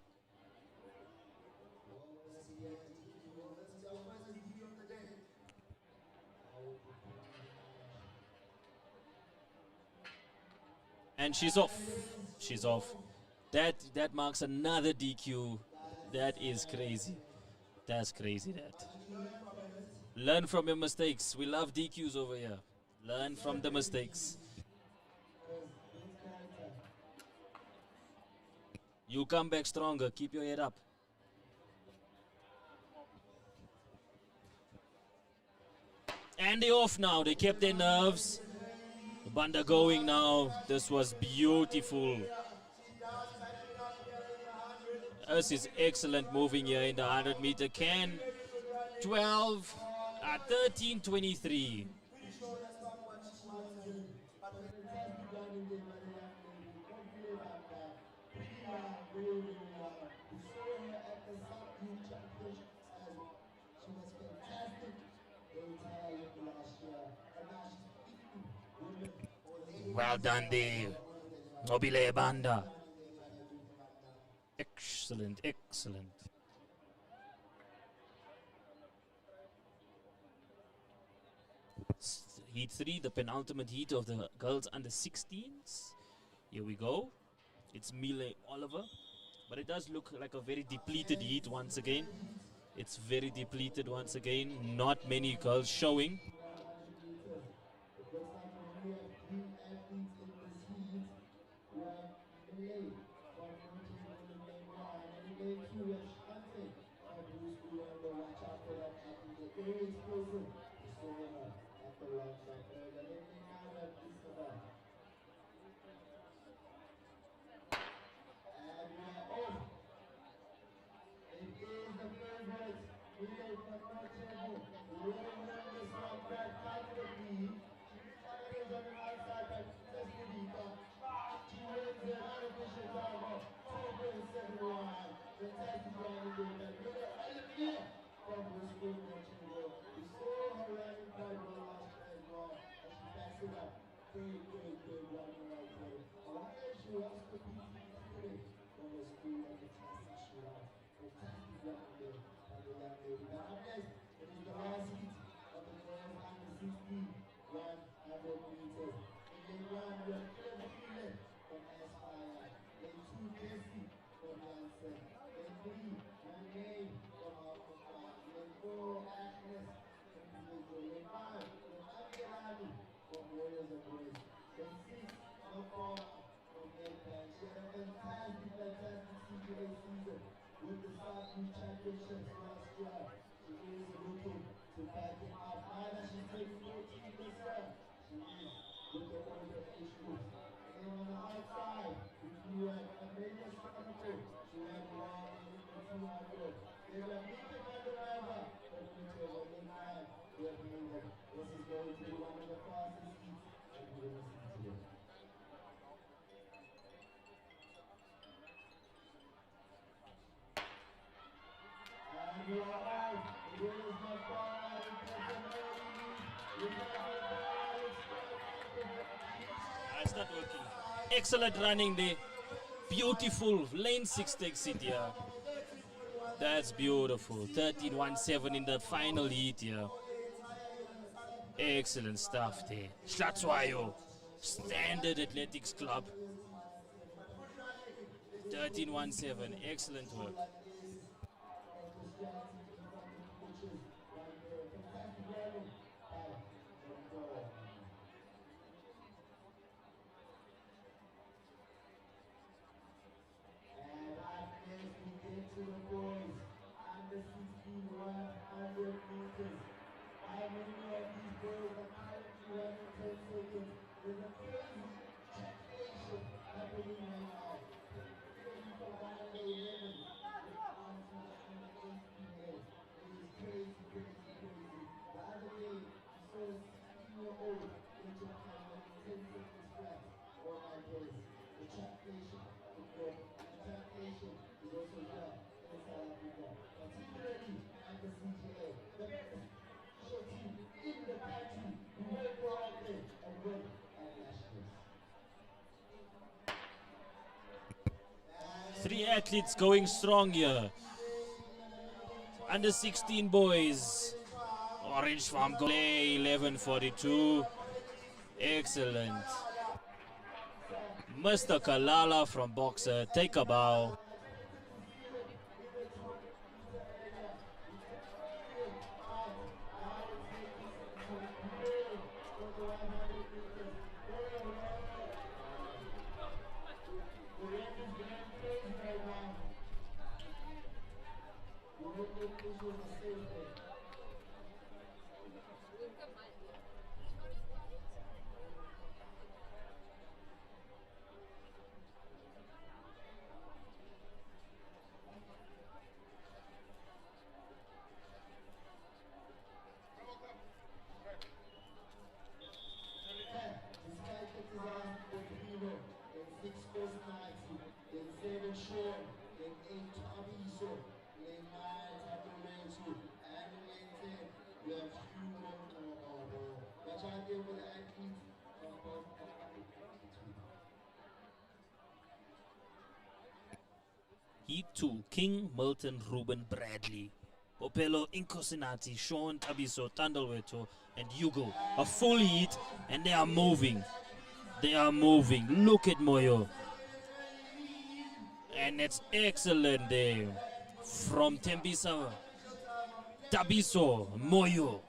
And she's off. She's off. That marks another DQ. That is crazy. That's crazy, that. Learn from your mistakes. We love DQs over here. Learn from the mistakes. You come back stronger. Keep your head up. And they're off now. They kept their nerves. Banda going now. This was beautiful. This is excellent moving here in the 100 meter. Can 13:23. Well done there. Nobile Banda. Excellent, excellent. Heat 3, the penultimate heat of the girls under 16s. Here we go. It's Mile Oliver. But it does look like a very depleted heat once again. It's very depleted once again. Not many girls showing. It's not working. Excellent running there. Beautiful. Lane 6 takes it here. That's beautiful. 13:17 in the final heat here. Excellent stuff there. Slatswayo. Standard Athletics Club. 13:17. Excellent work. Three athletes going strong here. Under 16 boys. Orange Farm goal 11:42. Excellent. Mr. Kalala from Boxer, take a bow. Heat 2, King, Milton, Ruben, Bradley, Popelo, Incosinati, Sean, Tabiso, Tandalweto, and Hugo. A full heat, and they are moving. They are moving. Look at Moyo. And it's excellent there from Tembisa, Tabiso, Moyo.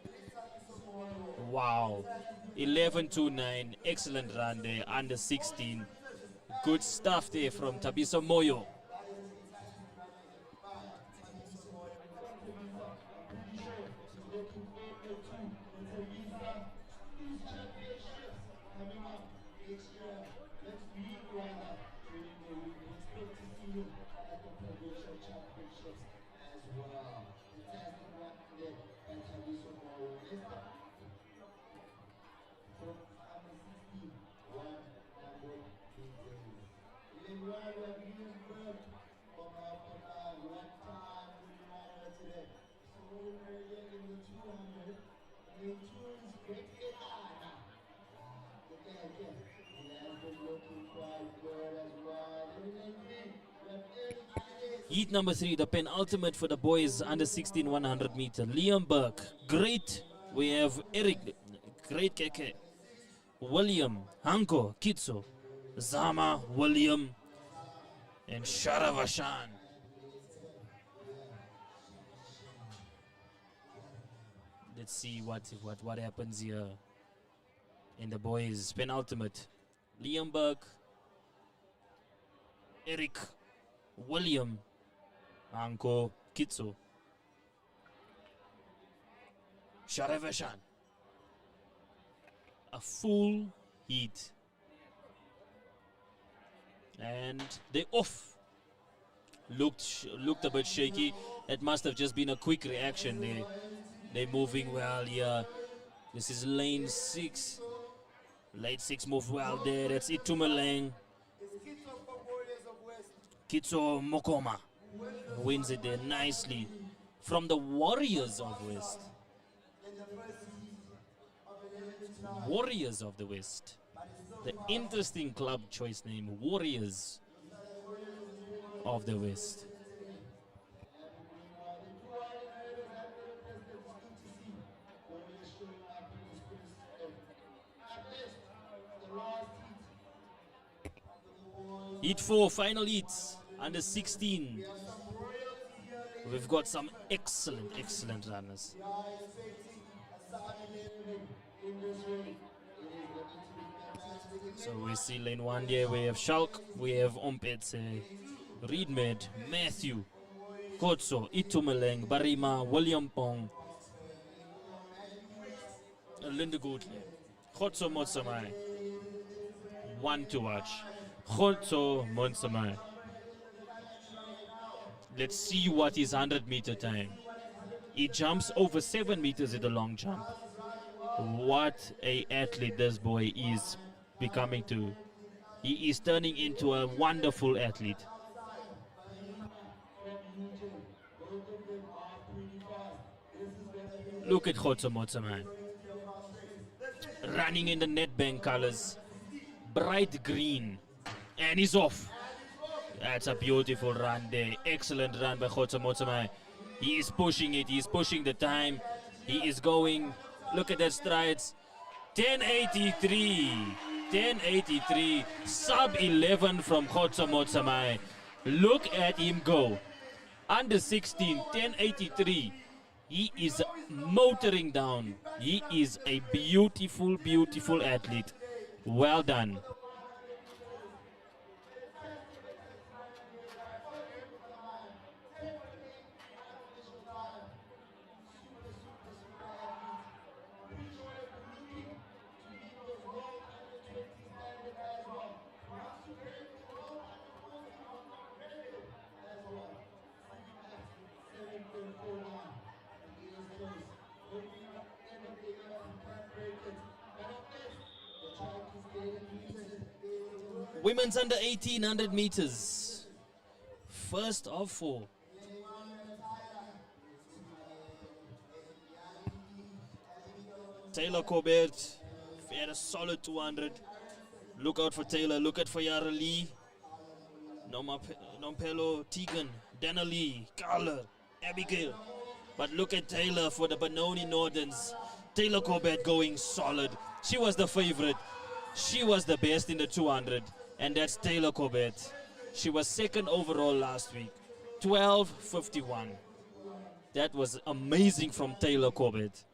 Wow. 11-9. Excellent run there, under 16. Good stuff there from Tabiso Moyo. Heat number 3, the penultimate for the boys under 16 100 meter. Liam Burke, great. We have Eric, great Keke. William, Hanko, Kitso, Zama, William, and Sharavashan. Let's see what happens here in the boys penultimate. Liam Burke, Eric, William, Anko, Kitso, Sharavashan. A full heat. And they off. Looked a bit shaky. It must have just been a quick reaction. They're moving well here. This is lane 6. Lane 6 moved well there. That's Itumeleng. Kitso Mokoma wins it there nicely from the Warriors of West. Warriors of the West. The interesting club choice name, Warriors of the West. Heat 4, final heats, under 16. We've got some excellent runners. So we see lane 1 here, we have Shulk, we have Ompetse, Reedmed, Matthew, Kotso, Itumeleng, Barima, William Pong, Linda Gootley, Kotso Motsamai. One to watch. Kotso Motsamai. Let's see what his 100 meter time. He jumps over 7 meters at the long jump. What a athlete this boy is becoming to. He is turning into a wonderful athlete. Look at Khotsomotsa, man. Running in the netband colors. Bright green. And he's off. That's a beautiful run there. Excellent run by Khotsomotsa, man. He is pushing it. He is pushing the time. He is going. Look at that strides. 1083. 1083. Sub 11 from Khotsomotsa, man. Look at him go. Under 16, 1083. He is motoring down. He is a beautiful, beautiful athlete. Well done. Women's under 1800 meters. First of 4. Taylor Corbett had a solid 200. Look out for Taylor. Look out for Yara Lee. Nompelo, Tegan, Dana Lee, Carla, Abigail. But look at Taylor for the Benoni Northerns. Taylor Corbett going solid. She was the favorite. She was the best in the 200. And that's Taylor Corbett. She was second overall last week. 12:51. That was amazing from Taylor Corbett.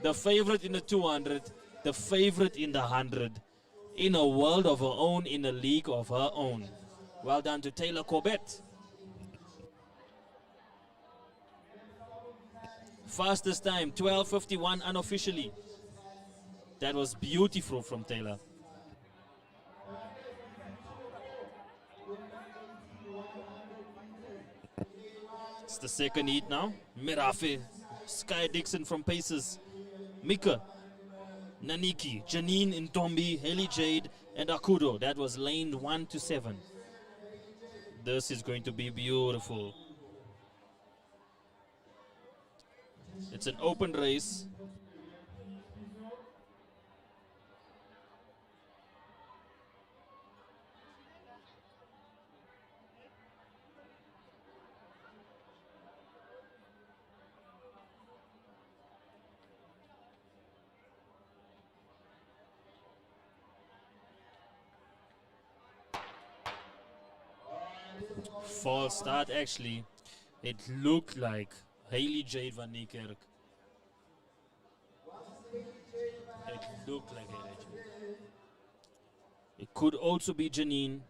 The favorite in the 200, the favorite in the 100. In a world of her own, in a league of her own. Well done to Taylor Corbett. Fastest time, 12:51 unofficially. That was beautiful from Taylor. It's the second heat now. Mirafe, Sky Dixon from Paces, Mika, Naniki, Janine Ntombi, Haley Jade, and Akudo. That was lane 1 to 7. This is going to be beautiful. It's an open race. False start actually. It looked like Haley Jade van Niekerk. It looked like Haley Jade. It could also be Janine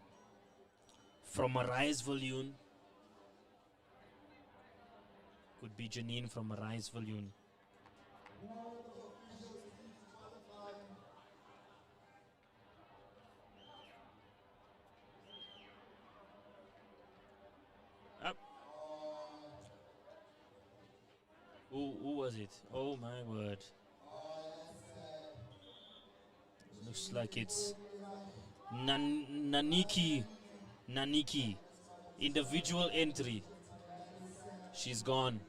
from Arise Volume. Could be Janine from Arise Volume. Who was it? Oh my word. Looks like it's Naniki. Individual entry. She's gone.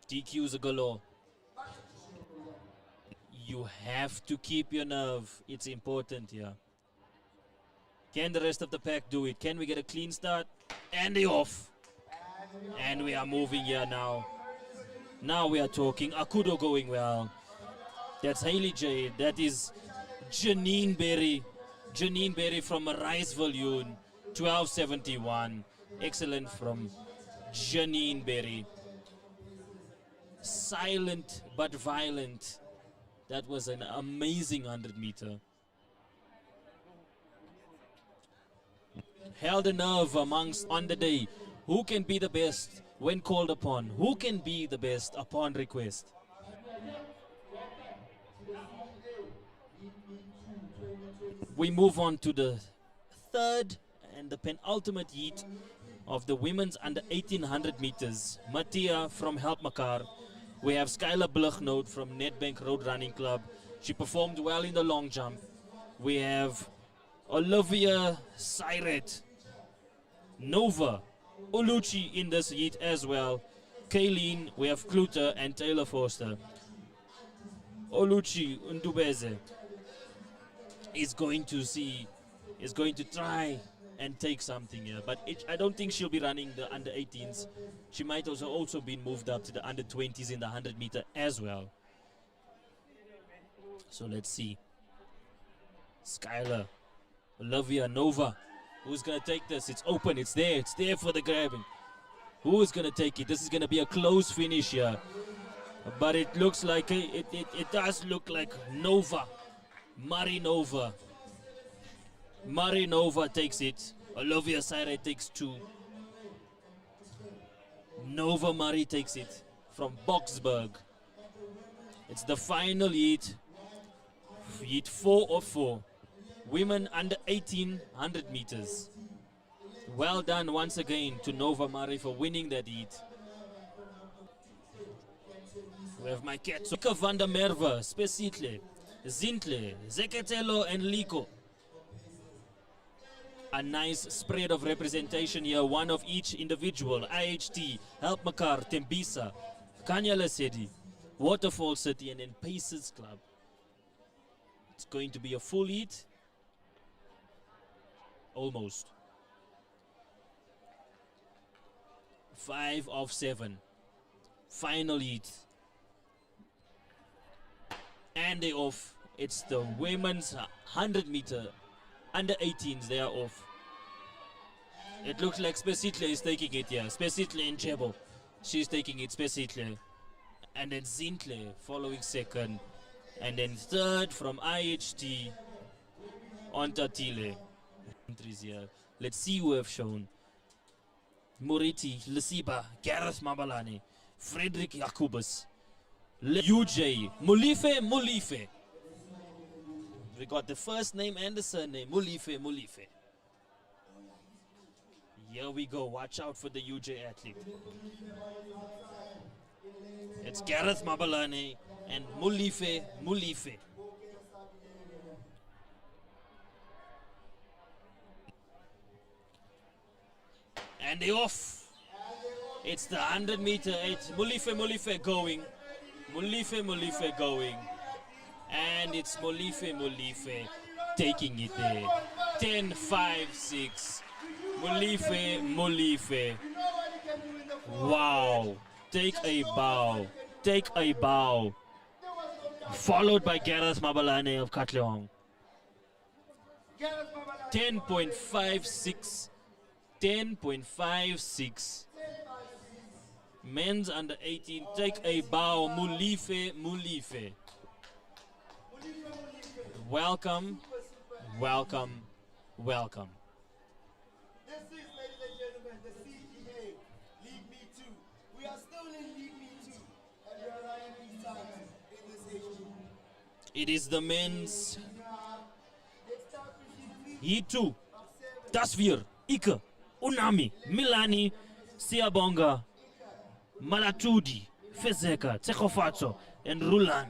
DQs a galore. You have to keep your nerve. It's important here. Can the rest of the pack do it? Can we get a clean start? And they off. And we are moving here now. Now we are talking. Akudo going well. That's Haley Jade. That is Janine Berry. Janine Berry from Arise Volume. 12:71. Excellent from Janine Berry. Silent but violent. That was an amazing 100 meter. Held a nerve amongst on the day. Who can be the best when called upon? Who can be the best upon request? We move on to the third and the penultimate heat of the women's under 1800 meters. Mattia from Help Makar We have Skylar Blichnoot from Nedbank Road Running Club. She performed well in the long jump. We have Olivia Siret, Nova, Oluchi in this heat as well. Kayleen, we have Kluter and Taylor Forster. Oluchi Undubeze is going to try and take something here, but I don't think she'll be running the under 18s. She might also be moved up to the under 20s in the 100 meter as well. So let's see. Skylar, Olivia, Nova. Who's going to take this? It's open. It's there for the grabbing. Who is going to take it? This is going to be a close finish here. But it looks like, it does look like Nova. Marinova. Marinova takes it. Olivia Sire takes 2. Nova Mari takes it from Boxburg. It's the final heat. Heat 4 of 4. Women under 18, 100 meters. Well done once again to Nova Mari for winning that heat. We have my cats. Van der Merwe, Spesitle, Zintle, Zeketelo and Liko. A nice spread of representation here, one of each individual. IHT, Help Makar, Tembisa, Kanya Lesedi, Waterfall City, and then Pacers Club. It's going to be a full heat. Almost. 5 of 7. Final heat. And they're off. It's the women's 100 meter under 18s. They are off. It looks like Spesitle is taking it here. Spesitle and Chebo. She's taking it, Spesitle. And then Zintle following second. And then third from IHT on Tatile. Entries here. Let's see who have shown. Moriti, Lesiba, Gareth Mabalane, Frederick Jacobus, UJ, Mulife. We got the first name and the surname, Mulife. Here we go, watch out for the UJ athlete. It's Gareth Mabalane and Mulife. And they off. It's the 100 meter. It's Mulife going. Mulife going. And it's Mulife taking it there. 10-5-6. Mulife. Wow. Take a bow. Followed by Gareth Mabalane of Katleong. 10.56. 10.56. Men's under 18. Take a bow. Mulife. Welcome. This is, ladies and gentlemen, the CGA League Me 2. We are still in League Me 2, and we are running these times in this age group. It is the men's Heat 2. Tasvir, Ika, Unami, Milani, Siabonga, Malatudi, Fezeka, Tsekofatso, and Rulan.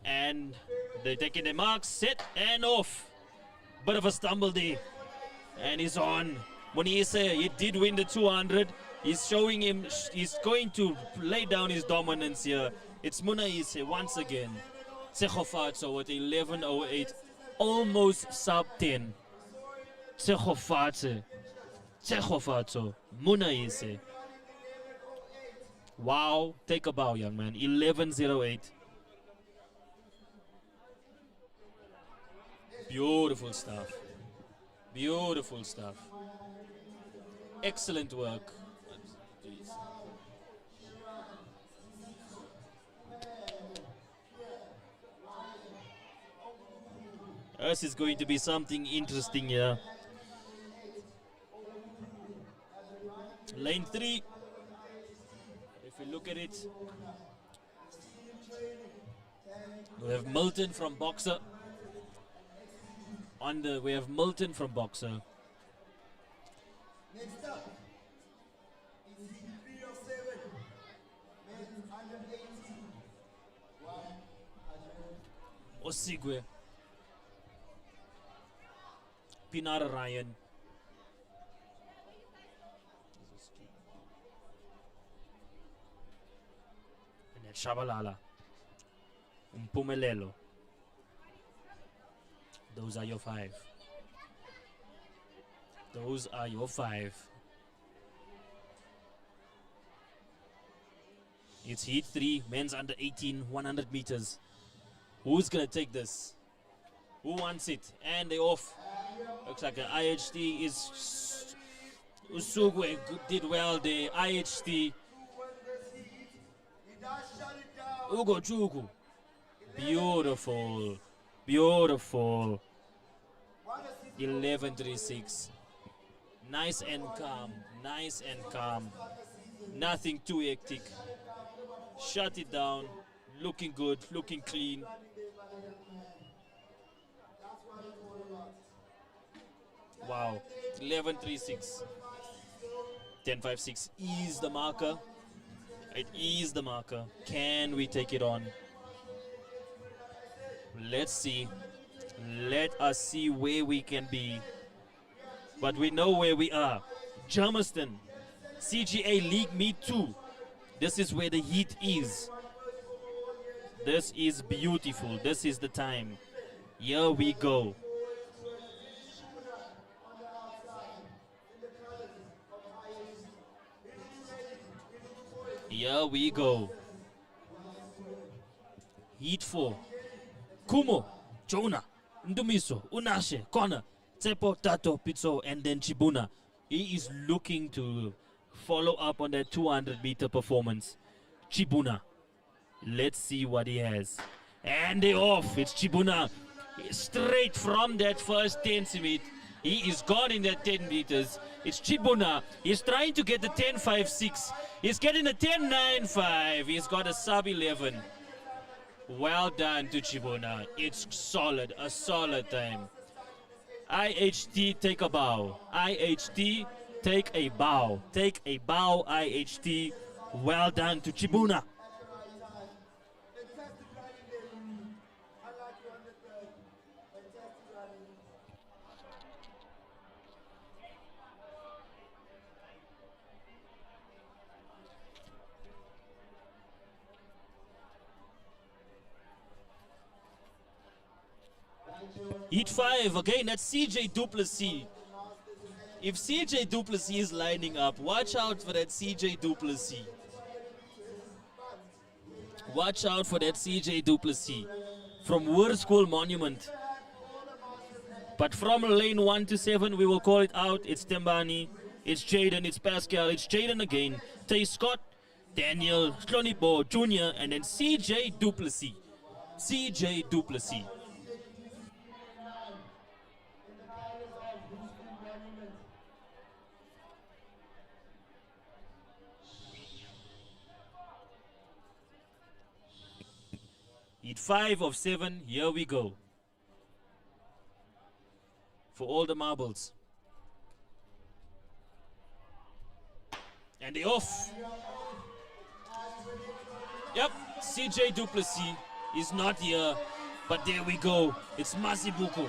And they're taking the marks, set and off. Bit of a stumble there. And he's on. Muniese, he did win the 200. He's showing him, he's going to lay down his dominance here. It's Munaise once again. Tsekofatso with 11.08. Almost sub 10. Tsekofatso, Munaise. Wow, take a bow, young man. 11.08. Beautiful stuff. Excellent work. This is going to be something interesting here. Lane 3. If we look at it, we have Milton from Boxer. We have Milton from Boxer. Next up is League 3 Osigwe, Pinar Ryan. And then Shabalala, Mpumelelo. Those are your 5. Those are your 5. It's heat 3, men's under 18, 100 meters. Who's gonna take this? Who wants it? And they off. Looks like an IHT is Usugwe did well there. IHT. Ugo Chuku. Beautiful. Beautiful. 11:36. Nice and calm. Nice and calm. Nothing too hectic. Shut it down. Looking good. Looking clean. Wow. 11:36. 10:56 is the marker. It is the marker. Can we take it on? Let's see. Let us see where we can be. But we know where we are. Germiston, CGA League Meet 2. This is where the heat is. This is beautiful. This is the time. Here we go. Here we go. Heat 4. Kumo, Jonah, Ndumiso, Unashe, Connor, Tsepo, Tato, Pizzo, and then Chibuna. He is looking to follow up on that 200-meter performance. Chibuna. Let's see what he has. And they off. It's Chibuna. Straight from that first 10 centimeters. He is gone in that 10 meters. It's Chibuna. He's trying to get the 10.56. He's getting the 10.95. He's got a sub 11. Well done to Chibuna. It's solid. A solid time. IHT, take a bow. IHT, take a bow. Take a bow, IHT. Well done to Chibuna. Heat 5, again, that's CJ Duplessis. If CJ Duplessis is lining up, watch out for that CJ Duplessis. Watch out for that CJ Duplessis from World School Monument. But from lane 1 to 7, we will call it out. It's Tembani, it's Jaden, it's Pascal, it's Jaden again. Tay Scott, Daniel, Slonipo Jr., and then CJ Duplessis. CJ Duplessis. Heat 5 of 7, here we go. For all the marbles. And they off. Yep, CJ Duplessis is not here. But there we go. It's Masibuko.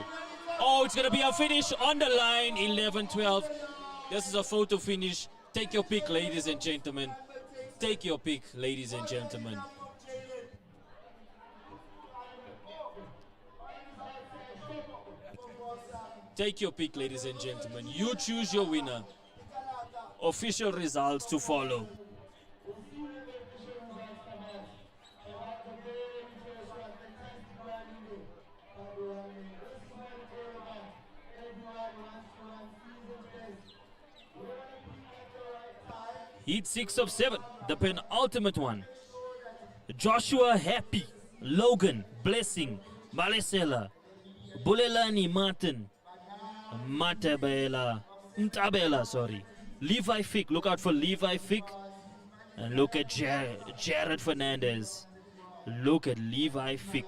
Oh, it's going to be a finish on the line. 11-12. This is a photo finish. Take your pick, ladies and gentlemen. Take your pick, ladies and gentlemen. Take your pick, ladies and gentlemen. You choose your winner. Official results to follow. Heat 6 of 7, the penultimate one. Joshua Happy, Logan Blessing, Malesela, Bulelani Martin, Ntabela, sorry. Levi Fick, look out for Levi Fick. And look at Jared Fernandez. Look at Levi Fick.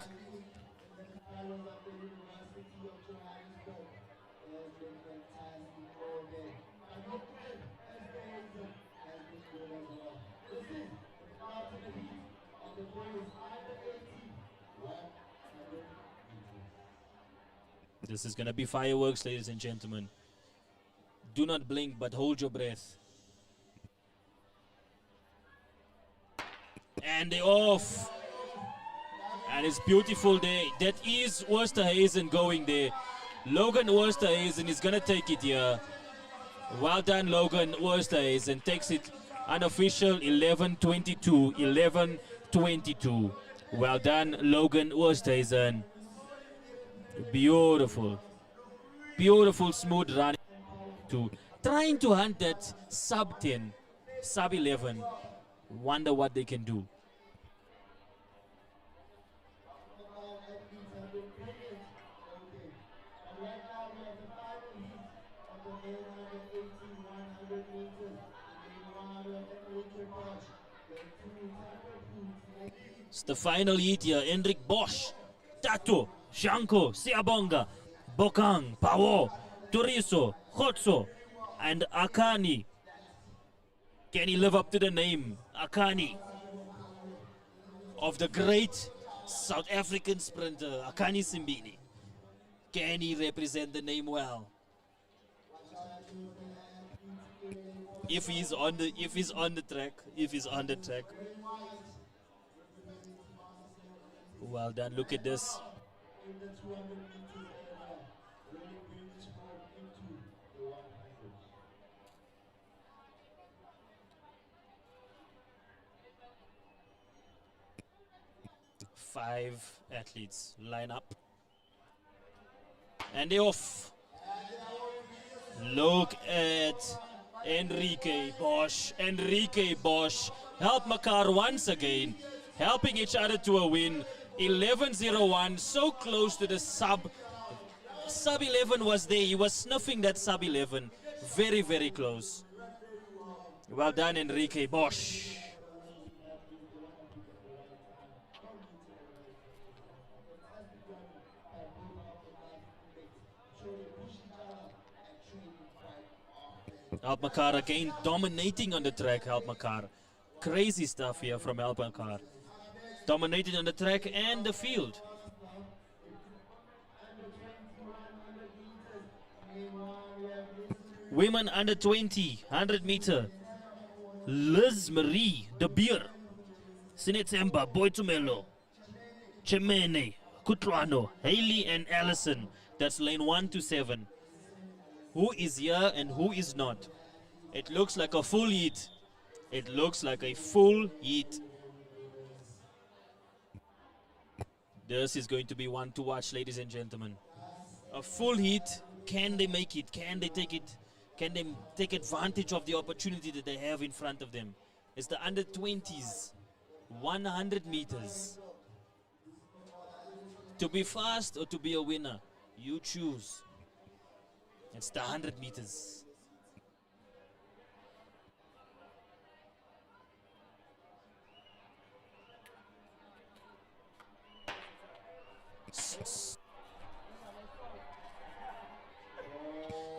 This is going to be fireworks, ladies and gentlemen. Do not blink, but hold your breath. And they're off. And it's beautiful there. That is Oosterhuizen going there. Logan Oosterhuizen is going to take it here. Well done, Logan Oosterhuizen. Takes it unofficial 11-22. 11-22. Well done, Logan Oosterhuizen. Beautiful. Beautiful, smooth run. Trying to hunt that sub 10, sub 11. Wonder what they can do. It's the final heat here. Hendrik Bosch, Tato, Shanko, Siabonga, Bokang, Pawo, Turiso, Khotso, and Akani. Can he live up to the name, Akani, of the great South African sprinter, Akani Simbini? Can he represent the name well? If he's on the track. Well done, look at this. In the 200 meters area, really bring the sport into the 100. 5 athletes line up. And they're off. Look at Enrique Bosch. Enrique Bosch. Help Makar once again. Helping each other to a win. 11:01. So close to the sub. Sub 11 was there. He was snuffing that sub 11. Very, very close. Well done, Enrique Bosch. Alpmakar again dominating on the track. Alpmakar, crazy stuff here from Alpmakar, dominating on the track and the field. Women under 20, 100 meter. Liz Marie De Beer, Sinetemba Boitumelo, Chemene, Kutlwano, Haley and Allison. That's lane 1 to 7. Who is here and who is not? It looks like a full heat. It looks like a full heat. This is going to be one to watch, ladies and gentlemen. A full heat. Can they make it? Can they take it? Can they take advantage of the opportunity that they have in front of them? It's the under 20s, 100 meters. To be fast or to be a winner, you choose. It's the 100 meters.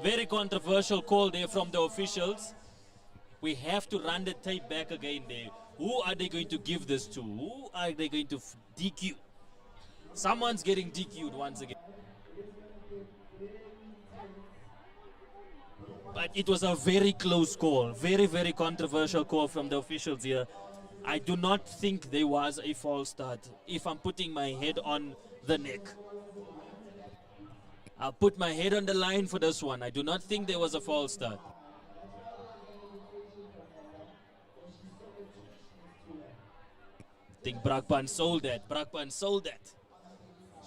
Very controversial call there from the officials. We have to run the tape back again there. Who are they going to give this to? Who are they going to DQ? Someone's getting DQ'd once again. But it was a very close call. Very, very controversial call from the officials here. I do not think there was a false start. If I'm putting my head on the neck, I'll put my head on the line for this one. I do not think there was a false start. I think Brakpan sold that. Brakpan sold that.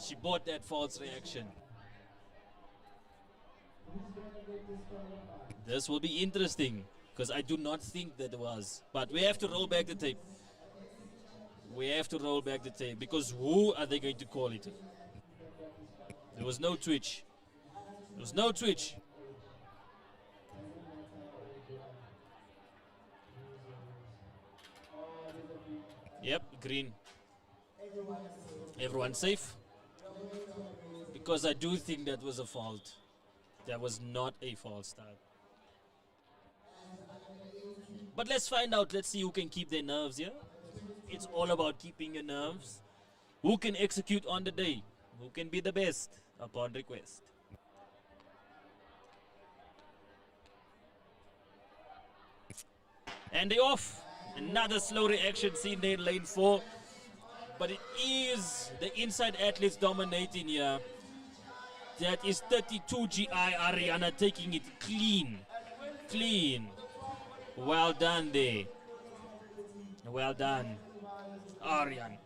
She bought that false reaction. This will be interesting because I do not think that there was. But we have to roll back the tape. We have to roll back the tape because who are they going to call it? There was no twitch. There was no twitch. Yep, green. Everyone safe? Because I do think that was a fault. That was not a false start. But let's find out. Let's see who can keep their nerves here. It's all about keeping your nerves. Who can execute on the day? Who can be the best? upon request. And they off. Another slow reaction seen there in lane 4. But it is the inside athletes dominating here. That is 32 GI Ariana taking it clean. Clean. Well done there. Well done, Aryan.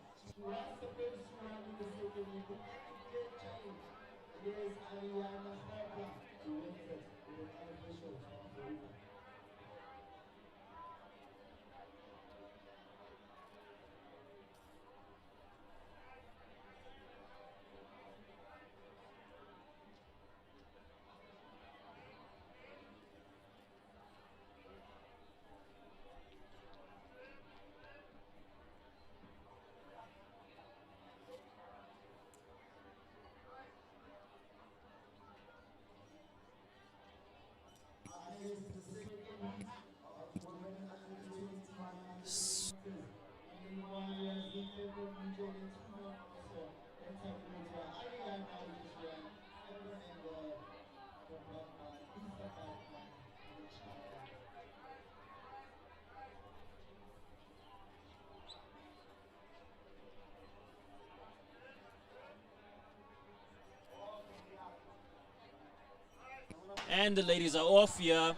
And the ladies are off here.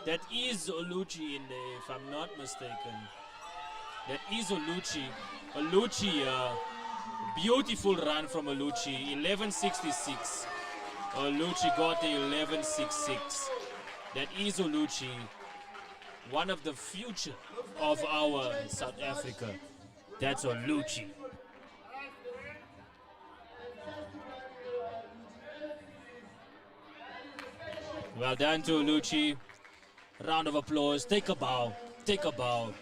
That is Oluchi in there, if I'm not mistaken. That is Oluchi. Oluchi, beautiful run from Oluchi. 11.66. Oluchi got the 11.66. That is Oluchi. One of the future of our South Africa. That's Oluchi. Well done to Oluchi. Round of applause. Take a bow. Take a bow.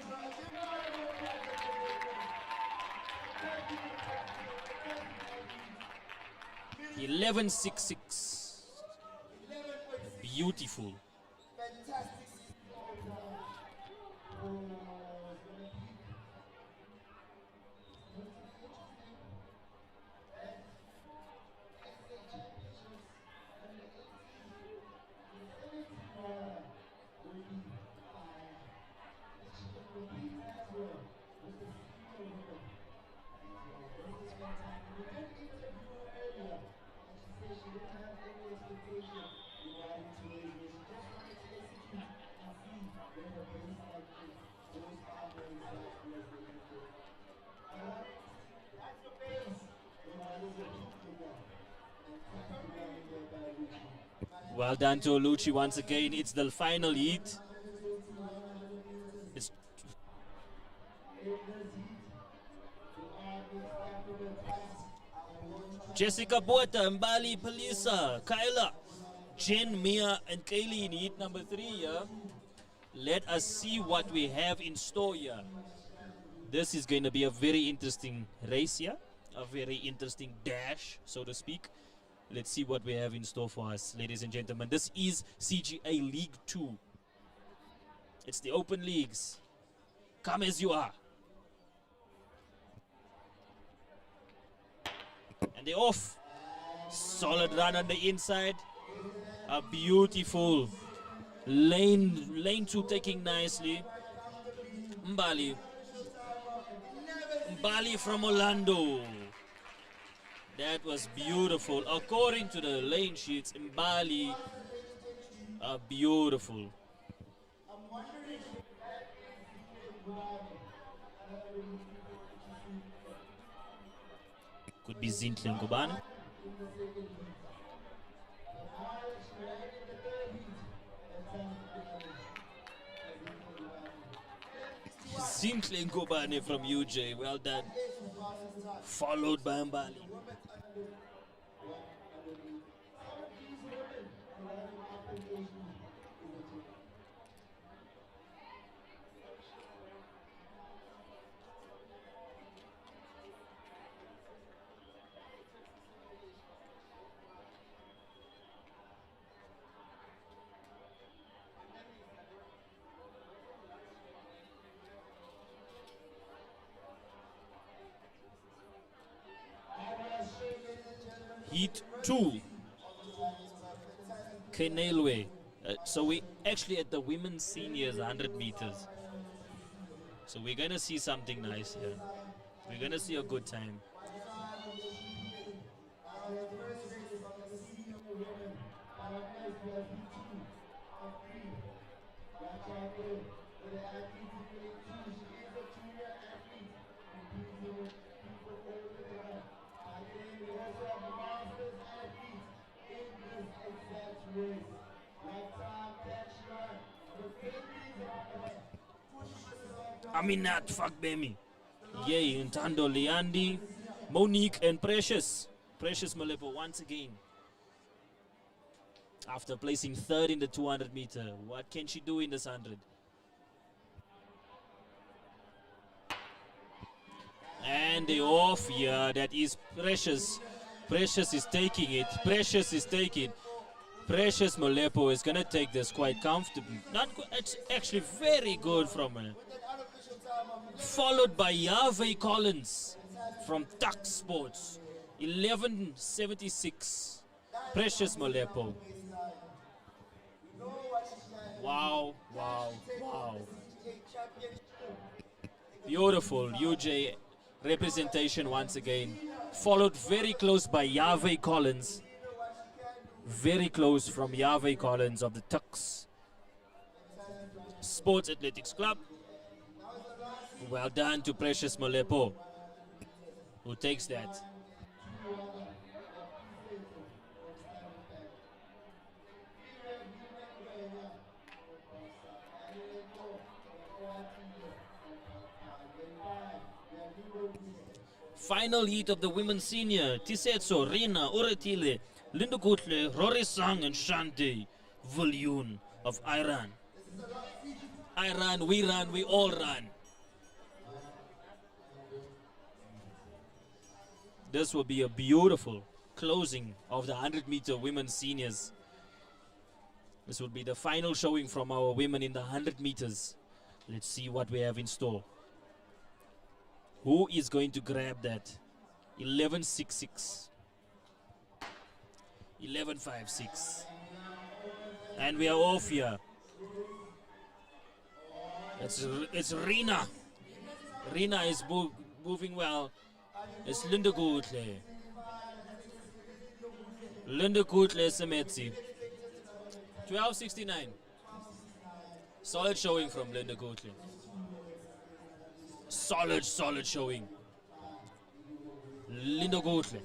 $11.66. Beautiful. Well done to Oluchi once again. It's the final heat. It's Jessica Bota, Mbali, Palisa, Kyla, Jen, Mia, and Kaylee in heat number 3 here. Let us see what we have in store here. This is going to be a very interesting race here. A very interesting dash, so to speak. Let's see what we have in store for us, ladies and gentlemen. This is CGA League 2. It's the open leagues. Come as you are. And they're off. Solid run on the inside. A beautiful lane 2 taking nicely. Mbali from Orlando. That was beautiful. According to the lane sheets, Mbali are beautiful. Could be Zintle Ngubane. Zintle Ngubane from UJ. Well done. Followed by Mbali. Heat 2. Kenelwe. So we actually at the women's seniors 100 meters. So we're gonna see something nice here. We're gonna see a good time. Aminat Fakbemi. Yay, Ntando Liandi, Monique and Precious. Precious Malepo once again. After placing third in the 200 meter, what can she do in this 100? And the off here, that is Precious. Precious is taking it. Precious is taking. Precious Molepo is gonna take this quite comfortably. It's actually very good from her. Followed by Yahweh Collins from Tuck Sports, 11:76. Precious Molepo. Wow, wow, wow. Beautiful UJ representation once again. Followed very close by Yahweh Collins. Very close from Yahweh Collins of the Tucks Sports Athletics Club. Well done to Precious Molepo, who takes that. Final heat of the women's senior. Tisetso, Rina, Oretile, Linda Kutle, Rory Sang and Shante Viljoen of Iran. Iran, we all run. This will be a beautiful closing of the 100-meter women's seniors. This will be the final showing from our women in the 100 meters. Let's see what we have in store. Who is going to grab that? 11.66. 11.56. And we are off here. It's Rina. Rina is moving well. It's Linda Gutle. Linda Gutle Semetsi. 12.69. Solid showing from Linda Gutle. Solid showing. Linda Gutle.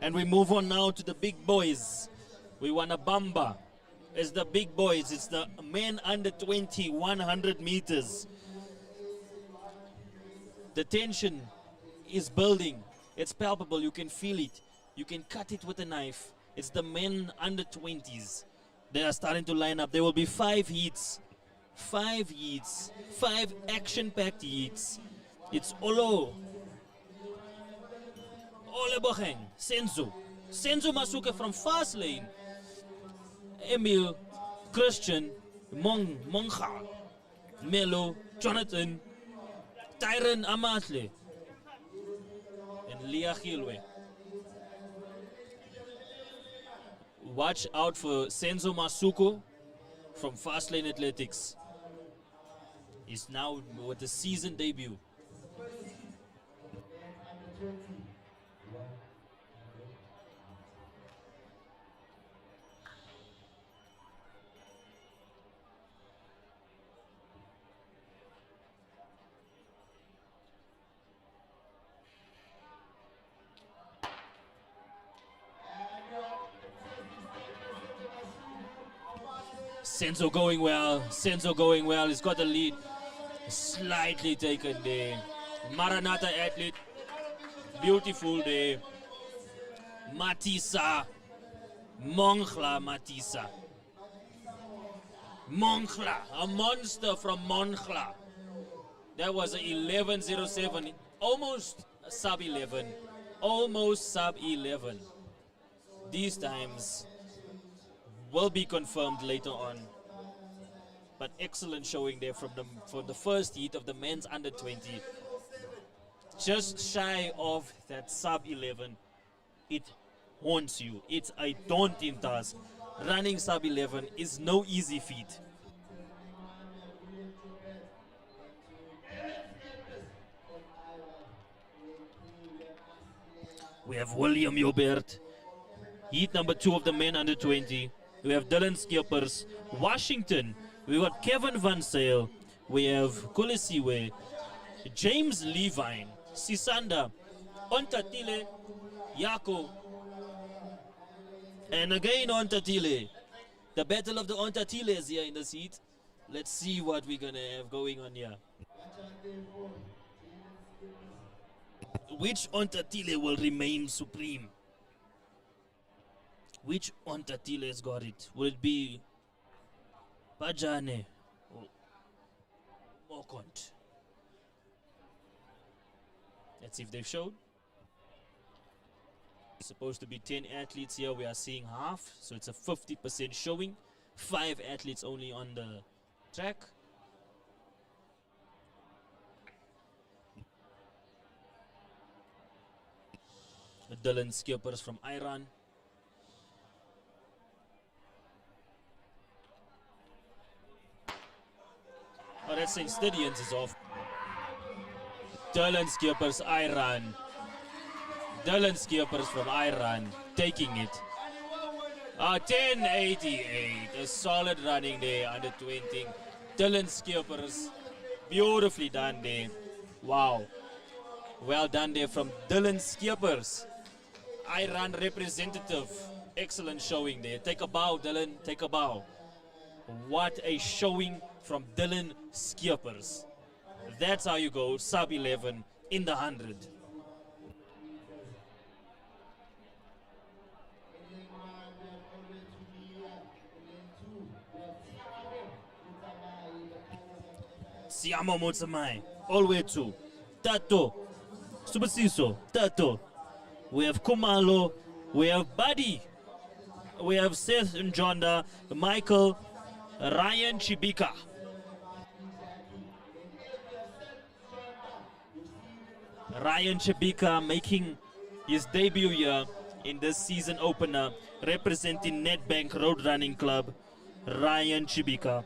And we move on now to the big boys. We want a bamba. It's the big boys. It's the men under 20, 100 meters. The tension is building. It's palpable. You can feel it. You can cut it with a knife. It's the men under 20s. They are starting to line up. There will be 5 heats. 5 heats. 5 action-packed heats. It's Olo. Ole Bocheng. Senzo. Senzo Masuke from fast lane. Emil. Christian. Moncha. Melo. Jonathan. Tyron Amatle. And Leah Gilwe. Watch out for Senzo Masuko from Fast Lane Athletics. He's now with the season debut. Senzo going well. Senzo going well. He's got the lead. Slightly taken there. Maranatha athlete. Beautiful there. Matisa. Monchla Matisa. Monchla. A monster from Monchla. That was a 11.07. Almost sub 11. Almost sub 11. These times will be confirmed later on. But excellent showing there from the first heat of the men's under 20. Just shy of that sub 11. it haunts you. It's a daunting task. Running sub 11 is no easy feat. We have William Jobert, heat number 2 of the men under 20. We have Dylan Skippers, Washington. We got Kevin Van Sale. We have Kulisiwe, James Levine, Sisanda, Ontatile, Yako, and again Ontatile. The battle of the Ontatiles here in the seat. Let's see what we're gonna have going on here. Which Ontatile will remain supreme? Which Ontatile has got it? Will it be Pajane or Mokont? Let's see if they've showed. Supposed to be 10 athletes here. We are seeing half, so it's a 50% showing. 5 athletes only on the track. Dylan Skippers from Iran. Oh, that's St. Stidians is off. Dylan Skippers, Iran. Dylan Skippers from Iran taking it. 1088. A solid running there under 20. Dylan Skippers. Beautifully done there. Wow. Well done there from Dylan Skippers. Iran representative. Excellent showing there. Take a bow, Dylan. Take a bow. What a showing from Dylan Skippers. That's how you go sub 11 in the 100. Siamo Motsamai, all the way to Tato, Subasiso, Tato. We have Kumalo, we have Buddy, we have Seth Njonda, Michael, Ryan Chibika. Ryan Chibika making his debut here in this season opener, representing Nedbank Road Running Club. Ryan Chibika.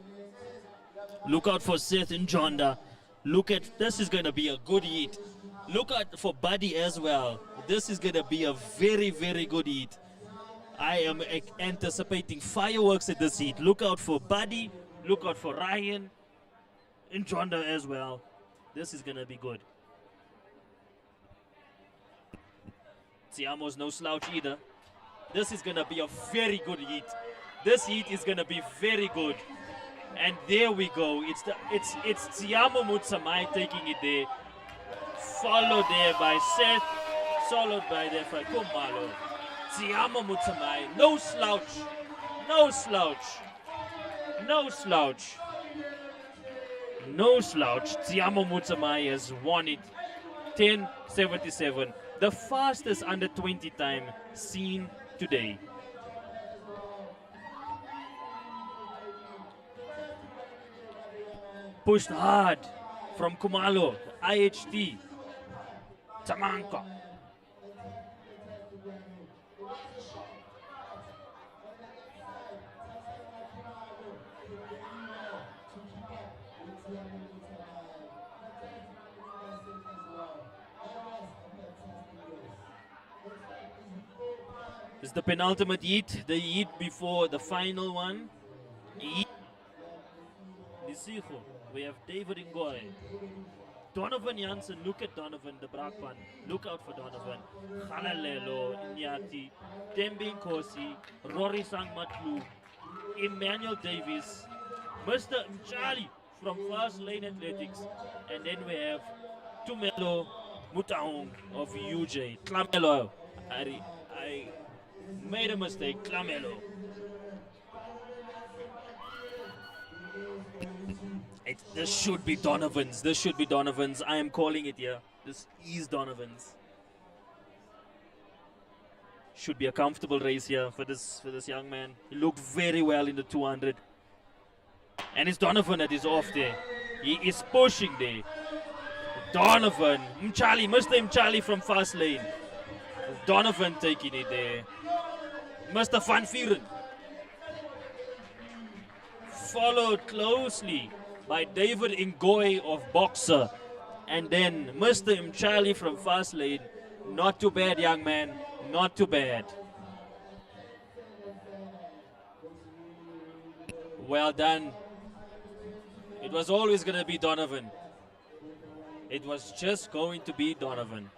Look out for Seth Njonda. Look at, this is going to be a good heat. Look out for Buddy as well. This is going to be a very, very good heat. I am anticipating fireworks at this heat. Look out for Buddy. Look out for Ryan Njonda as well. This is going to be good. Tiamo's no slouch either. This is going to be a very good heat. This heat is going to be very good. And there we go. It's Tiamo Mutsamai taking it there. Followed there by Seth. Followed by there by Kumalo. Tiamo Mutsamai. No slouch. No slouch. No slouch. No slouch. Tiamo Mutsamai has won it. 10:77. The fastest under 20 time seen today. Pushed hard from Kumalo, IHT, Tamanka. This is the penultimate heat, the heat before the final one. We have David Ngoy. Donovan Jansen, look at Donovan, the Brakpan. Look out for Donovan. Khalalelo, Nyati, Dembi Nkosi, Rory Sangmatlu, Emmanuel Davis, Mr. Mchali from Fast Lane Athletics. And then we have Tumelo Mutaung of UJ. Klamelo. I made a mistake. Klamelo. This should be Donovan's. This should be Donovan's. I am calling it here. This is Donovan's. Should be a comfortable race here for this young man. He looked very well in the 200. And it's Donovan that is off there. He is pushing there. Donovan. Mchali. Mr. Mchali from Fast Lane. Donovan taking it there. Mr. Van Vieren. Followed closely by David Ngoy of Boxer. And then Mr. Mchali from Fast Lane. Not too bad, young man. Not too bad. Well done. It was always going to be Donovan. It was just going to be Donovan.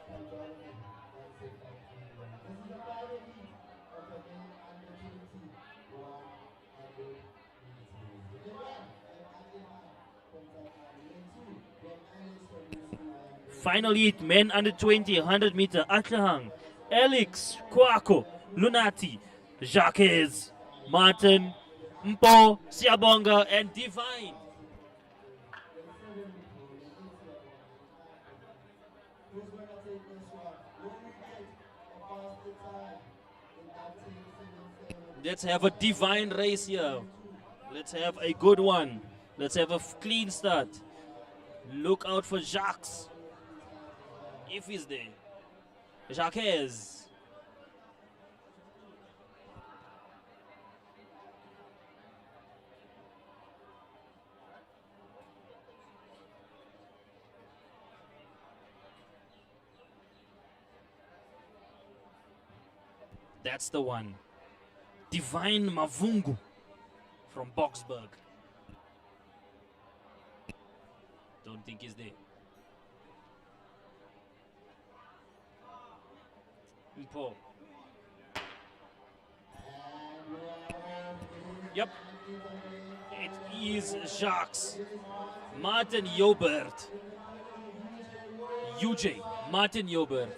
Final heat, men under 20, 100 meter, Atlahang, Alex, Kwako, Lunati, Jacques, Martin, Mpo, Siabonga, and Divine. Let's have a divine race here. Let's have a good one. Let's have a clean start. Look out for Jacques. If he's there. Jacques. That's the one. Divine Mavungu from Boksburg. Don't think he's there. Mpo. Yep. It is Jacques. Martin Jobert. UJ. Martin Jobert.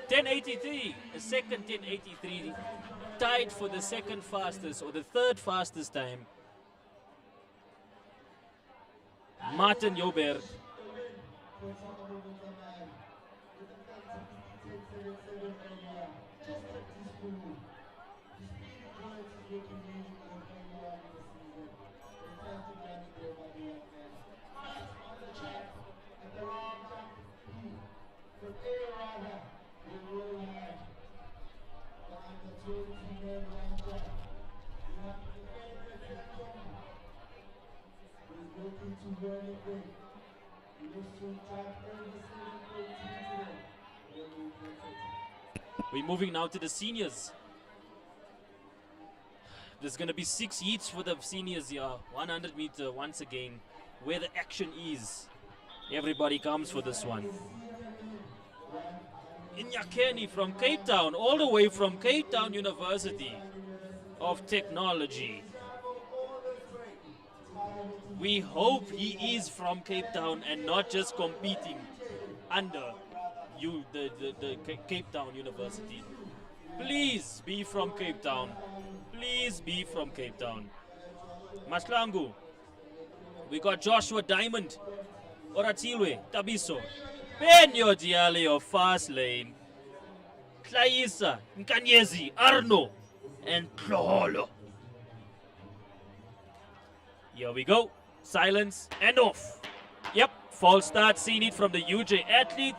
1083. A second 1083. Tied for the second fastest or the third fastest time. Martin Jobert. We're moving now to the seniors. There's going to be 6 heats for the seniors here. 100 meter once again, where the action is. Everybody comes for this one. Inyakeni from Cape Town, all the way from Cape Town University of Technology. We hope he is from Cape Town and not just competing under the Cape Town University. Please be from Cape Town. Please be from Cape Town. Maslangu. We got Joshua Diamond. Oratilwe, Tabiso. Benyo Diale of Fast Lane. Klaisa, Nkanyezi, Arno, and Kloholo. Here we go. Silence and off. Yep, false start. Seen it from the UJ athlete.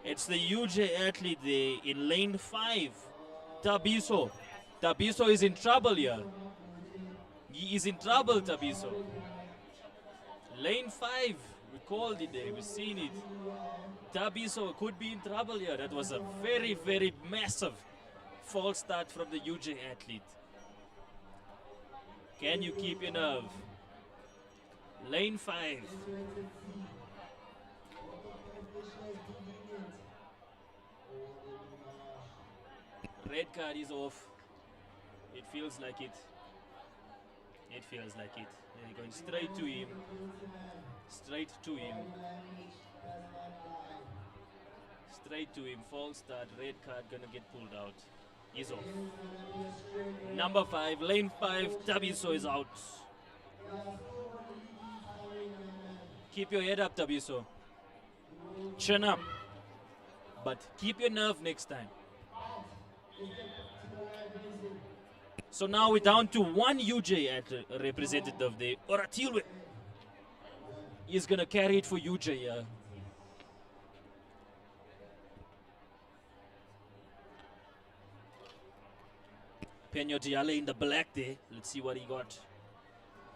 It's the UJ athlete there in lane 5. Tabiso. Tabiso is in trouble here. He is in trouble, Tabiso. Lane 5. We called it there. We've seen it. Tabiso could be in trouble here. That was a very, very massive false start from the UJ athlete. Can you keep your nerve? Lane 5. Red card is off. It feels like it. It feels like it. They're going straight to him. Straight to him. Straight to him. False start. Red card gonna get pulled out. He's off. Number 5. Lane 5. Tabiso is out. Keep your head up, Tabiso. Chin up. But keep your nerve next time. So now we're down to 1 UJ representative there. Oratilwe is going to carry it for UJ here. Penyo Diale in the black there. Let's see what he got.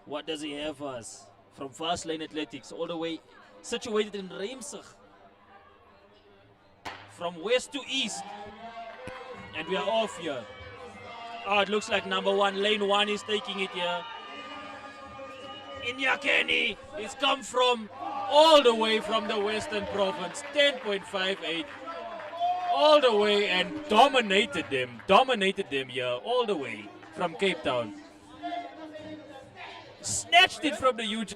What does he have for us? From Fast Lane Athletics, all the way situated in Reimsig. From west to east. And we are off here. Oh, it looks like number 1, lane 1 is taking it here. Inyakeni is come from all the way from the Western Province, 10.58, all the way, and dominated them here, all the way from Cape Town. Snatched it from the UJ.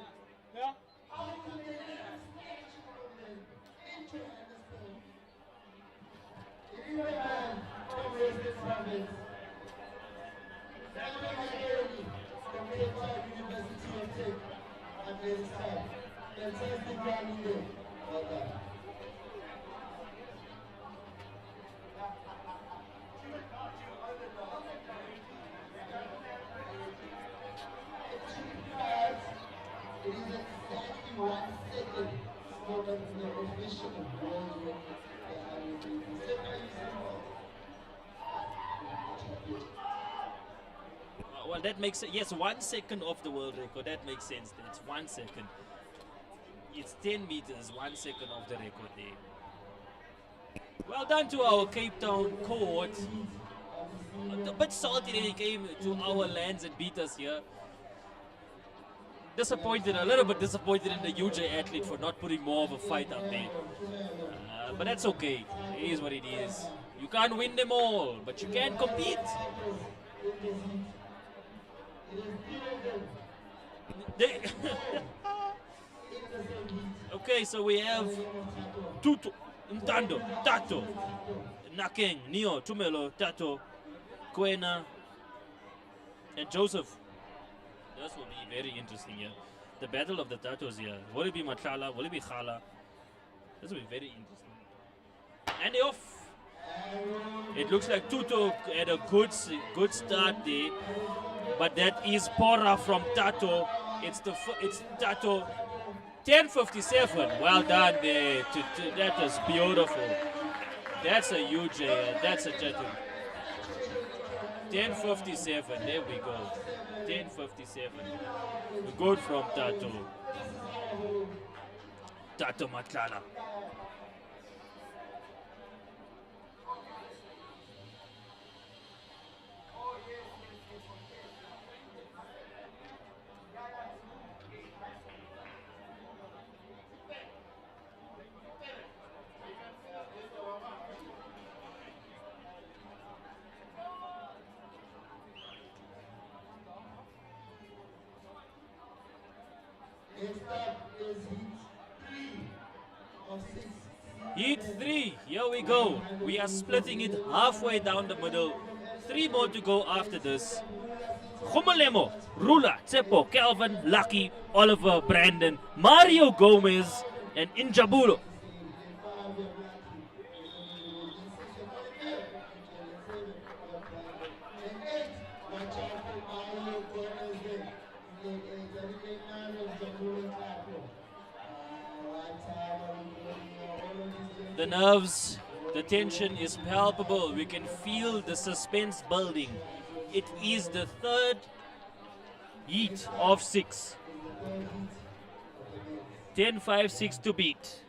Well, that makes sense. Yes, 1 second off the world record. That makes sense. It's 1 second. It's 10 meters, 1 second off the record there. Well done to our Cape Town cohort. A bit salty that he came to our lands and beat us here. Disappointed, a little bit disappointed in the UJ athlete for not putting more of a fight up there. But that's okay. It is what it is. You can't win them all, but you can compete. Okay, so we have Tutu, Ntando, Tato, Nakeng, Neo, Tumelo, Tato, Kwena, and Joseph. This will be very interesting here. The battle of the Tatos here. Will it be Matala? Will it be Khala? This will be very interesting. And they're off. It looks like Tutu had a good start there, but that is Pora from Tato. It's Tato. 10:57. Well done there. That was beautiful. That's a huge. That's a Tato. 10:57. There we go. 10:57. Good from Tato. Tato Matlala. Heat 3, here we go. We are splitting it halfway down the middle. 3 more to go after this. Gumelemo, Rula, Tsepo, Calvin, Lucky, Oliver, Brandon, Mario Gomez, and Injabulo. The nerves, the tension is palpable. We can feel the suspense building. It is the 3rd heat of 6. 10-5-6 to beat.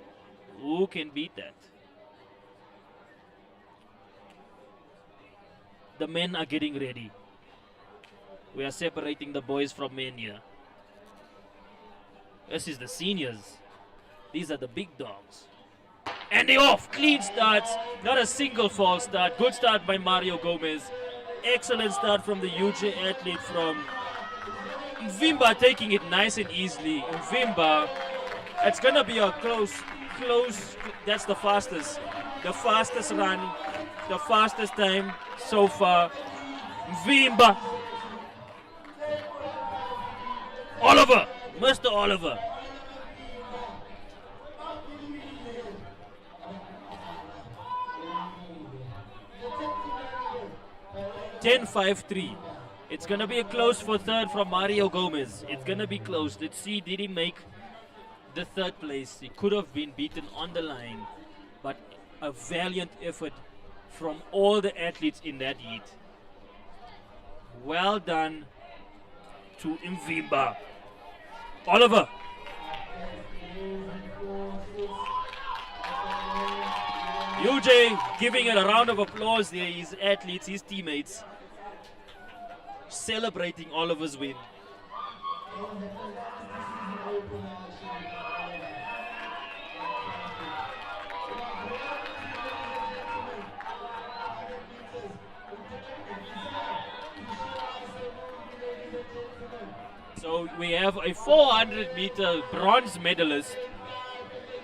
Who can beat that? The men are getting ready. We are separating the boys from men here. This is the seniors. These are the big dogs. And they off. Clean starts. Not a single false start. Good start by Mario Gomez. Excellent start from the UJ athlete from Mvimba, taking it nice and easily. Mvimba. It's going to be a close. That's the fastest. The fastest run. The fastest time so far. Mvimba. Oliver. Mr. Oliver. 10-5-3. It's going to be a close for 3rd from Mario Gomez. It's going to be close. Let's see, did he make the 3rd place? He could have been beaten on the line, but a valiant effort from all the athletes in that heat. Well done to Mvimba. Oliver. UJ giving it a round of applause there. His athletes, his teammates, celebrating Oliver's win. So we have a 400-meter bronze medalist,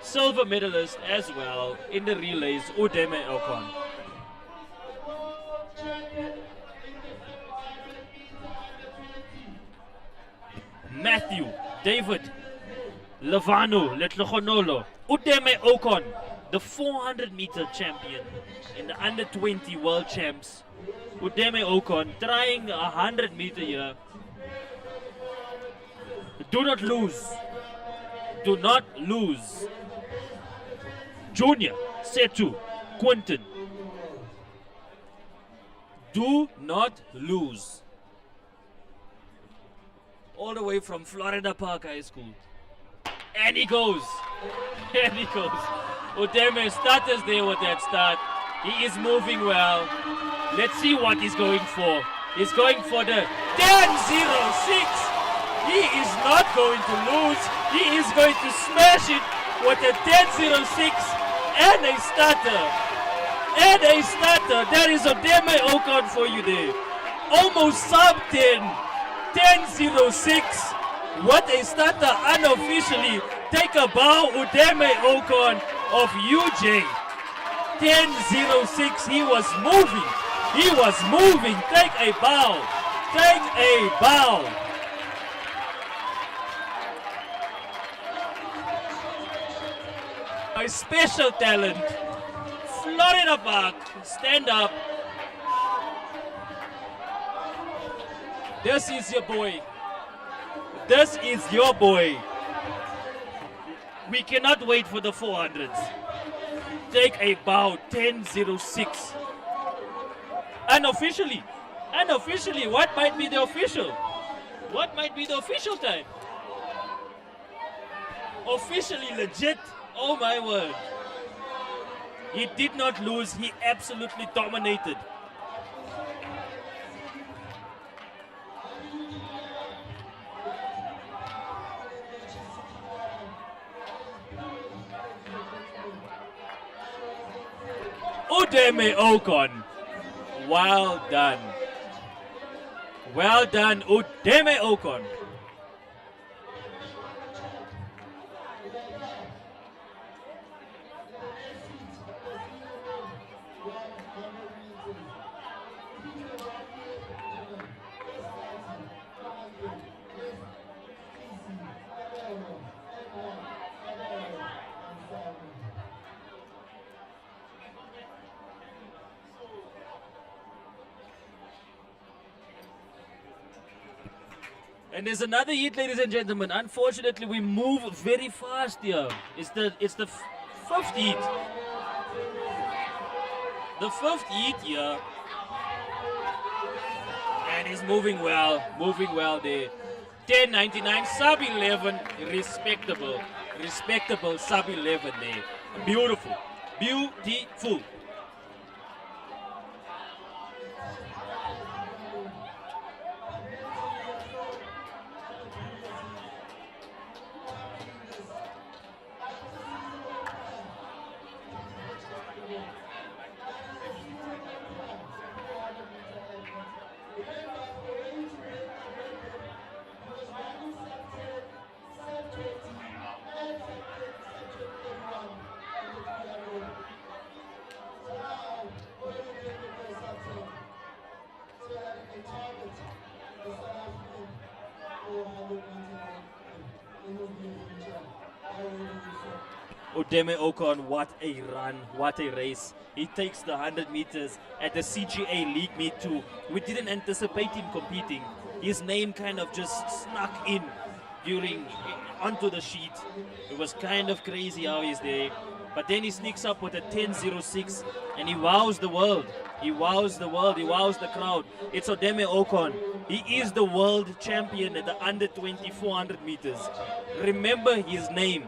silver medalist as well in the relays, Udeme Okon. Matthew, David, Lavano, Letlogonolo, Udeme Okon, the 400-meter champion in the under-20 world champs. Udeme Okon trying the 100-meter here. Do not lose. Do not lose. Junior, Setu, Quentin. Do not lose. All the way from Florida Park High School. And he goes. And he goes. Udeme starters there with that start. He is moving well. Let's see what he's going for. He's going for the 10.06. He is not going to lose. He is going to smash it with a 10.06 and a starter. And a starter. That is Udeme Okon for you there. Almost sub 10. 10.06. What a starter unofficially. Take a bow, Udeme Okon of UJ. 10.06. He was moving. He was moving. Take a bow. Take a bow. A special talent. Florida Park. Stand up. This is your boy. This is your boy. We cannot wait for the 400s. Take a bow. 10.06. Unofficially. Unofficially. What might be the official? What might be the official time? Officially legit. Oh my word. He did not lose. He absolutely dominated. Udeme Okon. Well done. Well done, Udeme Okon. And there's another heat, ladies and gentlemen. Unfortunately, we move very fast here. It's the fifth heat. The fifth heat here. And he's moving well there. 10.99, sub 11, respectable. Respectable sub 11 there. Beautiful. Beautiful. Udeme Okon, what a run, what a race. He takes the 100 meters at the CGA League Meet 2. We didn't anticipate him competing. His name kind of just snuck in onto the sheet. It was kind of crazy how he's there. But then he sneaks up with a 10.06 and he wows the world. He wows the world. He wows the crowd. It's Odeme Okon. He is the world champion at the under 20 400 meters. Remember his name.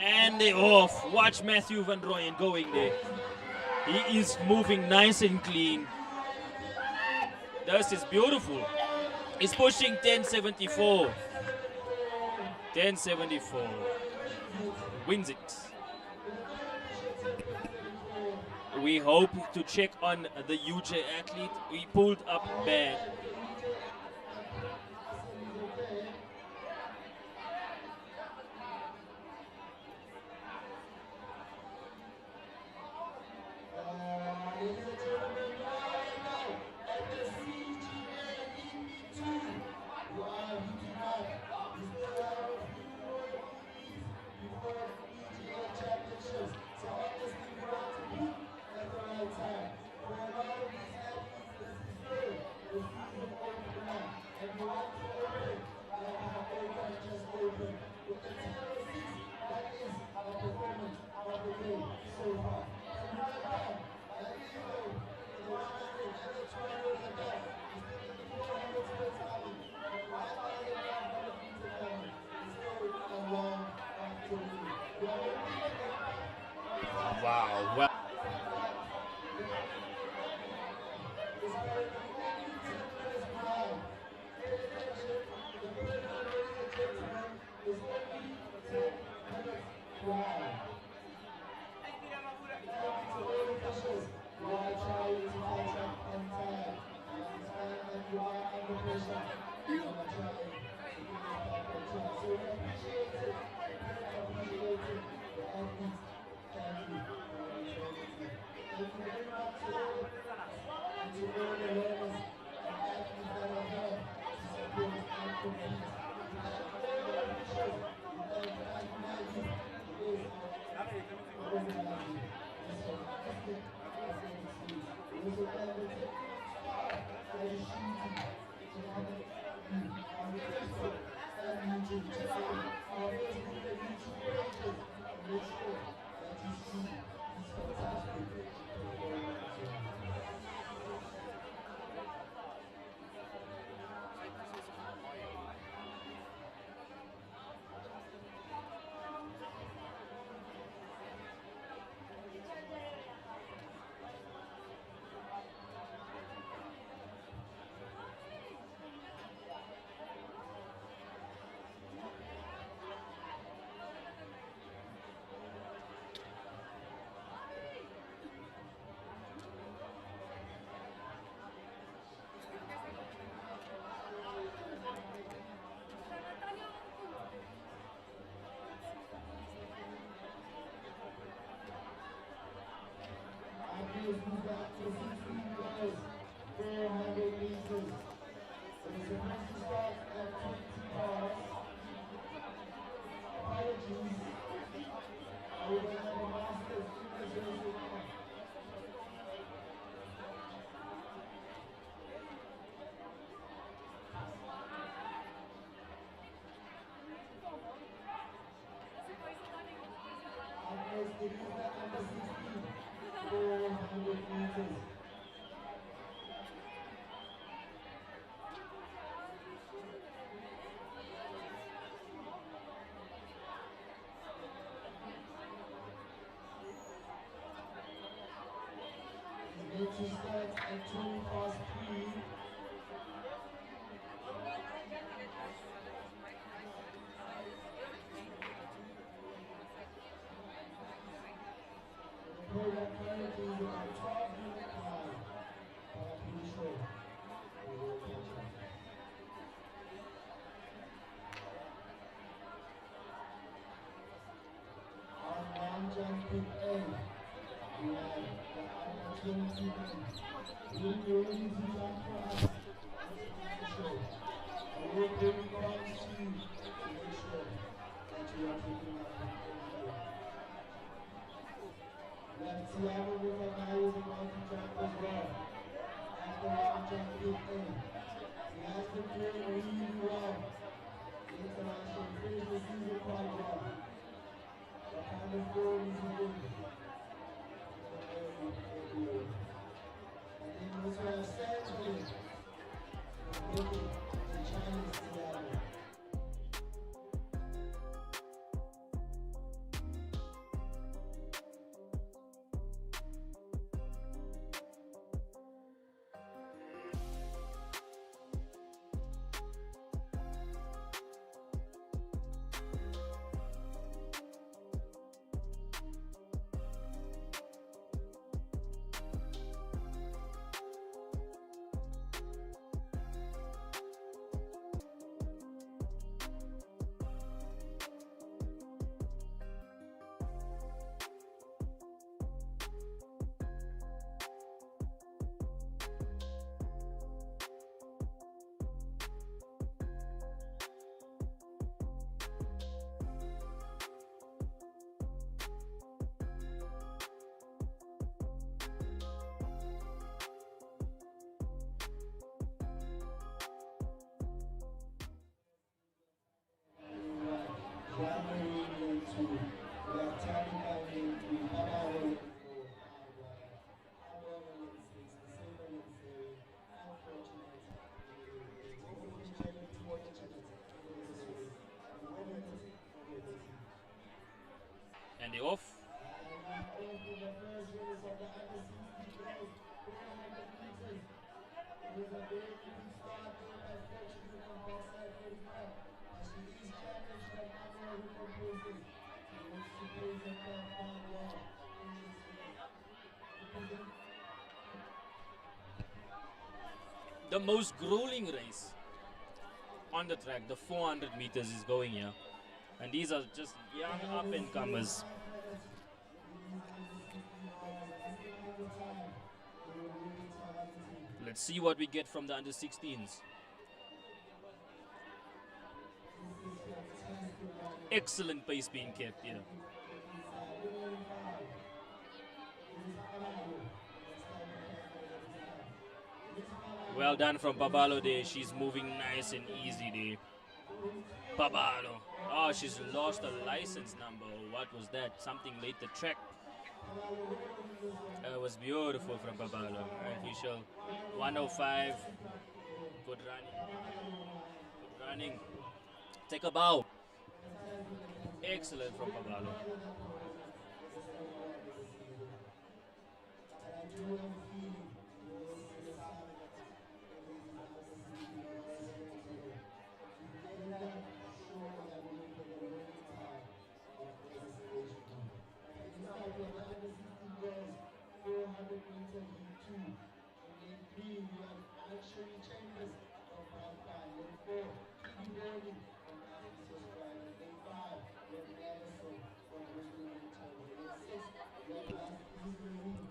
And they're off. Watch Matthew Van Rooyen going there. He is moving nice and clean. This is beautiful. He's pushing 10.74. 10.74. Wins it. We hope to check on the UJ athlete. We pulled up bad. Wow. Wow. To start at 3. The program currently is about 12 minutes high, but I'm pretty sure we will catch up. On long jump group A, we have the under Tiago with a guy who's about to jump as well. After one jump in. He has been doing really well. International finished the season quite well. What kind of goal is he doing? And then was what I said to him. Looking to challenge Tiago. And they off. The most grueling race on the track, the 400 meters is going here. And these are just young up and comers. Let's see what we get from the under 16s. Excellent pace being kept here. Well done from Babalo there. She's moving nice and easy there. Babalo. Oh, she's lost a license number. What was that? Something late the track. It was beautiful from Babalo. Official 105. Good running. Good running. Take a bow. Excellent from Babalo.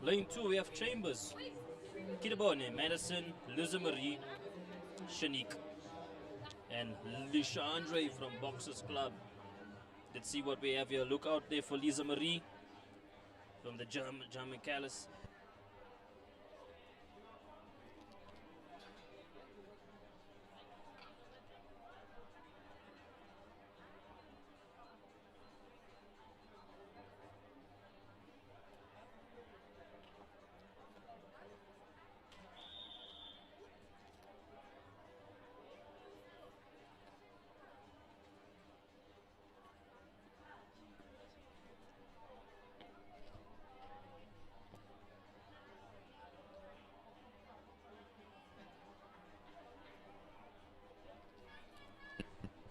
Lane 2, we have Chambers, Kidabone, Madison, Liza Marie, Shanique, and Lishandre from Boxers Club. Let's see what we have here. Look out there for Liza Marie from the German Callis.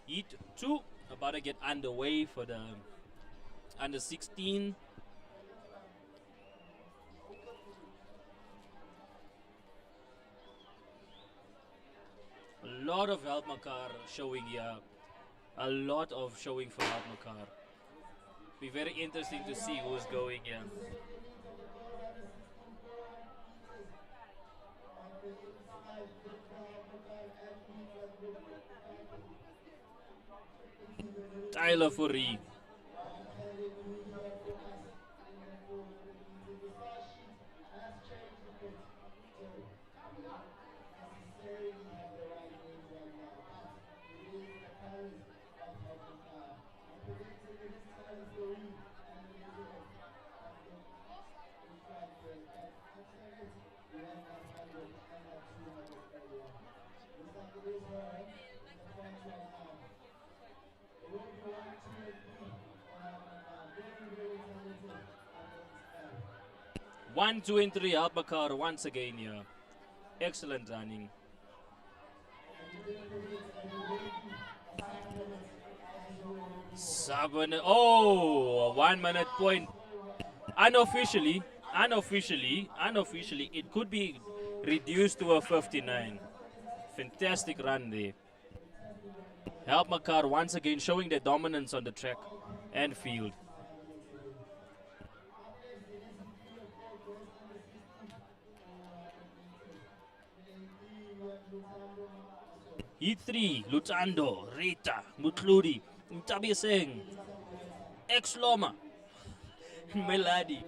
Heat 2 about to get underway for the under 16. A lot of Helpmakar showing here. A lot of showing for Helpmakar. Be very interesting to see who's going here. Tyler Fourie. One, two, and three. Albakar once again here. Excellent running. Oh, a 1 minute point. Unofficially, it could be reduced to a 59. Fantastic run there. Help Makar once again showing their dominance on the track and field. Heat 3, Lutando, Rita, Mutludi, Ntabi Singh, Ex-Loma, Melody.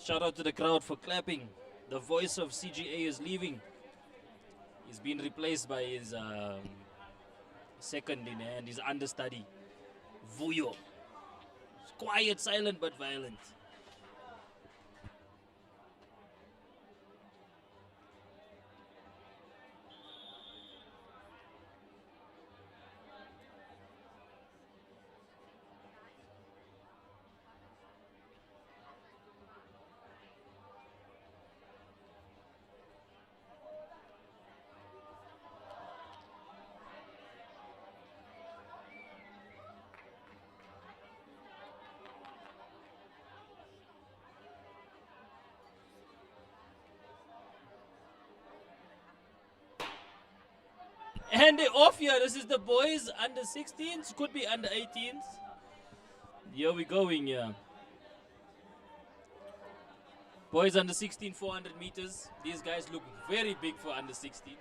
Shout out to the crowd for clapping. The voice of CGA is leaving. He's been replaced by his second in hand, his understudy, Vuyo. Quiet, silent, but violent. And they're off here. This is the boys under 16s, could be under 18s. Here we going, yeah. Boys under 16, 400 meters. These guys look very big for under 16.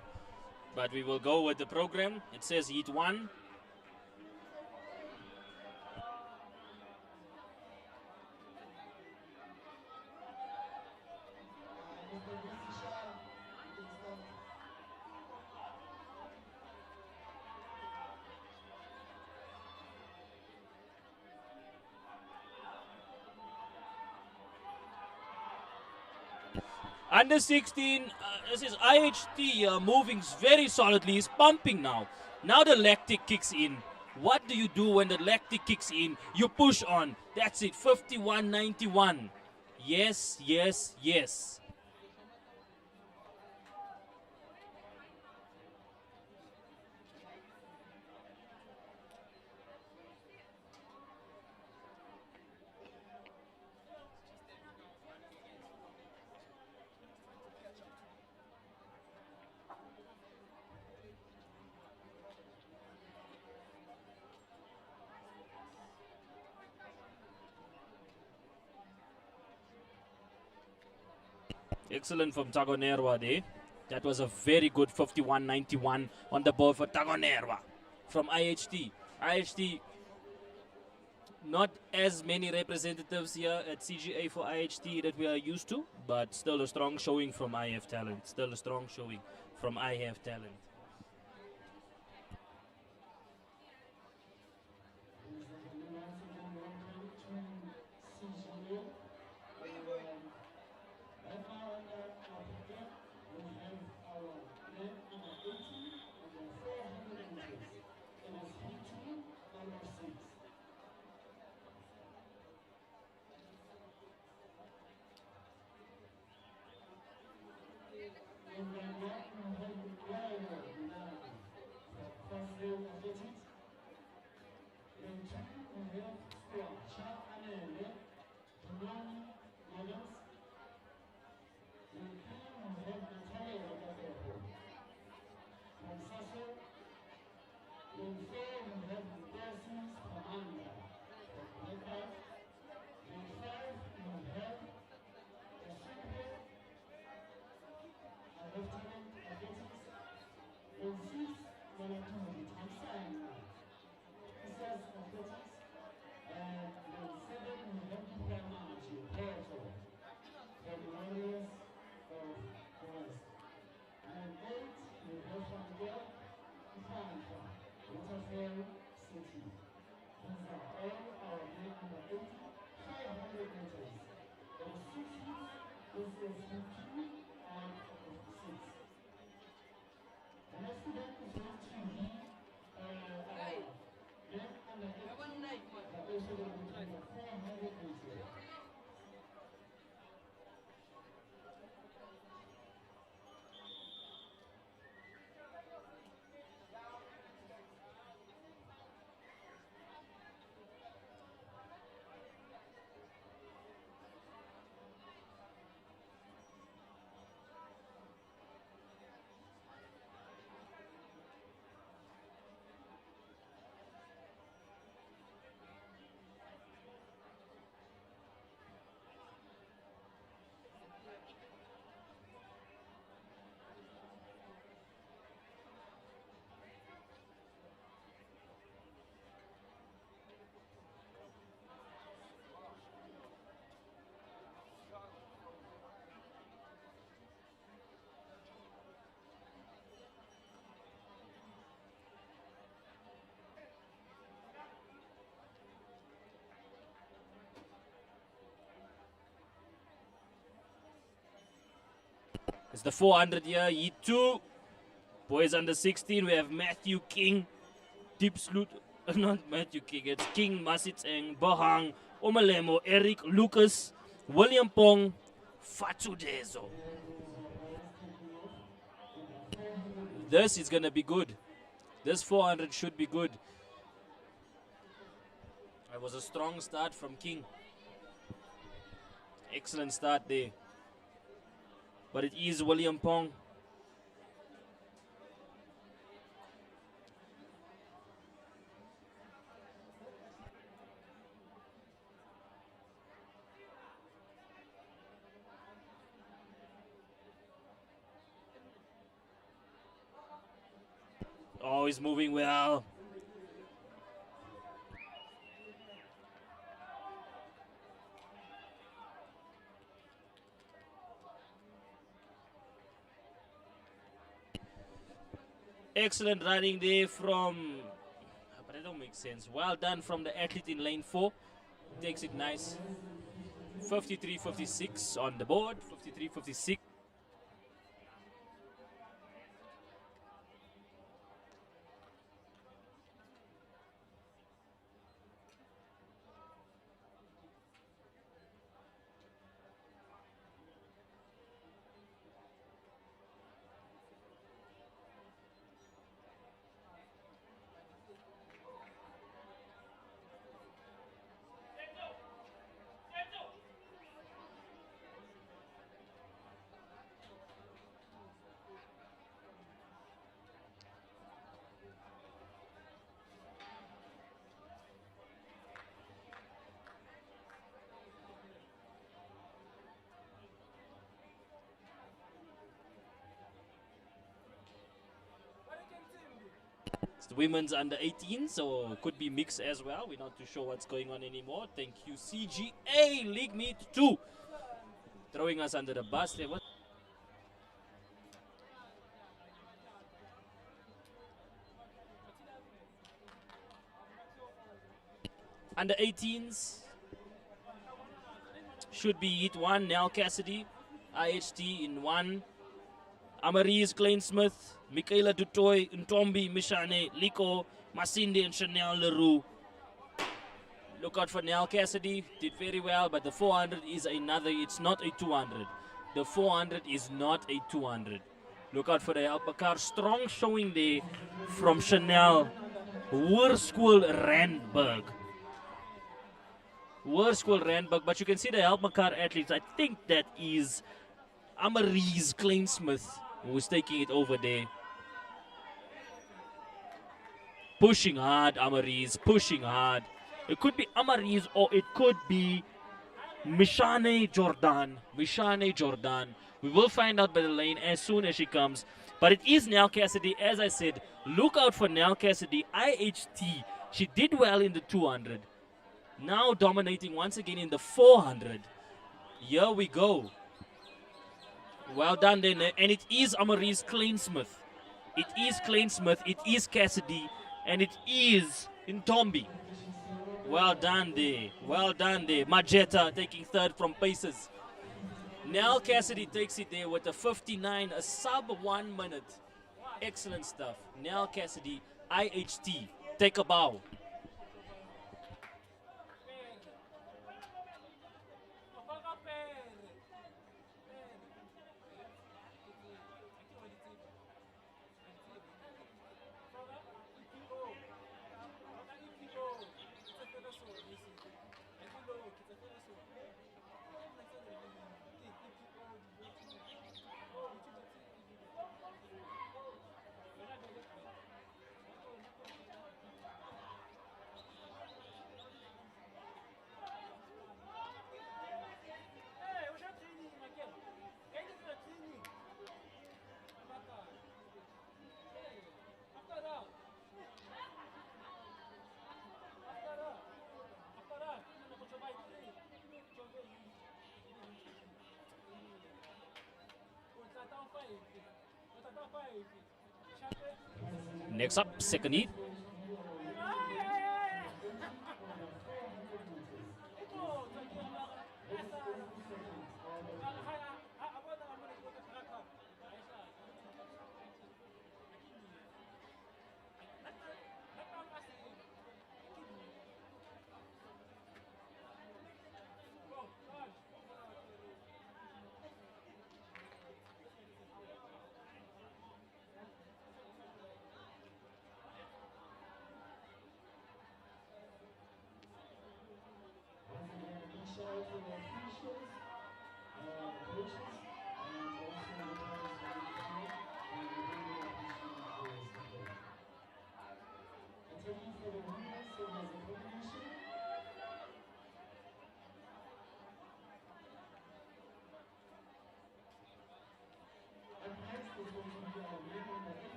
But we will go with the program. It says heat 1. Under 16, this is IHT moving very solidly. He's pumping now. Now the lactic kicks in. What do you do when the lactic kicks in? You push on. That's it. 51.91. Yes, yes, yes. Excellent from Tagonerwa there. That was a very good 51.91 on the board for Tagonerwa from IHT. IHT, not as many representatives here at CGA for IHT that we are used to, but still a strong showing from IF Talent. Still a strong showing from IF Talent. It's the 400 year, Heat 2. Boys under 16, we have Matthew King, Deep Sloot, not Matthew King, it's King, Masiteng, Bohang, Omalemo, Eric, Lucas, William Pong, Fatudezo. This is going to be good. This 400 should be good. It was a strong start from King. Excellent start there. But it is William Pong. Oh, he's moving well. Excellent running there from, but that don't make sense. Well done from the athlete in lane 4. Takes it nice. 53-56 on the board. 53-56. It's the women's under 18, so could be mixed as well. We're not too sure what's going on anymore. Thank you, CGA League Meet 2. Throwing us under the bus there. Under 18s should be Heat 1. Nell Cassidy, IHT in 1. Amarise Kleinsmith, Michaela Dutoy, Ntombi, Mishane, Liko, Masinde, and Chanel Leroux. Look out for Nell Cassidy. Did very well, but the 400 is another. It's not a 200. The 400 is not a 200. Look out for the Alpacar. Strong showing there from Chanel. Hoërskool Randburg. Hoërskool Randburg. But you can see the Alpacar athletes. I think that is Amarise Kleinsmith who's taking it over there. Pushing hard, Amarise. Pushing hard. It could be Amarise or it could be Mishane Jordan. Mishane Jordan. We will find out by the lane as soon as she comes. But it is Nell Cassidy. As I said, look out for Nell Cassidy. IHT. She did well in the 200. Now dominating once again in the 400. Here we go. Well done then. And it is Amarise Kleinsmith. It is Kleinsmith. It is Cassidy. And it is Ntombi. Well done there. Well done there. Majeta taking third from Paces. Nell Cassidy takes it there with a 59, a sub 1 minute. Excellent stuff. Nell Cassidy, IHT. Take a bow. Next up, second heat.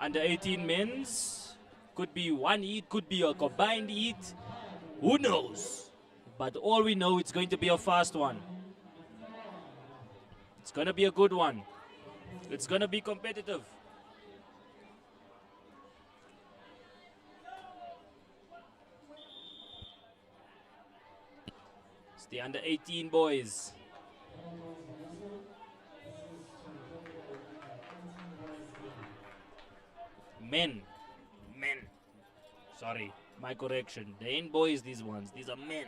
Under 18 men's. Could be one heat, could be a combined heat. Who knows? But all we know, it's going to be a fast one. It's going to be a good one. It's going to be competitive. It's the under 18 boys. Men. Sorry, my correction. They ain't boys, these ones. These are men.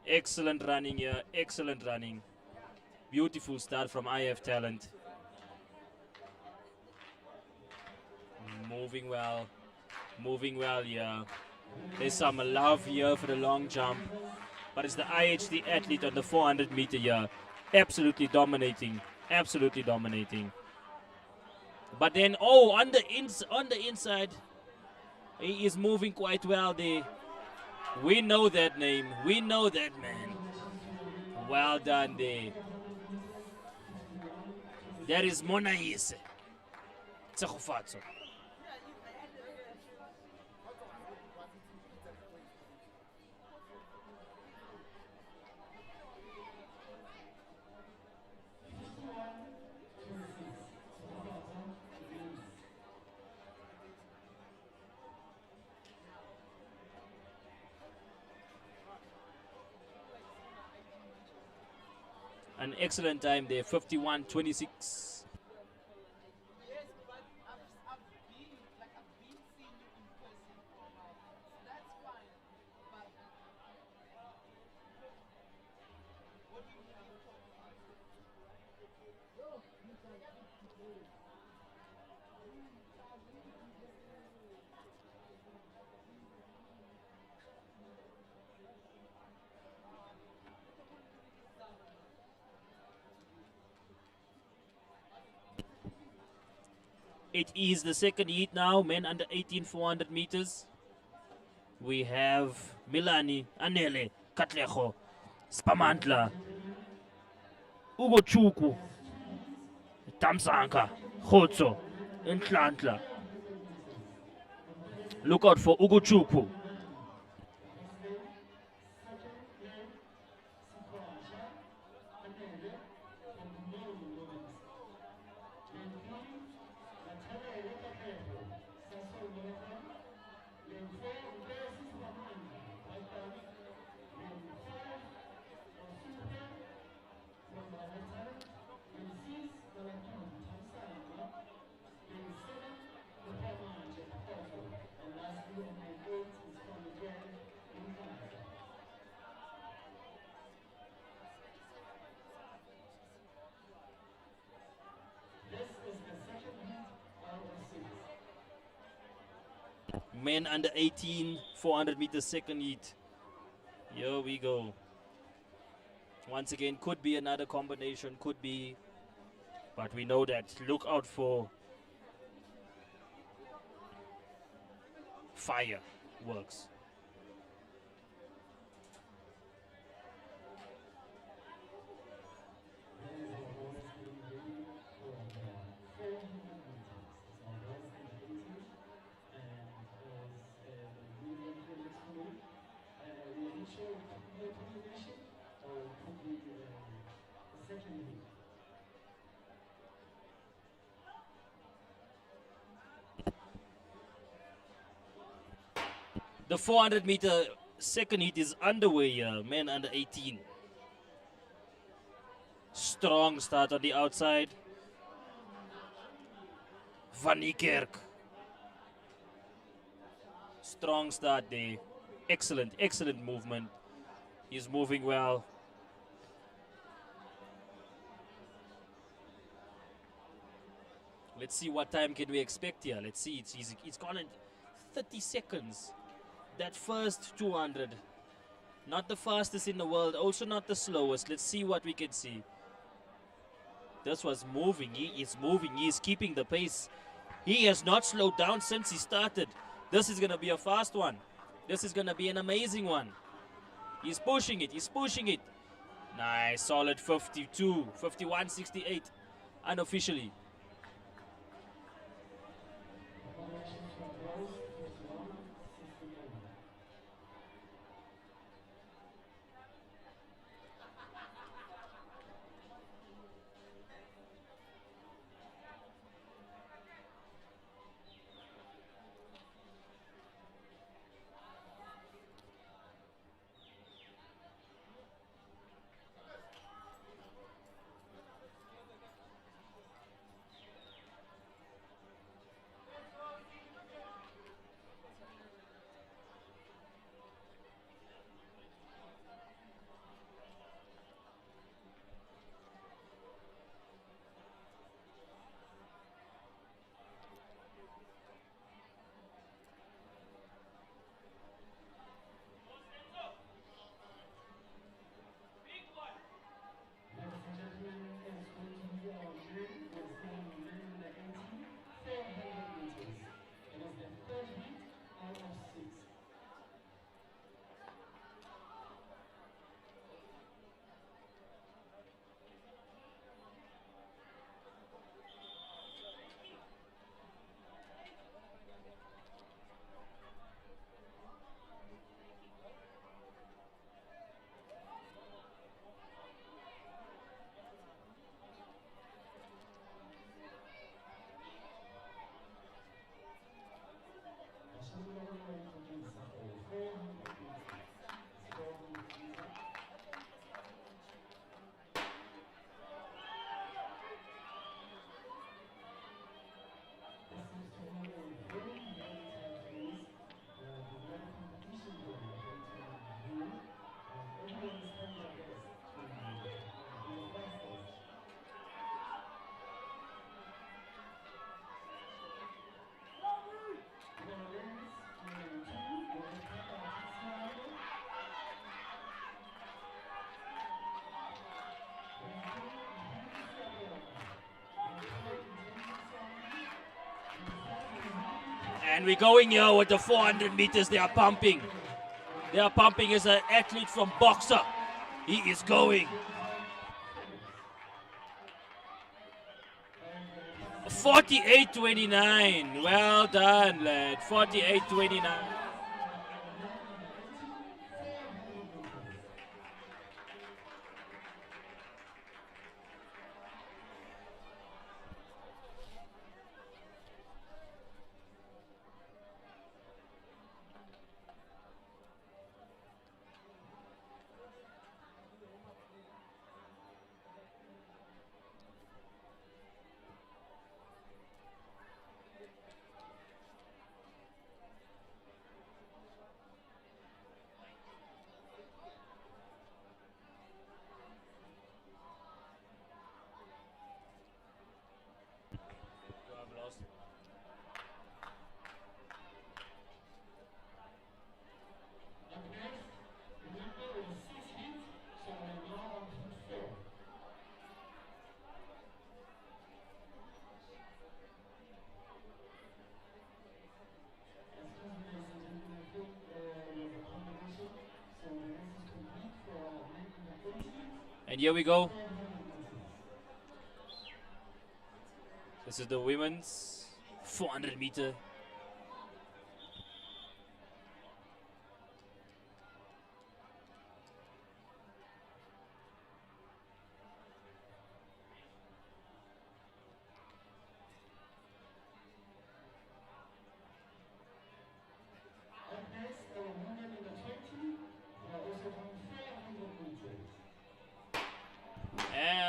Excellent running here. Excellent running. Beautiful start from IF Talent. Moving well. Moving well here. There's some love here for the long jump. But it's the IHT athlete on the 400 meter here. Absolutely dominating. Absolutely dominating. But then, on the inside, he is moving quite well there. We know that name. We know that man. Well done there. That is Monaise. Tsegofatso. An excellent time there, 51:26. It is the second heat now, men under 18 400 meters. We have Milani, Anele, Katlejo, Spamantla, Ugochuku, Tamsanka, Khotso, and Tlantla. Look out for Ugochuku. Men under 18, 400 meters second heat. Here we go. Once again, could be another combination, could be. But we know that. Look out for fireworks. The 400 meter second heat is underway here, men under 18. Strong start on the outside. Van Niekerk. Strong start there. Excellent movement. He's moving well. Let's see what time can we expect here. Let's see. It's gone in 30 seconds. That first 200. Not the fastest in the world, also not the slowest. Let's see what we can see. This was moving. He is moving. He is keeping the pace. He has not slowed down since he started. This is going to be a fast one. This is going to be an amazing one. He's pushing it. He's pushing it. Nice. Solid 52. 51.68. Unofficially. And we're going here with the 400 meters. They are pumping. They are pumping as an athlete from Boxer. He is going. 48.29. Well done, lad. 48.29. And here we go. This is the women's 400 meter.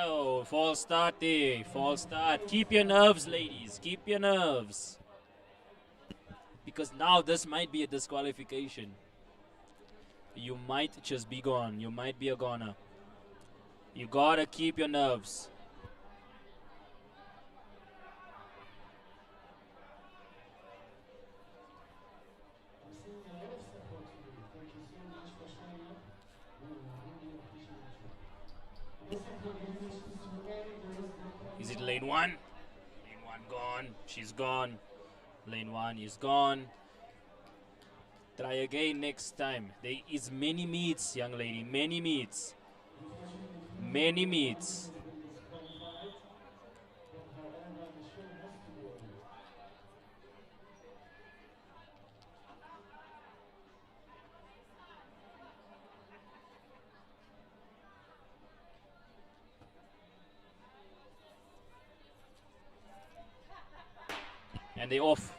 Oh, false start there. False start. Keep your nerves, ladies. Keep your nerves. Because now this might be a disqualification. You might just be gone. You might be a goner. You gotta keep your nerves. Is it lane 1? Lane 1 gone. She's gone. Lane 1 is gone. Try again next time. There is many meets, young lady. Many meets. Many meets. And they're off.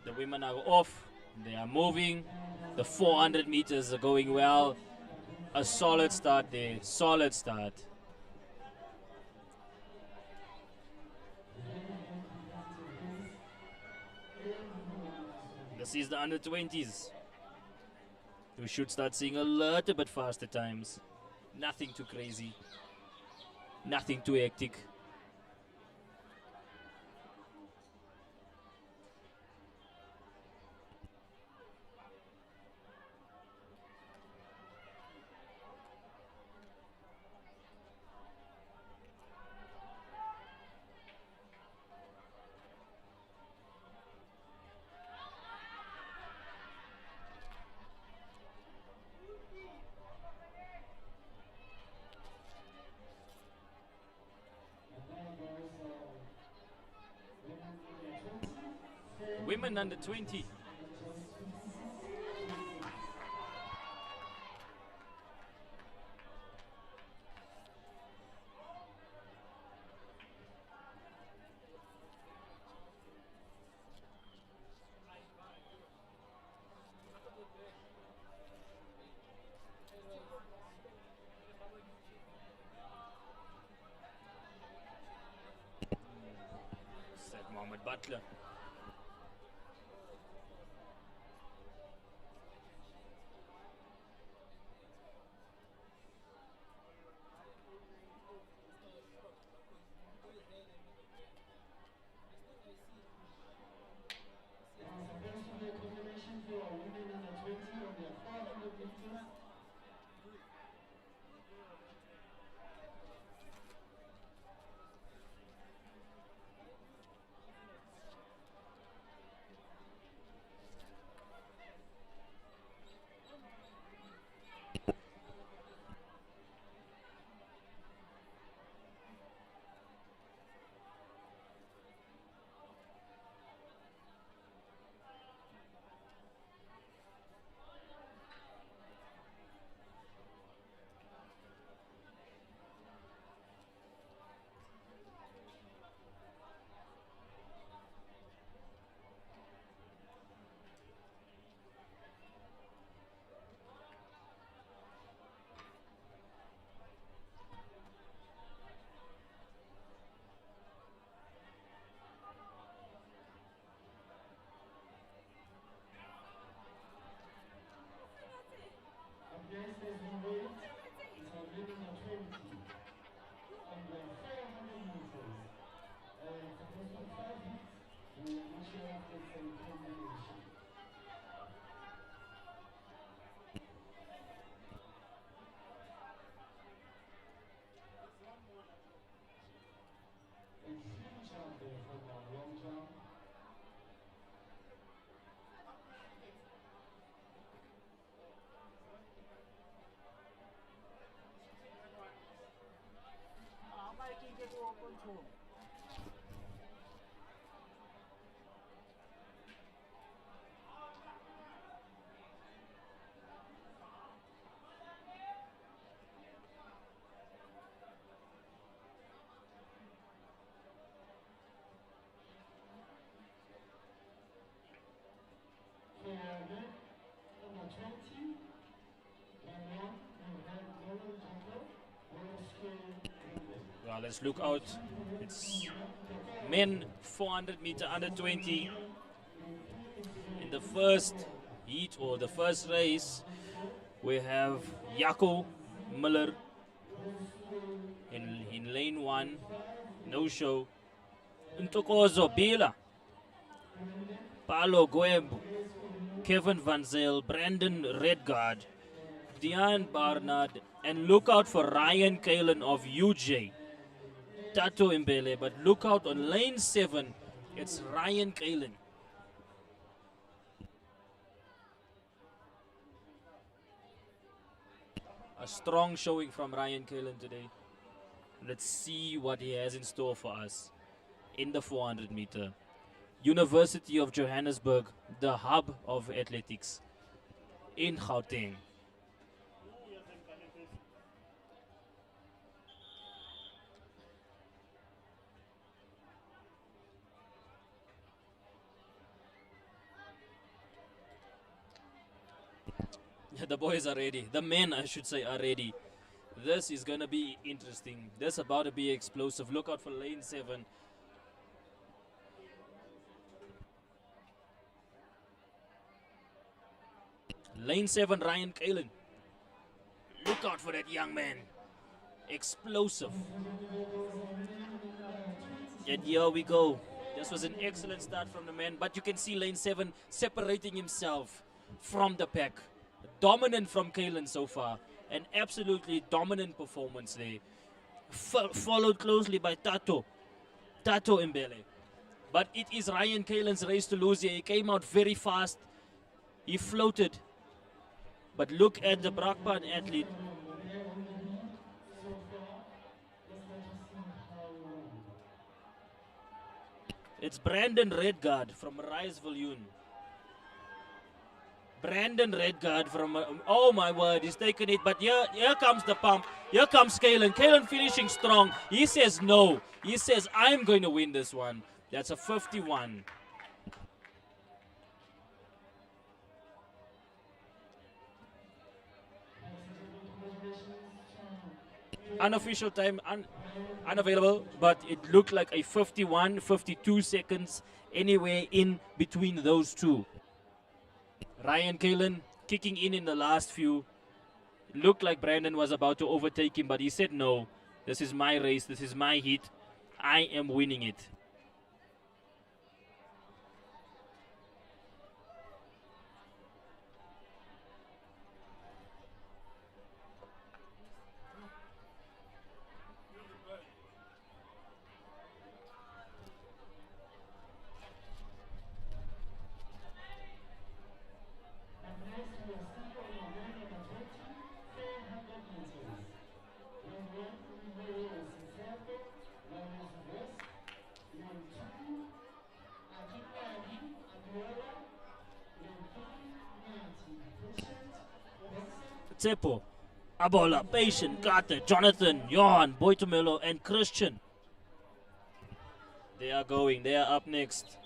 The women are off. They are moving. The 400 meters are going well. A solid start there. Solid start. This is the under 20s. We should start seeing a little bit faster times. Nothing too crazy. Nothing too hectic. Women under 20. Said Mohammed Butler. Well, let's look out. It's men 400 meter under 20. In the first heat or the first race, we have Jaco Miller in lane 1. No show. Ntokozo Bila, Paulo Goeb, Kevin Van Zyl, Brandon Redgard, Diane Barnard, and look out for Ryan Kalen of UJ. Tato Mbele, but look out on lane 7. It's Ryan Kalen. A strong showing from Ryan Kalen today. Let's see what he has in store for us in the 400 meter. University of Johannesburg, the hub of athletics in Gauteng. The boys are ready. The men, I should say, are ready. This is going to be interesting. This about to be explosive. Look out for lane 7. Lane 7, Ryan Kalen. Look out for that young man. Explosive. And here we go. This was an excellent start from the man, but you can see lane 7 separating himself from the pack. Dominant from Kalen so far. An absolutely dominant performance there. Followed closely by Tato Mbele. But it is Ryan Kalen's race to lose here. He came out very fast. He floated. But look at the Brakpan athlete. It's Brandon Redguard from Riesville. Brandon Redguard from, oh my word, he's taken it. But here comes the pump. Here comes Kalen. Kalen finishing strong. He says no. He says, I'm going to win this one. That's a 51. Unofficial time, unavailable, but it looked like a 51, 52 seconds anywhere in between those two. Ryan Kalen kicking in the last few. Looked like Brandon was about to overtake him, but he said no. This is my race. This is my heat. I am winning it. Tsepo, Abola, Patient, Carter, Jonathan, Johan, Boitumelo, and Christian. They are going. They are up next.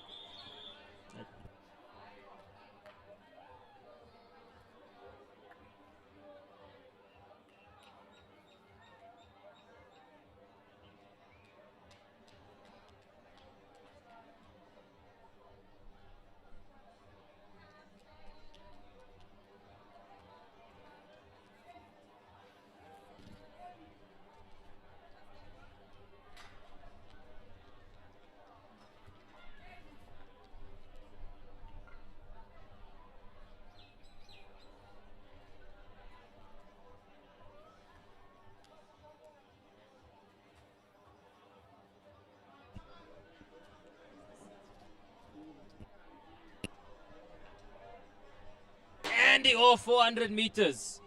And they all 400 meters.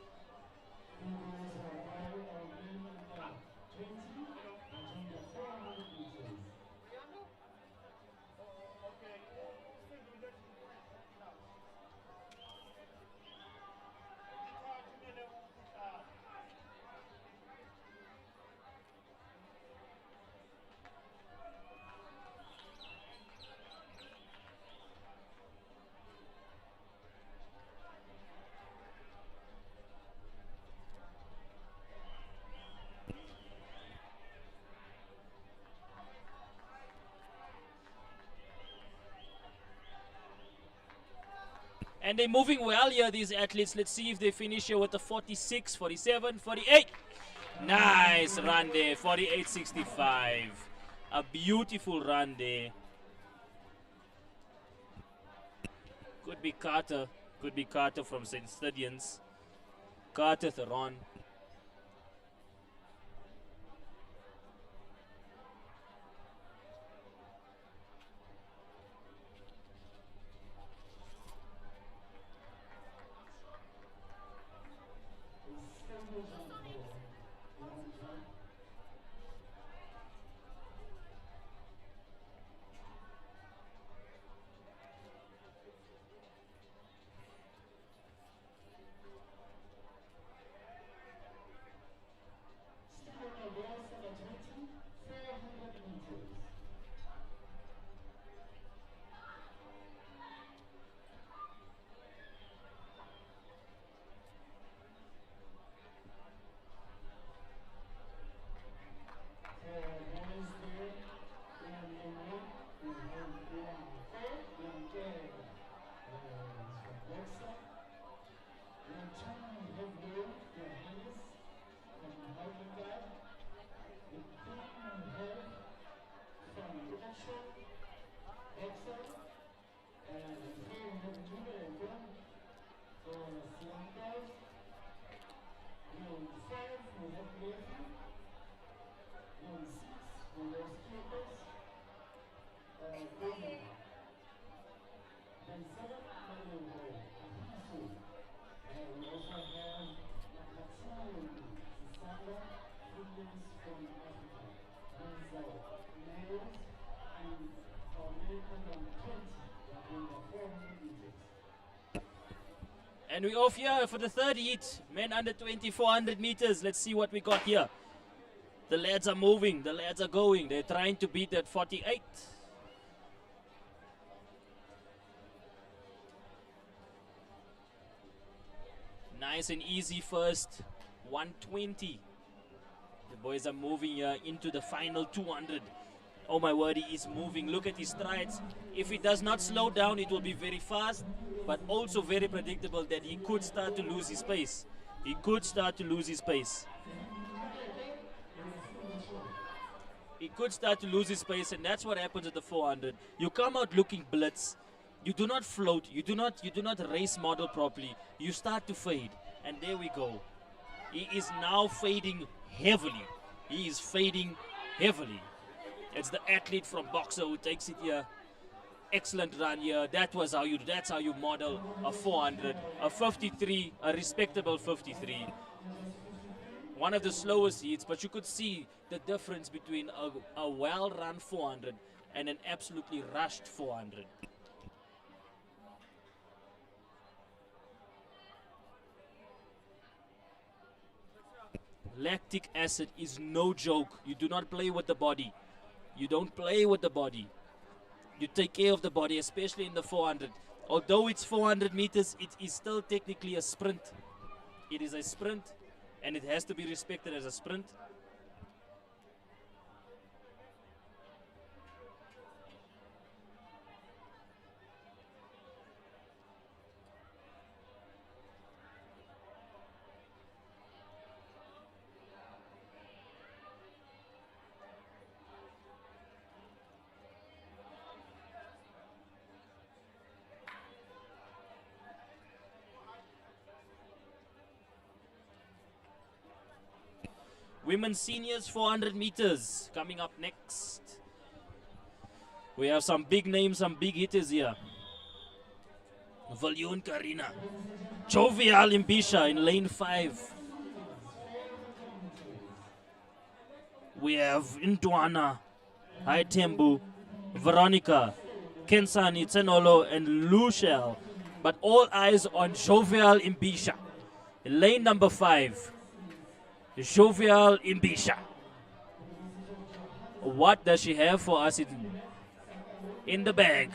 And they're moving well here, these athletes. Let's see if they finish here with a 46, 47, 48. Nice run there, 48.65. A beautiful run there. Could be Carter. Could be Carter from St. Stadians. Carter Theron. And we're off here for the third heat. Men under 400 meters. Let's see what we got here. The lads are moving. The lads are going. They're trying to beat that 48. Nice and easy first. 120. The boys are moving here into the final 200. Oh my word, he is moving. Look at his strides. If he does not slow down, it will be very fast, but also very predictable that he could start to lose his pace. He could start to lose his pace. He could start to lose his pace, and that's what happens at the 400. You come out looking blitz. You do not float. You do not race model properly. You start to fade, and there we go. He is now fading heavily. He is fading heavily. It's the athlete from Boxer who takes it here. Excellent run here. That's how you model a 400, a 53, a respectable 53. One of the slowest heats, but you could see the difference between a well-run 400 and an absolutely rushed 400. Lactic acid is no joke. You do not play with the body. You don't play with the body. You take care of the body, especially in the 400. Although it's 400 meters, it is still technically a sprint. It is a sprint, and it has to be respected as a sprint. Women's seniors 400 meters coming up next. We have some big names, some big hitters here. Valion Karina. Jovial Mbisha in lane 5. We have Ntwana, Haitembu, Veronica, Kensani, Tsenolo, and Lushel. But all eyes on Jovial Mbisha. Lane number 5. Jovial Mbisha. What does she have for us in the bag?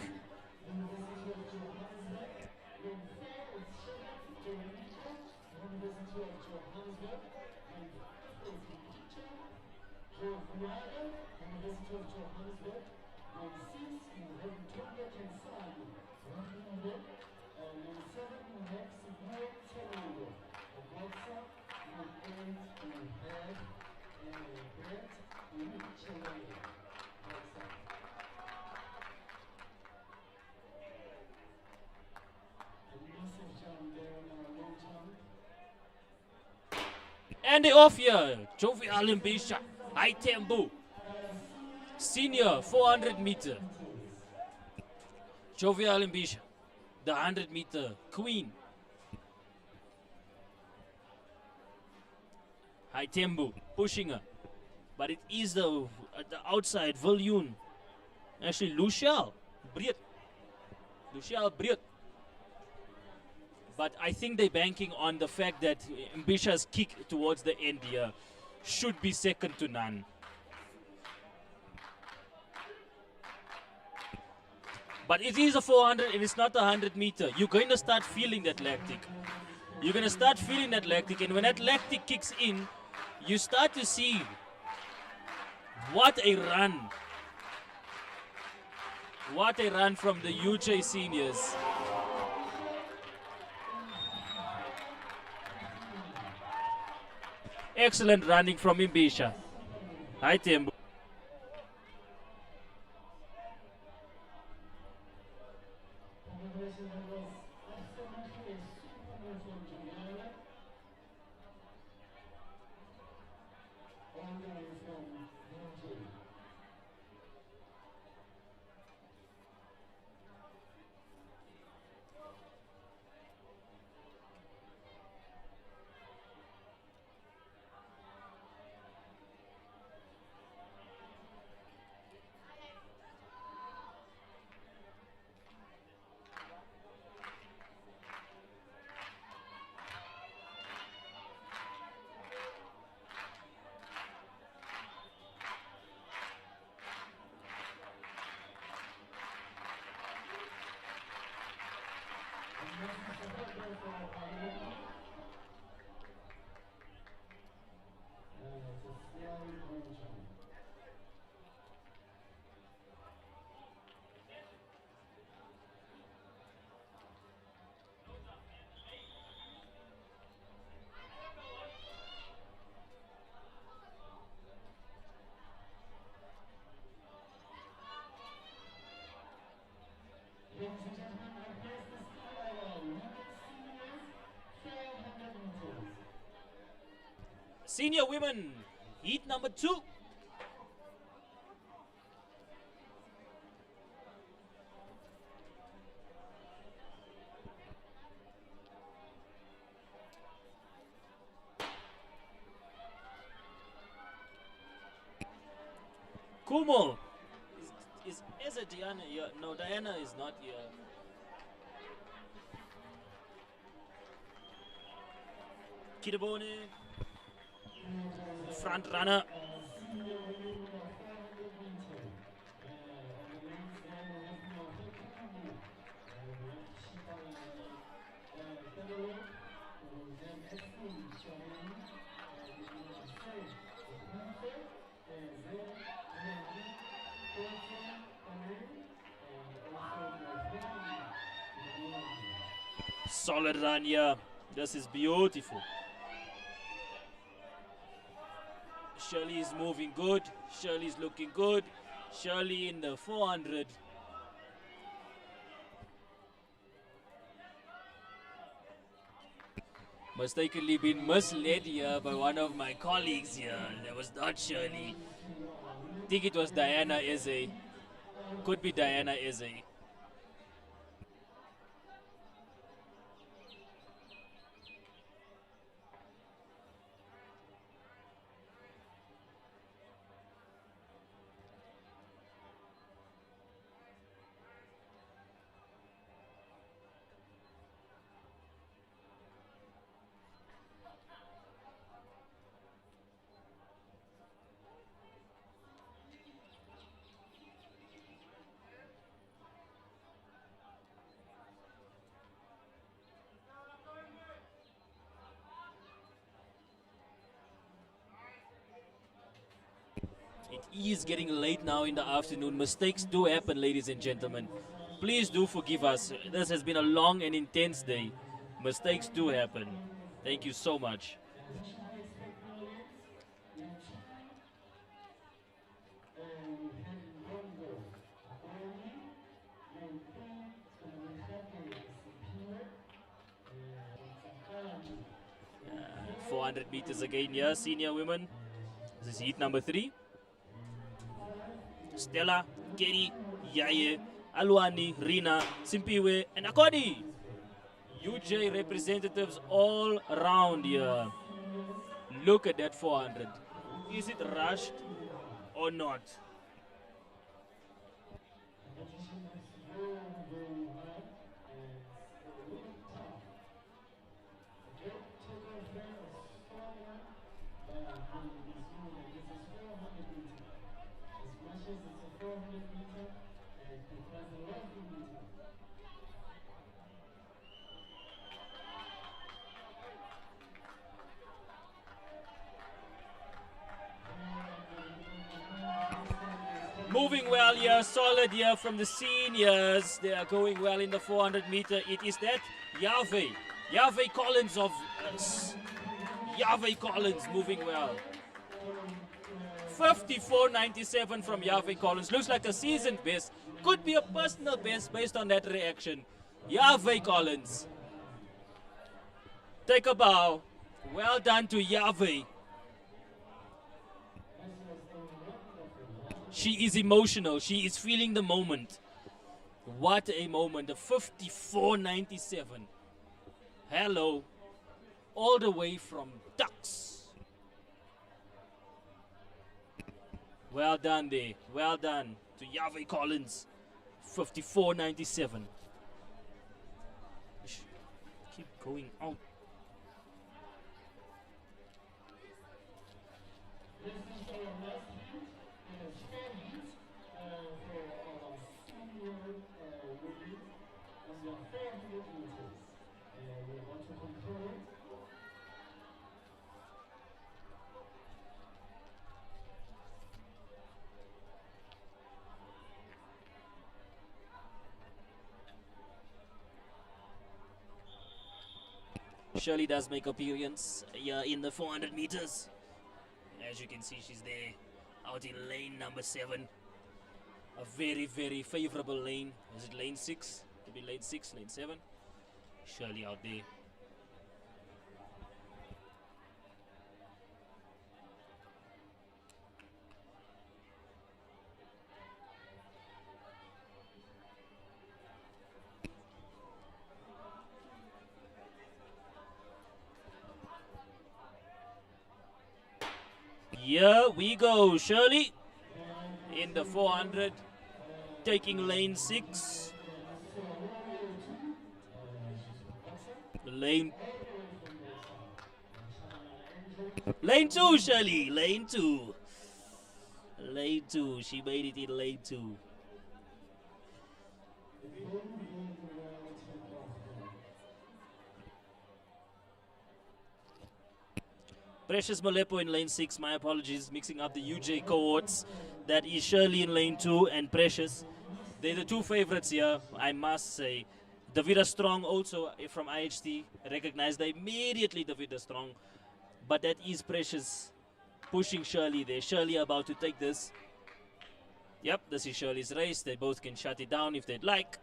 And they're off here. Jovial Mbisha, Haitembu, senior 400 meter. Jovial Mbisha, the 100 meter queen. High Tembu pushing her. But it is the outside, Viljoen. Actually, Lucial Breed. But I think they're banking on the fact that Mbisha's kick towards the end here should be second to none. But it is a 400 and it's not a 100 meter. You're going to start feeling that lactic. And when that lactic kicks in, you start to see what a run. What a run from the UJ seniors. Excellent running from Mbisha. High Tembu. Senior women, heat number 2. Kumo. Is it Diana here? No, Diana is not here. Kidabone. Front runner. Solid run here. This is beautiful. Shirley is moving good. Shirley is looking good. Shirley in the 400. Mistakenly been misled here by one of my colleagues here. That was not Shirley. I think it was Diana Eze. Could be Diana Eze. It is getting late now in the afternoon. Mistakes do happen, ladies and gentlemen. Please do forgive us. This has been a long and intense day. Mistakes do happen. Thank you so much. Uh, 400 meters again here, senior women. This is heat number 3. Stella, Kerry, Yaye, Alwani, Rina, Simpiwe, and Akodi. UJ representatives all around here. Look at that 400. Is it rushed or not? Moving well here, solid here from the seniors. They are going well in the 400 meter. It is that Yahweh Collins of Yahweh Collins moving well. 54.97 from Yahweh Collins. Looks like a season best. Could be a personal best based on that reaction. Yahweh Collins. Take a bow. Well done to Yahweh. She is emotional. She is feeling the moment. What a moment. The 54.97. Hello. All the way from Ducks. Well done there. Well done to Yahweh Collins. 54.97. Keep going out. Shirley does make appearance in the 400 meters. As you can see, she's there out in lane number 7. A very, very favorable lane. Is it lane 6? Could be lane 6, lane 7. Shirley out there. Here we go, Shirley in the 400, taking lane 6. Lane 2, Shirley, lane 2. Lane 2, she made it in lane 2. Precious Malepo in lane 6, my apologies, mixing up the UJ cohorts. That is Shirley in lane 2 and Precious. They're the two favorites here, I must say. Davida Strong also from IHT, recognized immediately Davida Strong. But that is Precious pushing Shirley there. Shirley about to take this. Yep, this is Shirley's race. They both can shut it down if they'd like.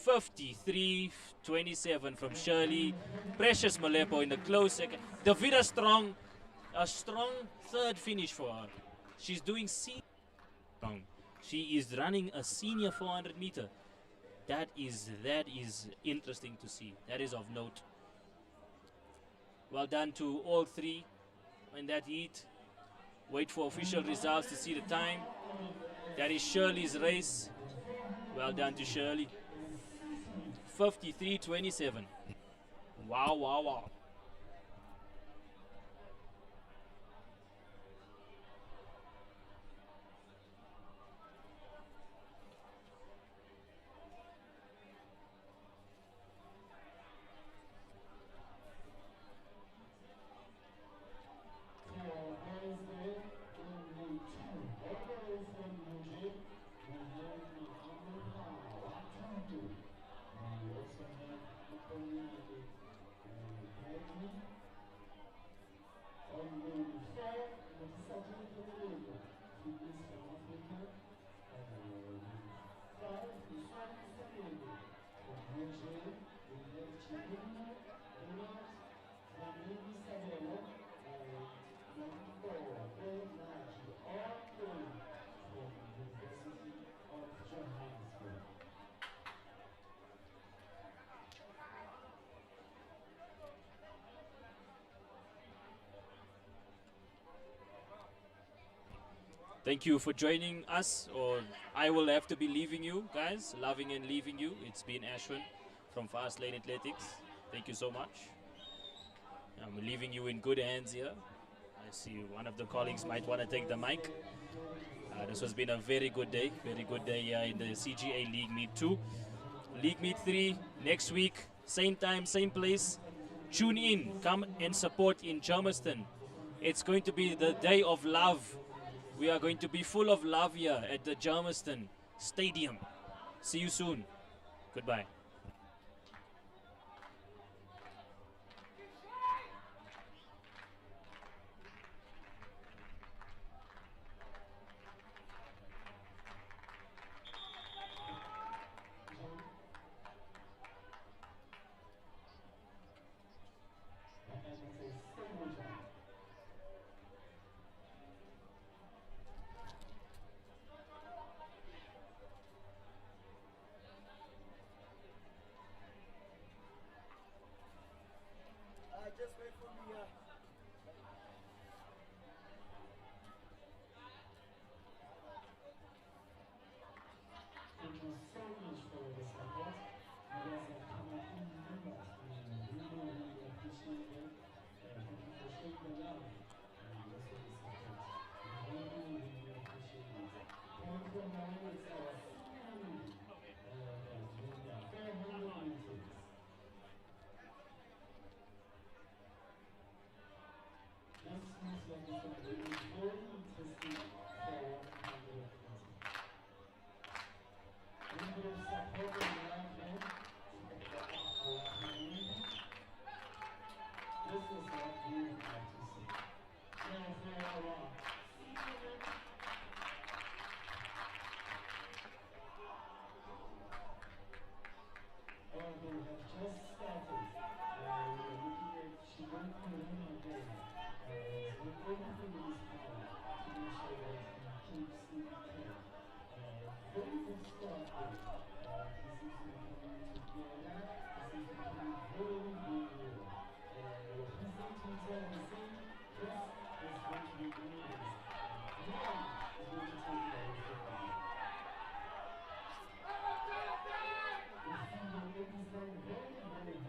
53.27 from Shirley. Precious Malepo in the close second. Davida Strong, a strong third finish for her. She's doing strong. She is running a senior 400 meter. That is interesting to see. That is of note. Well done to all three in that heat. Wait for official results to see the time. That is Shirley's race. Well done to Shirley. 53.27. Wow, wow, wow. thank you for joining us, or I will have to be leaving you guys, loving and leaving you. It's been Ashwin from Fast Lane Athletics. Thank you so much. I'm leaving you in good hands here. I see one of the colleagues might want to take the mic. This has been a very good day here in the CGA League Meet 2. League Meet 3 next week, same time, same place. Tune in, come and support in Germiston. It's going to be the day of love. We are going to be full of love here at the Germiston Stadium. See you soon. Goodbye. Just wait for me. Thank you so much for the support. You guys have come up in numbers. We really appreciate it. Thank you for showing the love and also the support. We really appreciate it. Come from our it's our family. That's doing the 400 meters. This means like it's going to be very interesting for 100 meters. A little bit of support on the right hand. This is what we would like to see. Now for our we have just started. We are looking at Shivan Kuruma again. We're going through this power to make sure that he keeps in care. Very good start there. He seems to be coming together. He seems to be coming very, very well. He's going to tell the same. This is going to be amazing. Now is going to take it away from you.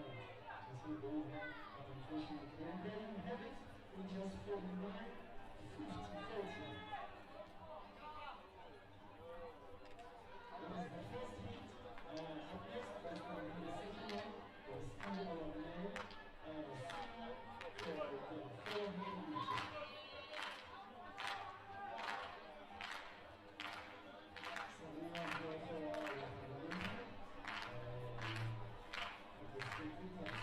The fever is going very, very hard. As we go ahead, but unfortunately, we're going to have it in just 49, 50, 40. That is the first hit. Up next, that's going to be the second one. We're still our man, Senior, for the 400 meters. So we are here for our Olympic, the strictly test. Very stable time.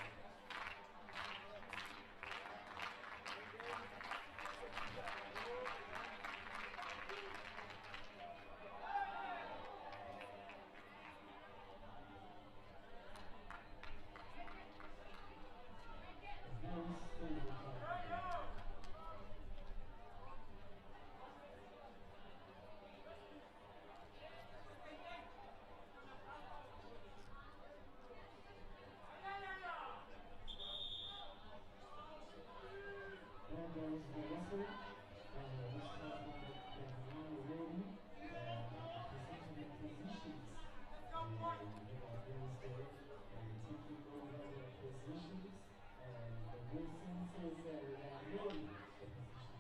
There goes the whistle. We start with the now ready. Presenting the positions. You have our girls there taking over their positions. The Wilson says we are ready for position.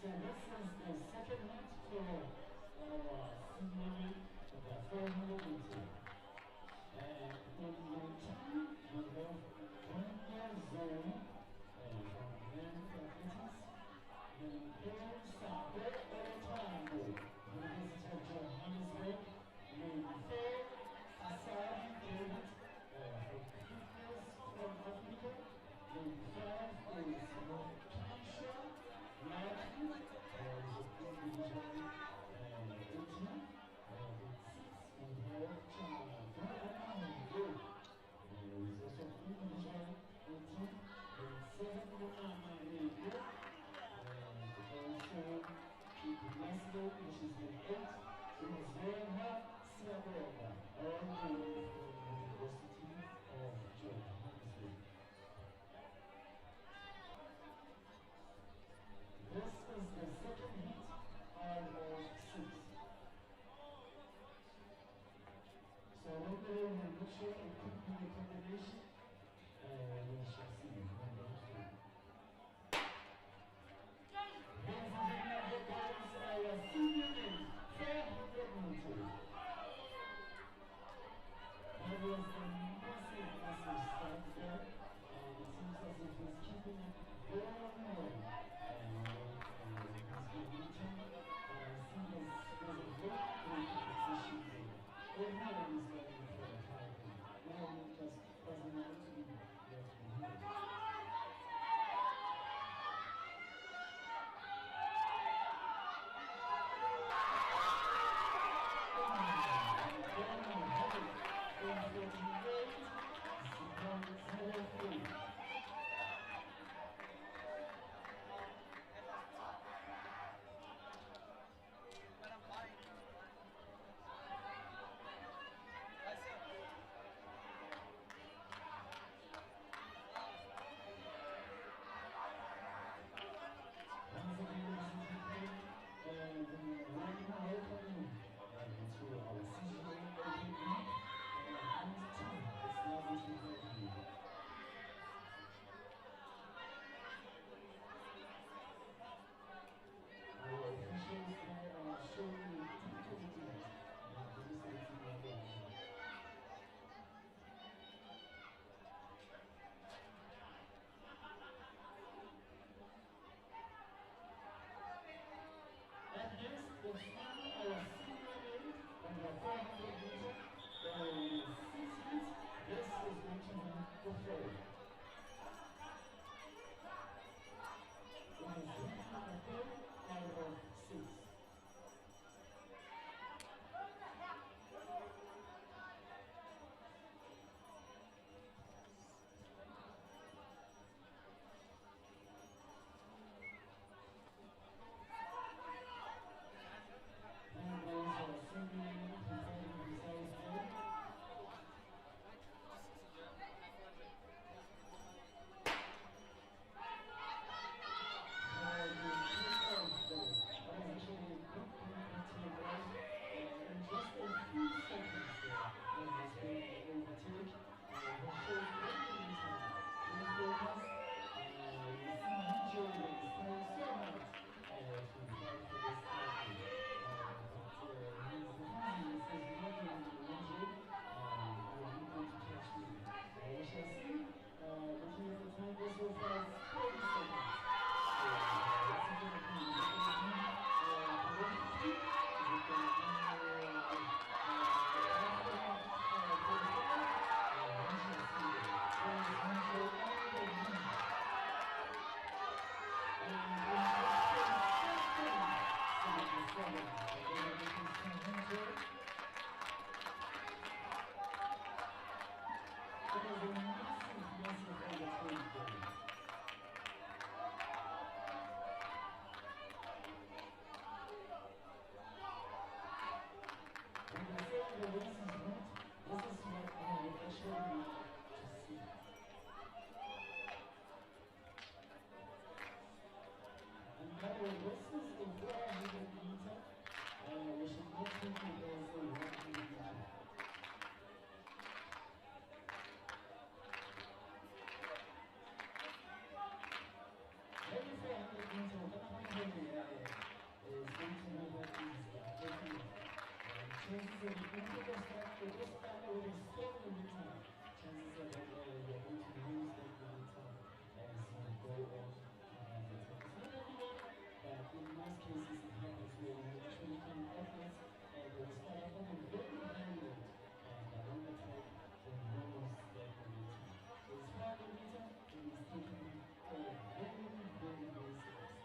So this is the second hit for our senior men of the 400 meter. And in year 2, we have one-year zone from men athletics. Then here, support all time. University of Johannesburg. Then 4, Asadi David from fitness from Africa. Then 5 is Kansha. Matthew is a individual 18. Then 6 we So just start with a stone in the time. Chances are that you're going to lose that in the time as you go on the time. It's not everyone, but in most cases it happens where you actually find athletes and they will start off on a very high level and along the time they lose that in the time. So it's hard in the time, it is taking very serious.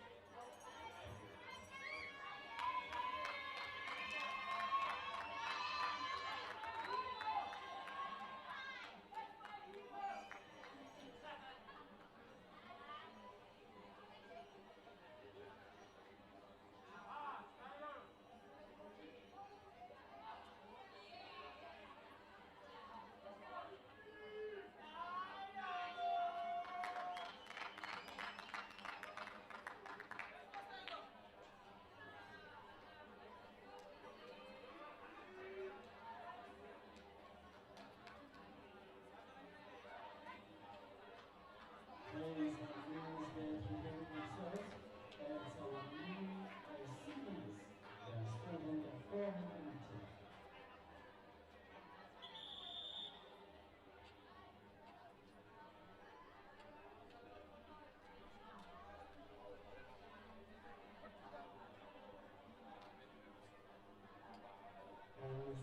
Players and girls there preparing themselves as our new seniors. They are still on the 400 meters.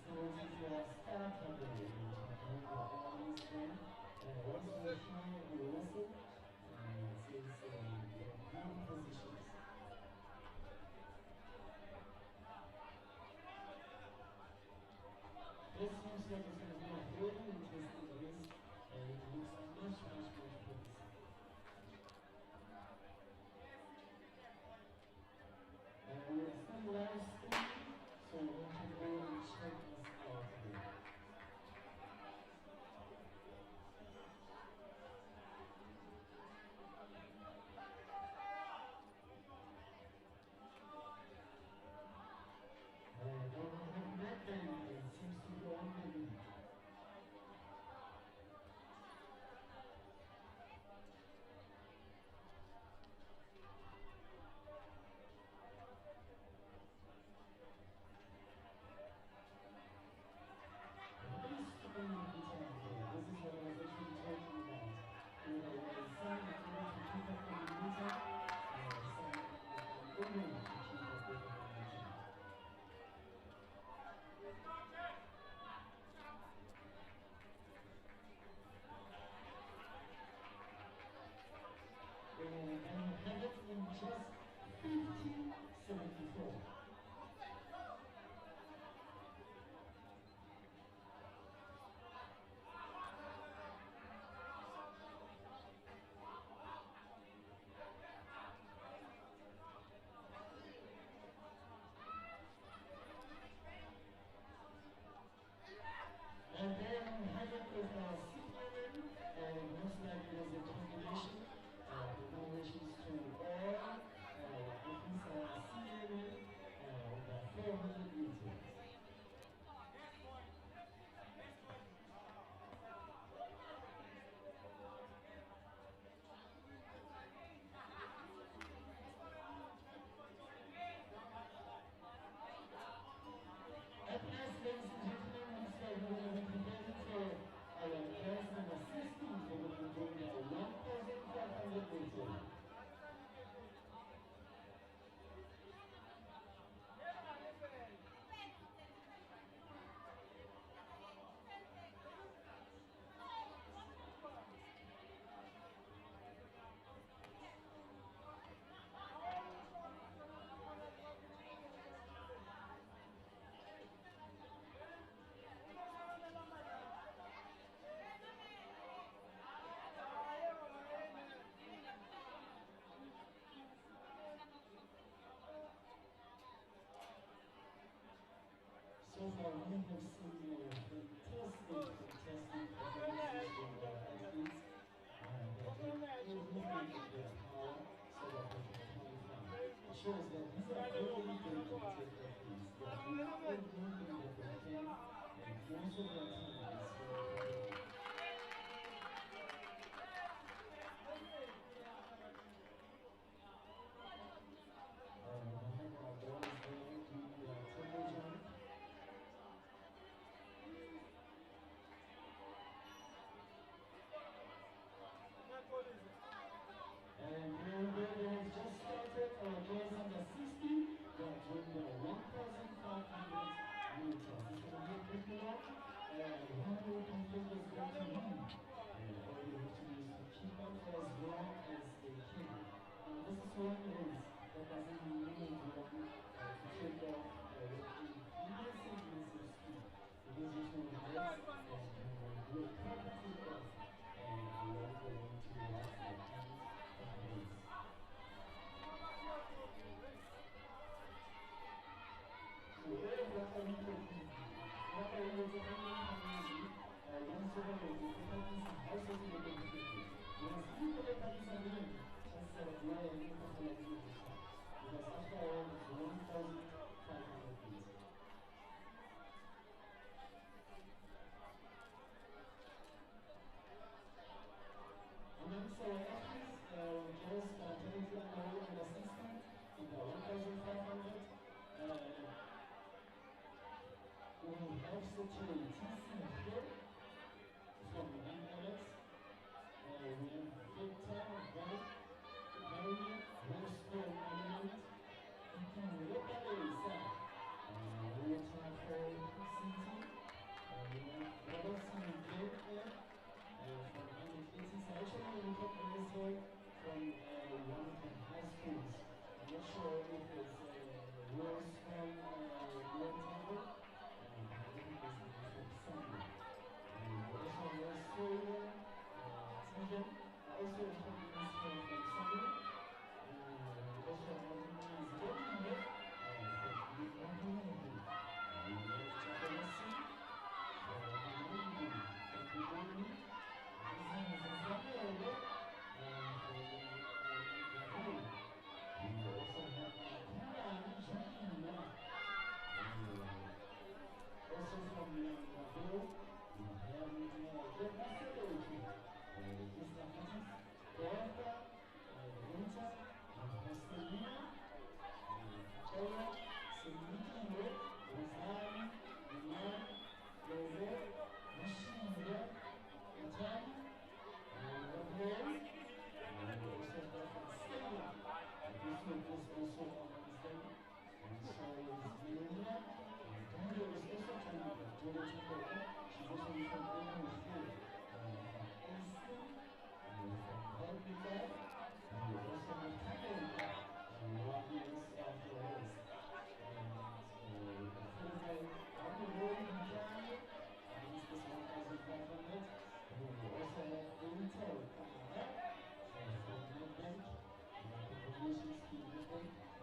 Still waiting for our start of the day. Once we hear the whistle, it says good positions. This seems like it's going to be a very interesting race, and it looks much promising. We're still live streaming, so you can go and check us out today. It seems to be on the lead. This is what I was actually talking about. Some are able to keep up with the meter, some are unable to keep up with the meter. And had it in just 1574. And then Hayek is the CNN, and most likely there's a combination. Congratulations to all athletes CNN the 400 meters. At last, ladies and gentlemen, we start moving with the for our class number 16. They will be doing the 1,500 meters. So far, we have seen fantastic performances from our athletes. They're doing everything in their power so that they can qualify. It shows that these are very dedicated athletes. They are doing everything that they can, and most of their time is spent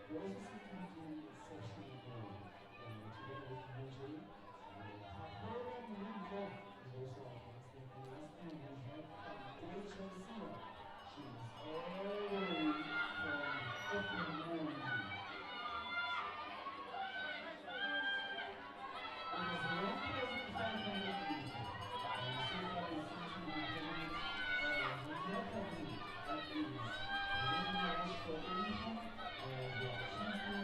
We also see PJ exceptional goal. Together with PJ, Tapera Mundo is also against them. And lastly, we have Foundation Sia. She is all the way from FEB. It is 1,500 meters. And so far they seem to be playing it remarkably. That is, they don't really rush for anything. They are keeping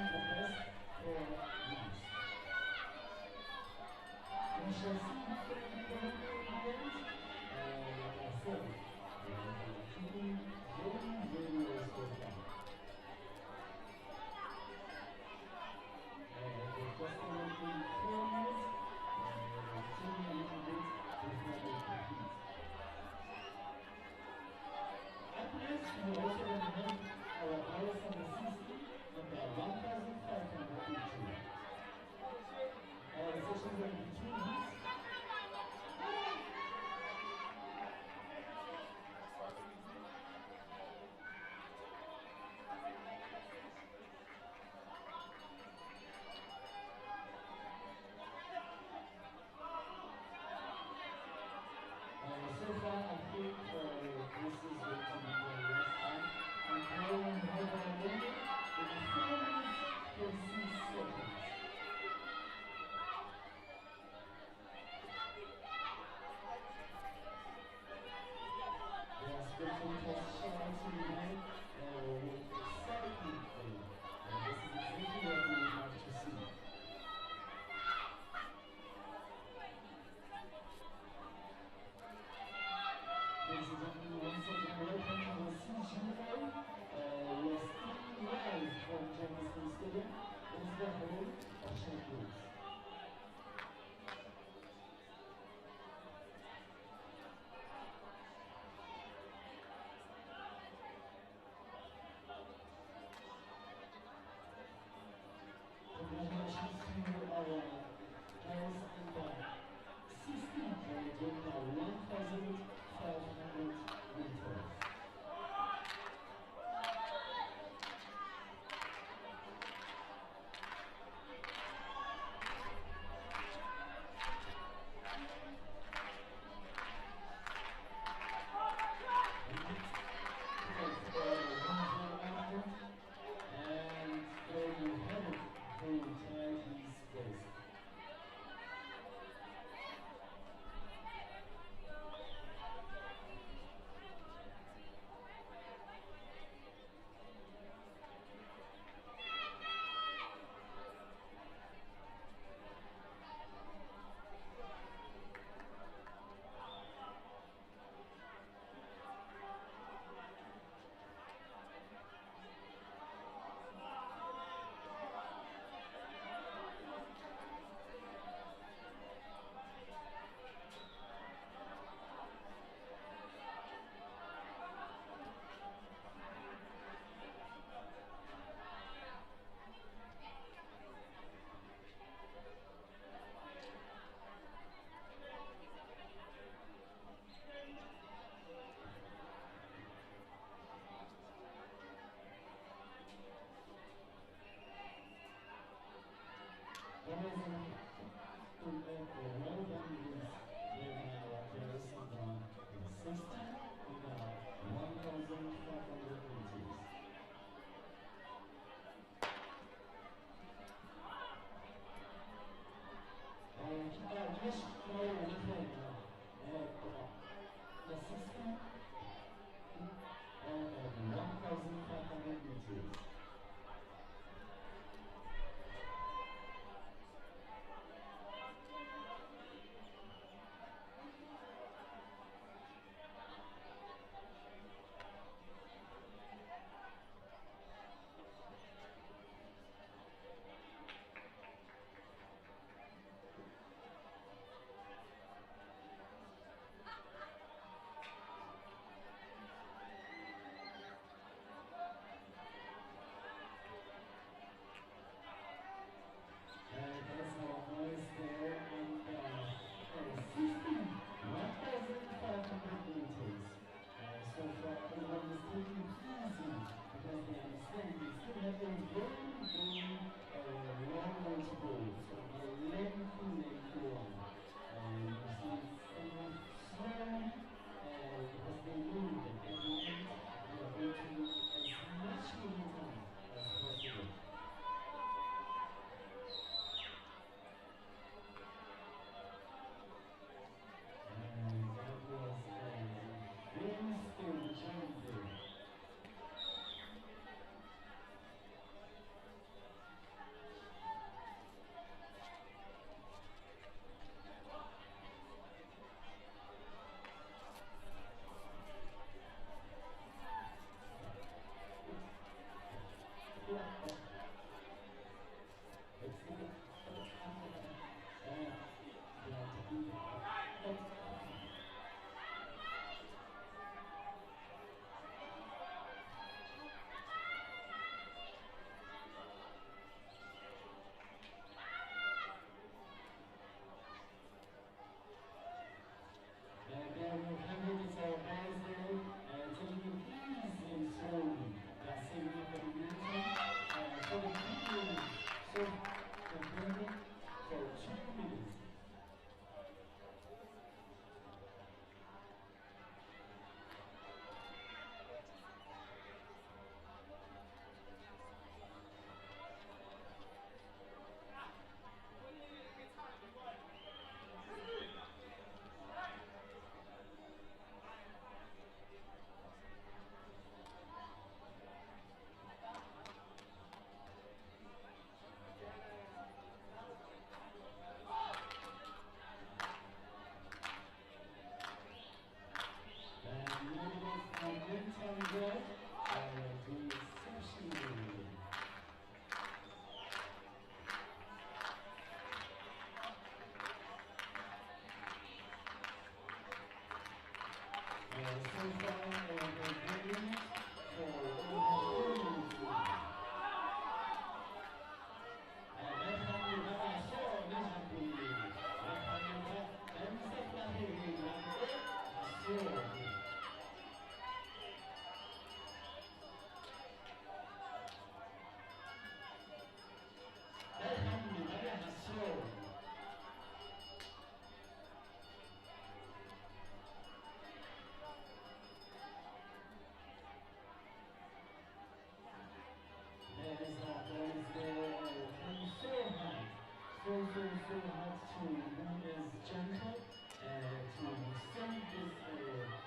also had to be as gentle to send this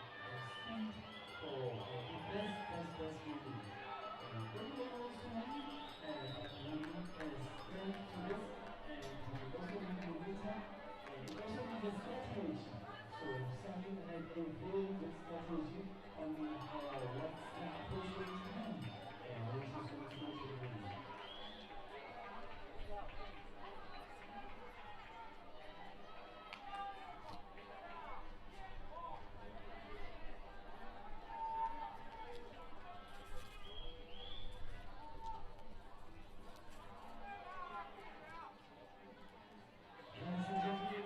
speed for the best movie. Then we also need strength to this, and we also need momentum, and we also need a strategy. So something like a very good strategy on what's the approach going to be, which is going to go to the movie. Ladies and gentlemen,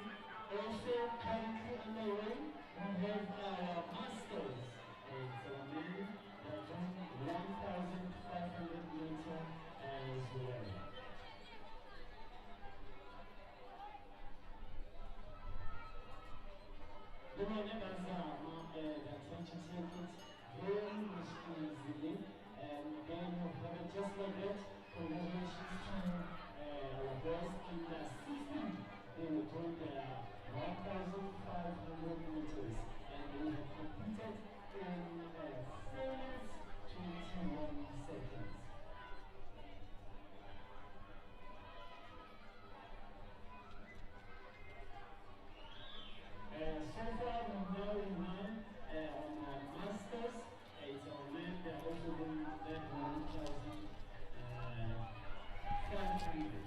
also currently on the way, we have our masters. It's a men that run 1,500 meters as well. The members that attention circuits very much easily, and then you have it just like that. Congratulations to our boys in the system. They were doing the 1,500 meters, and they have completed in 4 minutes 21 seconds. So far, we're now in line on masters. It's our men that are also doing that 1,500.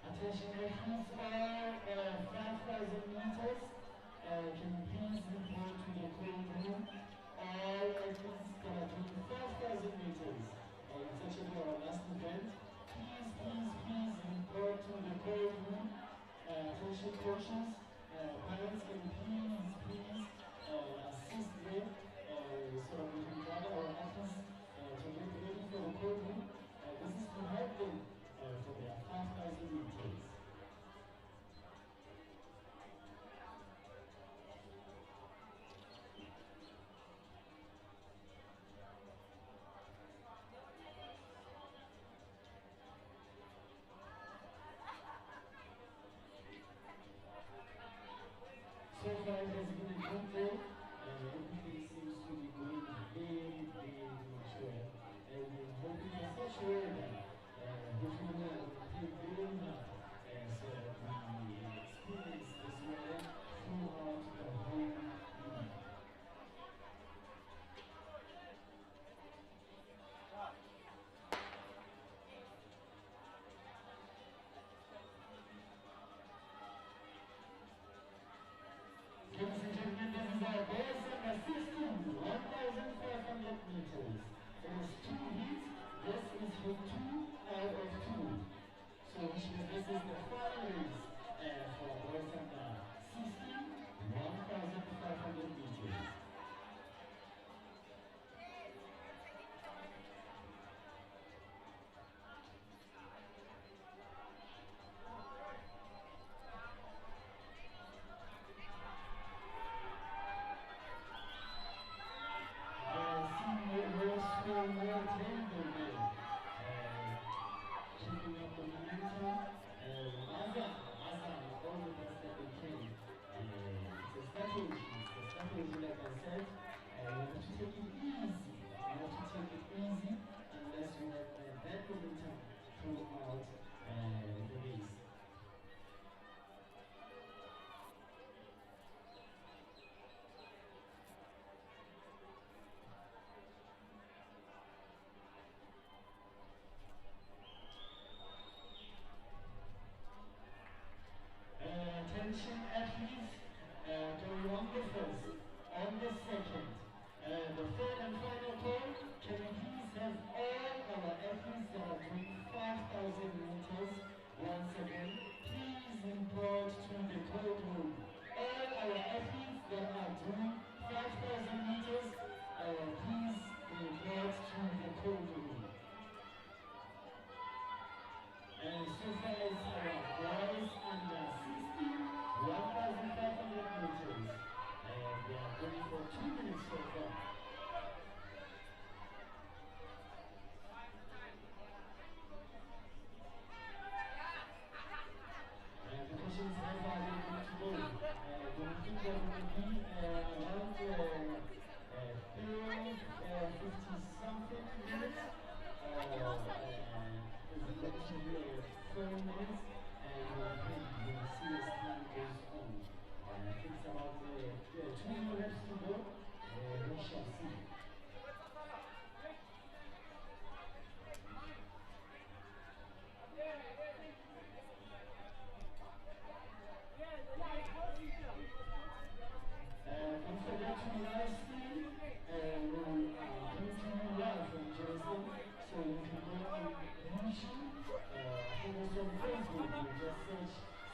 Attention referees for 5,000 meters. Can you please report to the cold room? All athletes that are doing 5,000 meters. It's actually our last event. Please report to the cold room. Attention coaches, parents can please assist them so we can gather our athletes to get ready for the cold room. This is to help them for their 5,000 meters.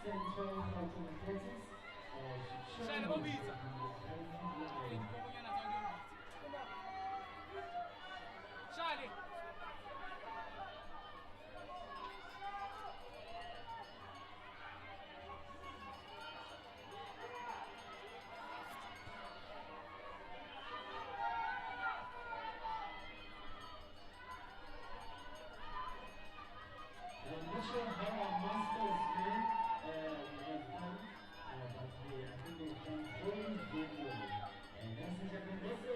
Central Gauteng Athletics. Shayela bobiza. Shali. I'm not sure how our masters men have done, but I think they've done very, very well. And ladies and gentlemen, this is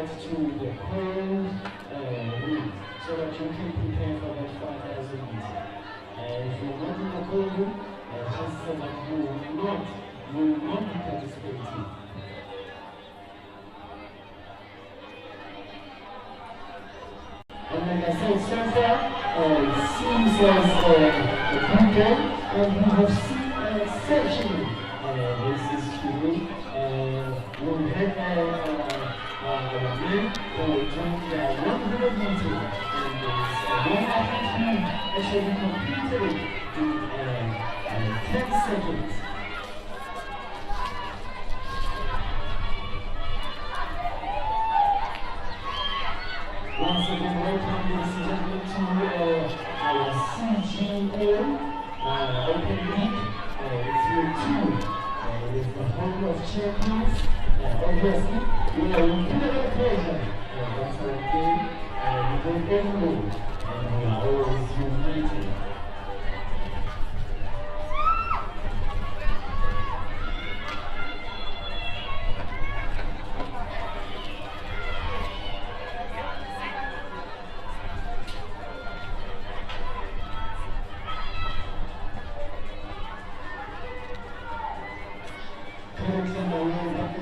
out to the whole room so that you can prepare for that 5,000 meters. If you're not in the whole room, chances are that you will not be participating. And like I said, so far, it seems as a good game, and we have seen exceptional races today. We had our men who joined the 100 meters, and there's one athlete who actually completed it in 10 seconds. Once again, welcome, ladies and gentlemen, to our CGA Open League. It's year 2. It is the home of champions. Obviously, we are in pure pleasure. That's our game. We don't overload, and we are always united.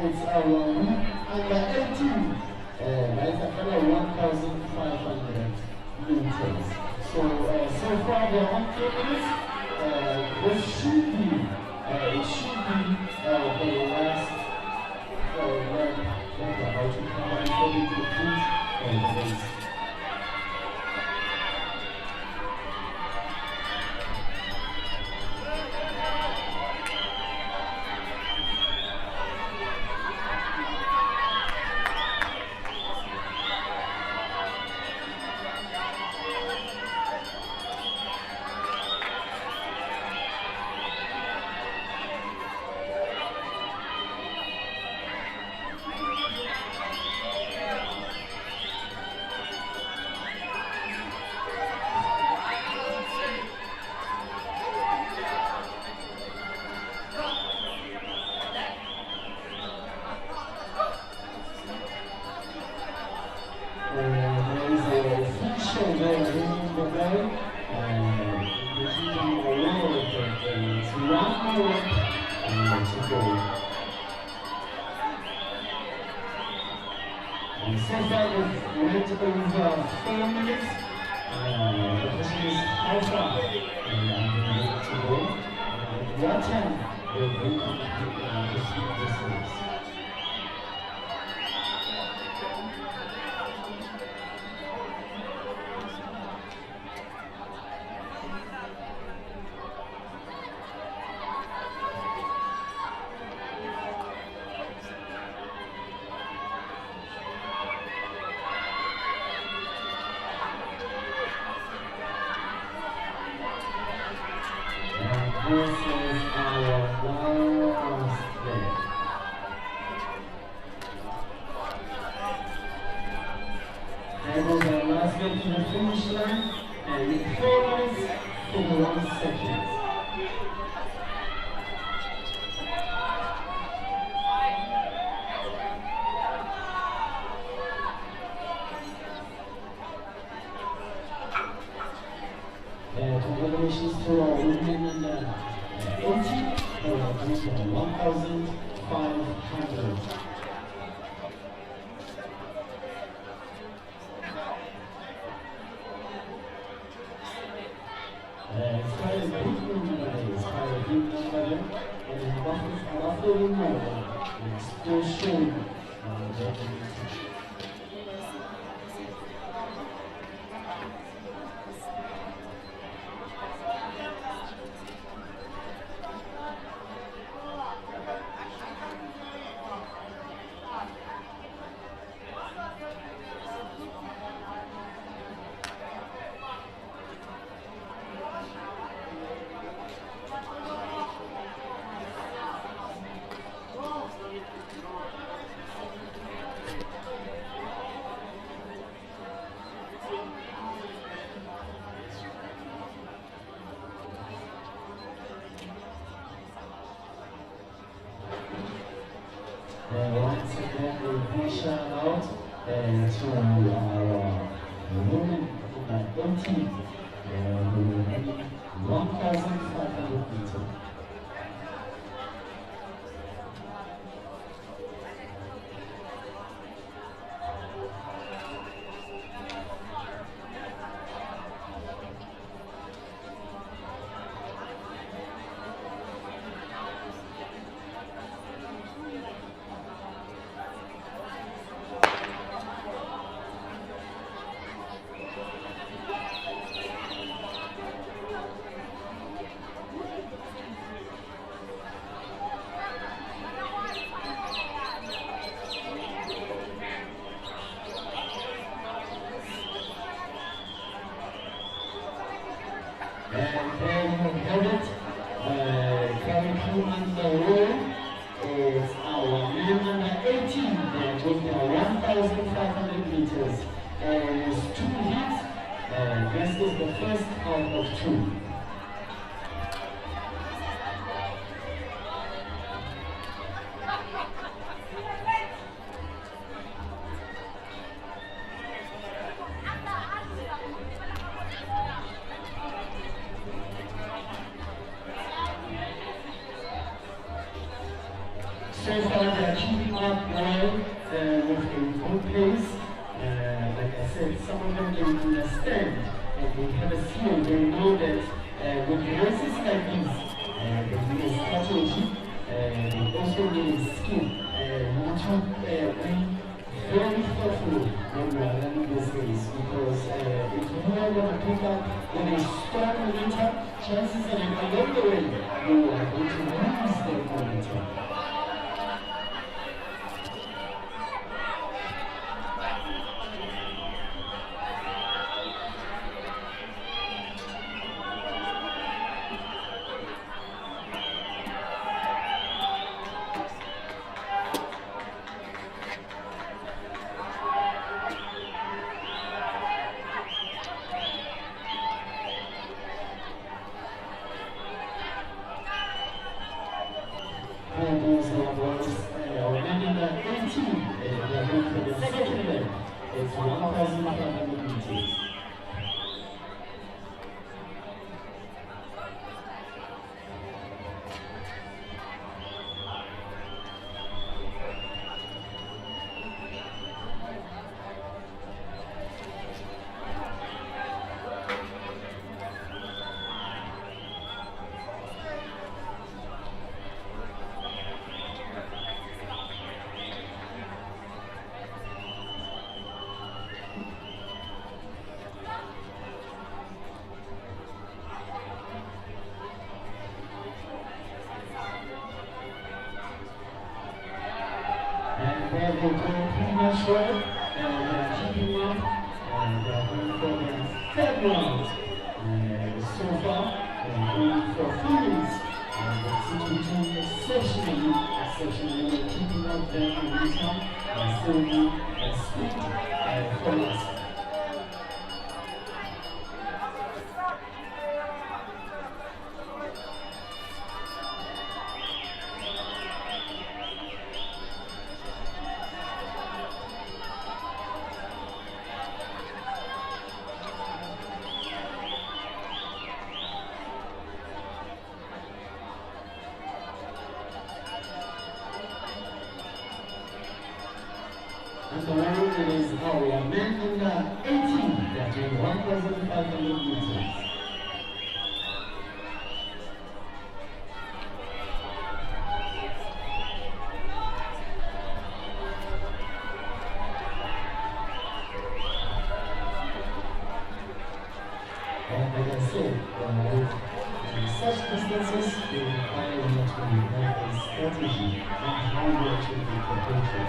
It's our under 18, that's a fellow 1,500 meters. So far they are on 2 minutes. This should be, it should be the last lap that they're about to come and fully complete the race. So far we've went over 4 minutes. The question is how far I'm going to go. What time will we complete this race? This is our last day. That was our last day to the finish line, and in 4 minutes, 41 seconds. Congratulations to our women under 80 who are doing 1,500. It's quite a big number, it's quite a big number, and after we know, it's still showing that once again, we push out. to our women in the 18, 1,500 meters. And there you have it. Coming through on the road is our man number 18. They're doing their 1,500 meters. And it's 2 hits. This is the first out of 2. So far, they are keeping up well with a good pace. Like I said, some of them they understand and they have a skill. They know that with races like these, they need a strategy. They also need a skill. We need to be very thoughtful when we are running this race because if you are going to pick up in a strong momentum, chances are that along the way you are going to lose that momentum. It's 1,500 meters. And they will go pretty much well, and they are keeping up, and they are going for their third round. So far, they are going for females, and they seem to be doing exceptionally, keeping up their momentum, and still need a speed for us. And the round it is our men under 18 that doing 1,500 meters. And like I said, with such distances, they require you to have a strategy on how you actually prepare for.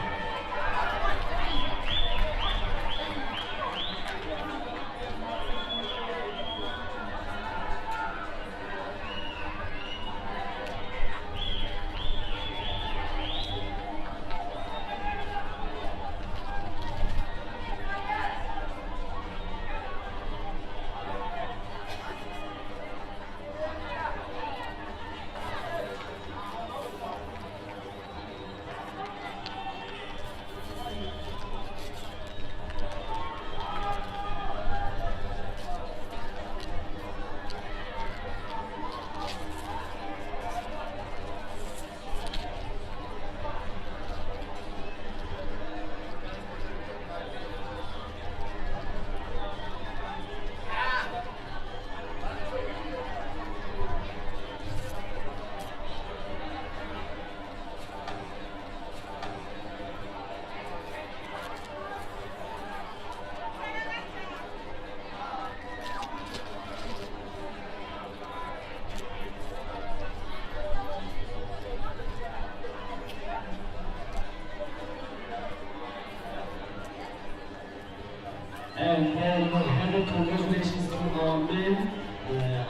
And then another congratulations to our men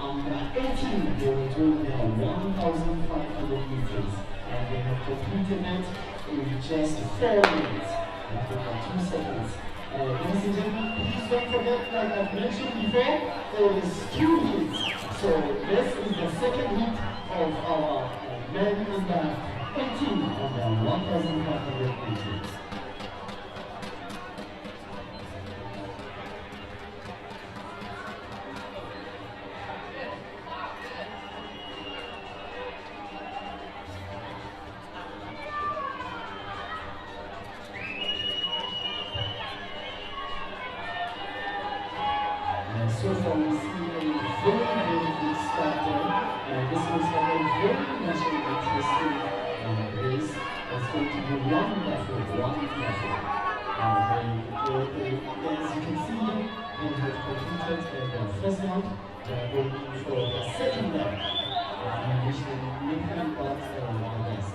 under 18. They were doing their 1,500 meters. And they have completed it in just 4 minutes. After 2 seconds. Ladies and gentlemen, please don't forget, like I mentioned before, there is 2 heats. So this is the second heat of our men under 18 on the 1,500 meters. So far we see a very, very good start there. This was a very much interesting race. It's going to be wonderful, wonderful. As you can see, they have completed the first round. They are going for the second round. We wish them nothing but the best.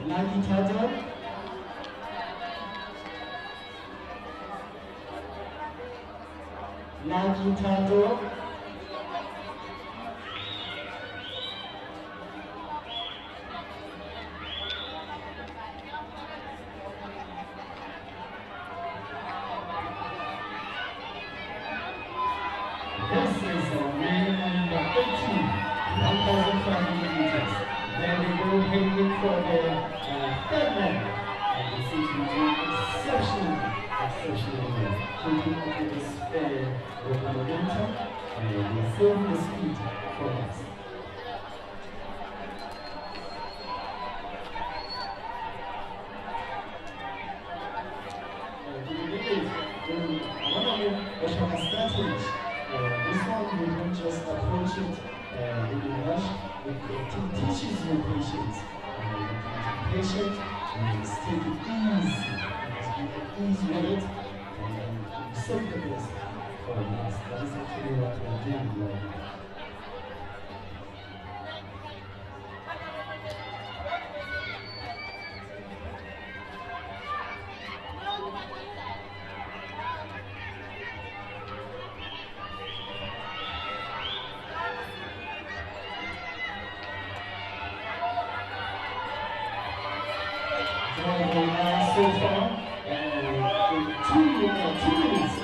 Nagi Tato. Nagi Tato. This is a man number 18, 1,500 meters. Then they go heading for the third man. And they seem to be doing exceptionally well. Keeping up with this with the momentum, and they are saving the speed for us. One of them was from a strategy. This one, you don't just approach it in a rush. It teaches you patience. You can be patient and take it easy. Because be easy with it and you save the best for last. That is actually what we're doing right now. So far, in 2 minutes,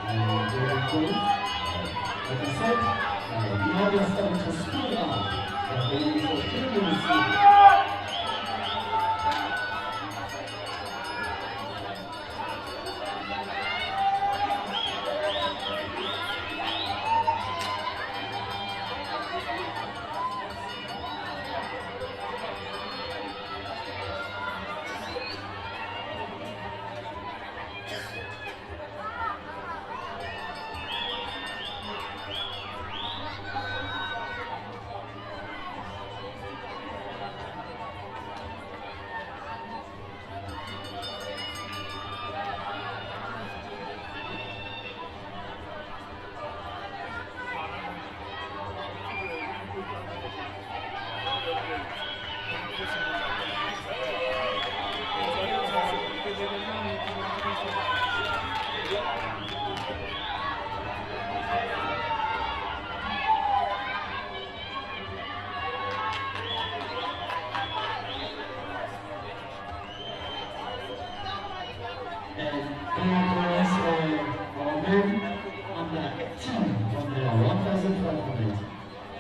they are going. Like I said, now they're starting to speed up. They're going for 3 minutes.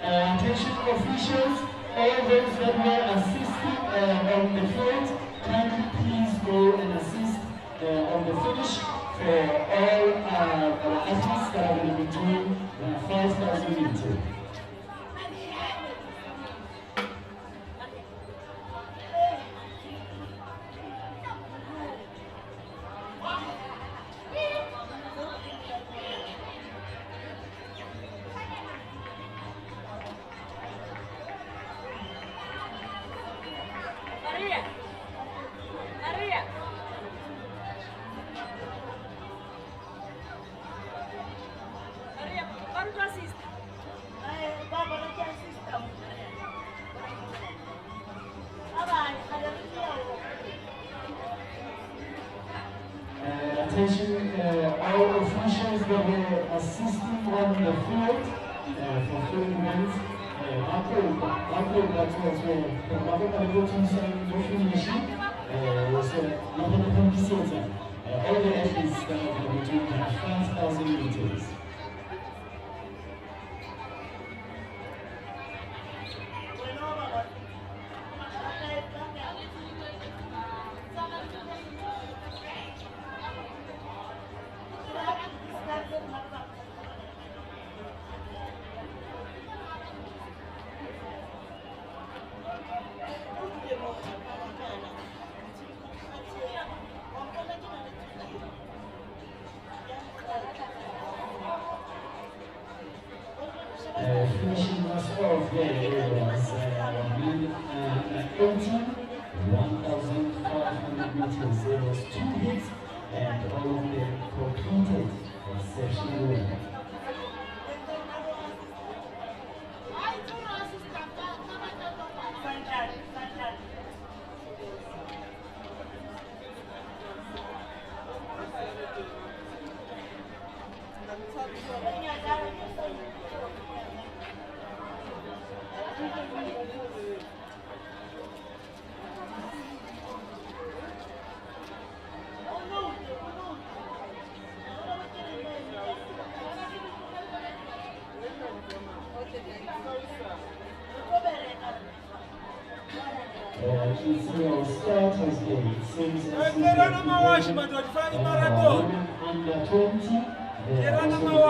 Attention officials, all those that were assisting on the field, kindly please go and assist on the finish for all our athletes that are going to be doing 5,000 meters. Attention, all officials that were assisting on the field for filling events. After that was all the athletes that are going to do 5,000 meters. Finishing us off there was 1,500 meters. There was 2 hits and all of them completed exceptionally well. Starters game. Since under 20, there are 500 meters.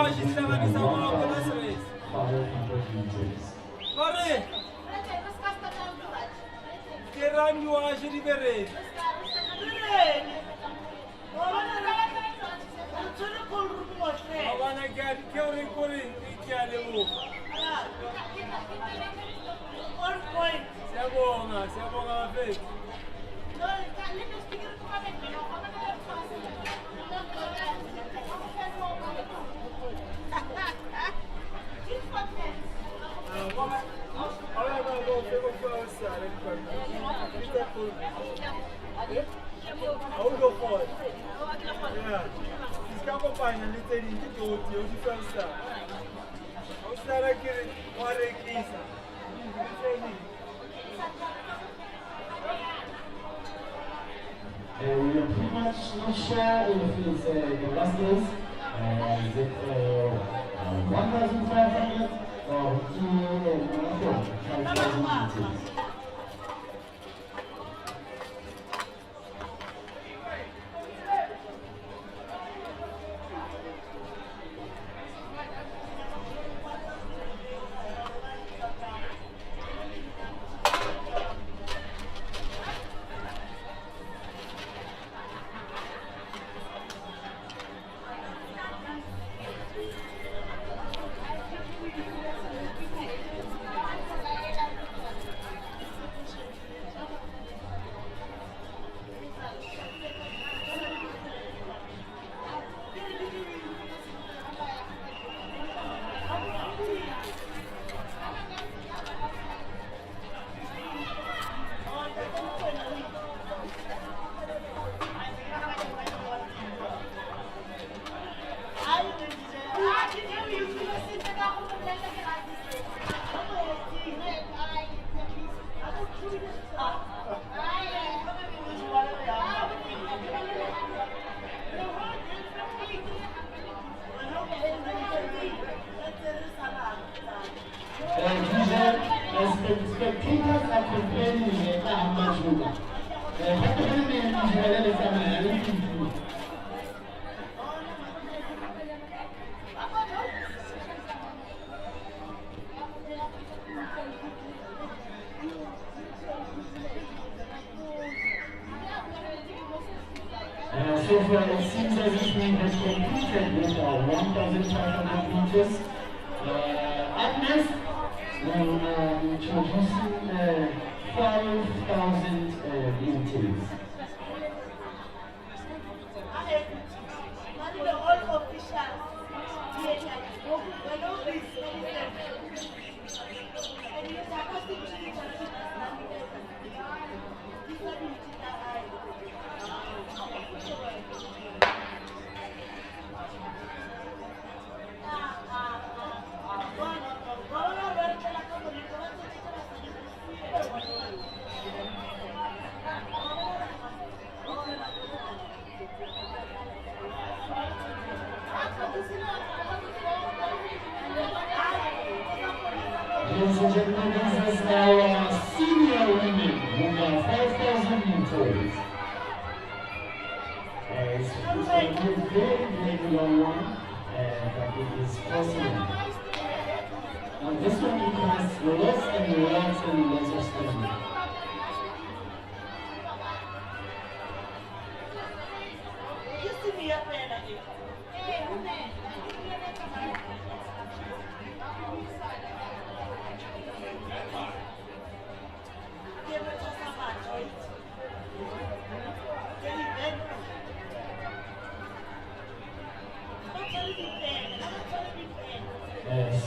We are pretty much not sure if it's the last days. Is it 1,500 or 5,000 meters? Spectators are complaining how much sugar. So far, it seems as if we have completed with our 1,500 meters. Up next, we'll introducing 5,000 meters. might be a very, very long one, but it is possible. Now this one requires lots and lots and lots of study.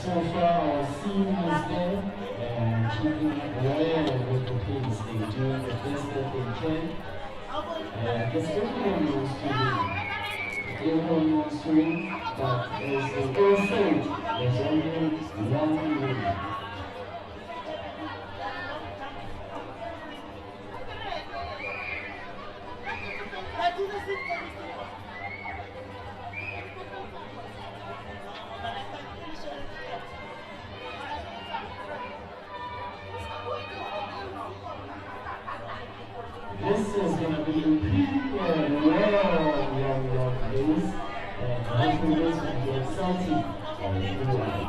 So far, our team is there and keeping well with the pace. They're doing the best that they can. Because everyone wants to win. Everyone wants to win, but as they all say, there's only one winner. This is going to be a pretty long days, and hopefully this will be exciting for everyone.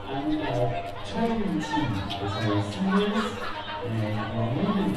And our training team is our seniors and our women.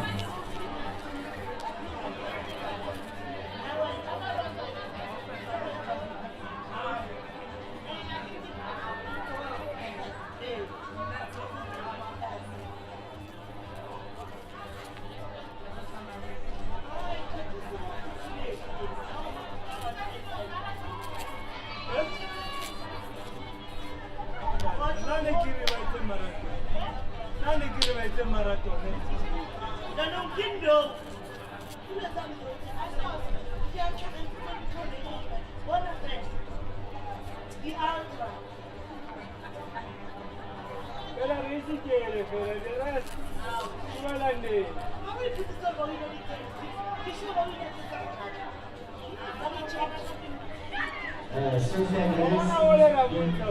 So far, guys, these are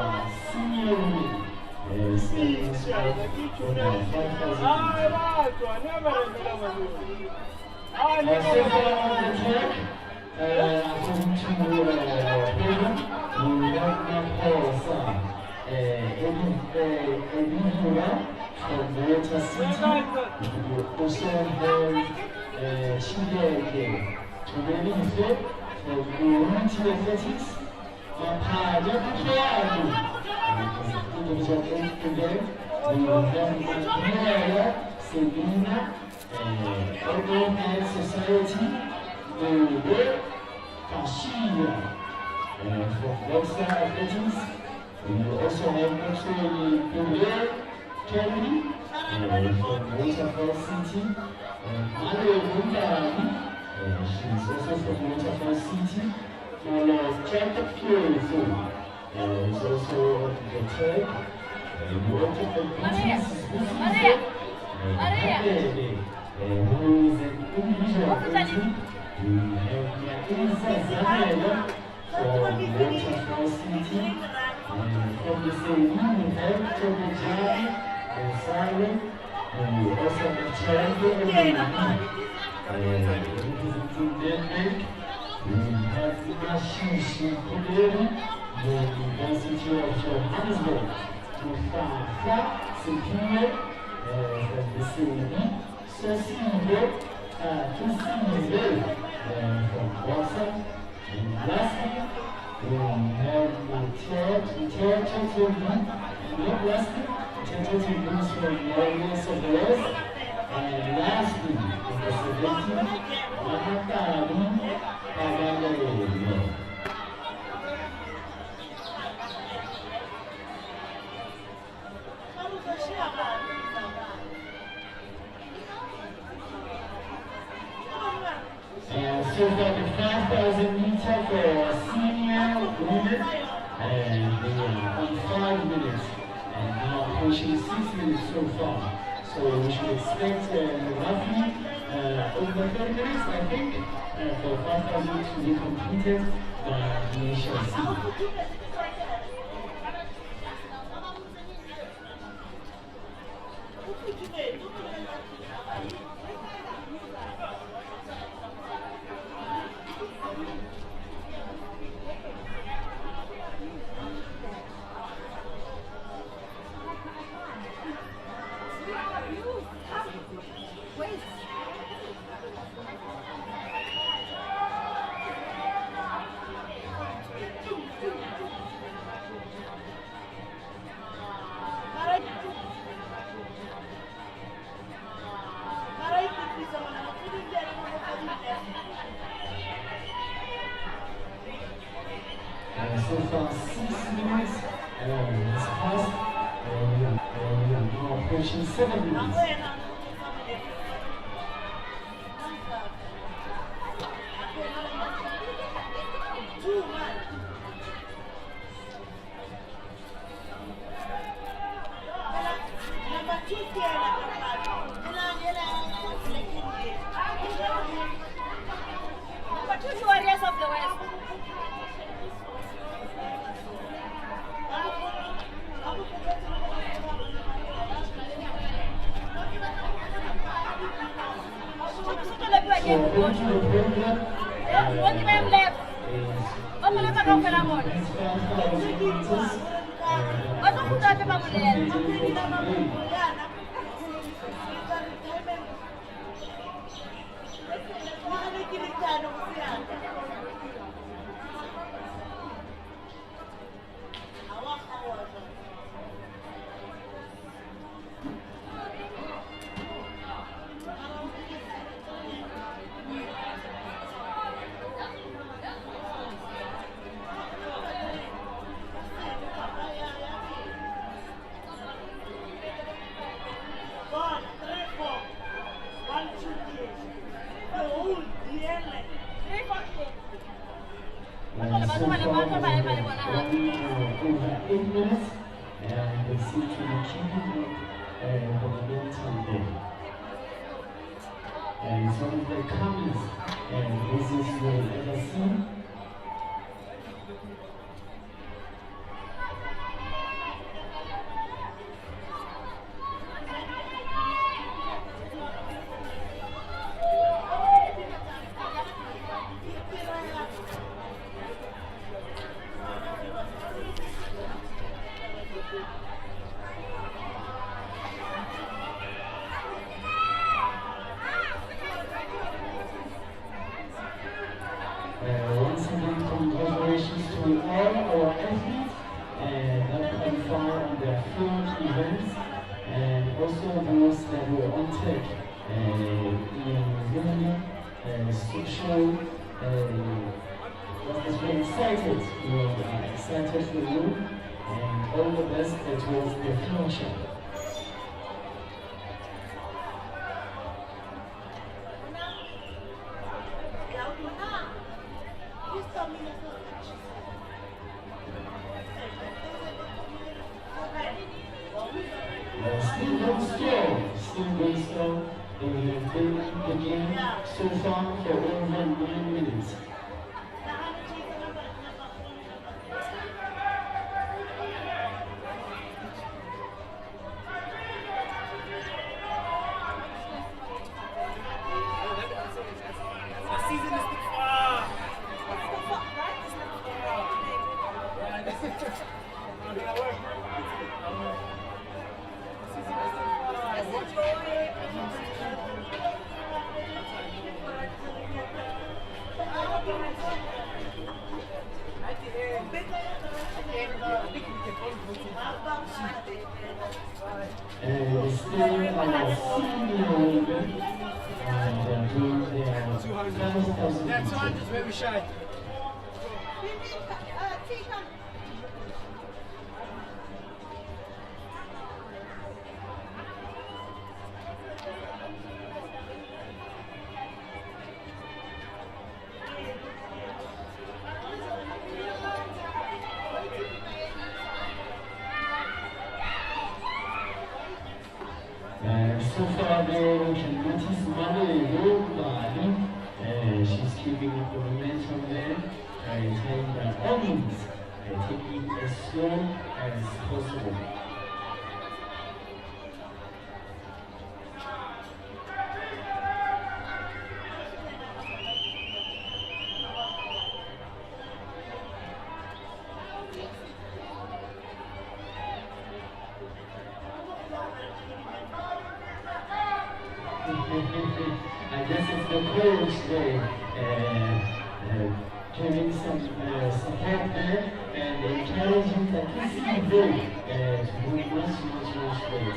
our senior women. Standing strong for the 5,000 meters. So far on the track, according to our program, we have Naposa Edinburgh from Water City. We also have Chideke Tumelife from Urunti Athletics. Mapaja Piano. We have Mapaja Selina. Urban Health Society, the Kashia from Western Athletics. We also have Naturally Kelly from Waterfall City. Mario Bundani, she's also from Waterfall City. For Jacob Fury, is also on the track. We also have business who is an individual athlete. We have Yaisa Zanella from Waterfall City. From the same we have Toby Jai and Simon. We also have Charlie and Denmark. We have Ashishi Kuderi, the University of Johannesburg. Mustafa Superior from the CEB. Cecile from Boston. And lastly, we have Matteo Totobi. Not lastly, Matteo Totobi from Norway Southwest. And lastly, in the 17th, Mahatali Pagale. so far the 5,000 meter for senior women, and they are on 5 minutes, and now approaching 6 minutes so far. So we should expect roughly over 30 minutes, I think, for 5,000 to be completed by the initial season. So far 6 minutes has passed, we are now approaching 7 minutes. Warriors of the West. What do you left? Oh, my God, I'm going to and they seem to be keeping up the momentum there. And it's one of the comings this is the ever seen. Once again, congratulations to all our athletes that qualify on their field events, and also those that were on track in women, social. Was very excited. We are excited for you, and all the best towards the future. Still going strong. They have been the game so far for over 9 minutes. Still Yeah, 200 is very shy. So far there we can notice Mane. She's keeping up the momentum there, telling that all means taking as slow as possible. I guess it's the coach there, giving some support there and encouraging the KCB to move much better.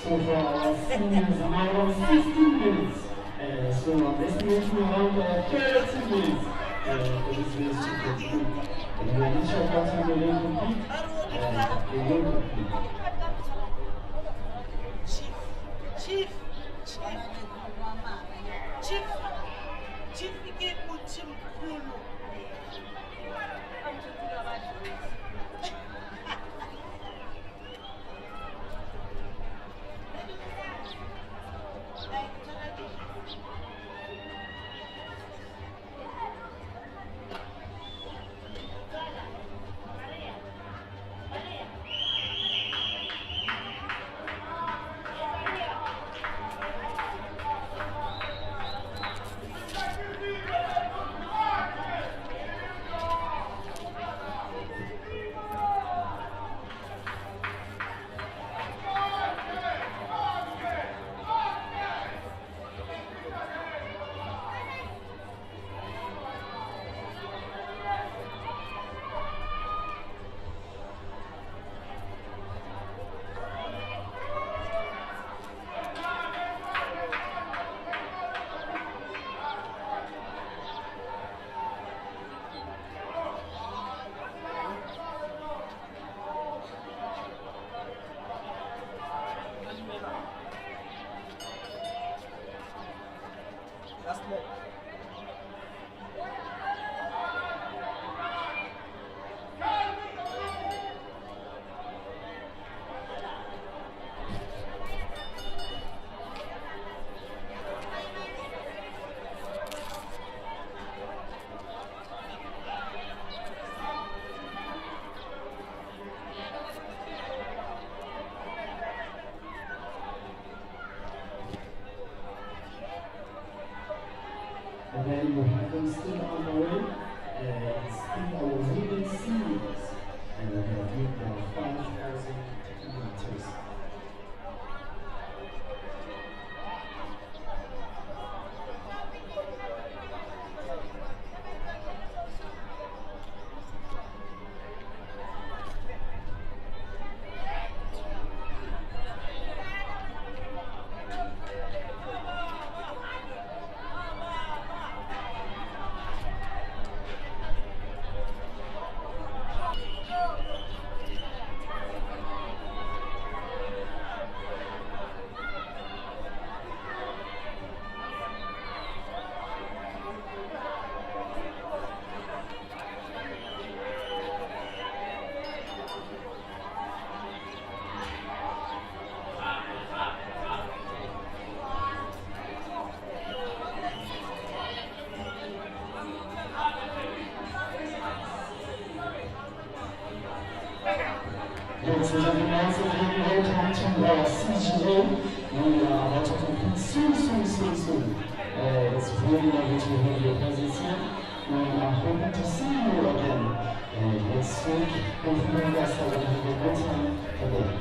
So far, our seniors are around 16 minutes. So I'm estimating around 30 minutes for this race to conclude. And when each of us will complete, they will complete. Chief, And then you have them still on the way. It's in our women's series. And they are doing 5,000 meters. Ladies and gentlemen, once again, welcome to our CGA. We are about to complete soon. It's really lovely to have your presence here. We are hoping to see you again next week. Hopefully you guys are going to have a good time again.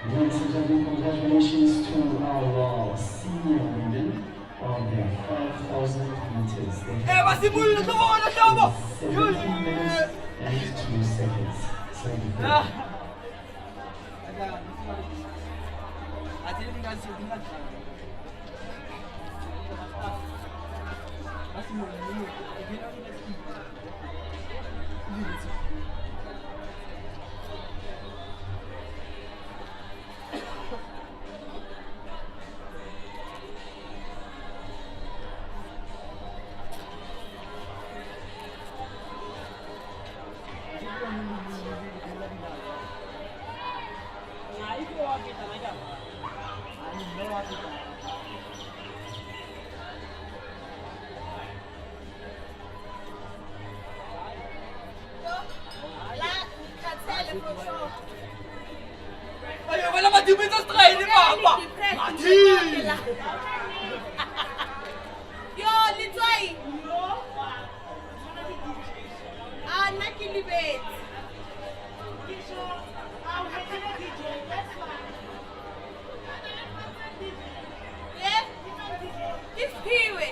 Ladies and gentlemen, congratulations to our senior women on their 5,000 meters. They have 17 minutes and 2 seconds. So Ayo, wala madumi sa try ni Papa. Mati! Yo, Litoy! Ah, nakilibet. Yeah? It's Kiwi.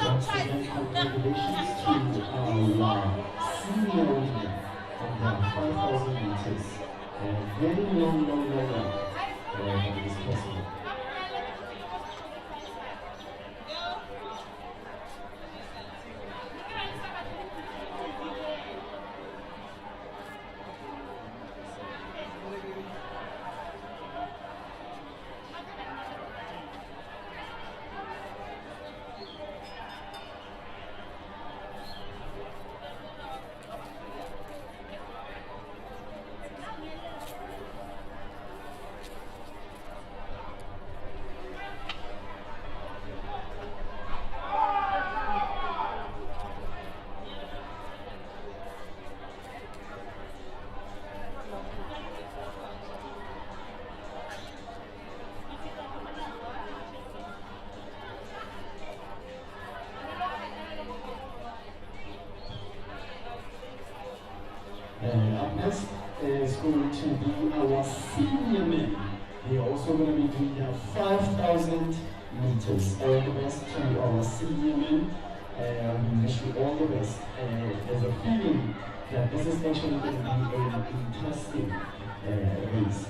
once again, congratulations to our senior women on their 5,000 meters. Very long run. It is possible. Up next is going to be our senior men. They are also going to be doing their 5,000 meters. All the best to our senior men. We wish you all the best. There's a feeling that this is actually going to be an interesting race.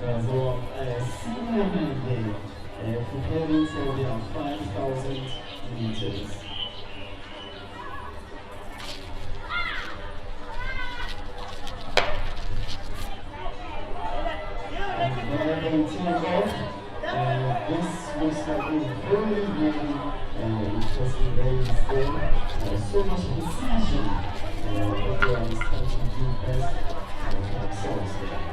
So, senior men there preparing for their 5,000 meters. And then they take off. This looks like a very interesting race there. So much precision. Everyone is trying to do best for themselves there.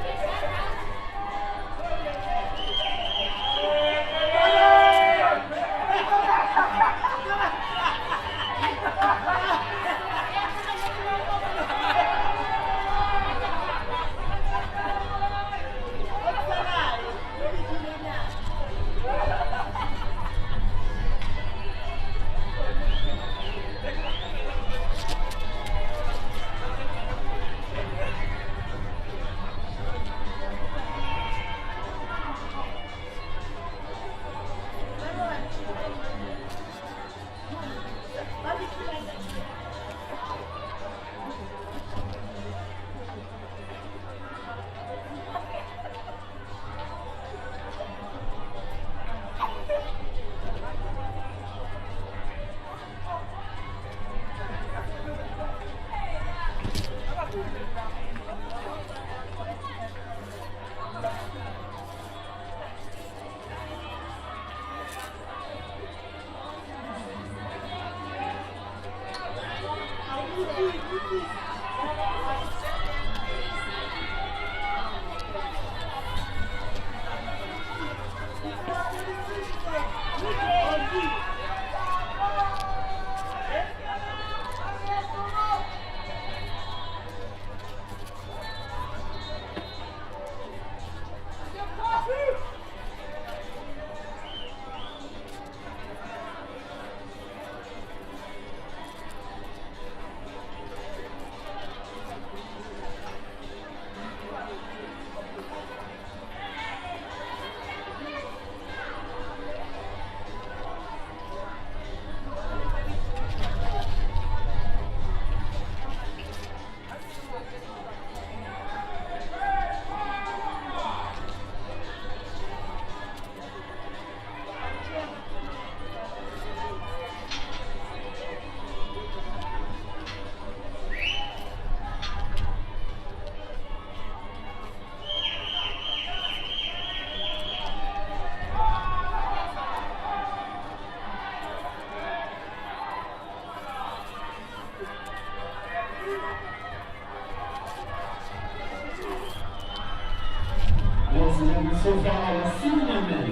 So far, our senior men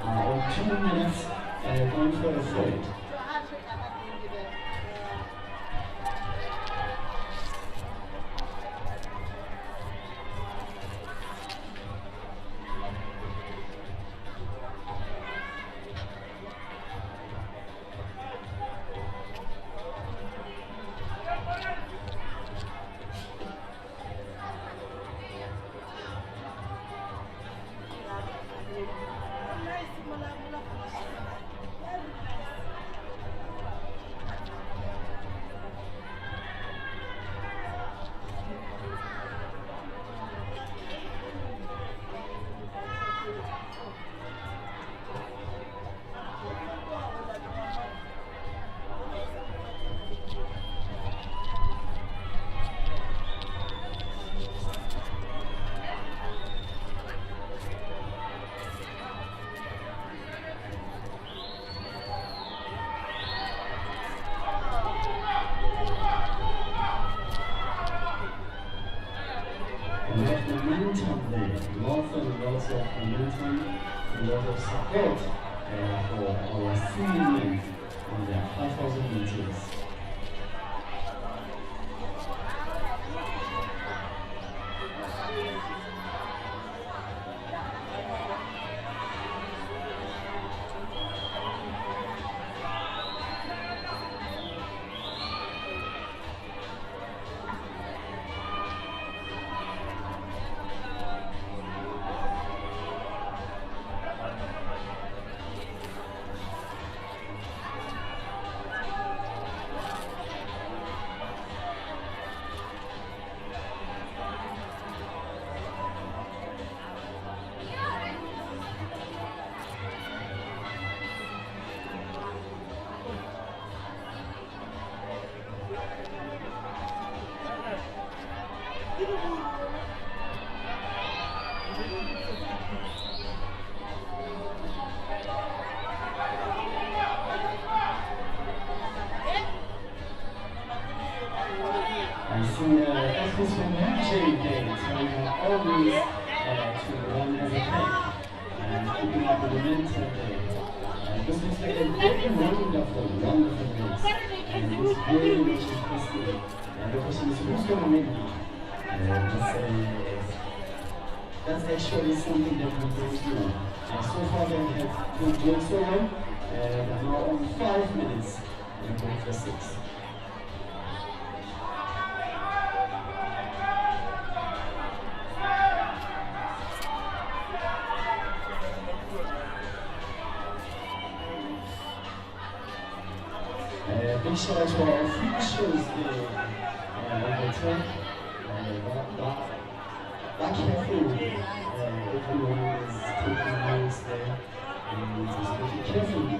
are on 2 minutes going for a third. Lots of momentum, a lot of support for our senior men on their 5,000 meters. is from UJ Day, so we have always to run as a pack and keeping up with the momentum there. This looks like a very wonderful race, and it's very much interesting. And the question is, who's going to win? That's actually something that we don't do. And so far they have been doing so well, and now only 5 minutes and going for 6. Big shout out to our officials there on the track. Back careful, everyone is taking notes there and just looking carefully.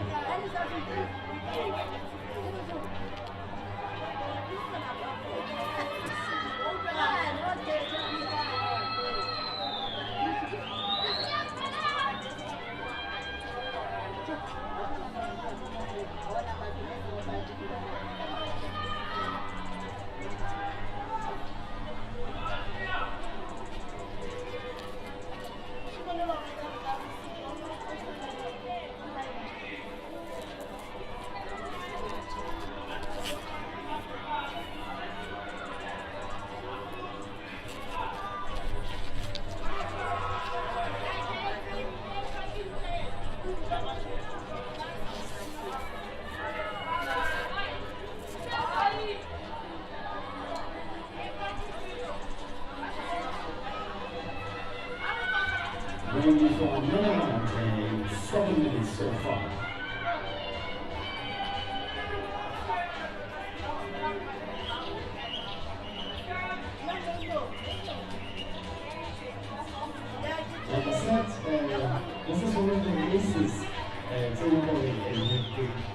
Ready for another round in 7 minutes so far. Like I said, this is one of the races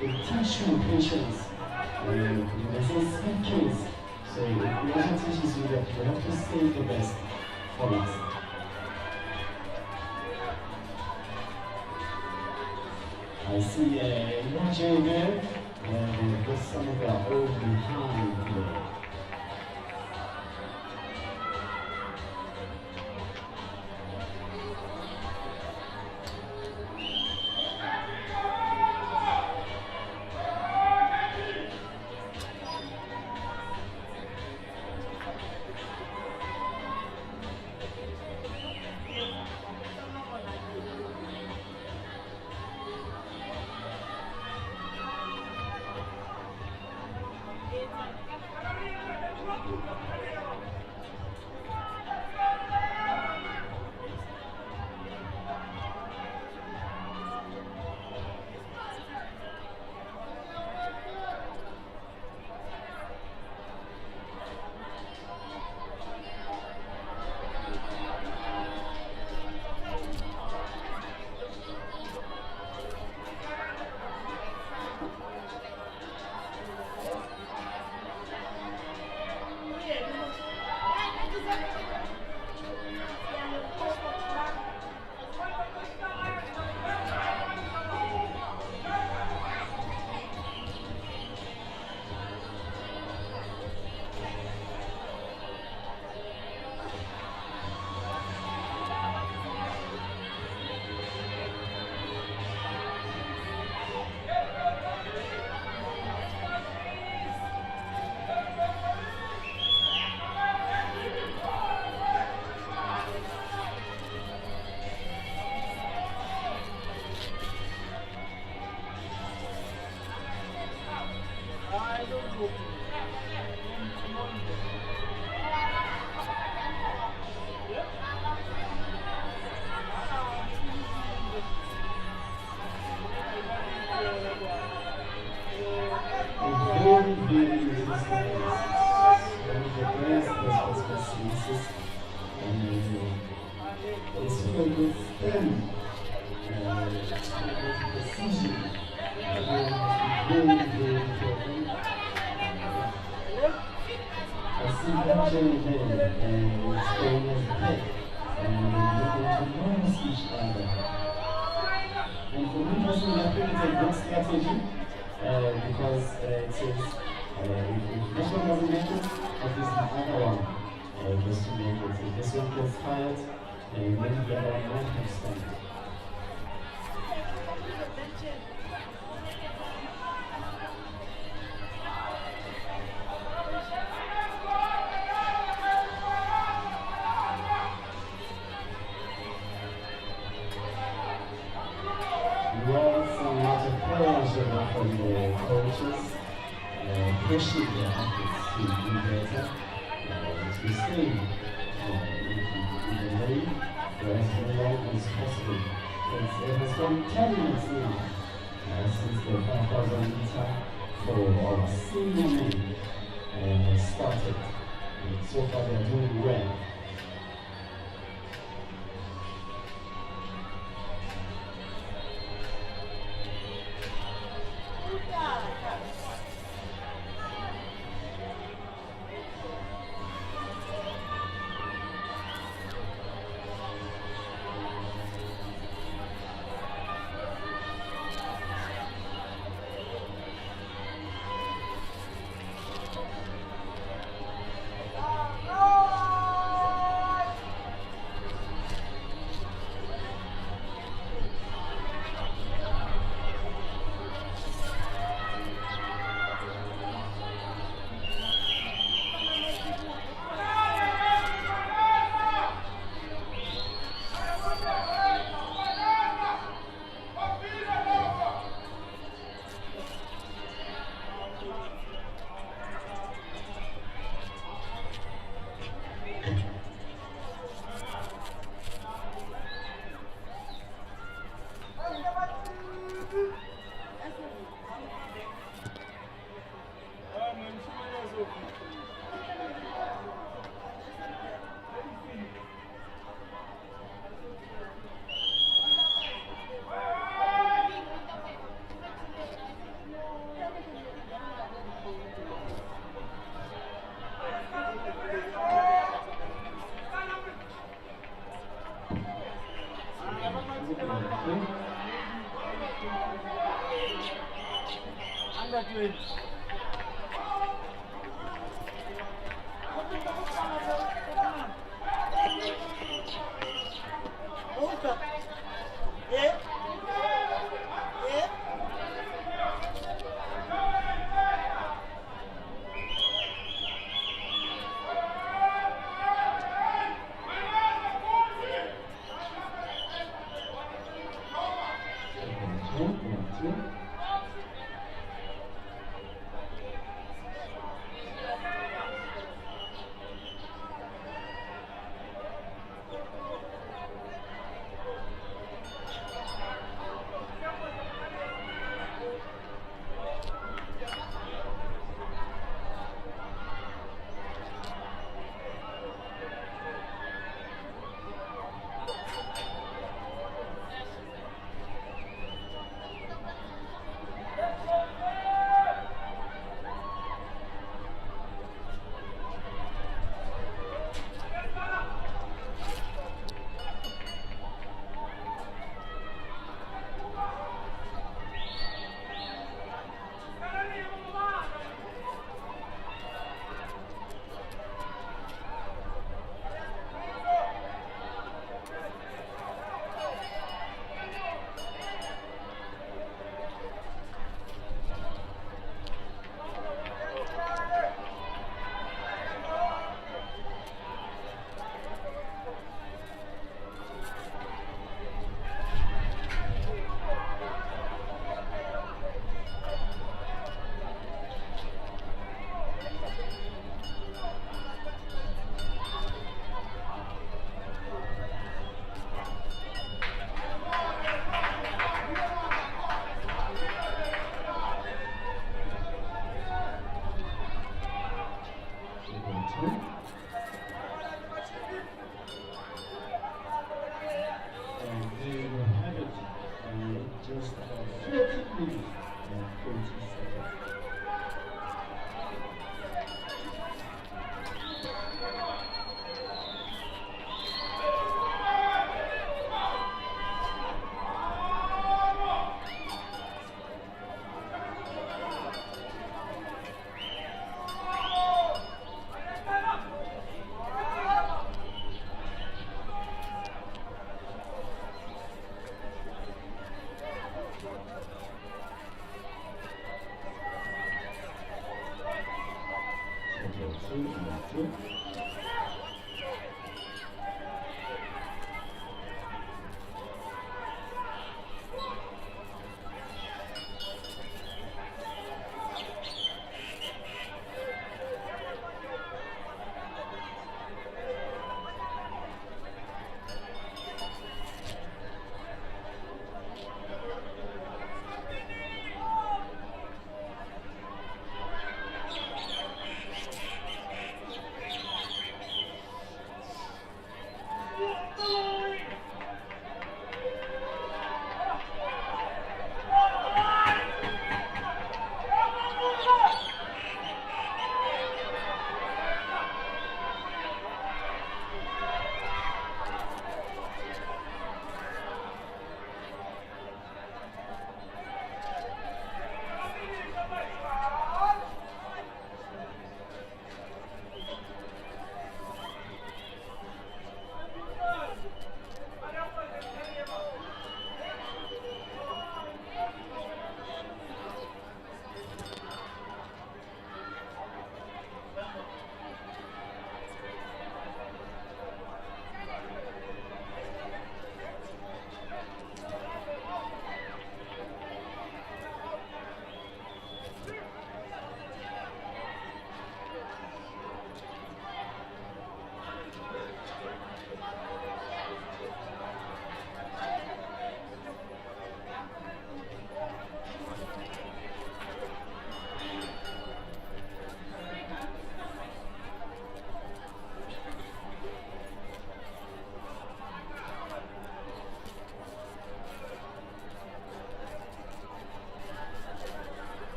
they teach you patience. There's no speed case, so it also teaches you that you have to save the best for last. I see Roger there, and there's some of our old behind there. just to make it. If this one gets tired, maybe the other one might have stand. Lots of pressure from the coaches, pushing their athletes to do better, to stay in the lane for as long as possible. It has gone 10 minutes now since the 5,000 meter for our senior men has started. And so far they are doing well. Good.